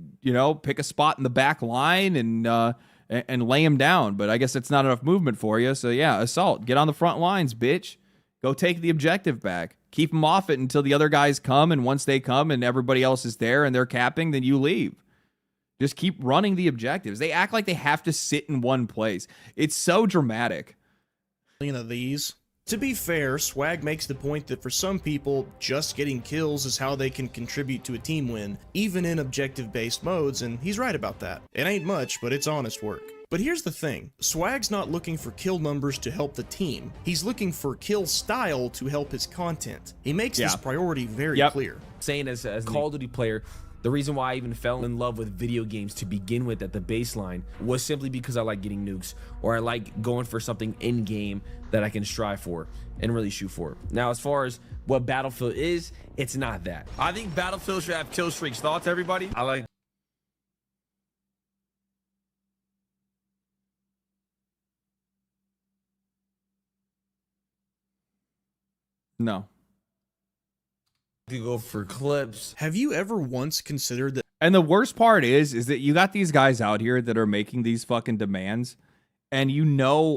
pick a spot in the back line and lay him down. But I guess it's not enough movement for you. So yeah, Assault, get on the front lines, bitch. Go take the objective back. Keep them off it until the other guys come, and once they come and everybody else is there and they're capping, then you leave. Just keep running the objectives. They act like they have to sit in one place. It's so dramatic. Of these. To be fair, Swag makes the point that for some people, just getting kills is how they can contribute to a team win, even in objective-based modes, and he's right about that. It ain't much, but it's honest work. But here's the thing, Swag's not looking for kill numbers to help the team, he's looking for kill style to help his content. He makes this priority very clear. Saying as a Call of Duty player, the reason why I even fell in love with video games to begin with at the baseline was simply because I like getting nukes, or I like going for something in-game that I can strive for and really shoot for. Now, as far as what Battlefield is, it's not that. I think Battlefield should have kill streaks. Thoughts, everybody? I like... No. To go for clips. Have you ever once considered that? And the worst part is that you got these guys out here that are making these fucking demands, and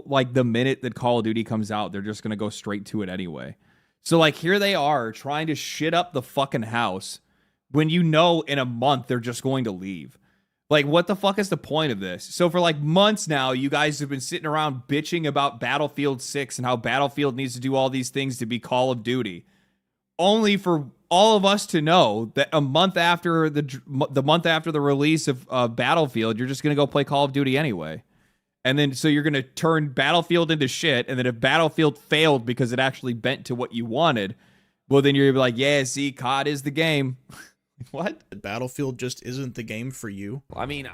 like the minute that Call of Duty comes out, they're just gonna go straight to it anyway. So like here they are trying to shit up the fucking house when in a month they're just going to leave. Like, what the fuck is the point of this? So for like months now, you guys have been sitting around bitching about Battlefield 6 and how Battlefield needs to do all these things to be Call of Duty, only for all of us to know that a month after the month after the release of Battlefield, you're just going to go play Call of Duty anyway. And then so you're going to turn Battlefield into shit, and then if Battlefield failed because it actually bent to what you wanted, well then you're like, yeah, see, COD is the game. What? Battlefield just isn't the game for you? I mean,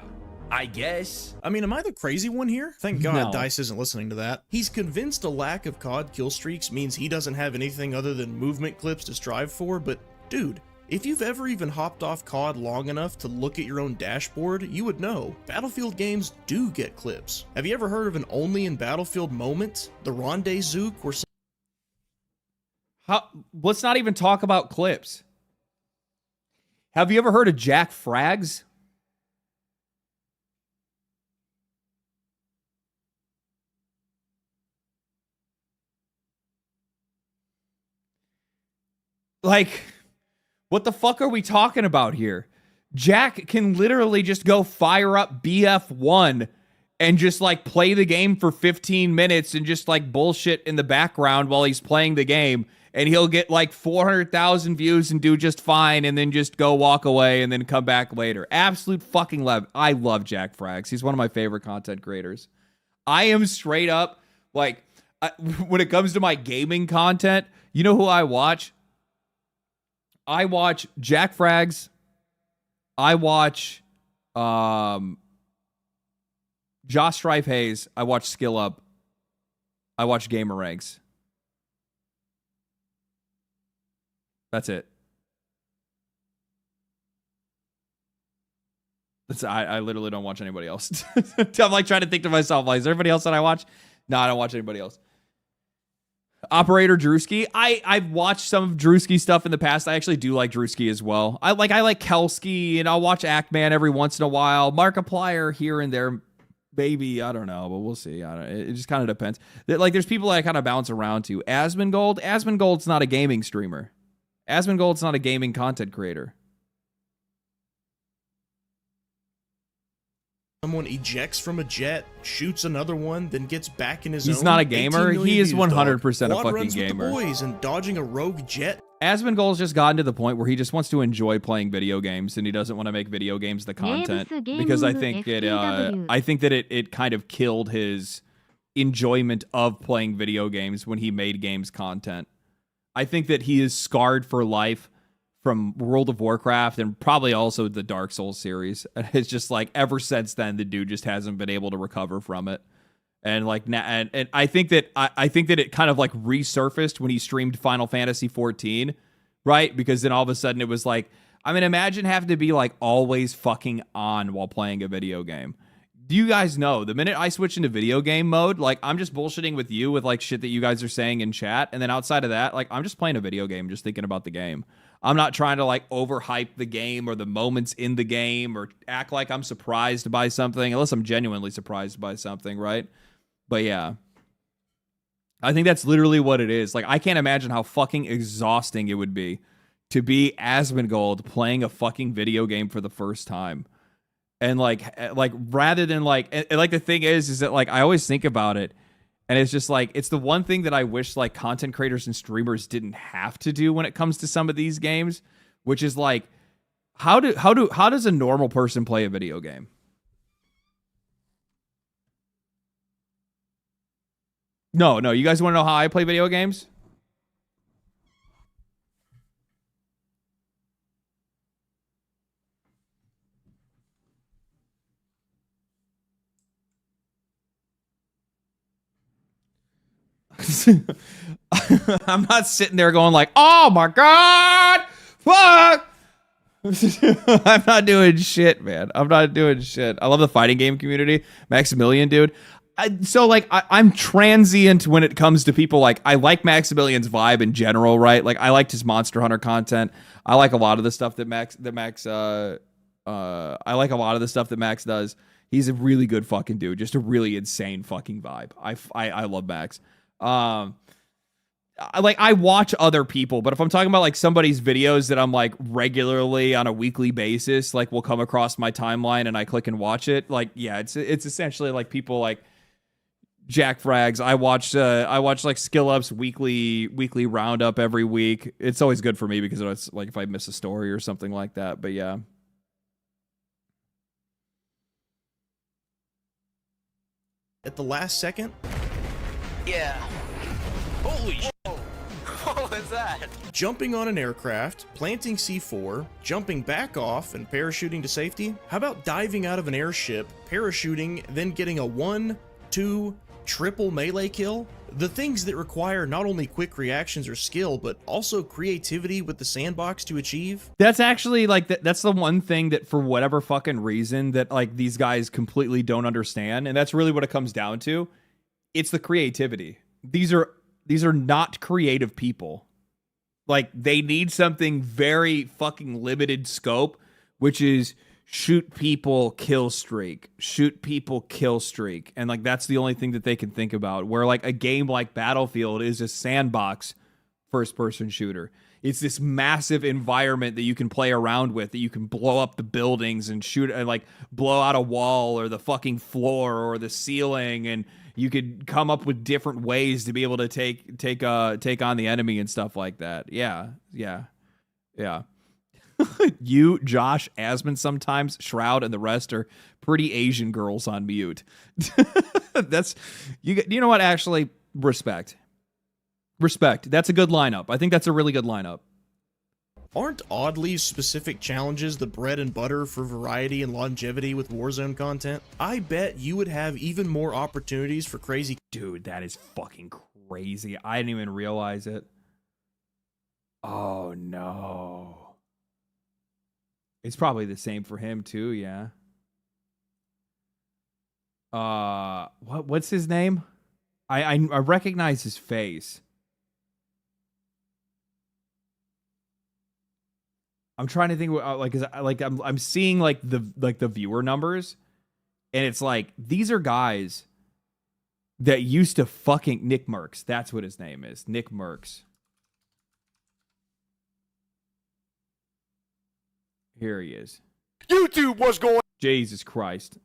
I guess. I mean, am I the crazy one here? Thank God No. DICE isn't listening to that. He's convinced a lack of COD kill streaks means he doesn't have anything other than movement clips to strive for, but dude, if you've ever even hopped off COD long enough to look at your own dashboard, you would know Battlefield games do get clips. Have you ever heard of an only in Battlefield moment? The Rendezvous where Let's not even talk about clips. Have you ever heard of Jack Frags? Like, what the fuck are we talking about here? Jack can literally just go fire up BF1 and just like play the game for 15 minutes and just like bullshit in the background while he's playing the game. And he'll get like 400,000 views and do just fine, and then just go walk away and then come back later. Absolute fucking love. I love Jack Frags. He's one of my favorite content creators. I am straight up, like, when it comes to my gaming content, you know who I watch? I watch Jack Frags. I watch Josh Strife Hayes. I watch Skill Up. I watch Gamer Ranks. That's it. I literally don't watch anybody else. I'm like trying to think to myself, like, is there anybody else that I watch? No, I don't watch anybody else. Operator Drewski. I've watched some of Drewski's stuff in the past. I actually do like Drewski as well. I like Kelsky, and I'll watch Ackman every once in a while. Markiplier here and there. Maybe, I don't know, but we'll see. It just kind of depends. Like, there's people that I kind of bounce around to. Asmongold's not a gaming streamer. Asmongold's not a gaming content creator. Someone ejects from a jet, shoots another one, then gets back in his own. He's not a gamer. He is 100% a Quad fucking runs gamer. With the boys and dodging a rogue jet. Asmongold's just gotten to the point where he just wants to enjoy playing video games, and he doesn't want to make video games the content, because I think it kind of killed his enjoyment of playing video games when he made games content. I think that he is scarred for life from World of Warcraft and probably also the Dark Souls series. And it's just like ever since then, the dude just hasn't been able to recover from it. And like now, and I think that it kind of like resurfaced when he streamed Final Fantasy 14, right? Because then all of a sudden it was like, I mean, imagine having to be like always fucking on while playing a video game. Do you guys know the minute I switch into video game mode, like I'm just bullshitting with you with like shit that you guys are saying in chat. And then outside of that, like I'm just playing a video game, just thinking about the game. I'm not trying to like overhype the game or the moments in the game or act like I'm surprised by something, unless I'm genuinely surprised by something, right? But yeah, I think that's literally what it is. Like I can't imagine how fucking exhausting it would be to be Asmongold playing a fucking video game for the first time. And like rather than like, and like the thing is that like, I always think about it and it's just like, it's the one thing that I wish like content creators and streamers didn't have to do when it comes to some of these games, which is like, how does a normal person play a video game? No, you guys want to know how I play video games? I'm not sitting there going like, oh my God, fuck. I'm not doing shit, man. I'm not doing shit. I love the fighting game community. Maximilian, dude. I'm transient when it comes to people. Like, I like Maximilian's vibe in general, right? Like, I liked his Monster Hunter content. I like a lot of the stuff that Max I like a lot of the stuff that Max does. He's a really good fucking dude. Just a really insane fucking vibe. I love Max. I watch other people, but if I'm talking about like somebody's videos that I'm like regularly on a weekly basis, like will come across my timeline and I click and watch it, like, yeah, it's essentially like people like Jack Frags. I watch like Skill Up's weekly roundup every week. It's always good for me because it's like if I miss a story or something like that. But yeah. At the last second. Yeah. Holy shit. What was that? Jumping on an aircraft, planting C4, jumping back off, and parachuting to safety? How about diving out of an airship, parachuting, then getting a 1, 2, triple melee kill? The things that require not only quick reactions or skill, but also creativity with the sandbox to achieve? That's actually like, that's the one thing that for whatever fucking reason that like these guys completely don't understand. And that's really what it comes down to. It's the creativity. These are not creative people. Like, they need something very fucking limited scope, which is shoot people, kill streak. Shoot people, kill streak. And like, that's the only thing that they can think about. Where like a game like Battlefield is a sandbox first-person shooter. It's this massive environment that you can play around with, that you can blow up the buildings and shoot, and like blow out a wall or the fucking floor or the ceiling, and you could come up with different ways to be able to take on the enemy and stuff like that. Yeah. You, Josh, Asmon sometimes, Shroud, and the rest are pretty Asian girls on mute. That's you know what? Actually, respect. That's a good lineup. I think that's a really good lineup. Aren't oddly specific challenges the bread and butter for variety and longevity with Warzone content? I bet you would have even more opportunities for crazy. Dude, that is fucking crazy. I didn't even realize it. Oh no. It's probably the same for him too, yeah. What's his name? I recognize his face. I'm trying to think I'm seeing like the viewer numbers, and it's like these are guys that used to fucking Nick Merckx. That's what his name is. Nick Merckx. Here he is. YouTube was going. Jesus Christ.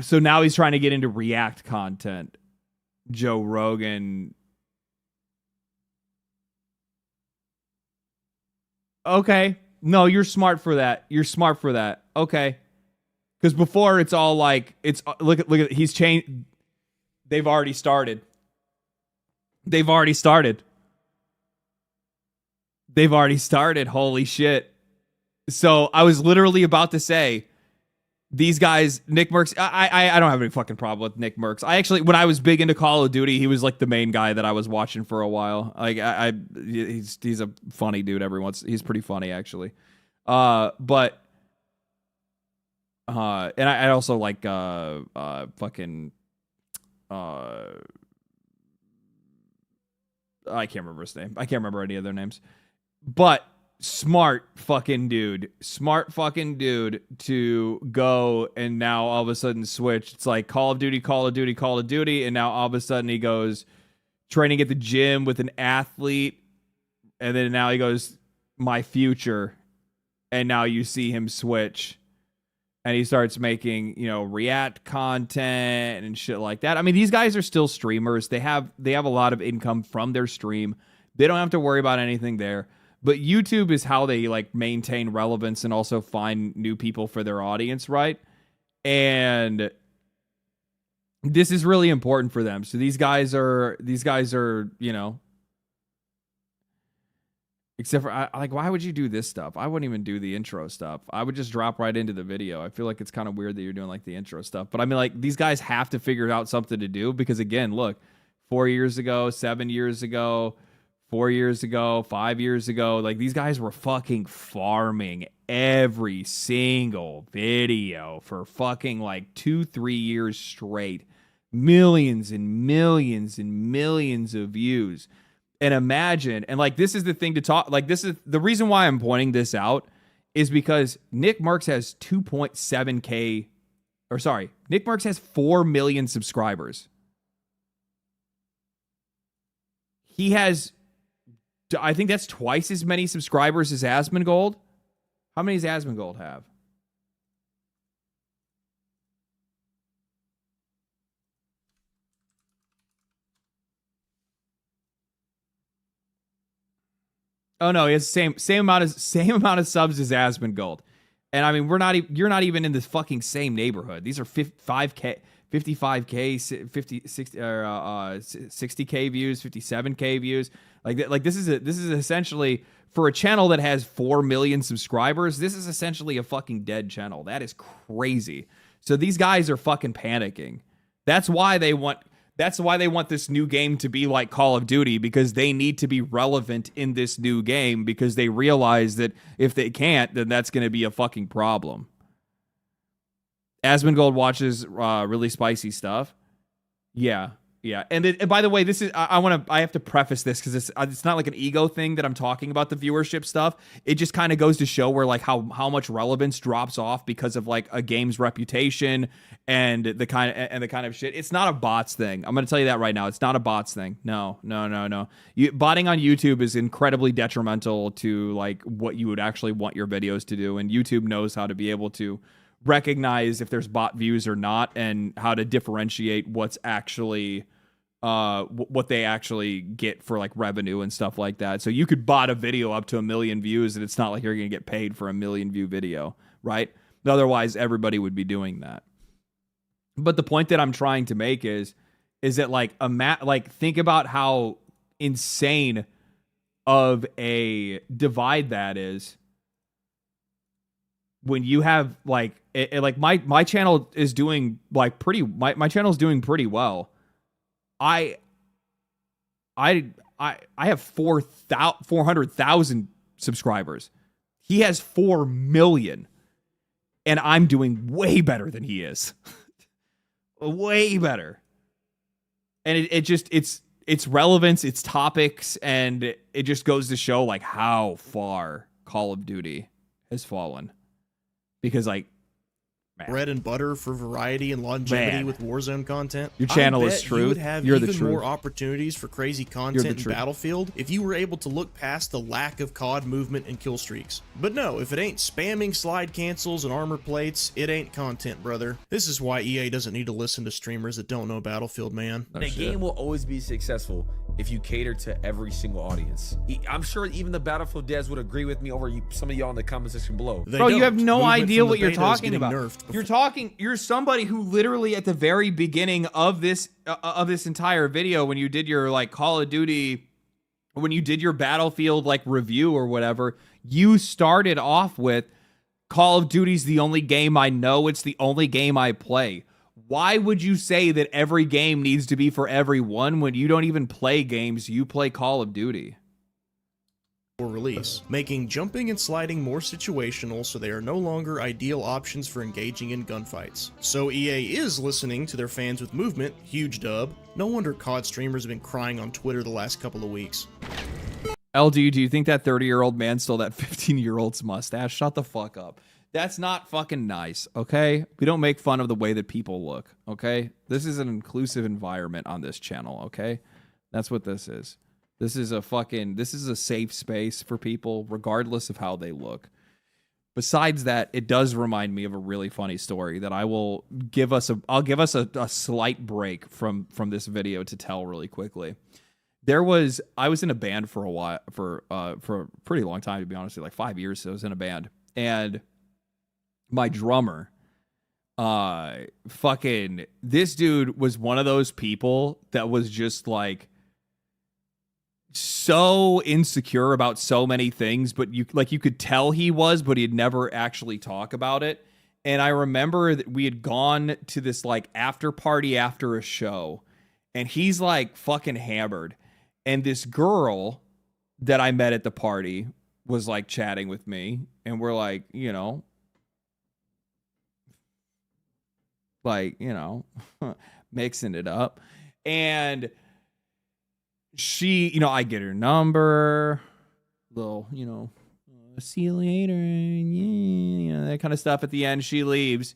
So now he's trying to get into React content. Joe Rogan. Okay. No, you're smart for that. Okay. Because before it's all like, it's look at he's changed. They've already started. Holy shit. So I was literally about to say, these guys, Nick Merckx, I don't have any fucking problem with Nick Merckx. I actually, when I was big into Call of Duty, he was like the main guy that I was watching for a while. Like he's a funny dude he's pretty funny actually. And I also like fucking I can't remember his name. I can't remember any of their names. But smart fucking dude to go and now all of a sudden switch. It's like Call of Duty, and now all of a sudden he goes training at the gym with an athlete, and then now he goes my future, and now you see him switch. And he starts making, React content and shit like that. I mean, these guys are still streamers. They have a lot of income from their stream. They don't have to worry about anything there. But YouTube is how they like maintain relevance and also find new people for their audience, right? And this is really important for them. So these guys are, except for, why would you do this stuff? I wouldn't even do the intro stuff. I would just drop right into the video. I feel like it's kind of weird that you're doing like the intro stuff. But I mean, like, these guys have to figure out something to do because, again, look, 4 years ago, 7 years ago, 4 years ago, 5 years ago, like, these guys were fucking farming every single video for fucking like 2-3 years straight. Millions and millions and millions of views. And imagine, and like, this is the thing to talk, like, this is the reason why I'm pointing this out is because Nick Merckx has 2.7K, or sorry, Nick Merckx has 4 million subscribers. He has, I think that's twice as many subscribers as Asmongold. How many does Asmongold have? Oh no, he has the same amount of subs as Asmongold. And I mean, you're not even in the fucking same neighborhood. These are 55K, 50, 60 or 60K views, 57K views. Like this is essentially, for a channel that has 4 million subscribers, this is essentially a fucking dead channel. That is crazy. So these guys are fucking panicking. That's why they want this new game to be like Call of Duty, because they need to be relevant in this new game, because they realize that if they can't, then that's going to be a fucking problem. Asmongold watches really spicy stuff. Yeah. And by the way, this is I have to preface this because it's not like an ego thing that I'm talking about the viewership stuff. It just kind of goes to show where like how much relevance drops off because of like a game's reputation and the kind of shit. It's not a bots thing. I'm going to tell you that right now. It's not a bots thing. No. Botting on YouTube is incredibly detrimental to like what you would actually want your videos to do, and YouTube knows how to be able to recognize if there's bot views or not, and how to differentiate what's actually what they actually get for like revenue and stuff like that. So you could bot a video up to 1 million views and it's not like you're going to get paid for a 1 million view video, right? Otherwise everybody would be doing that. But the point that I'm trying to make is that like think about how insane of a divide that is when you have like my channel is doing like my channel is doing pretty well. I have 400,000 subscribers. He has 4 million, and I'm doing way better than he is. Way better. And it's relevance, it's topics, and it just goes to show like how far Call of Duty has fallen. Because like, bread and butter for variety and longevity with Warzone content. Your channel is truth. You would have You're even the truth. more opportunities for crazy content in Battlefield if you were able to look past the lack of COD movement and kill streaks. But no, if it ain't spamming slide cancels and armor plates, it ain't content, brother. This is why EA doesn't need to listen to streamers that don't know Battlefield, man. The game will always be successful if you cater to every single audience. I'm sure even the Battlefield devs would agree with me over some of y'all in the comment section below. Bro, you have no idea what you're talking about. You're somebody who literally at the very beginning of this entire video, when you did your like Call of Duty, when you did your Battlefield like review or whatever, you started off with Call of Duty's the only game I know. It's the only game I play. Why would you say that every game needs to be for everyone when you don't even play games? You play Call of Duty. Release, making jumping and sliding more situational so they are no longer ideal options for engaging in gunfights. So EA is listening to their fans with movement, huge dub. No wonder COD streamers have been crying on Twitter the last couple of weeks. LD, do you think that 30-year-old man stole that 15-year-old's mustache? Shut the fuck up. That's not fucking nice, okay? We don't make fun of the way that people look, okay? This is an inclusive environment on this channel, okay? That's what this is. This is a safe space for people, regardless of how they look. Besides that, it does remind me of a really funny story that I'll give us a slight break from this video to tell really quickly. I was in a band for a while, for a pretty long time, to be honest with you, like 5 years. I was in a band, and my drummer, this dude was one of those people that was just like so insecure about so many things, but you could tell he was, but he'd never actually talk about it. And I remember that we had gone to this like after party after a show, and he's like fucking hammered. And this girl that I met at the party was like chatting with me, and we're like, mixing it up. And she, I get her number, little, see you later, yeah, that kind of stuff. At the end, she leaves.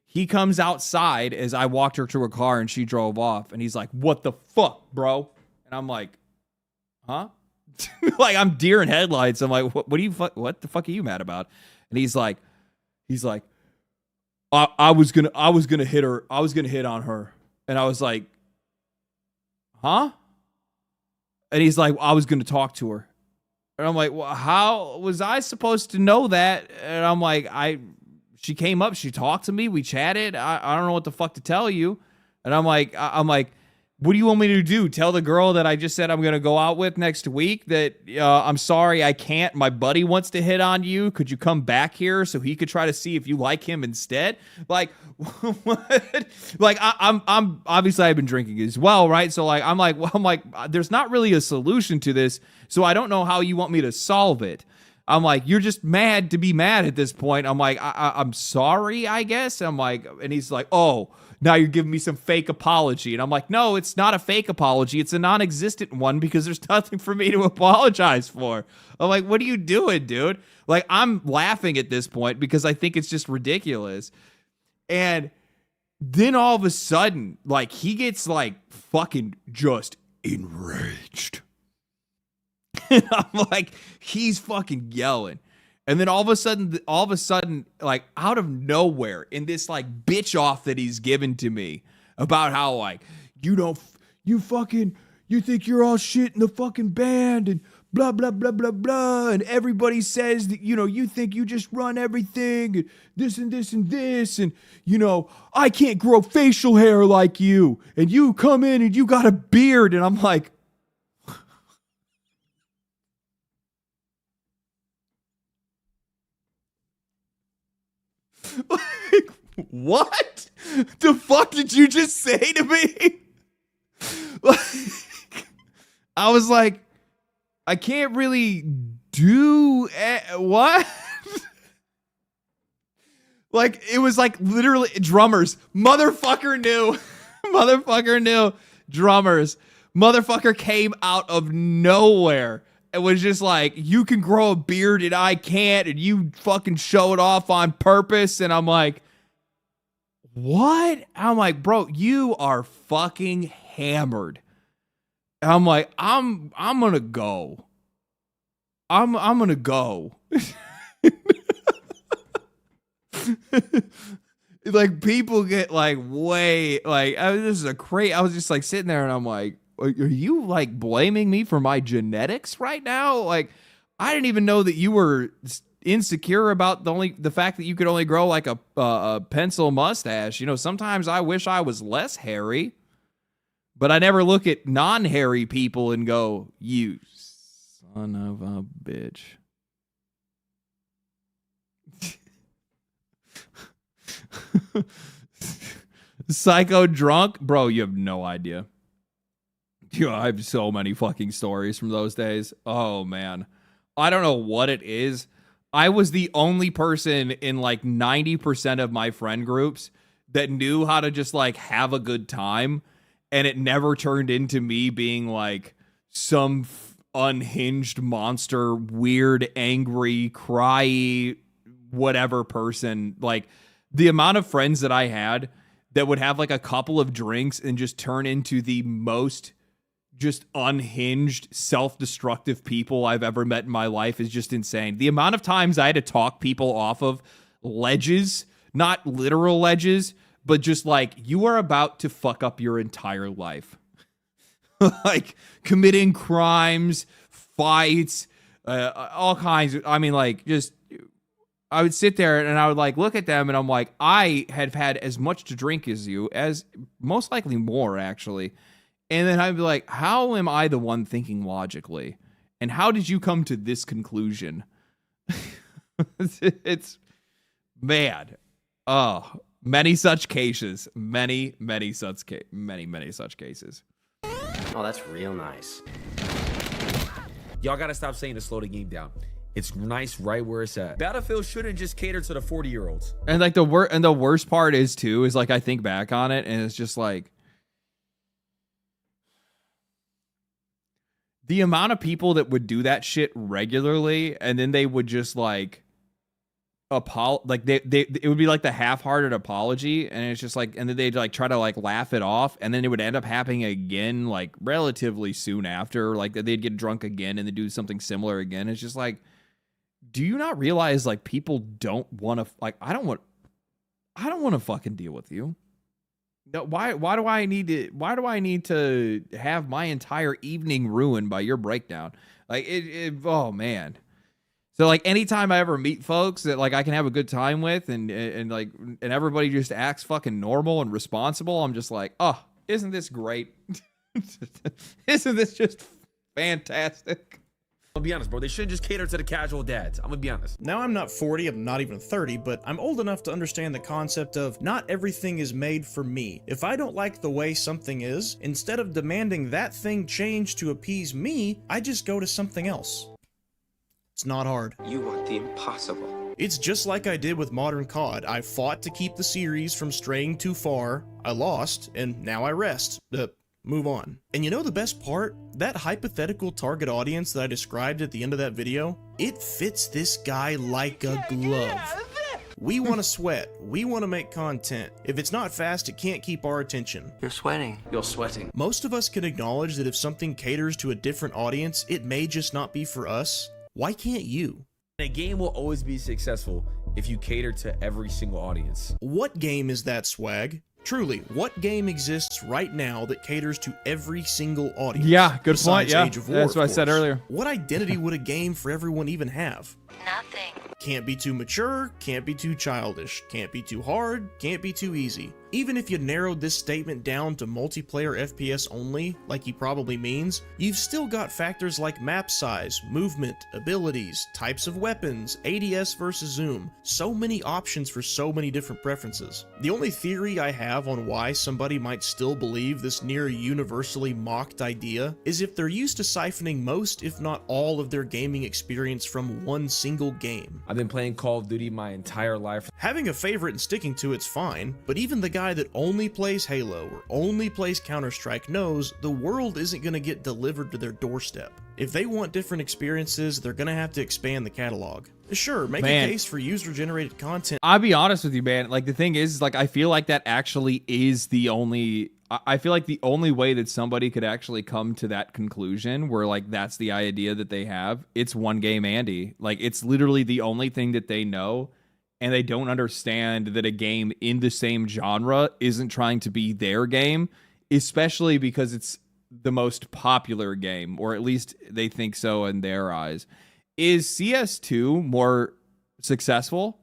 He comes outside as I walked her to her car, and she drove off. And he's like, "What the fuck, bro?" And I'm like, "Huh?" Like I'm deer in headlights. I'm like, "What the fuck are you mad about?" And he's like, I was gonna hit her. I was gonna hit on her. And I was like, "Huh?" And he's like, "I was going to talk to her." And I'm like, "Well, how was I supposed to know that?" And I'm like, she came up, she talked to me, we chatted. I don't know what the fuck to tell you. And I'm like, "What do you want me to do? Tell the girl that I just said I'm going to go out with next week that I'm sorry, I can't. My buddy wants to hit on you. Could you come back here so he could try to see if you like him instead?" Like, what? Like, I'm obviously I've been drinking as well, right? So like, I'm like, there's not really a solution to this. So I don't know how you want me to solve it. I'm like, "You're just mad to be mad at this point." I'm like, I'm sorry, I guess. I'm like, and he's like, "Oh, now you're giving me some fake apology." And I'm like, "No, it's not a fake apology. It's a non-existent one because there's nothing for me to apologize for." I'm like, "What are you doing, dude?" Like, I'm laughing at this point because I think it's just ridiculous. And then all of a sudden, like, he gets like fucking just enraged. And I'm like, he's fucking yelling. And then all of a sudden, like out of nowhere, in this like bitch off that he's given to me about how like, you think you're all shit in the fucking band and blah, blah, blah, blah, blah. And everybody says that, you think you just run everything and this and this and this. And, I can't grow facial hair like you. And you come in and you got a beard. And I'm like, like, what the fuck did you just say to me? Like, I was like, I can't really do what? Like, it was like literally drummers. Motherfucker knew. Motherfucker knew. Drummers. Motherfucker came out of nowhere. It was just like, "You can grow a beard and I can't, and you fucking show it off on purpose." And I'm like, what? I'm like, "Bro, you are fucking hammered." And I'm like, I'm gonna go. I'm gonna go. Like, people get like way like, this is a crazy. I was just like sitting there and I'm like, "Are you like blaming me for my genetics right now?" Like, I didn't even know that you were insecure about the fact that you could only grow like a pencil mustache. Sometimes I wish I was less hairy, but I never look at non-hairy people and go, "You son of a bitch." Psycho drunk, bro. You have no idea. I have so many fucking stories from those days. Oh man, I don't know what it is. I was the only person in like 90% of my friend groups that knew how to just like have a good time, and it never turned into me being like some unhinged monster, weird, angry, cry, whatever person. Like the amount of friends that I had that would have like a couple of drinks and just turn into the most just unhinged, self-destructive people I've ever met in my life is just insane. The amount of times I had to talk people off of ledges, not literal ledges, but just like, you are about to fuck up your entire life. Like committing crimes, fights, all kinds of, I mean, like, just, I would sit there and I would like look at them and I'm like, I have had as much to drink as you, as most likely more actually. And then I'd be like, how am I the one thinking logically? And how did you come to this conclusion? It's mad. Oh, many such cases. Many such cases. Oh, that's real nice. Y'all gotta stop saying to slow the game down. It's nice right where it's at. Battlefield shouldn't just cater to the 40-year-olds. And like the worst part is too, is like I think back on it and it's just like, the amount of people that would do that shit regularly, and then they would just like it would be like the half-hearted apology, and it's just like, and then they'd like try to like laugh it off, and then it would end up happening again like relatively soon after, like they'd get drunk again and then do something similar again. It's just like, do you not realize like people don't want to like, I don't want to fucking deal with you. No, why do I need to have my entire evening ruined by your breakdown? Like oh man. So like anytime I ever meet folks that like I can have a good time with and everybody just acts fucking normal and responsible, I'm just like, oh, isn't this great? Isn't this just fantastic? I'll be honest, bro. They shouldn't just cater to the casual dads. I'm gonna be honest. Now, I'm not 40, I'm not even 30, but I'm old enough to understand the concept of not everything is made for me. If I don't like the way something is, instead of demanding that thing change to appease me, I just go to something else. It's not hard. You want the impossible. It's just like I did with Modern COD. I fought to keep the series from straying too far, I lost, and now I rest. Move on. And you know the best part? That hypothetical target audience that I described at the end of that video, it fits this guy like a glove. We want to sweat. We want to make content. If it's not fast, it can't keep our attention. You're sweating. You're sweating. Most of us can acknowledge that if something caters to a different audience, it may just not be for us. Why can't you? A game will always be successful if you cater to every single audience. What game is that, Swag? Truly, what game exists right now that caters to every single audience? Yeah, good point. Yeah, Age of War, that's what I said earlier. What identity would a game for everyone even have? Nothing. Can't be too mature, can't be too childish, can't be too hard, can't be too easy. Even if you narrowed this statement down to multiplayer FPS only, like he probably means, you've still got factors like map size, movement, abilities, types of weapons, ADS versus zoom, so many options for so many different preferences. The only theory I have on why somebody might still believe this near universally mocked idea is if they're used to siphoning most, if not all, of their gaming experience from one single game. I've been playing Call of Duty my entire life. Having a favorite and sticking to it's fine, but even the guy that only plays Halo or only plays Counter-Strike knows the world isn't going to get delivered to their doorstep. If they want different experiences, they're going to have to expand the catalog. Sure, make a case for user-generated content. I'll be honest with you, man. Like, the thing is like, I feel like that actually is the only... I feel like the only way that somebody could actually come to that conclusion where, like, that's the idea that they have, it's one game Andy. Like, it's literally the only thing that they know, and they don't understand that a game in the same genre isn't trying to be their game, especially because it's the most popular game, or at least they think so in their eyes. Is CS2 more successful?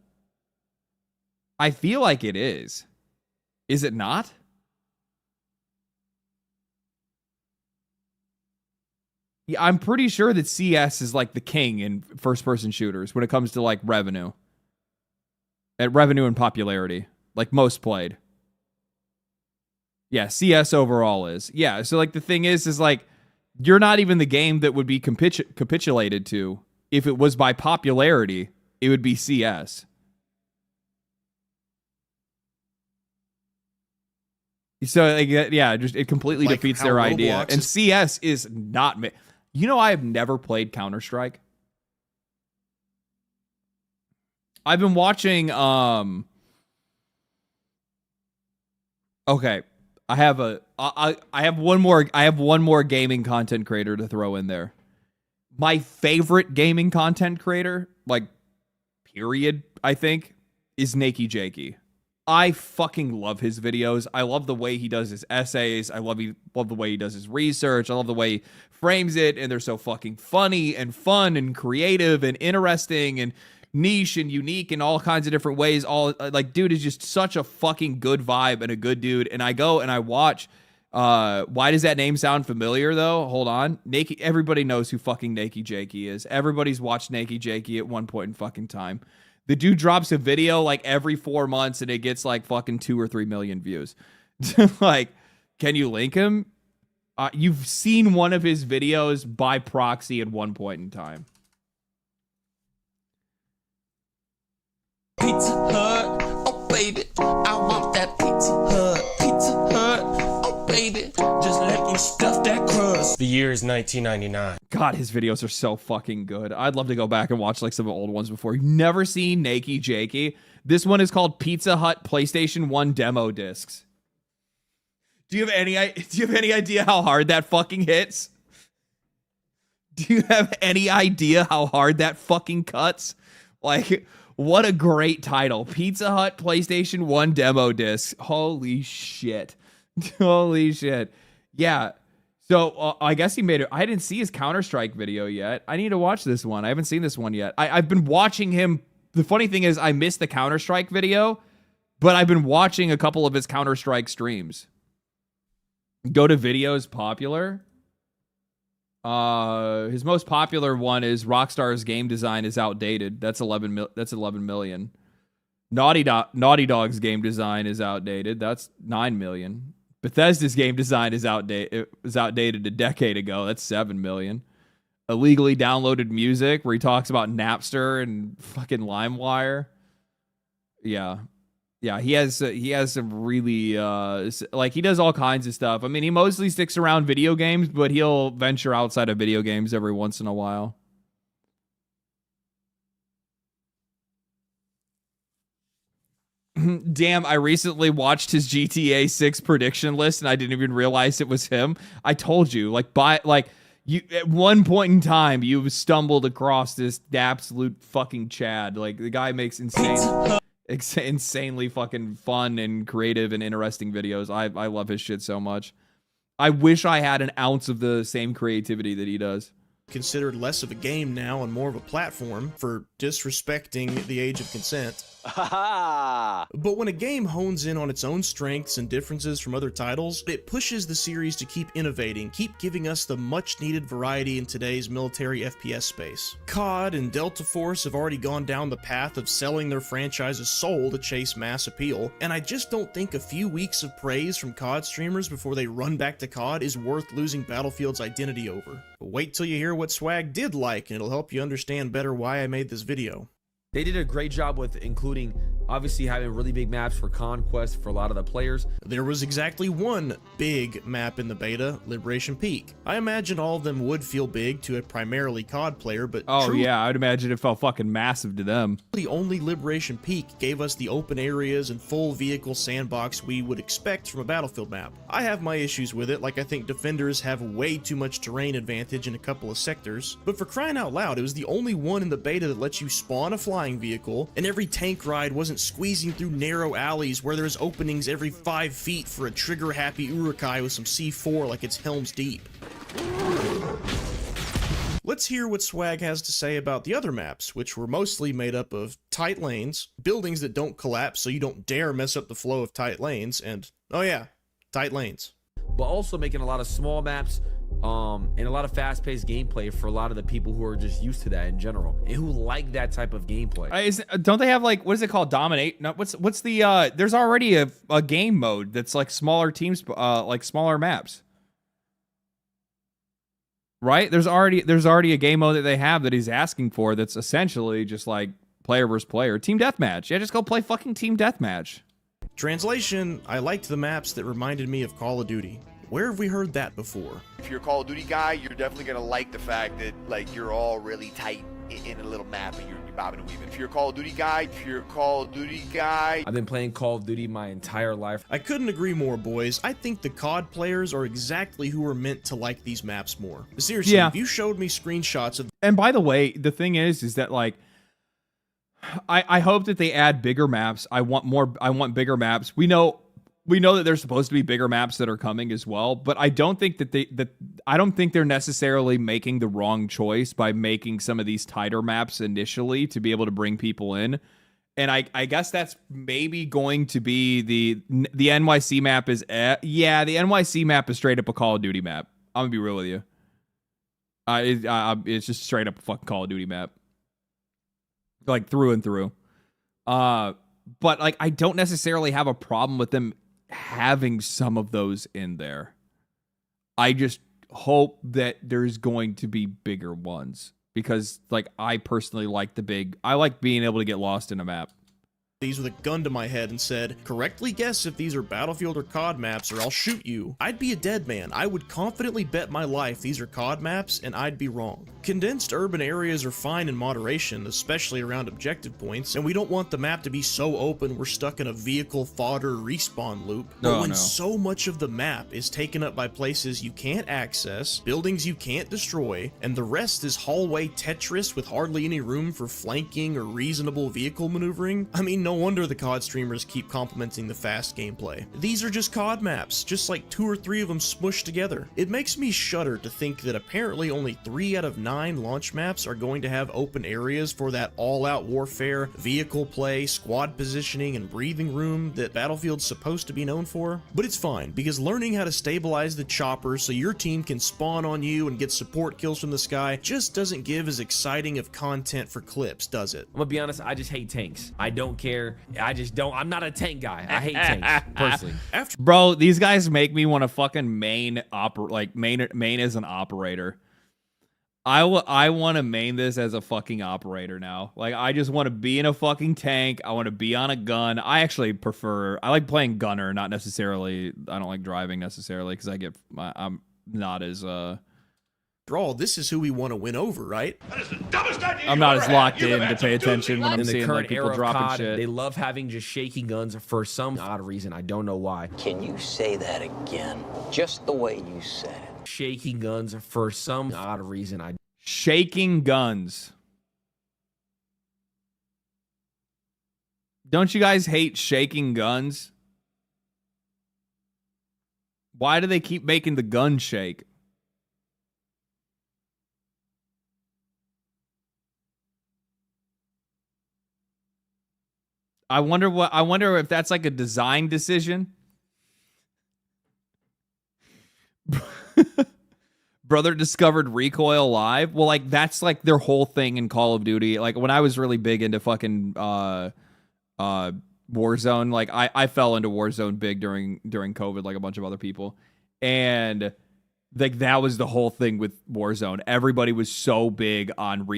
I feel like it is. Is it not? Yeah, I'm pretty sure that CS is like the king in first-person shooters when it comes to like revenue. At revenue and popularity. like most played. Yeah, CS overall is. Yeah, so like the thing is like you're not even the game that would be capitulated to. If it was by popularity, it would be CS. So like, yeah, just it completely Like defeats how their Roblox idea. And is- CS is not. You know, I have never played Counter-Strike. I've been watching. Okay, I have one more gaming content creator to throw in there. My favorite gaming content creator, like, period, I think, is Nakey Jakey. I fucking love his videos. I love the way he does his essays. I love the way he does his research. I love the way he frames it, and they're so fucking funny and fun and creative and interesting and niche and unique in all kinds of different ways. All like, dude is just such a fucking good vibe and a good dude. And I go and I watch. Why does that name sound familiar though? Hold on. Nakey, everybody knows who fucking Nakey Jakey is. Everybody's watched Nakey Jakey at one point in fucking time. The dude drops a video like every 4 months and it gets like fucking 2 or 3 million views. Like, can you link him? You've seen one of his videos by proxy at one point in time. Pizza Hut, oh baby, I want that Pizza Hut. Pizza Hut, oh baby, just let me stuff that crust. The year is 1999. God, his videos are so fucking good. I'd love to go back and watch like some of the old ones before. You've never seen Nakey Jakey? This one is called Pizza Hut PlayStation 1 demo discs. Do you have any idea how hard that fucking hits? Do you have any idea how hard that fucking cuts? Like, what a great title. Pizza Hut PlayStation 1 demo disc. Holy shit. Holy shit. Yeah. So I guess he made it. I didn't see his Counter-Strike video yet. I need to watch this one. I haven't seen this one yet. I've been watching him. The funny thing is I missed the Counter-Strike video, but I've been watching a couple of his Counter-Strike streams. Go to videos popular. His most popular one is Rockstar's game design is outdated. That's 11 million. Naughty Dog's game design is outdated. That's 9 million. Bethesda's game design is outdated. It was outdated a decade ago. That's 7 million. Illegally downloaded music where he talks about Napster and fucking LimeWire. Yeah. Yeah, he has some really like he does all kinds of stuff. I mean, he mostly sticks around video games, but he'll venture outside of video games every once in a while. Damn, I recently watched his GTA 6 prediction list and I didn't even realize it was him. I told you, you at one point in time you stumbled across this absolute fucking Chad. Like, the guy makes insanely fucking fun and creative and interesting videos. I love his shit so much. I wish I had an ounce of the same creativity that he does. Considered less of a game now and more of a platform for disrespecting the age of consent. But when a game hones in on its own strengths and differences from other titles, it pushes the series to keep innovating, keep giving us the much needed variety in today's military FPS space. COD and Delta Force have already gone down the path of selling their franchise's soul to chase mass appeal, and I just don't think a few weeks of praise from COD streamers before they run back to COD is worth losing Battlefield's identity over. But wait till you hear what Swag did like, and it'll help you understand better why I made this video. They did a great job with including, obviously, having really big maps for conquest for a lot of the players. There was exactly one big map in the beta, Liberation Peak. I imagine all of them would feel big to a primarily COD player, but yeah, I'd imagine it felt fucking massive to them. The only Liberation Peak gave us the open areas and full vehicle sandbox we would expect from a Battlefield map. I have my issues with it, like I think defenders have way too much terrain advantage in a couple of sectors, but for crying out loud, it was the only one in the beta that lets you spawn a flying vehicle, and every tank ride wasn't squeezing through narrow alleys where there's openings every 5 feet for a trigger-happy Urukai with some C4 like it's Helm's Deep. Let's hear what Swag has to say about the other maps, which were mostly made up of tight lanes, buildings that don't collapse so you don't dare mess up the flow of tight lanes, and, oh yeah, tight lanes. But also making a lot of small maps and a lot of fast-paced gameplay for a lot of the people who are just used to that in general and who like that type of gameplay. Don't they have like, what is it called? Dominate? No, what's the there's already a game mode that's like smaller teams, like smaller maps. Right? There's already a game mode that they have that he's asking for that's essentially just like player versus player. Team deathmatch. Yeah, just go play fucking team deathmatch. Translation, I liked the maps that reminded me of Call of Duty. Where have we heard that before? If you're a Call of Duty guy, you're definitely gonna like the fact that like you're all really tight in a little map and you're bobbing and weaving. If you're a Call of Duty guy, I've been playing Call of Duty my entire life. I couldn't agree more, boys. I think the COD players are exactly who are meant to like these maps more. Seriously, Yeah. if you showed me screenshots of... And by the way, the thing is that like, I hope that they add bigger maps. I want bigger maps. We know that there's supposed to be bigger maps that are coming as well, but I don't think I don't think they're necessarily making the wrong choice by making some of these tighter maps initially to be able to bring people in. And I guess that's maybe going to be the NYC map is yeah, the NYC map is straight up a Call of Duty map. I'm gonna be real with you. It's just straight up a fucking Call of Duty map, like through and through. But like I don't necessarily have a problem with them having some of those in there. I just hope that there's going to be bigger ones because like I personally like I like being able to get lost in a map. these with a gun to my head and said, correctly guess if these are Battlefield or COD maps or I'll shoot you, I'd be a dead man. I would confidently bet my life these are COD maps and I'd be wrong. Condensed urban areas are fine in moderation, especially around objective points, and we don't want the map to be so open we're stuck in a vehicle fodder respawn loop. But when so much of the map is taken up by places you can't access, buildings you can't destroy, and the rest is hallway Tetris with hardly any room for flanking or reasonable vehicle maneuvering, I mean, no wonder the COD streamers keep complimenting the fast gameplay. These are just COD maps, just like 2 or 3 of them smushed together. It makes me shudder to think that apparently only 3 out of 9 launch maps are going to have open areas for that all-out warfare, vehicle play, squad positioning, and breathing room that Battlefield's supposed to be known for. But it's fine, because learning how to stabilize the chopper so your team can spawn on you and get support kills from the sky just doesn't give as exciting of content for clips, does it? I'm gonna be honest, I just hate tanks. I don't care. I'm not a tank guy. I hate tanks, personally. Bro, these guys make me want to fucking main as an operator. I want to main this as a fucking operator now. Like, I just want to be in a fucking tank. I want to be on a gun. I like playing gunner, not necessarily, I don't like driving necessarily, because I'm not as, This is who we want to win over, right? I'm not as locked in to pay attention when I'm seeing like people dropping COD, shit. they love having just shaky guns for some odd reason. I don't know why. Can you say that again? Just the way you said it. Shaky guns for some odd reason. Shaking guns. Don't you guys hate shaking guns? Why do they keep making the gun shake? I wonder if that's like a design decision. Brother discovered recoil live. Well, like that's like their whole thing in Call of Duty. Like when I was really big into fucking Warzone, like I fell into Warzone big during COVID, like a bunch of other people. And like that was the whole thing with Warzone. Everybody was so big on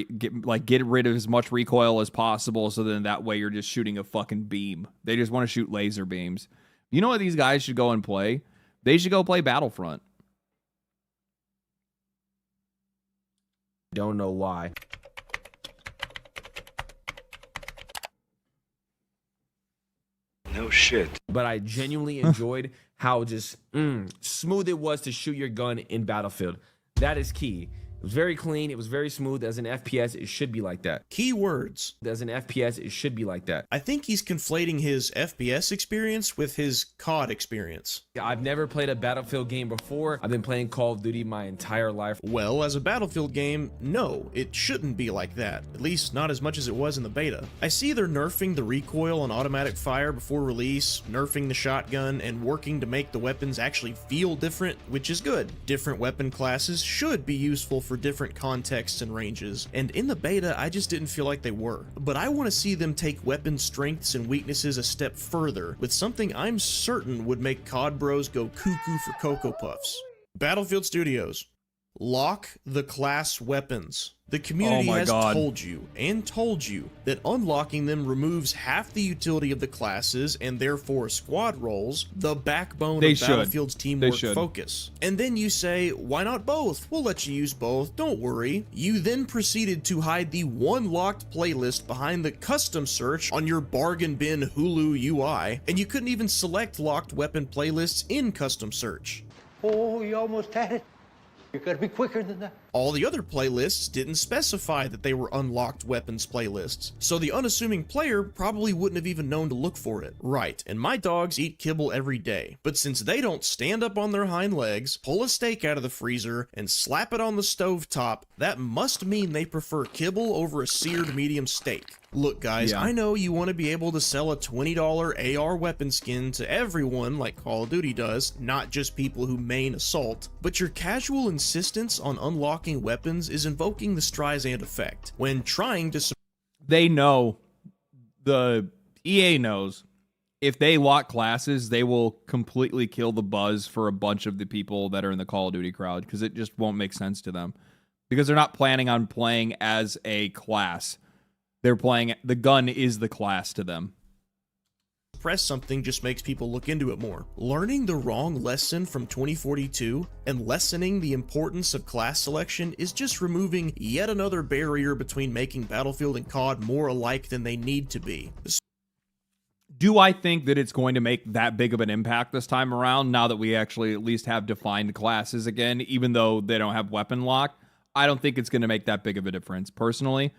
get rid of as much recoil as possible, so then that way you're just shooting a fucking beam. They just want to shoot laser beams. You know what these guys should go and play? They should go play Battlefront. Don't know why. No shit. But I genuinely enjoyed how just smooth it was to shoot your gun in Battlefield. That is key. It was very clean. It was very smooth. As an FPS, it should be like that. Keywords. As an FPS, it should be like that. I think he's conflating his FPS experience with his COD experience. I've never played a Battlefield game before. I've been playing Call of Duty my entire life. Well, as a Battlefield game, no, it shouldn't be like that. At least not as much as it was in the beta. I see they're nerfing the recoil on automatic fire before release, nerfing the shotgun, and working to make the weapons actually feel different, which is good. Different weapon classes should be useful for different contexts and ranges, and in the beta, I just didn't feel like they were. But I want to see them take weapon strengths and weaknesses a step further, with something I'm certain would make COD bros go cuckoo for Cocoa Puffs. Battlefield Studios. Lock the class weapons. The community has told you that unlocking them removes half the utility of the classes and therefore squad roles, the backbone of Battlefield's teamwork focus. And then you say, why not both? We'll let you use both, don't worry. You then proceeded to hide the one locked playlist behind the custom search on your bargain bin Hulu UI, and you couldn't even select locked weapon playlists in custom search. Oh, you almost had it. You gotta be quicker than that. All the other playlists didn't specify that they were unlocked weapons playlists, so the unassuming player probably wouldn't have even known to look for it. Right, and my dogs eat kibble every day, but since they don't stand up on their hind legs, pull a steak out of the freezer, and slap it on the stove top, that must mean they prefer kibble over a seared medium steak. Look guys, I know you want to be able to sell a $20 AR weapon skin to everyone like Call of Duty does, not just people who main assault, but your casual insistence on unlocking weapons is invoking the Streisand effect. When trying to... They know, the EA knows, if they lock classes, they will completely kill the buzz for a bunch of the people that are in the Call of Duty crowd, because it just won't make sense to them. Because they're not planning on playing as a class. They're playing, the gun is the class to them. Press something just makes people look into it more. Learning the wrong lesson from 2042 and lessening the importance of class selection is just removing yet another barrier between making Battlefield and COD more alike than they need to be. Do I think that it's going to make that big of an impact this time around, now that we actually at least have defined classes again, even though they don't have weapon lock? I don't think it's going to make that big of a difference, personally.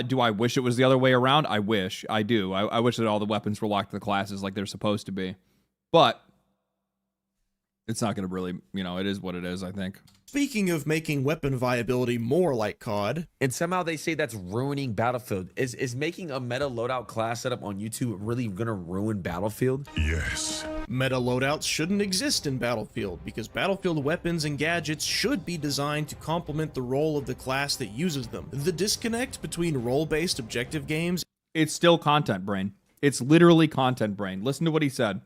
Do I wish it was the other way around? I wish. I do. I wish that all the weapons were locked to the classes like they're supposed to be. But it's not going to really, you know, it is what it is, I think. Speaking of making weapon viability more like COD, and somehow they say that's ruining Battlefield. Is making a meta loadout class setup on YouTube really gonna ruin Battlefield? Yes. Meta loadouts shouldn't exist in Battlefield because Battlefield weapons and gadgets should be designed to complement the role of the class that uses them. The disconnect between role-based objective games... It's still content brain. It's literally content brain. Listen to what he said.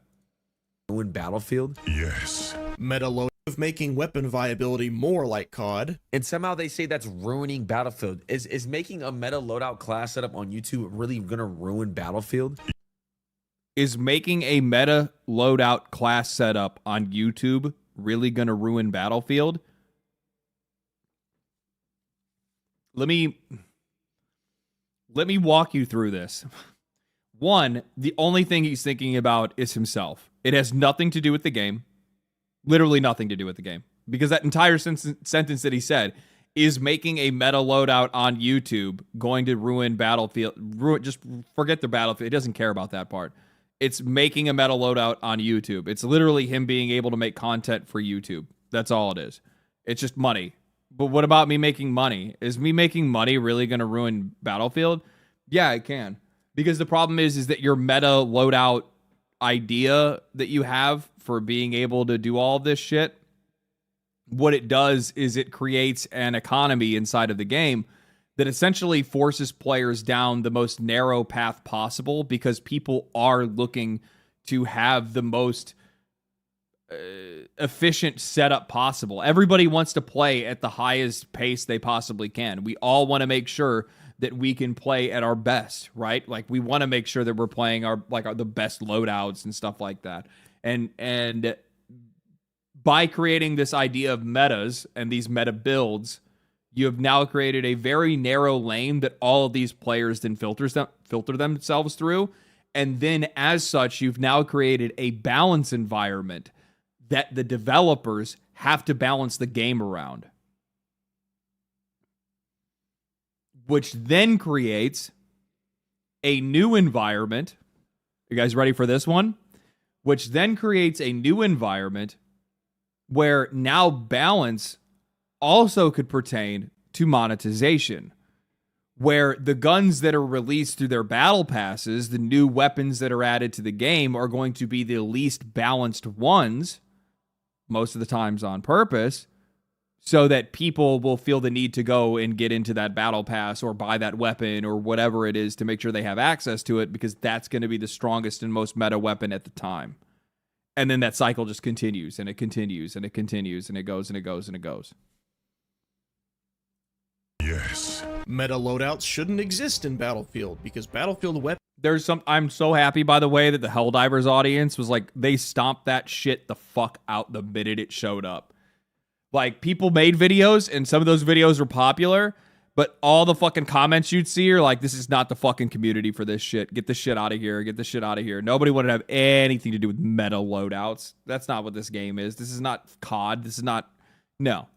Ruin Battlefield? Yes. Meta loadout of making weapon viability more like COD, and somehow they say that's ruining Battlefield. Is making a meta loadout class setup on YouTube really gonna ruin Battlefield? Is making a meta loadout class setup on YouTube really gonna ruin Battlefield? Let me walk you through this. One, the only thing he's thinking about is himself. It has nothing to do with the game. Literally nothing to do with the game. Because that entire sentence that he said, is making a meta loadout on YouTube going to ruin Battlefield? Just forget the Battlefield. It doesn't care about that part. It's making a meta loadout on YouTube. It's literally him being able to make content for YouTube. That's all it is. It's just money. But what about me making money? Is me making money really going to ruin Battlefield? Yeah, it can. Because the problem is that your meta loadout idea that you have for being able to do all this shit, what it does is it creates an economy inside of the game that essentially forces players down the most narrow path possible because people are looking to have the most efficient setup possible. Everybody wants to play at the highest pace they possibly can. We all want to make sure that we can play at our best, right? Like we want to make sure that we're playing the best loadouts and stuff like that. And by creating this idea of metas and these meta builds, you have now created a very narrow lane that all of these players then filter themselves through. And then as such, you've now created a balance environment that the developers have to balance the game around. which then creates a new environment. You guys ready for this one? Which then creates a new environment where now balance also could pertain to monetization, where the guns that are released through their battle passes, the new weapons that are added to the game, are going to be the least balanced ones, most of the times on purpose, so that people will feel the need to go and get into that battle pass or buy that weapon or whatever it is to make sure they have access to it, because that's going to be the strongest and most meta weapon at the time. And then that cycle just continues and it continues and it continues and it goes and it goes and it goes. Yes. Meta loadouts shouldn't exist in Battlefield because Battlefield weapons. I'm so happy, by the way, that the Helldivers audience was like, they stomped that shit the fuck out the minute it showed up. Like, people made videos and some of those videos were popular, but all the fucking comments you'd see are like, this is not the fucking community for this shit. Get this shit out of here. Get this shit out of here. Nobody wanted to have anything to do with meta loadouts. That's not what this game is. This is not COD. This is not... No.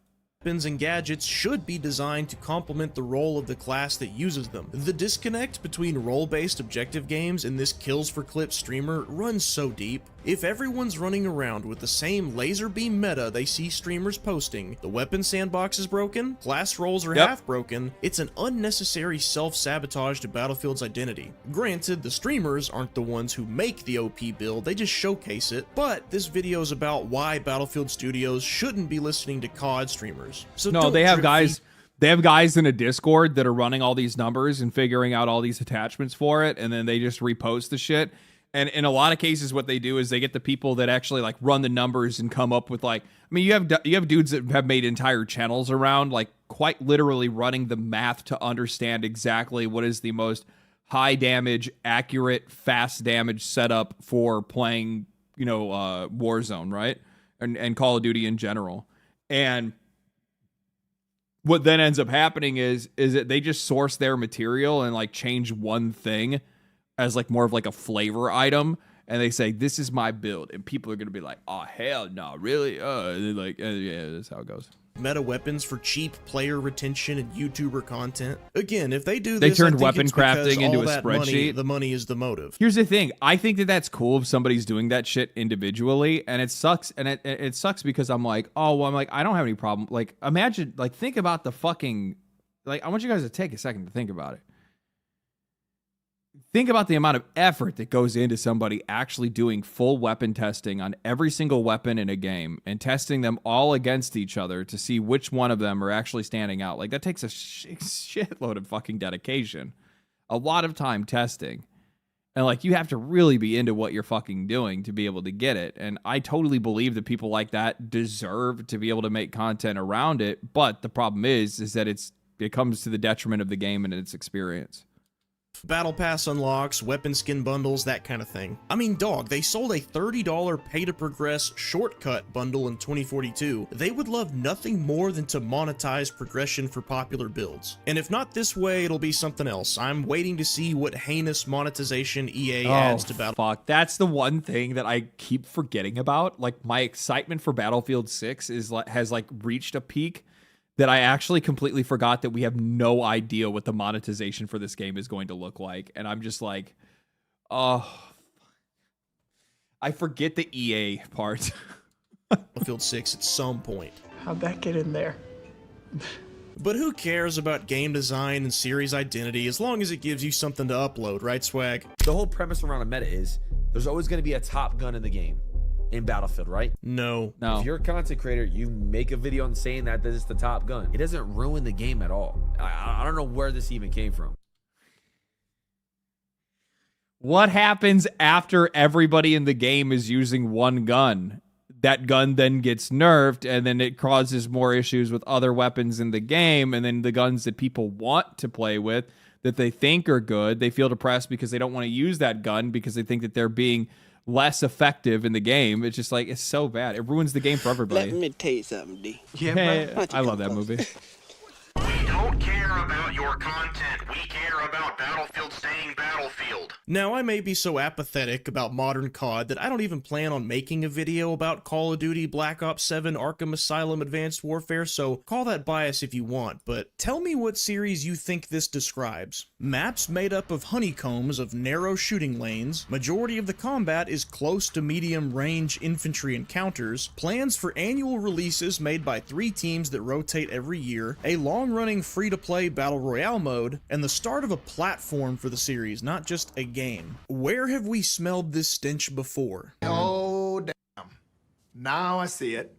Weapons and gadgets should be designed to complement the role of the class that uses them. The disconnect between role-based objective games and this kills for clips streamer runs so deep. If everyone's running around with the same laser beam meta they see streamers posting, the weapon sandbox is broken, class roles are half broken, it's an unnecessary self-sabotage to Battlefield's identity. Granted, the streamers aren't the ones who make the OP build, they just showcase it, but this video is about why Battlefield Studios shouldn't be listening to COD streamers. So no, they have guys in a Discord that are running all these numbers and figuring out all these attachments for it, and then they just repost the shit. And in a lot of cases, what they do is they get the people that actually like run the numbers and come up with like, I mean, you have dudes that have made entire channels around like quite literally running the math to understand exactly what is the most high damage, accurate, fast damage setup for playing, you know, Warzone, right? And Call of Duty in general. And what then ends up happening is that they just source their material and like change one thing as like more of like a flavor item, and they say, this is my build, and people are going to be like, oh, hell no, really? Like, yeah, that's how it goes. Meta weapons for cheap player retention and YouTuber content. Again, if they do this, they turned weapon crafting into a spreadsheet. The money is the motive. Here's the thing. I think that that's cool if somebody's doing that shit individually, and it sucks. And it sucks because I'm like, oh, well, I'm like, I don't have any problem. Like, imagine, like, think about the fucking, like, I want you guys to take a second to think about it. Think about the amount of effort that goes into somebody actually doing full weapon testing on every single weapon in a game and testing them all against each other to see which one of them are actually standing out. Like, that takes a shitload of fucking dedication, a lot of time testing. And like, you have to really be into what you're fucking doing to be able to get it. And I totally believe that people like that deserve to be able to make content around it. But the problem is that it comes to the detriment of the game and its experience. Battle Pass unlocks, weapon skin bundles, that kind of thing. I mean, dog, they sold a $30 pay-to-progress shortcut bundle in 2042. They would love nothing more than to monetize progression for popular builds. And if not this way, it'll be something else. I'm waiting to see what heinous monetization EA adds to Battlefield. Fuck, that's the one thing that I keep forgetting about. Like, my excitement for Battlefield 6 has like reached a peak that I actually completely forgot that we have no idea what the monetization for this game is going to look like. And I'm just like, oh, I forget the EA part. Battlefield 6 at some point. How'd that get in there? But who cares about game design and series identity as long as it gives you something to upload, right, Swag? The whole premise around a meta is there's always going to be a top gun in the game. In Battlefield, right? No. If you're a content creator, you make a video on saying that this is the top gun. It doesn't ruin the game at all. I don't know where this even came from. What happens after everybody in the game is using one gun? That gun then gets nerfed, and then it causes more issues with other weapons in the game, and then the guns that people want to play with, that they think are good, they feel depressed because they don't want to use that gun because they think that they're being less effective in the game. It's just like, it's so bad. It ruins the game for everybody. Let me tell you something, D. Yeah, hey, I love that movie. We don't care about your content. We care about Battlefield staying Battlefield. Battlefield. Now, I may be so apathetic about modern COD that I don't even plan on making a video about Call of Duty, Black Ops 7, Arkham Asylum, Advanced Warfare, so call that bias if you want, but tell me what series you think this describes. Maps made up of honeycombs of narrow shooting lanes, majority of the combat is close to medium range infantry encounters, plans for annual releases made by 3 teams that rotate every year, a long-running free-to-play battle royale mode, and the start of a platform for the series, not just a game. Where have we smelled this stench before? Oh, damn. Now I see it.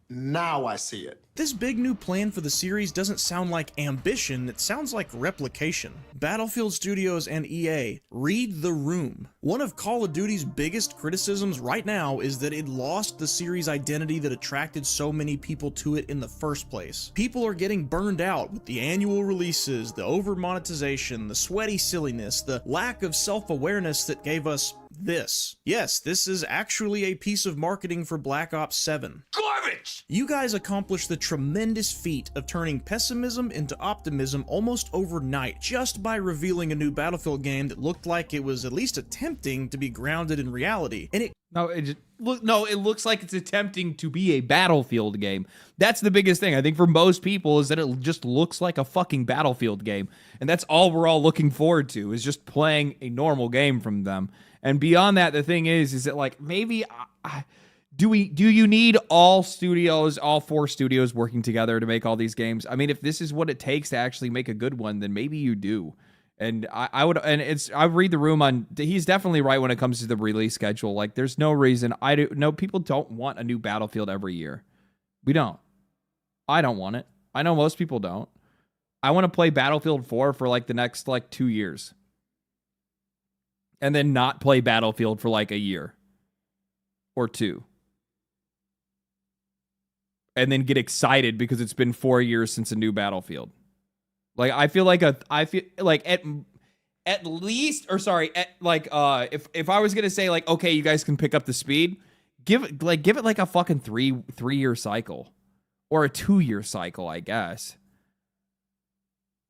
Now I see it. This big new plan for the series doesn't sound like ambition, it sounds like replication. Battlefield Studios and EA, read the room. One of Call of Duty's biggest criticisms right now is that it lost the series' identity that attracted so many people to it in the first place. People are getting burned out with the annual releases, the over-monetization, the sweaty silliness, the lack of self-awareness that gave us this. Yes, this is actually a piece of marketing for Black Ops 7. Garbage! You guys accomplished the tremendous feat of turning pessimism into optimism almost overnight just by revealing a new Battlefield game that looked like it was at least attempting to be grounded in reality. And it it looks like it's attempting to be a Battlefield game. That's the biggest thing, I think, for most people, is that it just looks like a fucking Battlefield game. And that's all we're all looking forward to, is just playing a normal game from them. And beyond that, the thing is that, like, maybe do you need all 4 studios working together to make all these games? I mean, if this is what it takes to actually make a good one, then maybe you do. And I read the room on, he's definitely right when it comes to the release schedule. Like, there's no reason people don't want a new Battlefield every year. We don't. I don't want it. I know most people don't. I want to play Battlefield 4 for like the next 2 years. And then not play Battlefield for like a year or 2. And then get excited because it's been 4 years since a new Battlefield. Like, I feel like at least, or sorry, if I was gonna say, like, okay, you guys can pick up the speed, give it like a fucking 3-year cycle or a 2-year cycle, I guess.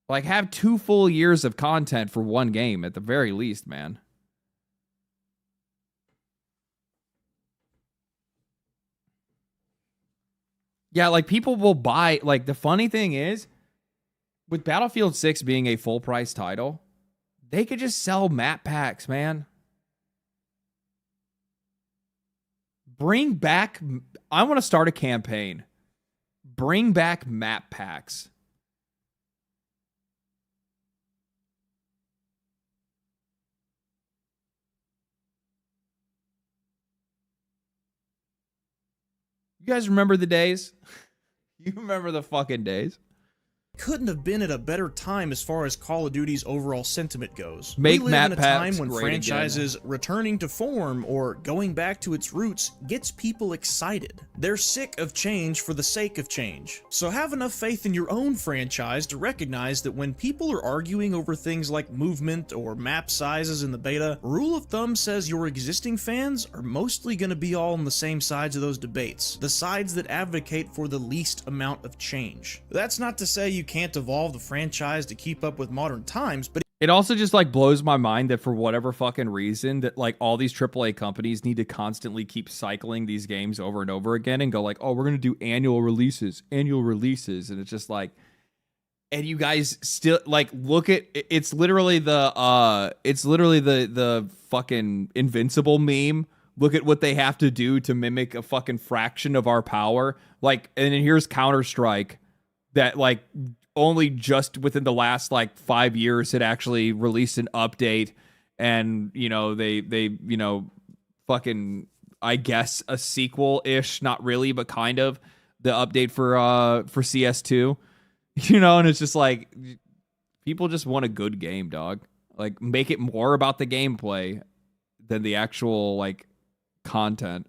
Like, have 2 full years of content for one game at the very least, man. Yeah, like, people will buy, like, the funny thing is, with Battlefield 6 being a full price title, they could just sell map packs, man. Bring back, I want to start a campaign. Bring back map packs. You guys remember the days? You remember the fucking days? couldn't have been at a better time as far as Call of Duty's overall sentiment goes. Make we live in a map time packs when great franchises again. returning to form or going back to its roots gets people excited. They're sick of change for the sake of change. So have enough faith in your own franchise to recognize that when people are arguing over things like movement or map sizes in the beta, rule of thumb says your existing fans are mostly going to be all on the same sides of those debates, the sides that advocate for the least amount of change. That's not to say you can't evolve the franchise to keep up with modern times, but it also just like blows my mind that for whatever fucking reason that like all these AAA companies need to constantly keep cycling these games over and over again and go like, oh, we're going to do annual releases. And it's just like, and you guys still like look at it's literally the fucking Invincible meme. Look at what they have to do to mimic a fucking fraction of our power. Like, and then here's Counter-Strike that like only just within the last like 5 years had actually released an update, and you know they you know fucking I guess a sequel-ish, not really, but kind of the update for CS2. You know, and it's just like people just want a good game, dog. Like make it more about the gameplay than the actual like content.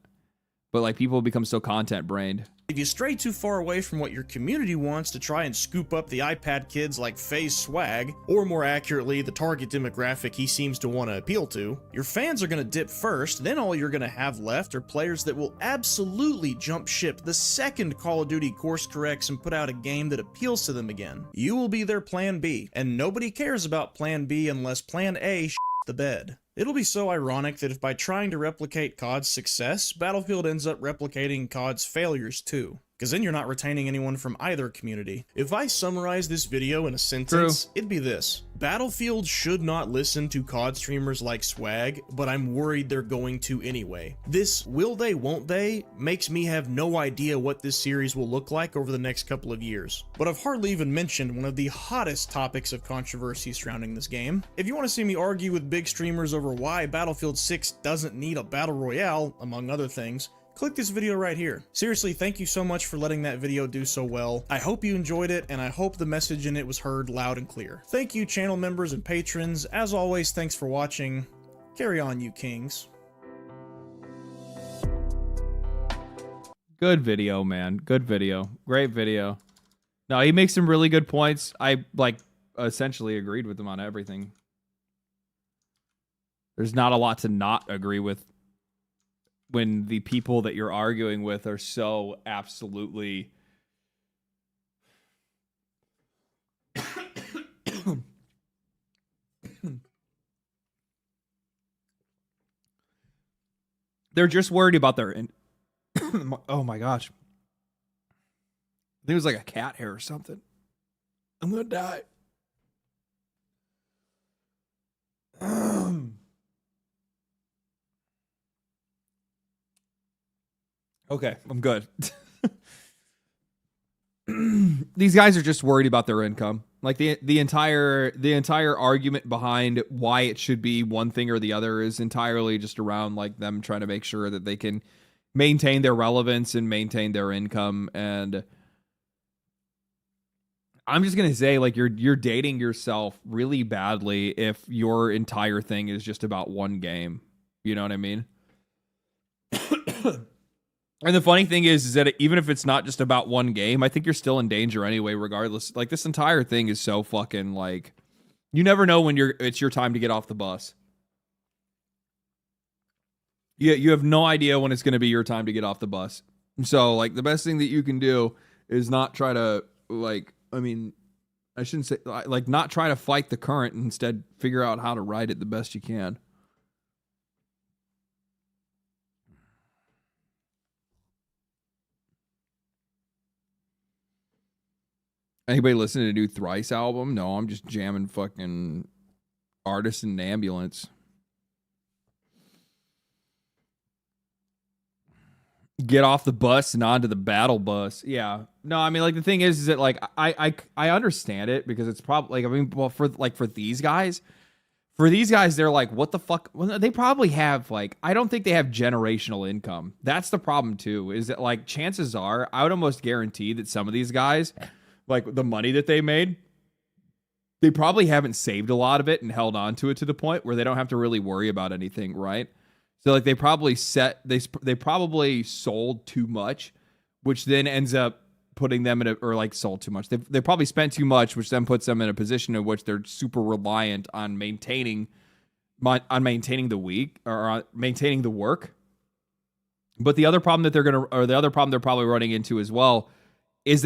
But like people become so content brained. If you stray too far away from what your community wants to try and scoop up the iPad kids like Faye's swag, or more accurately, the target demographic he seems to want to appeal to, your fans are going to dip first, then all you're going to have left are players that will absolutely jump ship the second Call of Duty course corrects and put out a game that appeals to them again. You will be their plan B, and nobody cares about plan B unless plan A shit the bed. It'll be so ironic that if by trying to replicate COD's success, Battlefield ends up replicating COD's failures too. Because then you're not retaining anyone from either community. If I summarize this video in a sentence, it'd be this. Battlefield should not listen to COD streamers like Swag, but I'm worried they're going to anyway. This will they, won't they makes me have no idea what this series will look like over the next couple of years. But I've hardly even mentioned one of the hottest topics of controversy surrounding this game. If you want to see me argue with big streamers over why Battlefield 6 doesn't need a battle royale, among other things, click this video right here. Seriously, thank you so much for letting that video do so well. I hope you enjoyed it, and I hope the message in it was heard loud and clear. Thank you, channel members and patrons. As always, thanks for watching. Carry on, you kings. Good video, man. Good video. Great video. No, he makes some really good points. I, like, essentially agreed with him on everything. There's not a lot to not agree with when the people that you're arguing with are so absolutely they're just worried about their oh my gosh. I think it was like a cat hair or something. I'm gonna die. Okay, I'm good. These guys are just worried about their income. Like the entire argument behind why it should be one thing or the other is entirely just around like them trying to make sure that they can maintain their relevance and maintain their income. And I'm just gonna say, like, you're dating yourself really badly if your entire thing is just about one game. You know what I mean? And the funny thing is that even if it's not just about one game, I think you're still in danger anyway, regardless. Like, this entire thing is so fucking, like, you never know when it's your time to get off the bus. You have no idea when it's going to be your time to get off the bus. So, like, the best thing that you can do is not try to, like, I mean, I shouldn't say, like, not try to fight the current and instead figure out how to ride it the best you can. Anybody listening to the new Thrice album? No, I'm just jamming fucking Artist in an Ambulance. Get off the bus and onto the battle bus. Yeah. No, I mean, like, the thing is that, like, I understand it because it's probably, like, I mean, well, for these guys, they're like, what the fuck? Well, they probably have, like, I don't think they have generational income. That's the problem, too, is that, like, chances are, I would almost guarantee that some of these guys, like, the money that they made, they probably haven't saved a lot of it and held on to it to the point where they don't have to really worry about anything, right? So, like, they probably they probably sold too much, which then ends up putting them in a, or like sold too much. They probably spent too much, which then puts them in a position in which they're super reliant on maintaining the week or on maintaining the work. But the other problem that they're probably running into as well is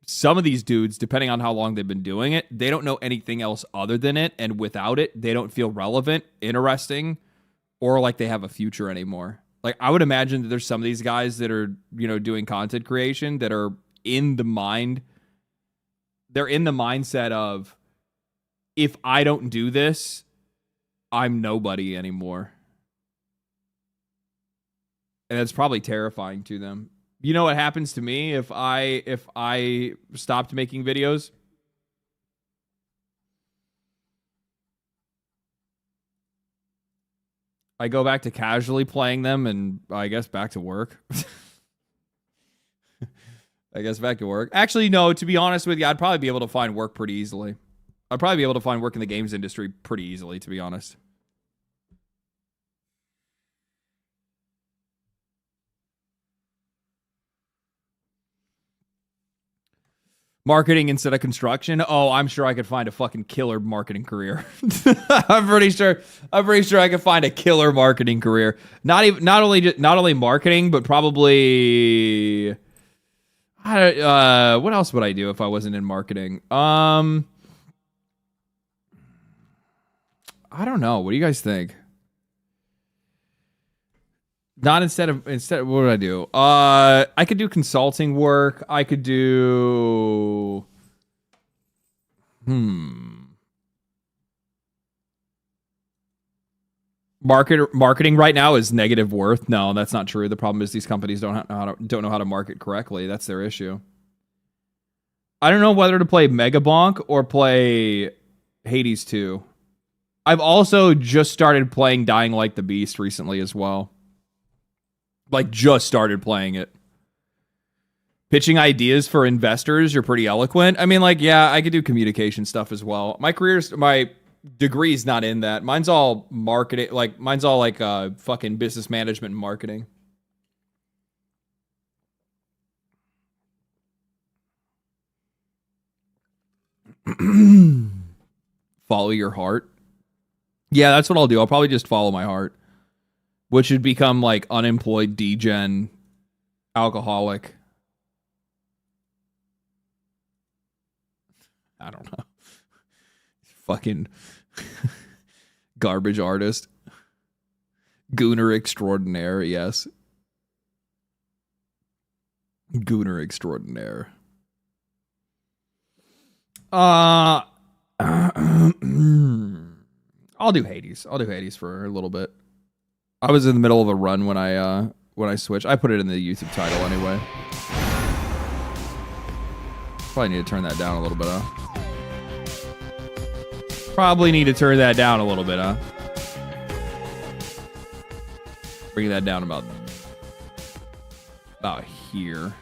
some of these dudes, depending on how long they've been doing it, they don't know anything else other than it, and without it, they don't feel relevant, interesting, or like they have a future anymore. Like, I would imagine that there's some of these guys that are, you know, doing content creation that are in the mindset of, if I don't do this, I'm nobody anymore. And it's probably terrifying to them. You know what happens to me if I stopped making videos? I go back to casually playing them, and I guess back to work. I guess back to work. Actually, no, to be honest with you, I'd probably be able to find work pretty easily. I'd probably be able to find work in the games industry pretty easily, to be honest. Marketing instead of construction. Oh, I'm sure I could find a fucking killer marketing career. I'm pretty sure I could find a killer marketing career. Not only marketing, but probably what else would I do if I wasn't in marketing? I don't know. What do you guys think? Not instead what would I do? I could do consulting work. I could do marketing right now is negative worth. No, that's not true. The problem is these companies don't know how to market correctly. That's their issue. I don't know whether to play Megabonk or play Hades 2. I've also just started playing Dying Like the Beast recently as well. Like, just started playing it. Pitching ideas for investors, you're pretty eloquent. I mean, like, yeah, I could do communication stuff as well. My degree's not in that. Mine's all marketing. Like, mine's all like fucking business management and marketing. Follow your heart. Yeah, that's what I'll do. I'll probably just follow my heart. Which would become like unemployed degen alcoholic. I don't know. Fucking garbage artist. Gooner extraordinaire, yes. Gooner extraordinaire. I'll do Hades. I'll do Hades for a little bit. I was in the middle of a run when I switched. I put it in the YouTube title anyway. Probably need to turn that down a little bit, huh? Probably need to turn that down a little bit, huh? Bring that down about here.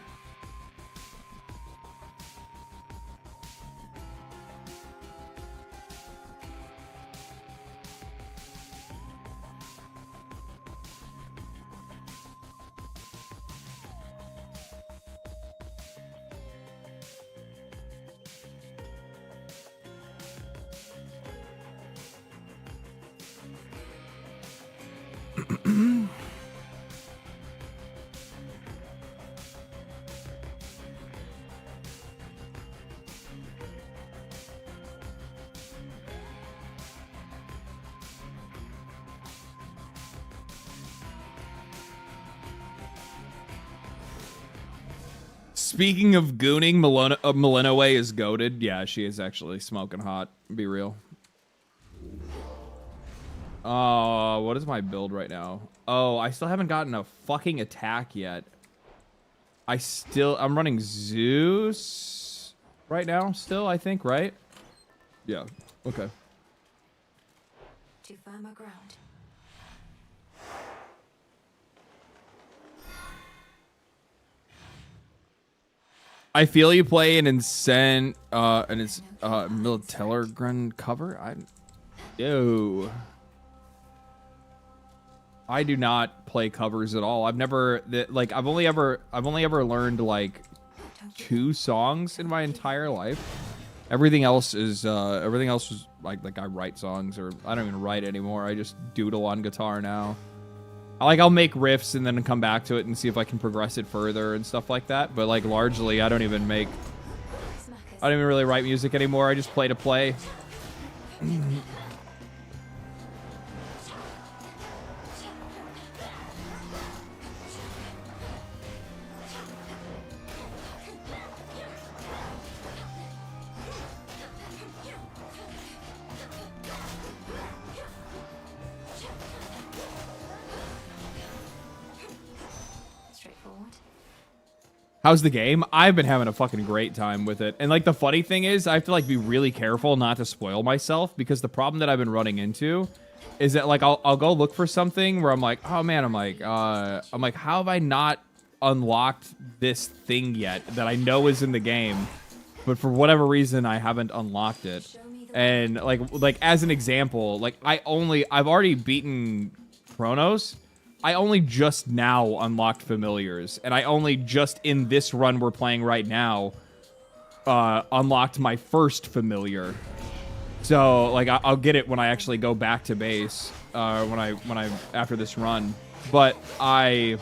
Speaking of gooning, Millenoway is goated. Yeah, she is actually smoking hot. Be real. What is my build right now? Oh, I still haven't gotten a fucking attack yet. I'm running Zeus right now still, I think, right? Yeah, okay. To firmer ground. I feel you play an Incen, and it's Militelgren cover. I do not play covers at all. I've only ever learned like 2 songs in my entire life. Everything else is like I write songs, or I don't even write anymore. I just doodle on guitar now. I'll make riffs and then come back to it and see if I can progress it further and stuff like that. But like largely, I don't even really write music anymore. I just play to play. How's the game? I've been having a fucking great time with it. And like the funny thing is, I have to like be really careful not to spoil myself, because the problem that I've been running into is that like I'll go look for something where I'm like, oh man, I'm like, how have I not unlocked this thing yet that I know is in the game, but for whatever reason I haven't unlocked it. And like as an example, like I've already beaten Chronos. I only just now unlocked Familiars, and I only just in this run we're playing right now unlocked my first familiar. So like I'll get it when I actually go back to base when I after this run. But I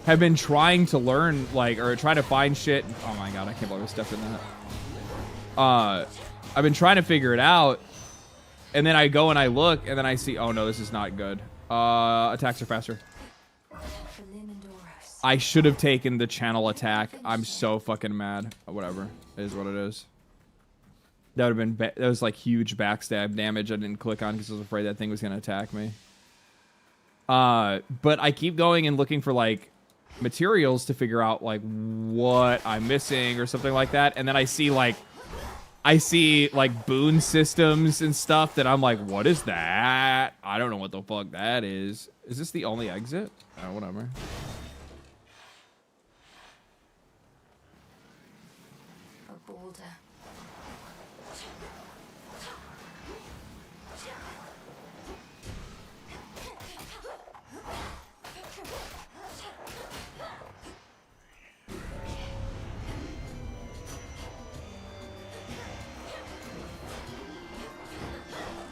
have been trying to learn or try to find shit. Oh my god, I can't believe I stepped in that. I've been trying to figure it out, and then I go and I look, and then I see, oh no, this is not good. Attacks are faster. I should have taken the channel attack. I'm so fucking mad. Whatever, it is what it is. That would have been that was like huge backstab damage. I didn't click on because I was afraid that thing was gonna attack me. But I keep going and looking for like materials to figure out like what I'm missing or something like that, and then I see like boon systems and stuff that I'm like, what is that? I don't know what the fuck that is. Is this the only exit? Oh, whatever. A boulder.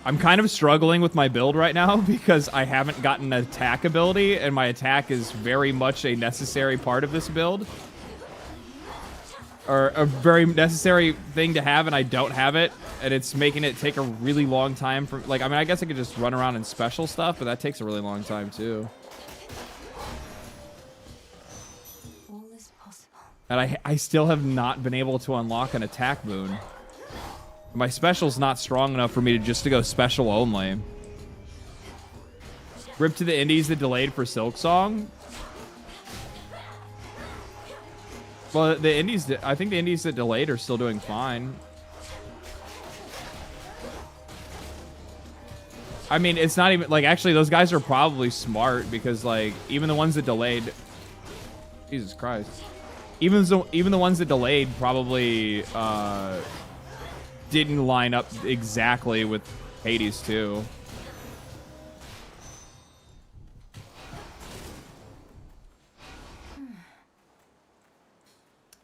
I'm kind of struggling with my build right now because I haven't gotten an attack ability, and my attack is very much a necessary part of this build. Or a very necessary thing to have, and I don't have it, and it's making it take a really long time for, like, I mean, I guess I could just run around and special stuff, but that takes a really long time too. All is possible. And I still have not been able to unlock an attack boon. My special's not strong enough for me to go special only. Rip to the indies that delayed for Silksong. Well, the indies, I think the indies that delayed are still doing fine. I mean, it's not even, like, actually, those guys are probably smart because, like, even the ones that delayed... Jesus Christ. Even the ones that delayed probably, didn't line up exactly with Hades 2.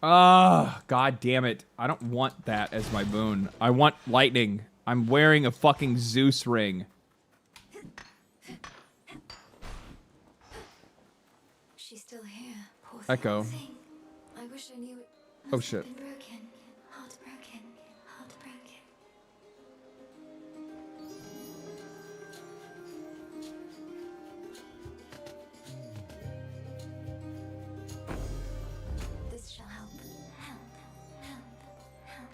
God damn it. I don't want that as my boon. I want lightning. I'm wearing a fucking Zeus ring. She's still here. Poor Echo. thing. I wish I knew it. Oh shit. Been broken. Heartbroken. Heartbroken. This shall help. Help. Help. Help.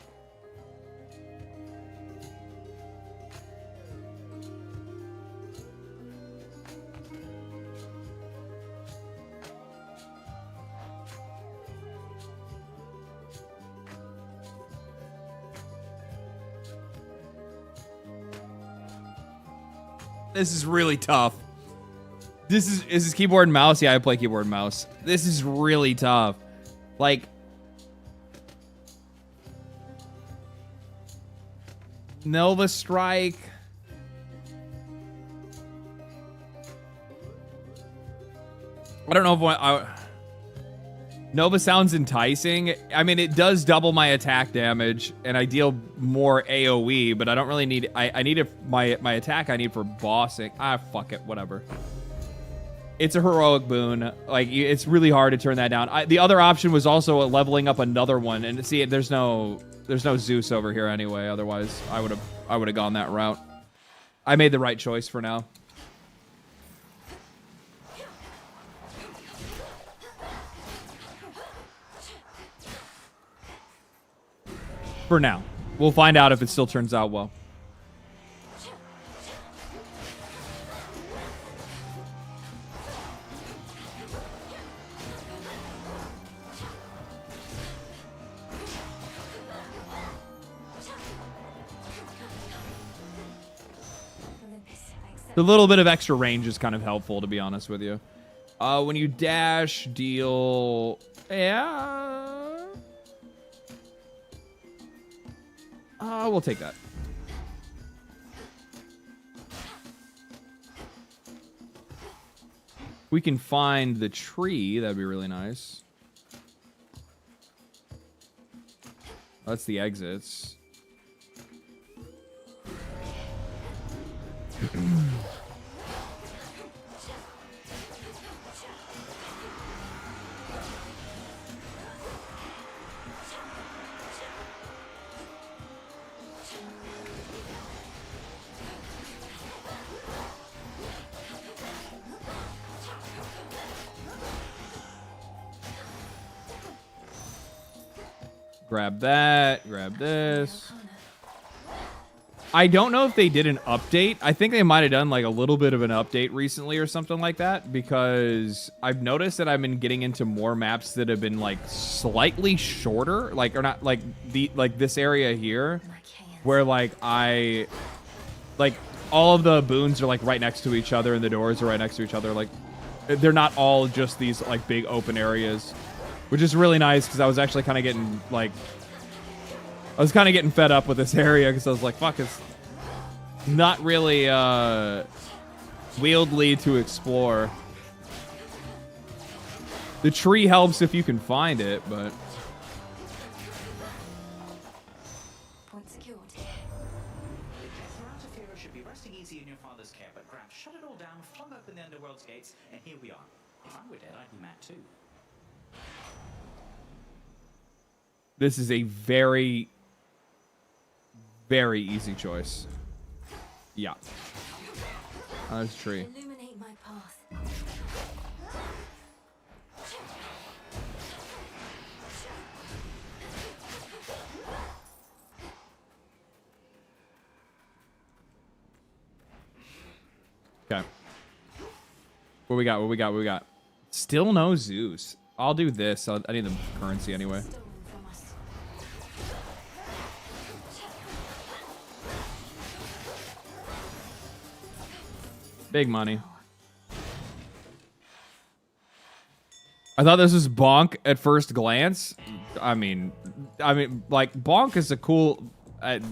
This is really tough. Is this keyboard and mouse? Yeah, I play keyboard and mouse. This is really tough. Like, Nova Strike. I don't know if Nova sounds enticing. I mean, it does double my attack damage, and I deal more AoE, but I don't really need... I need my attack I need for bossing. Fuck it. Whatever. It's a heroic boon. Like, it's really hard to turn that down. The other option was also leveling up another one, and see, there's no Zeus over here anyway. Otherwise, I would have gone that route. I made the right choice for now. For now. We'll find out if it still turns out well. The little bit of extra range is kind of helpful, to be honest with you. When you dash, deal... Yeah... we'll take that. We can find the tree. That'd be really nice. That's the exits. Grab that, grab this. I don't know if they did an update. I think they might have done like a little bit of an update recently or something like that, because I've noticed that I've been getting into more maps that have been like slightly shorter, like, or not like this area here, where like all of the boons are like right next to each other and the doors are right next to each other. Like they're not all just these like big open areas, which is really nice, because I was actually kind of getting like, I was kind of getting fed up with this area, because I was like, fuck, it's not really wieldly to explore. The tree helps if you can find it, but... Point secured. Should be resting easy in your father's care, but Graham shut it all down, flung open the underworld's gates, and here we are. If I were dead, I'd be mad too. This is a very, very easy choice. Yeah. Oh, there's a tree. Illuminate my path. Okay. What we got? What we got? What we got? Still no Zeus. I'll do this. I need the currency anyway. Big money. I thought this was Bonk at first glance. I mean, like Bonk is a cool.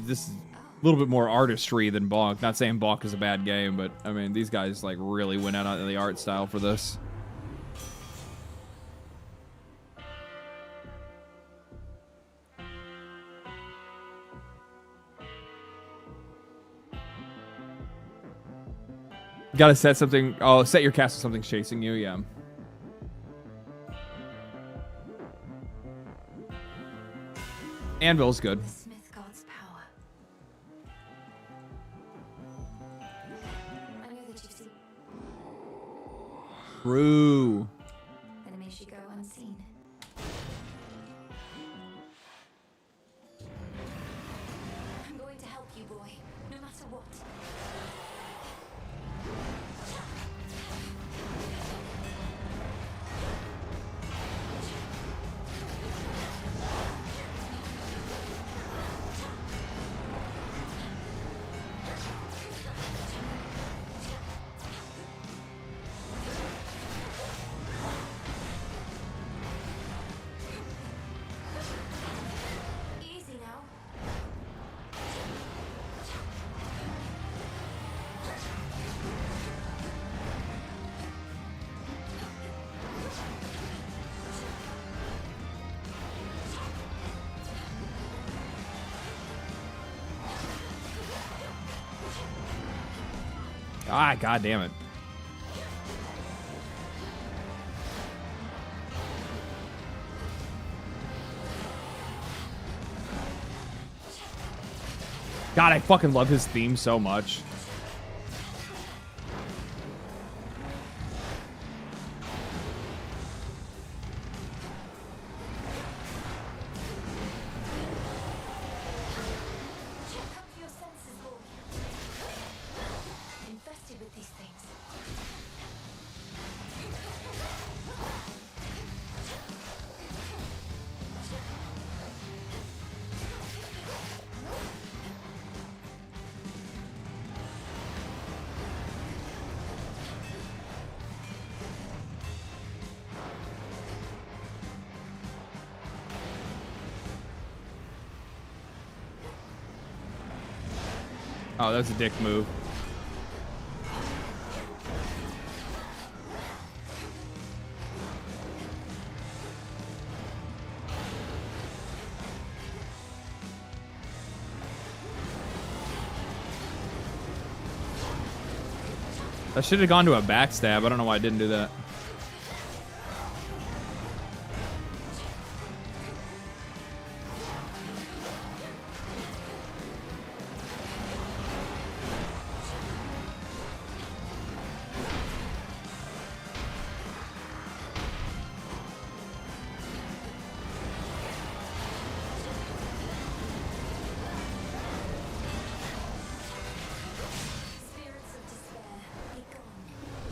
This is a little bit more artistry than Bonk. Not saying Bonk is a bad game, but I mean, these guys like really went out on the art style for this. Gotta set something. Oh, set your cast if something's chasing you. Yeah. Anvil's good. Smith God's power. I know that you've seen. True. Then may she go unseen. I'm going to help you, boy, no matter what. Easy now. Ah, god damn it. God, I fucking love his theme so much. Check up your senses, boy. Infested with these things. Oh, that's a dick move. That should have gone to a backstab. I don't know why I didn't do that.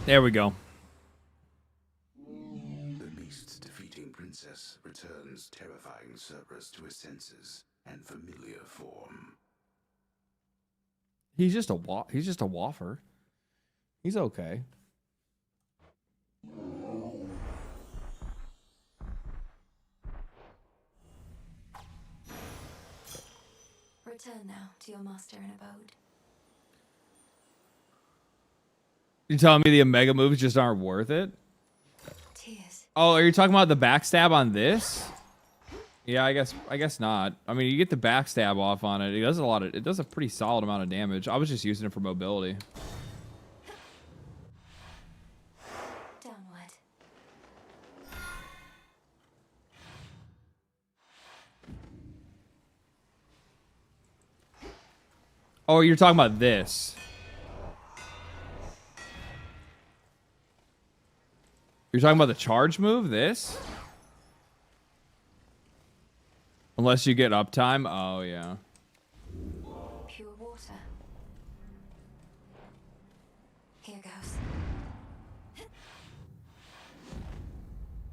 There we go. The beast's defeating princess returns terrifying Cerberus to his senses and familiar form. He's just a waffer. He's okay. Return now to your master and abode. You're telling me the Omega moves just aren't worth it? Tears. Oh, are you talking about the backstab on this? Yeah, I guess not. I mean, you get the backstab off on it. It does a pretty solid amount of damage. I was just using it for mobility. Downward. Oh, you're talking about this. You're talking about the charge move, this? Unless you get uptime. Oh, yeah. Pure water. Here goes.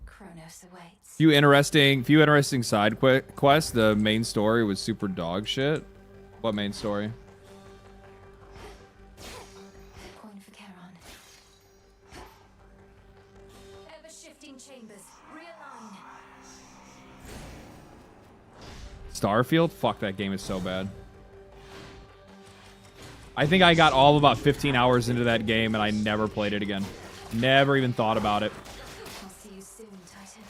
Kronos awaits. Few interesting side quests. The main story was super dog shit. What main story? Coin for Charon. Ever-shifting chambers. Realign. Starfield? Fuck, that game is so bad. I think I got all of about 15 hours into that game and I never played it again. Never even thought about it. I'll see you soon, Titan.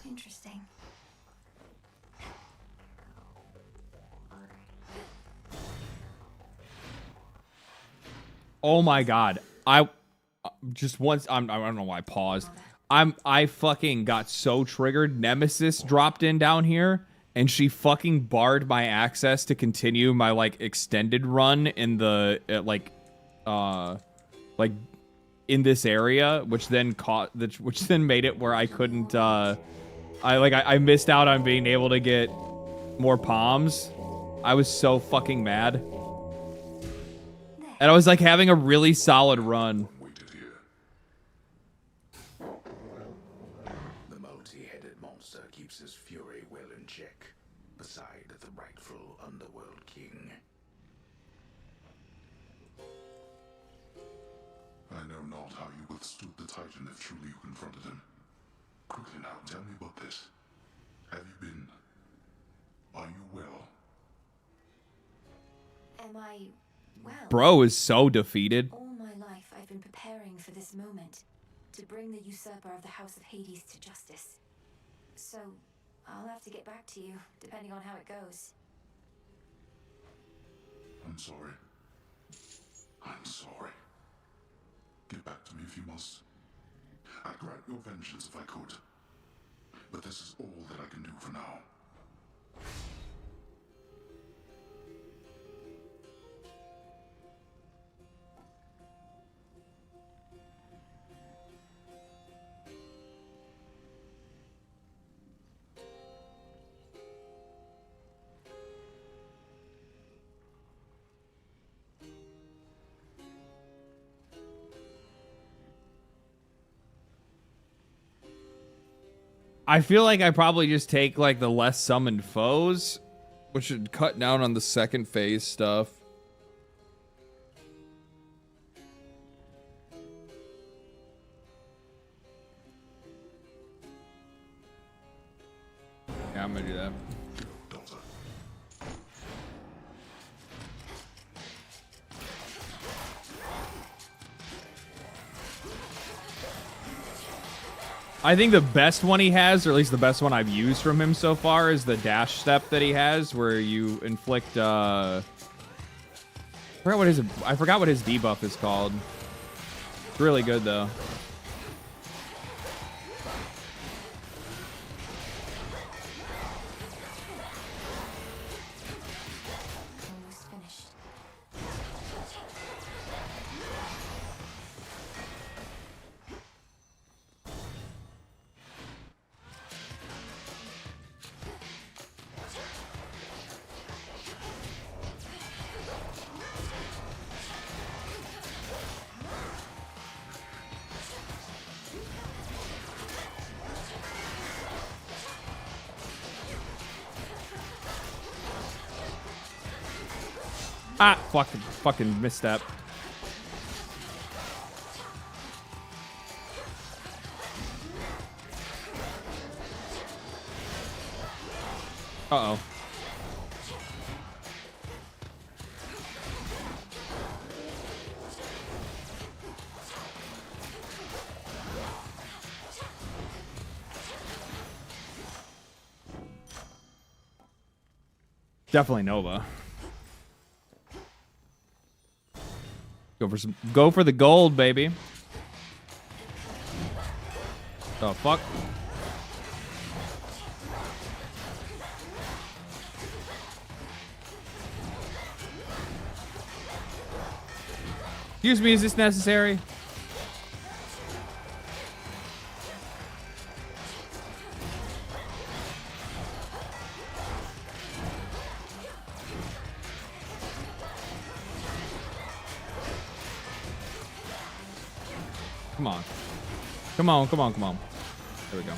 Interesting. Oh my god. I don't know why I paused. I fucking got so triggered. Nemesis dropped in down here and she fucking barred my access to continue my like extended run in the like in this area, which then made it where I couldn't I missed out on being able to get more palms. I was so fucking mad. And I was like having a really solid run. The multi-headed monster keeps his fury well in check, beside the rightful underworld king. I know not how you withstood the Titan if truly you confronted him. Quickly now, tell me about this. Have you been... Are you well? Am I well? Bro is so defeated. All my life I've been preparing for this moment, to bring the usurper of the House of Hades to justice. So, I'll have to get back to you, depending on how it goes. I'm sorry. I'm sorry. Get back to me if you must. I'd grant your vengeance if I could. But this is all that I can do for now. I feel like I probably just take like the less summoned foes, which should cut down on the second phase stuff. I'm gonna do that. I think the best one he has, or at least the best one I've used from him so far, is the dash step that he has, where you inflict, I forgot what his debuff is called. It's really good, though. Ah, fucking misstep. Uh-oh. Definitely Nova. Go for the gold, baby. Oh fuck. Excuse me, is this necessary? Come on. Come on, come on, come on. There we go.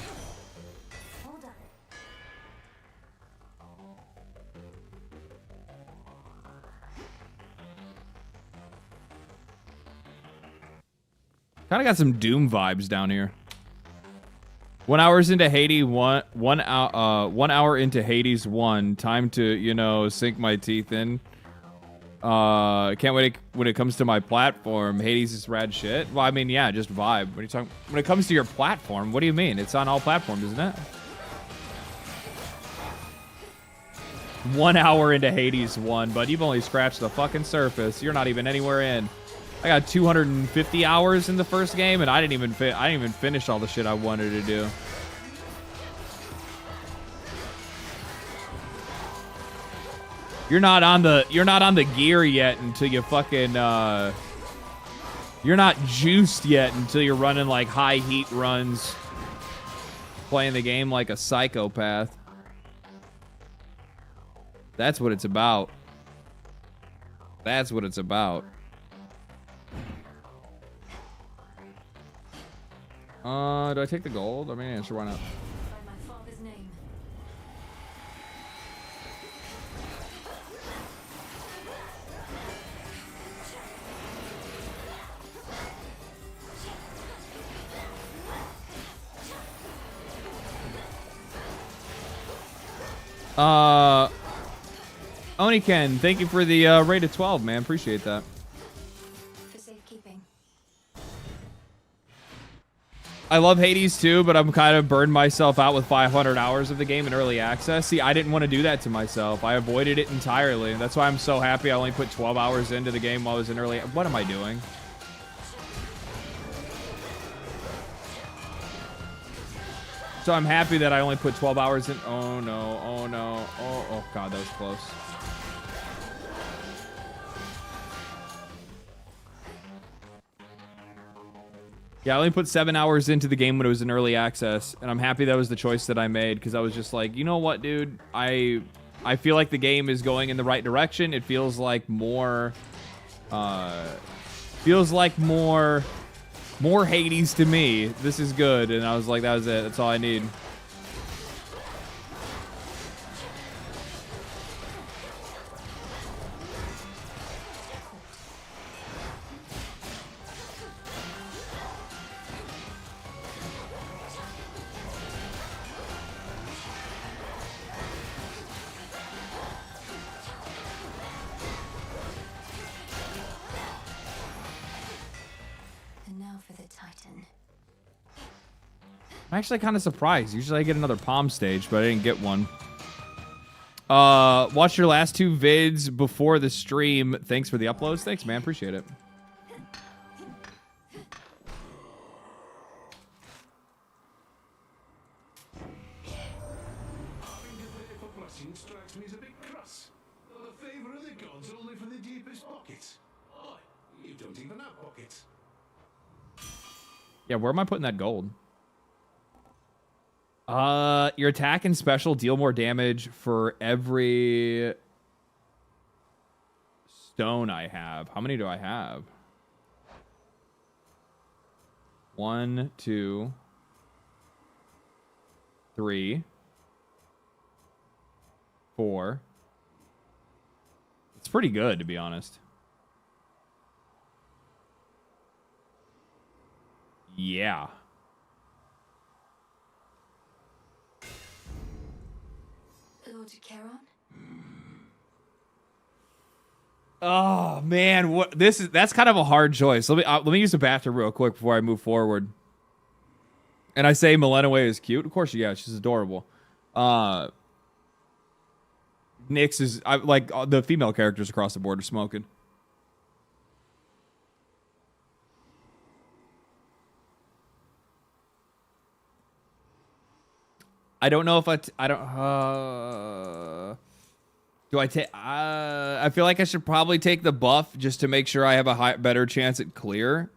Kind of got some Doom vibes down here. 1 hour into Hades, one hour into Hades 1. Time to, you know, sink my teeth in. Can't wait when it comes to my platform. Hades is rad shit. Well, I mean, yeah, just vibe. When you talk, when it comes to your platform, what do you mean? It's on all platforms, isn't it? 1 hour into Hades 1, but you've only scratched the fucking surface. You're not even anywhere in. I got 250 hours in the first game, and I didn't even finish all the shit I wanted to do. You're not on the gear yet until you fucking you're not juiced yet until you're running like high heat runs, playing the game like a psychopath. That's what it's about. That's what it's about. Do I take the gold? I mean, yeah, sure, why not? Oniken, thank you for the rate of 12, man. Appreciate that. For safekeeping. I love Hades too, but I'm kind of burned myself out with 500 hours of the game in early access. See, I didn't want to do that to myself. I avoided it entirely. That's why I'm so happy I only put 12 hours into the game while I was in early. What am I doing? So I'm happy that I only put 12 hours in. Oh no, oh no, oh god, that was close. Yeah, I only put 7 hours into the game when it was in early access, and I'm happy that was the choice that I made, because I was just like, you know what, dude? I feel like the game is going in the right direction. It feels like more Hades to me. This is good, and I was like, that was it. That's all I need. I'm actually kind of surprised. Usually I get another palm stage, but I didn't get one. Watch your last 2 vids before the stream. Thanks for the uploads. Thanks, man. Appreciate it. Strikes me as a bit cross. The favor of the gods only for the deepest pockets. Oh, you don't even have pockets. Yeah, where am I putting that gold? Your attack and special deal more damage for every stone I have. How many do I have? 1, 2, 3, 4. It's pretty good, to be honest. Yeah. Lord Charon? Oh man, what that's kind of a hard choice. Let me use the bathroom real quick before I move forward. And I say Melenaway is cute. Of course, yeah, she's adorable. Nyx is like the female characters across the board are smoking. I don't know if I don't. Do I take? I feel like I should probably take the buff just to make sure I have a better chance at clear.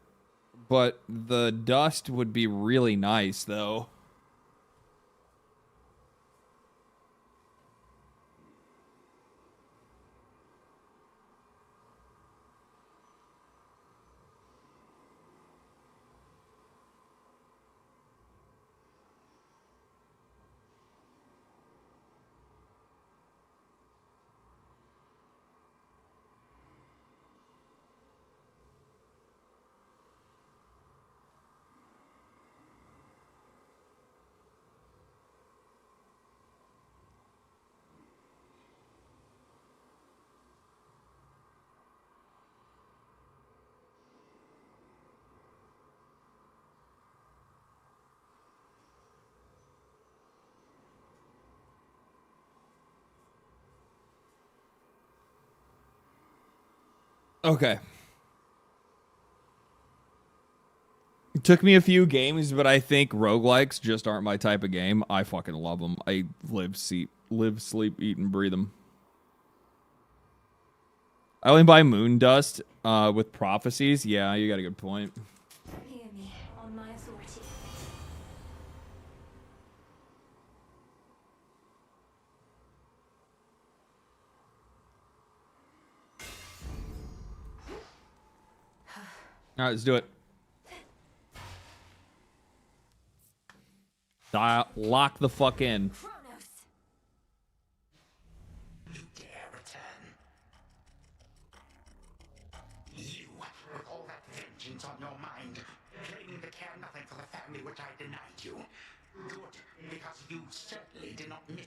But the dust would be really nice, though. Okay. It took me a few games, but I think roguelikes just aren't my type of game. I fucking love them. I live, sleep, eat, and breathe them. I only buy moon dust with prophecies. Yeah, you got a good point. Hear me on my authority. All right, let's do it. Lock the fuck in. You dare return. You, with all that vengeance on your mind, claiming to care nothing for the family which I denied you. Good, because you certainly did not miss.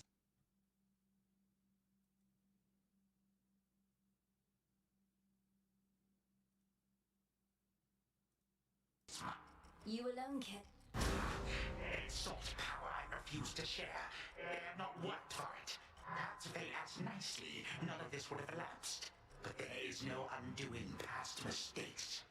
You alone, kid. Sought power I refuse to share. Not worked for it. Perhaps if they asked nicely, none of this would have elapsed. But there is no undoing past mistakes.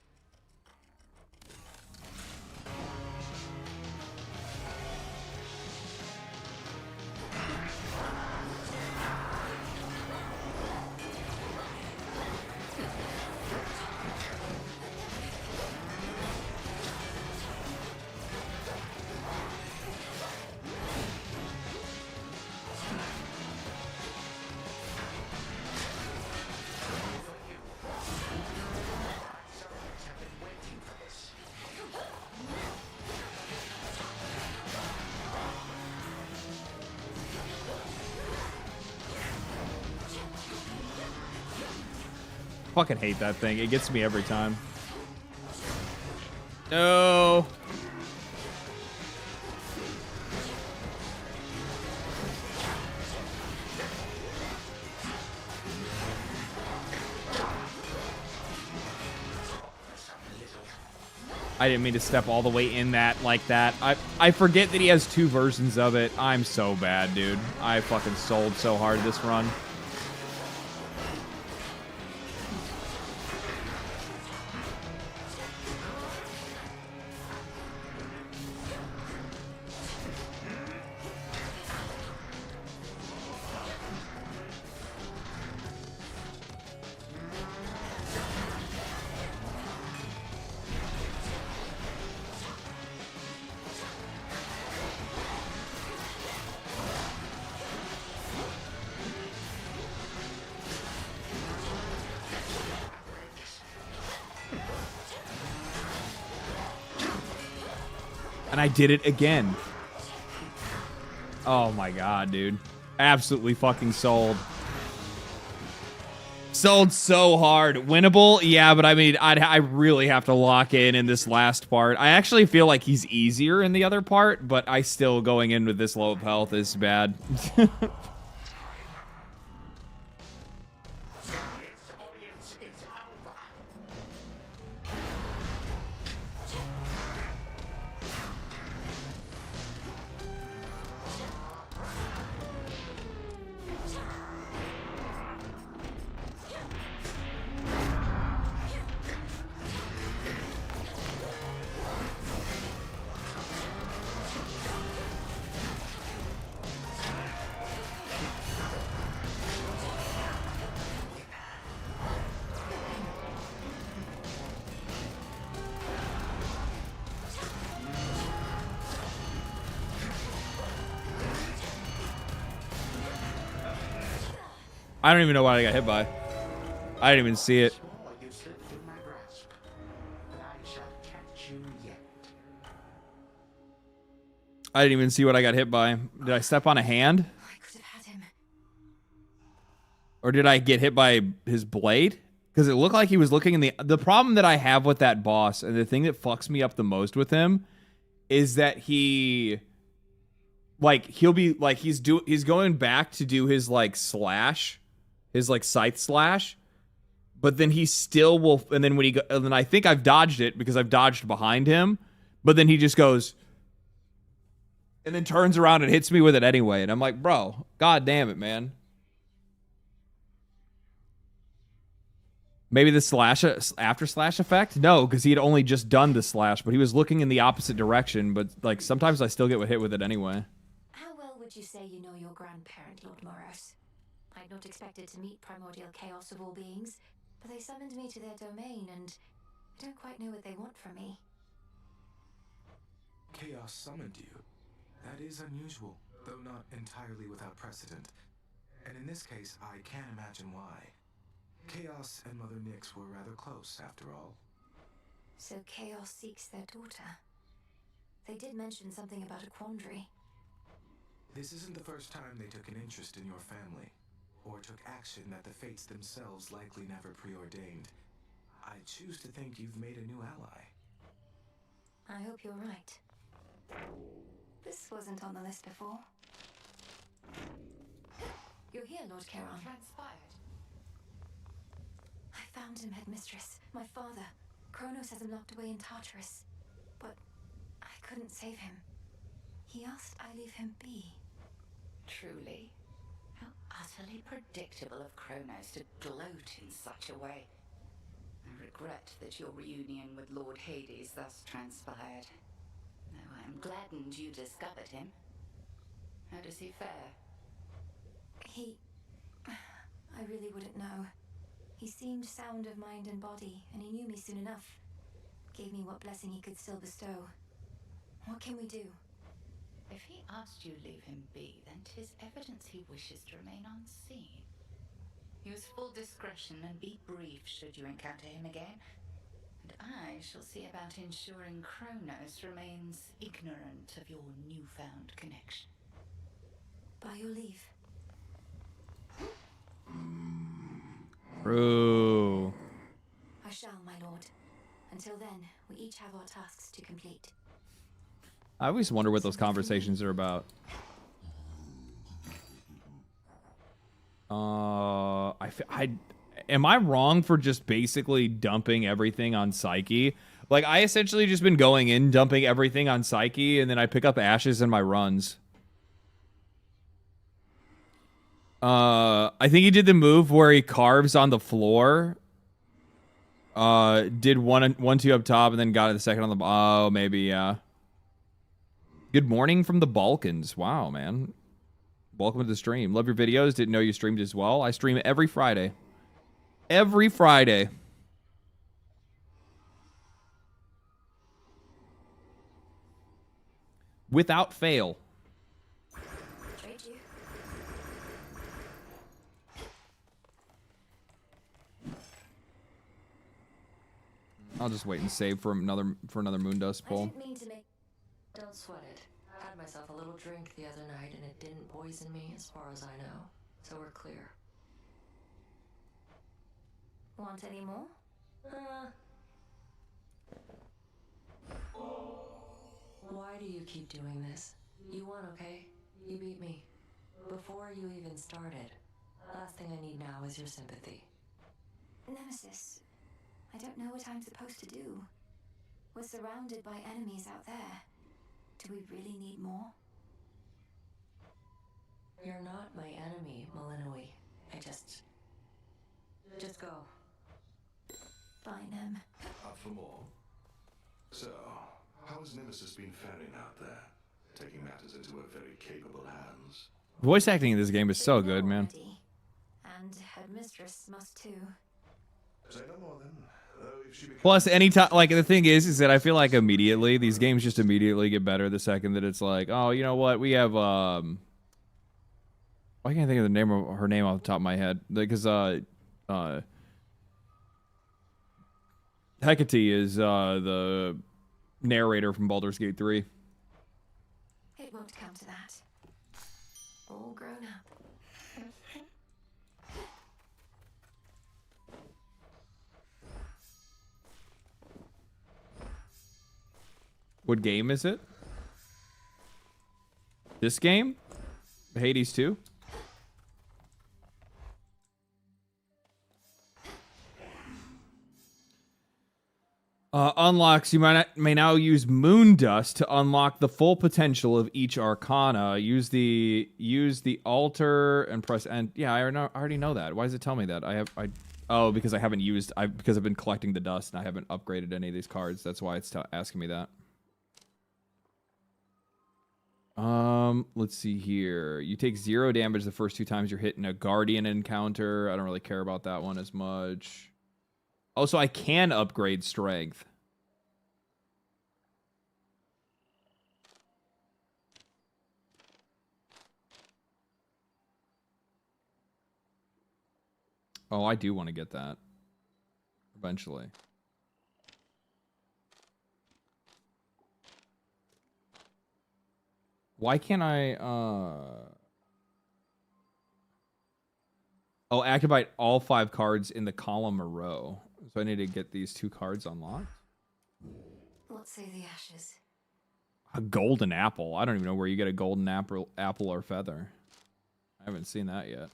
Fucking hate that thing. It gets me every time. No. I didn't mean to step all the way in that like that. I forget that he has 2 versions of it. I'm so bad, dude. I fucking sold so hard this run. And I did it again. Oh my god, dude. Absolutely fucking sold. Sold so hard. Winnable? Yeah, but I mean, I really have to lock in this last part. I actually feel like he's easier in the other part, but I still, going in with this low of health is bad. I don't even know what I got hit by. I didn't even see it. I didn't even see what I got hit by. Did I step on a hand? Or did I get hit by his blade? Because it looked like he was looking in the problem that I have with that boss, and the thing that fucks me up the most with him, is that he'll be like he's going back to do his like slash, his like scythe slash, but then he still will, and then and then I think I've dodged it because I've dodged behind him, but then he just goes and then turns around and hits me with it anyway, and I'm like, bro, god damn it, man. Maybe the slash after slash effect? No, because he had only just done the slash, but he was looking in the opposite direction. But like sometimes I still get hit with it anyway. How well would you say you know your grandparent, Lord Moros? I'd not expected to meet primordial chaos of all beings, but they summoned me to their domain, and I don't quite know what they want from me. Chaos summoned you. That is unusual, though not entirely without precedent. And in this case, I can't imagine why. Chaos and Mother Nyx were rather close, after all. So Chaos seeks their daughter. They did mention something about a quandary. This isn't the first time they took an interest in your family, or took action that the fates themselves likely never preordained. I choose to think you've made a new ally. I hope you're right. This wasn't on the list before. You're here, Lord Charon. Transpired. I found him, Headmistress. My father. Kronos has him locked away in Tartarus. But I couldn't save him. He asked I leave him be. Truly. How utterly predictable of Kronos to gloat in such a way. I regret that your reunion with Lord Hades thus transpired. Though I am gladdened you discovered him. How does he fare? I really wouldn't know. He seemed sound of mind and body, and he knew me soon enough. Gave me what blessing he could still bestow. What can we do? If he asked you leave him be, then 'tis evidence he wishes to remain unseen. Use full discretion and be brief should you encounter him again. And I shall see about ensuring Kronos remains ignorant of your newfound connection. By your leave. True. I shall, my lord. Until then, we each have our tasks to complete. I always wonder what those conversations are about. Am I wrong for just basically dumping everything on Psyche? Like, I essentially just been going in, dumping everything on Psyche, and then I pick up ashes in my runs. I think he did the move where he carves on the floor. Did one, two up top, and then got it the second on the... Oh, maybe, yeah. Good morning from the Balkans. Wow, man. Welcome to the stream. Love your videos. Didn't know you streamed as well. I stream every Friday. Every Friday. Without fail. I'll just wait and save for another Moondust pull. I didn't mean to make... Don't sweat it. I had myself a little drink the other night and it didn't poison me as far as I know. So we're clear. Want any more? Why do you keep doing this? You won, okay? You beat me. Before you even started. Last thing I need now is your sympathy. Nemesis, I don't know what I'm supposed to do. We're surrounded by enemies out there. Do we really need more? You're not my enemy, Malinoi. Just go. Fine, Up for more. So, how has Nemesis been faring out there? Taking matters into her very capable hands. Voice acting in this game is so good, man. And her mistress must too. Say no more then. If she Plus, anytime, like, the thing is that I feel like immediately, these games just immediately get better the second that it's like, oh, you know what, we have, I can't think of the name of her name off the top of my head, because, Hecate is, the narrator from Baldur's Gate 3. It won't come to that. All grown up. What game is it? This game? Hades 2? Unlocks. You may now use Moondust to unlock the full potential of each Arcana. Use the altar and press N. Yeah, I already know that. Why does it tell me that? Oh, because I haven't used. Because I've been collecting the dust and I haven't upgraded any of these cards. That's why it's asking me that. Let's see here. You take 0 damage the first 2 times you're hitting a Guardian encounter. I don't really care about that one as much. Oh, so I can upgrade strength. Oh, I do want to get that. Eventually. Why can't I, Oh, activate all 5 cards in the column or row. So I need to get these 2 cards unlocked. What say the ashes? A golden apple. I don't even know where you get a golden apple or feather. I haven't seen that yet.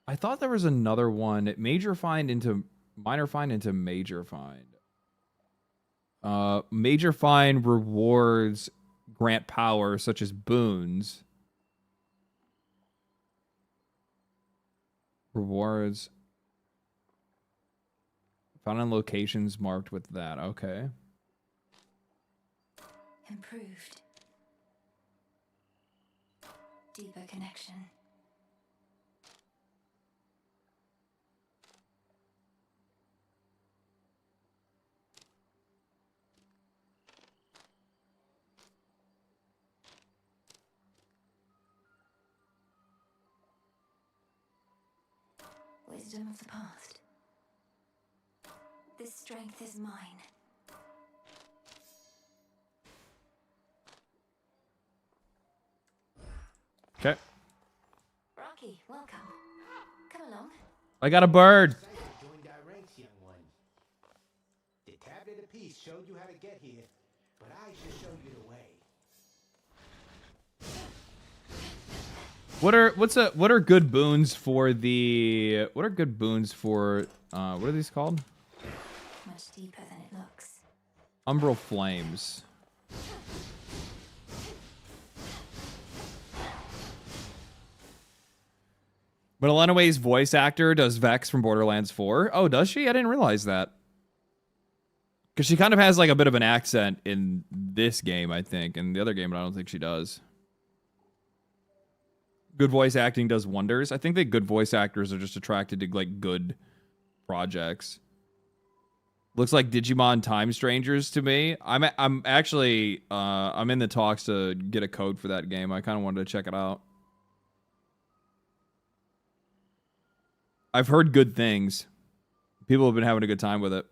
I thought there was another one. Major find into minor find into major find. Major find rewards grant power such as boons. Rewards found in locations marked with that. Okay. Improved. Deeper connection. Wisdom of the past. This strength is mine. Okay. Rocky, welcome. Come along. I got a bird. Joined our ranks, young one. The tablet of peace showed you how to get here, but I shall show you the way. What are good boons for the what are these called? Much deeper than it looks. Umbral Flames. But Elena Way's voice actor does Vex from Borderlands 4. Oh, does she? I didn't realize that. Because she kind of has like a bit of an accent in this game, I think. In the other game, but I don't think she does. Good voice acting does wonders. I think that good voice actors are just attracted to like good projects. Looks like Digimon Time Strangers to me. I'm actually I'm in the talks to get a code for that game. I kind of wanted to check it out. I've heard good things. People have been having a good time with it.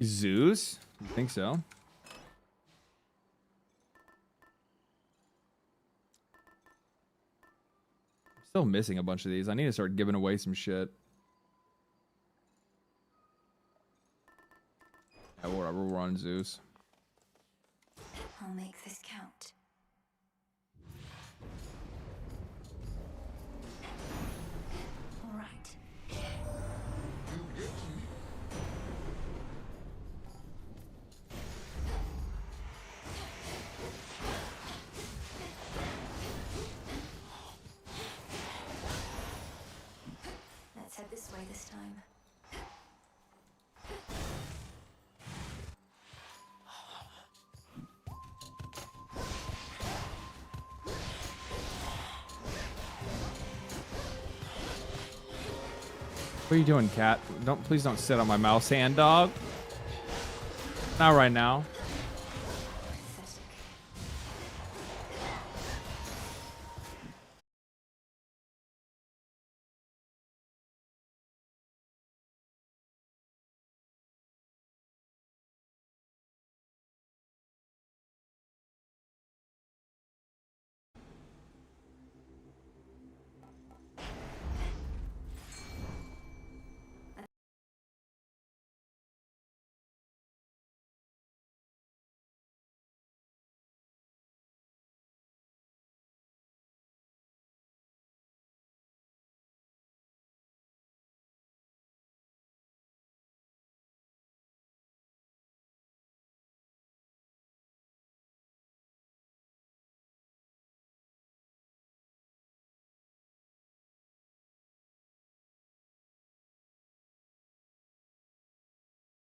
Zeus? I think so. Still missing a bunch of these. I need to start giving away some shit. Yeah, whatever, we're on Zeus. I'll make this count. All right. Let's head this way this time. What are you doing, cat? Please don't sit on my mouse hand, dog. Not right now.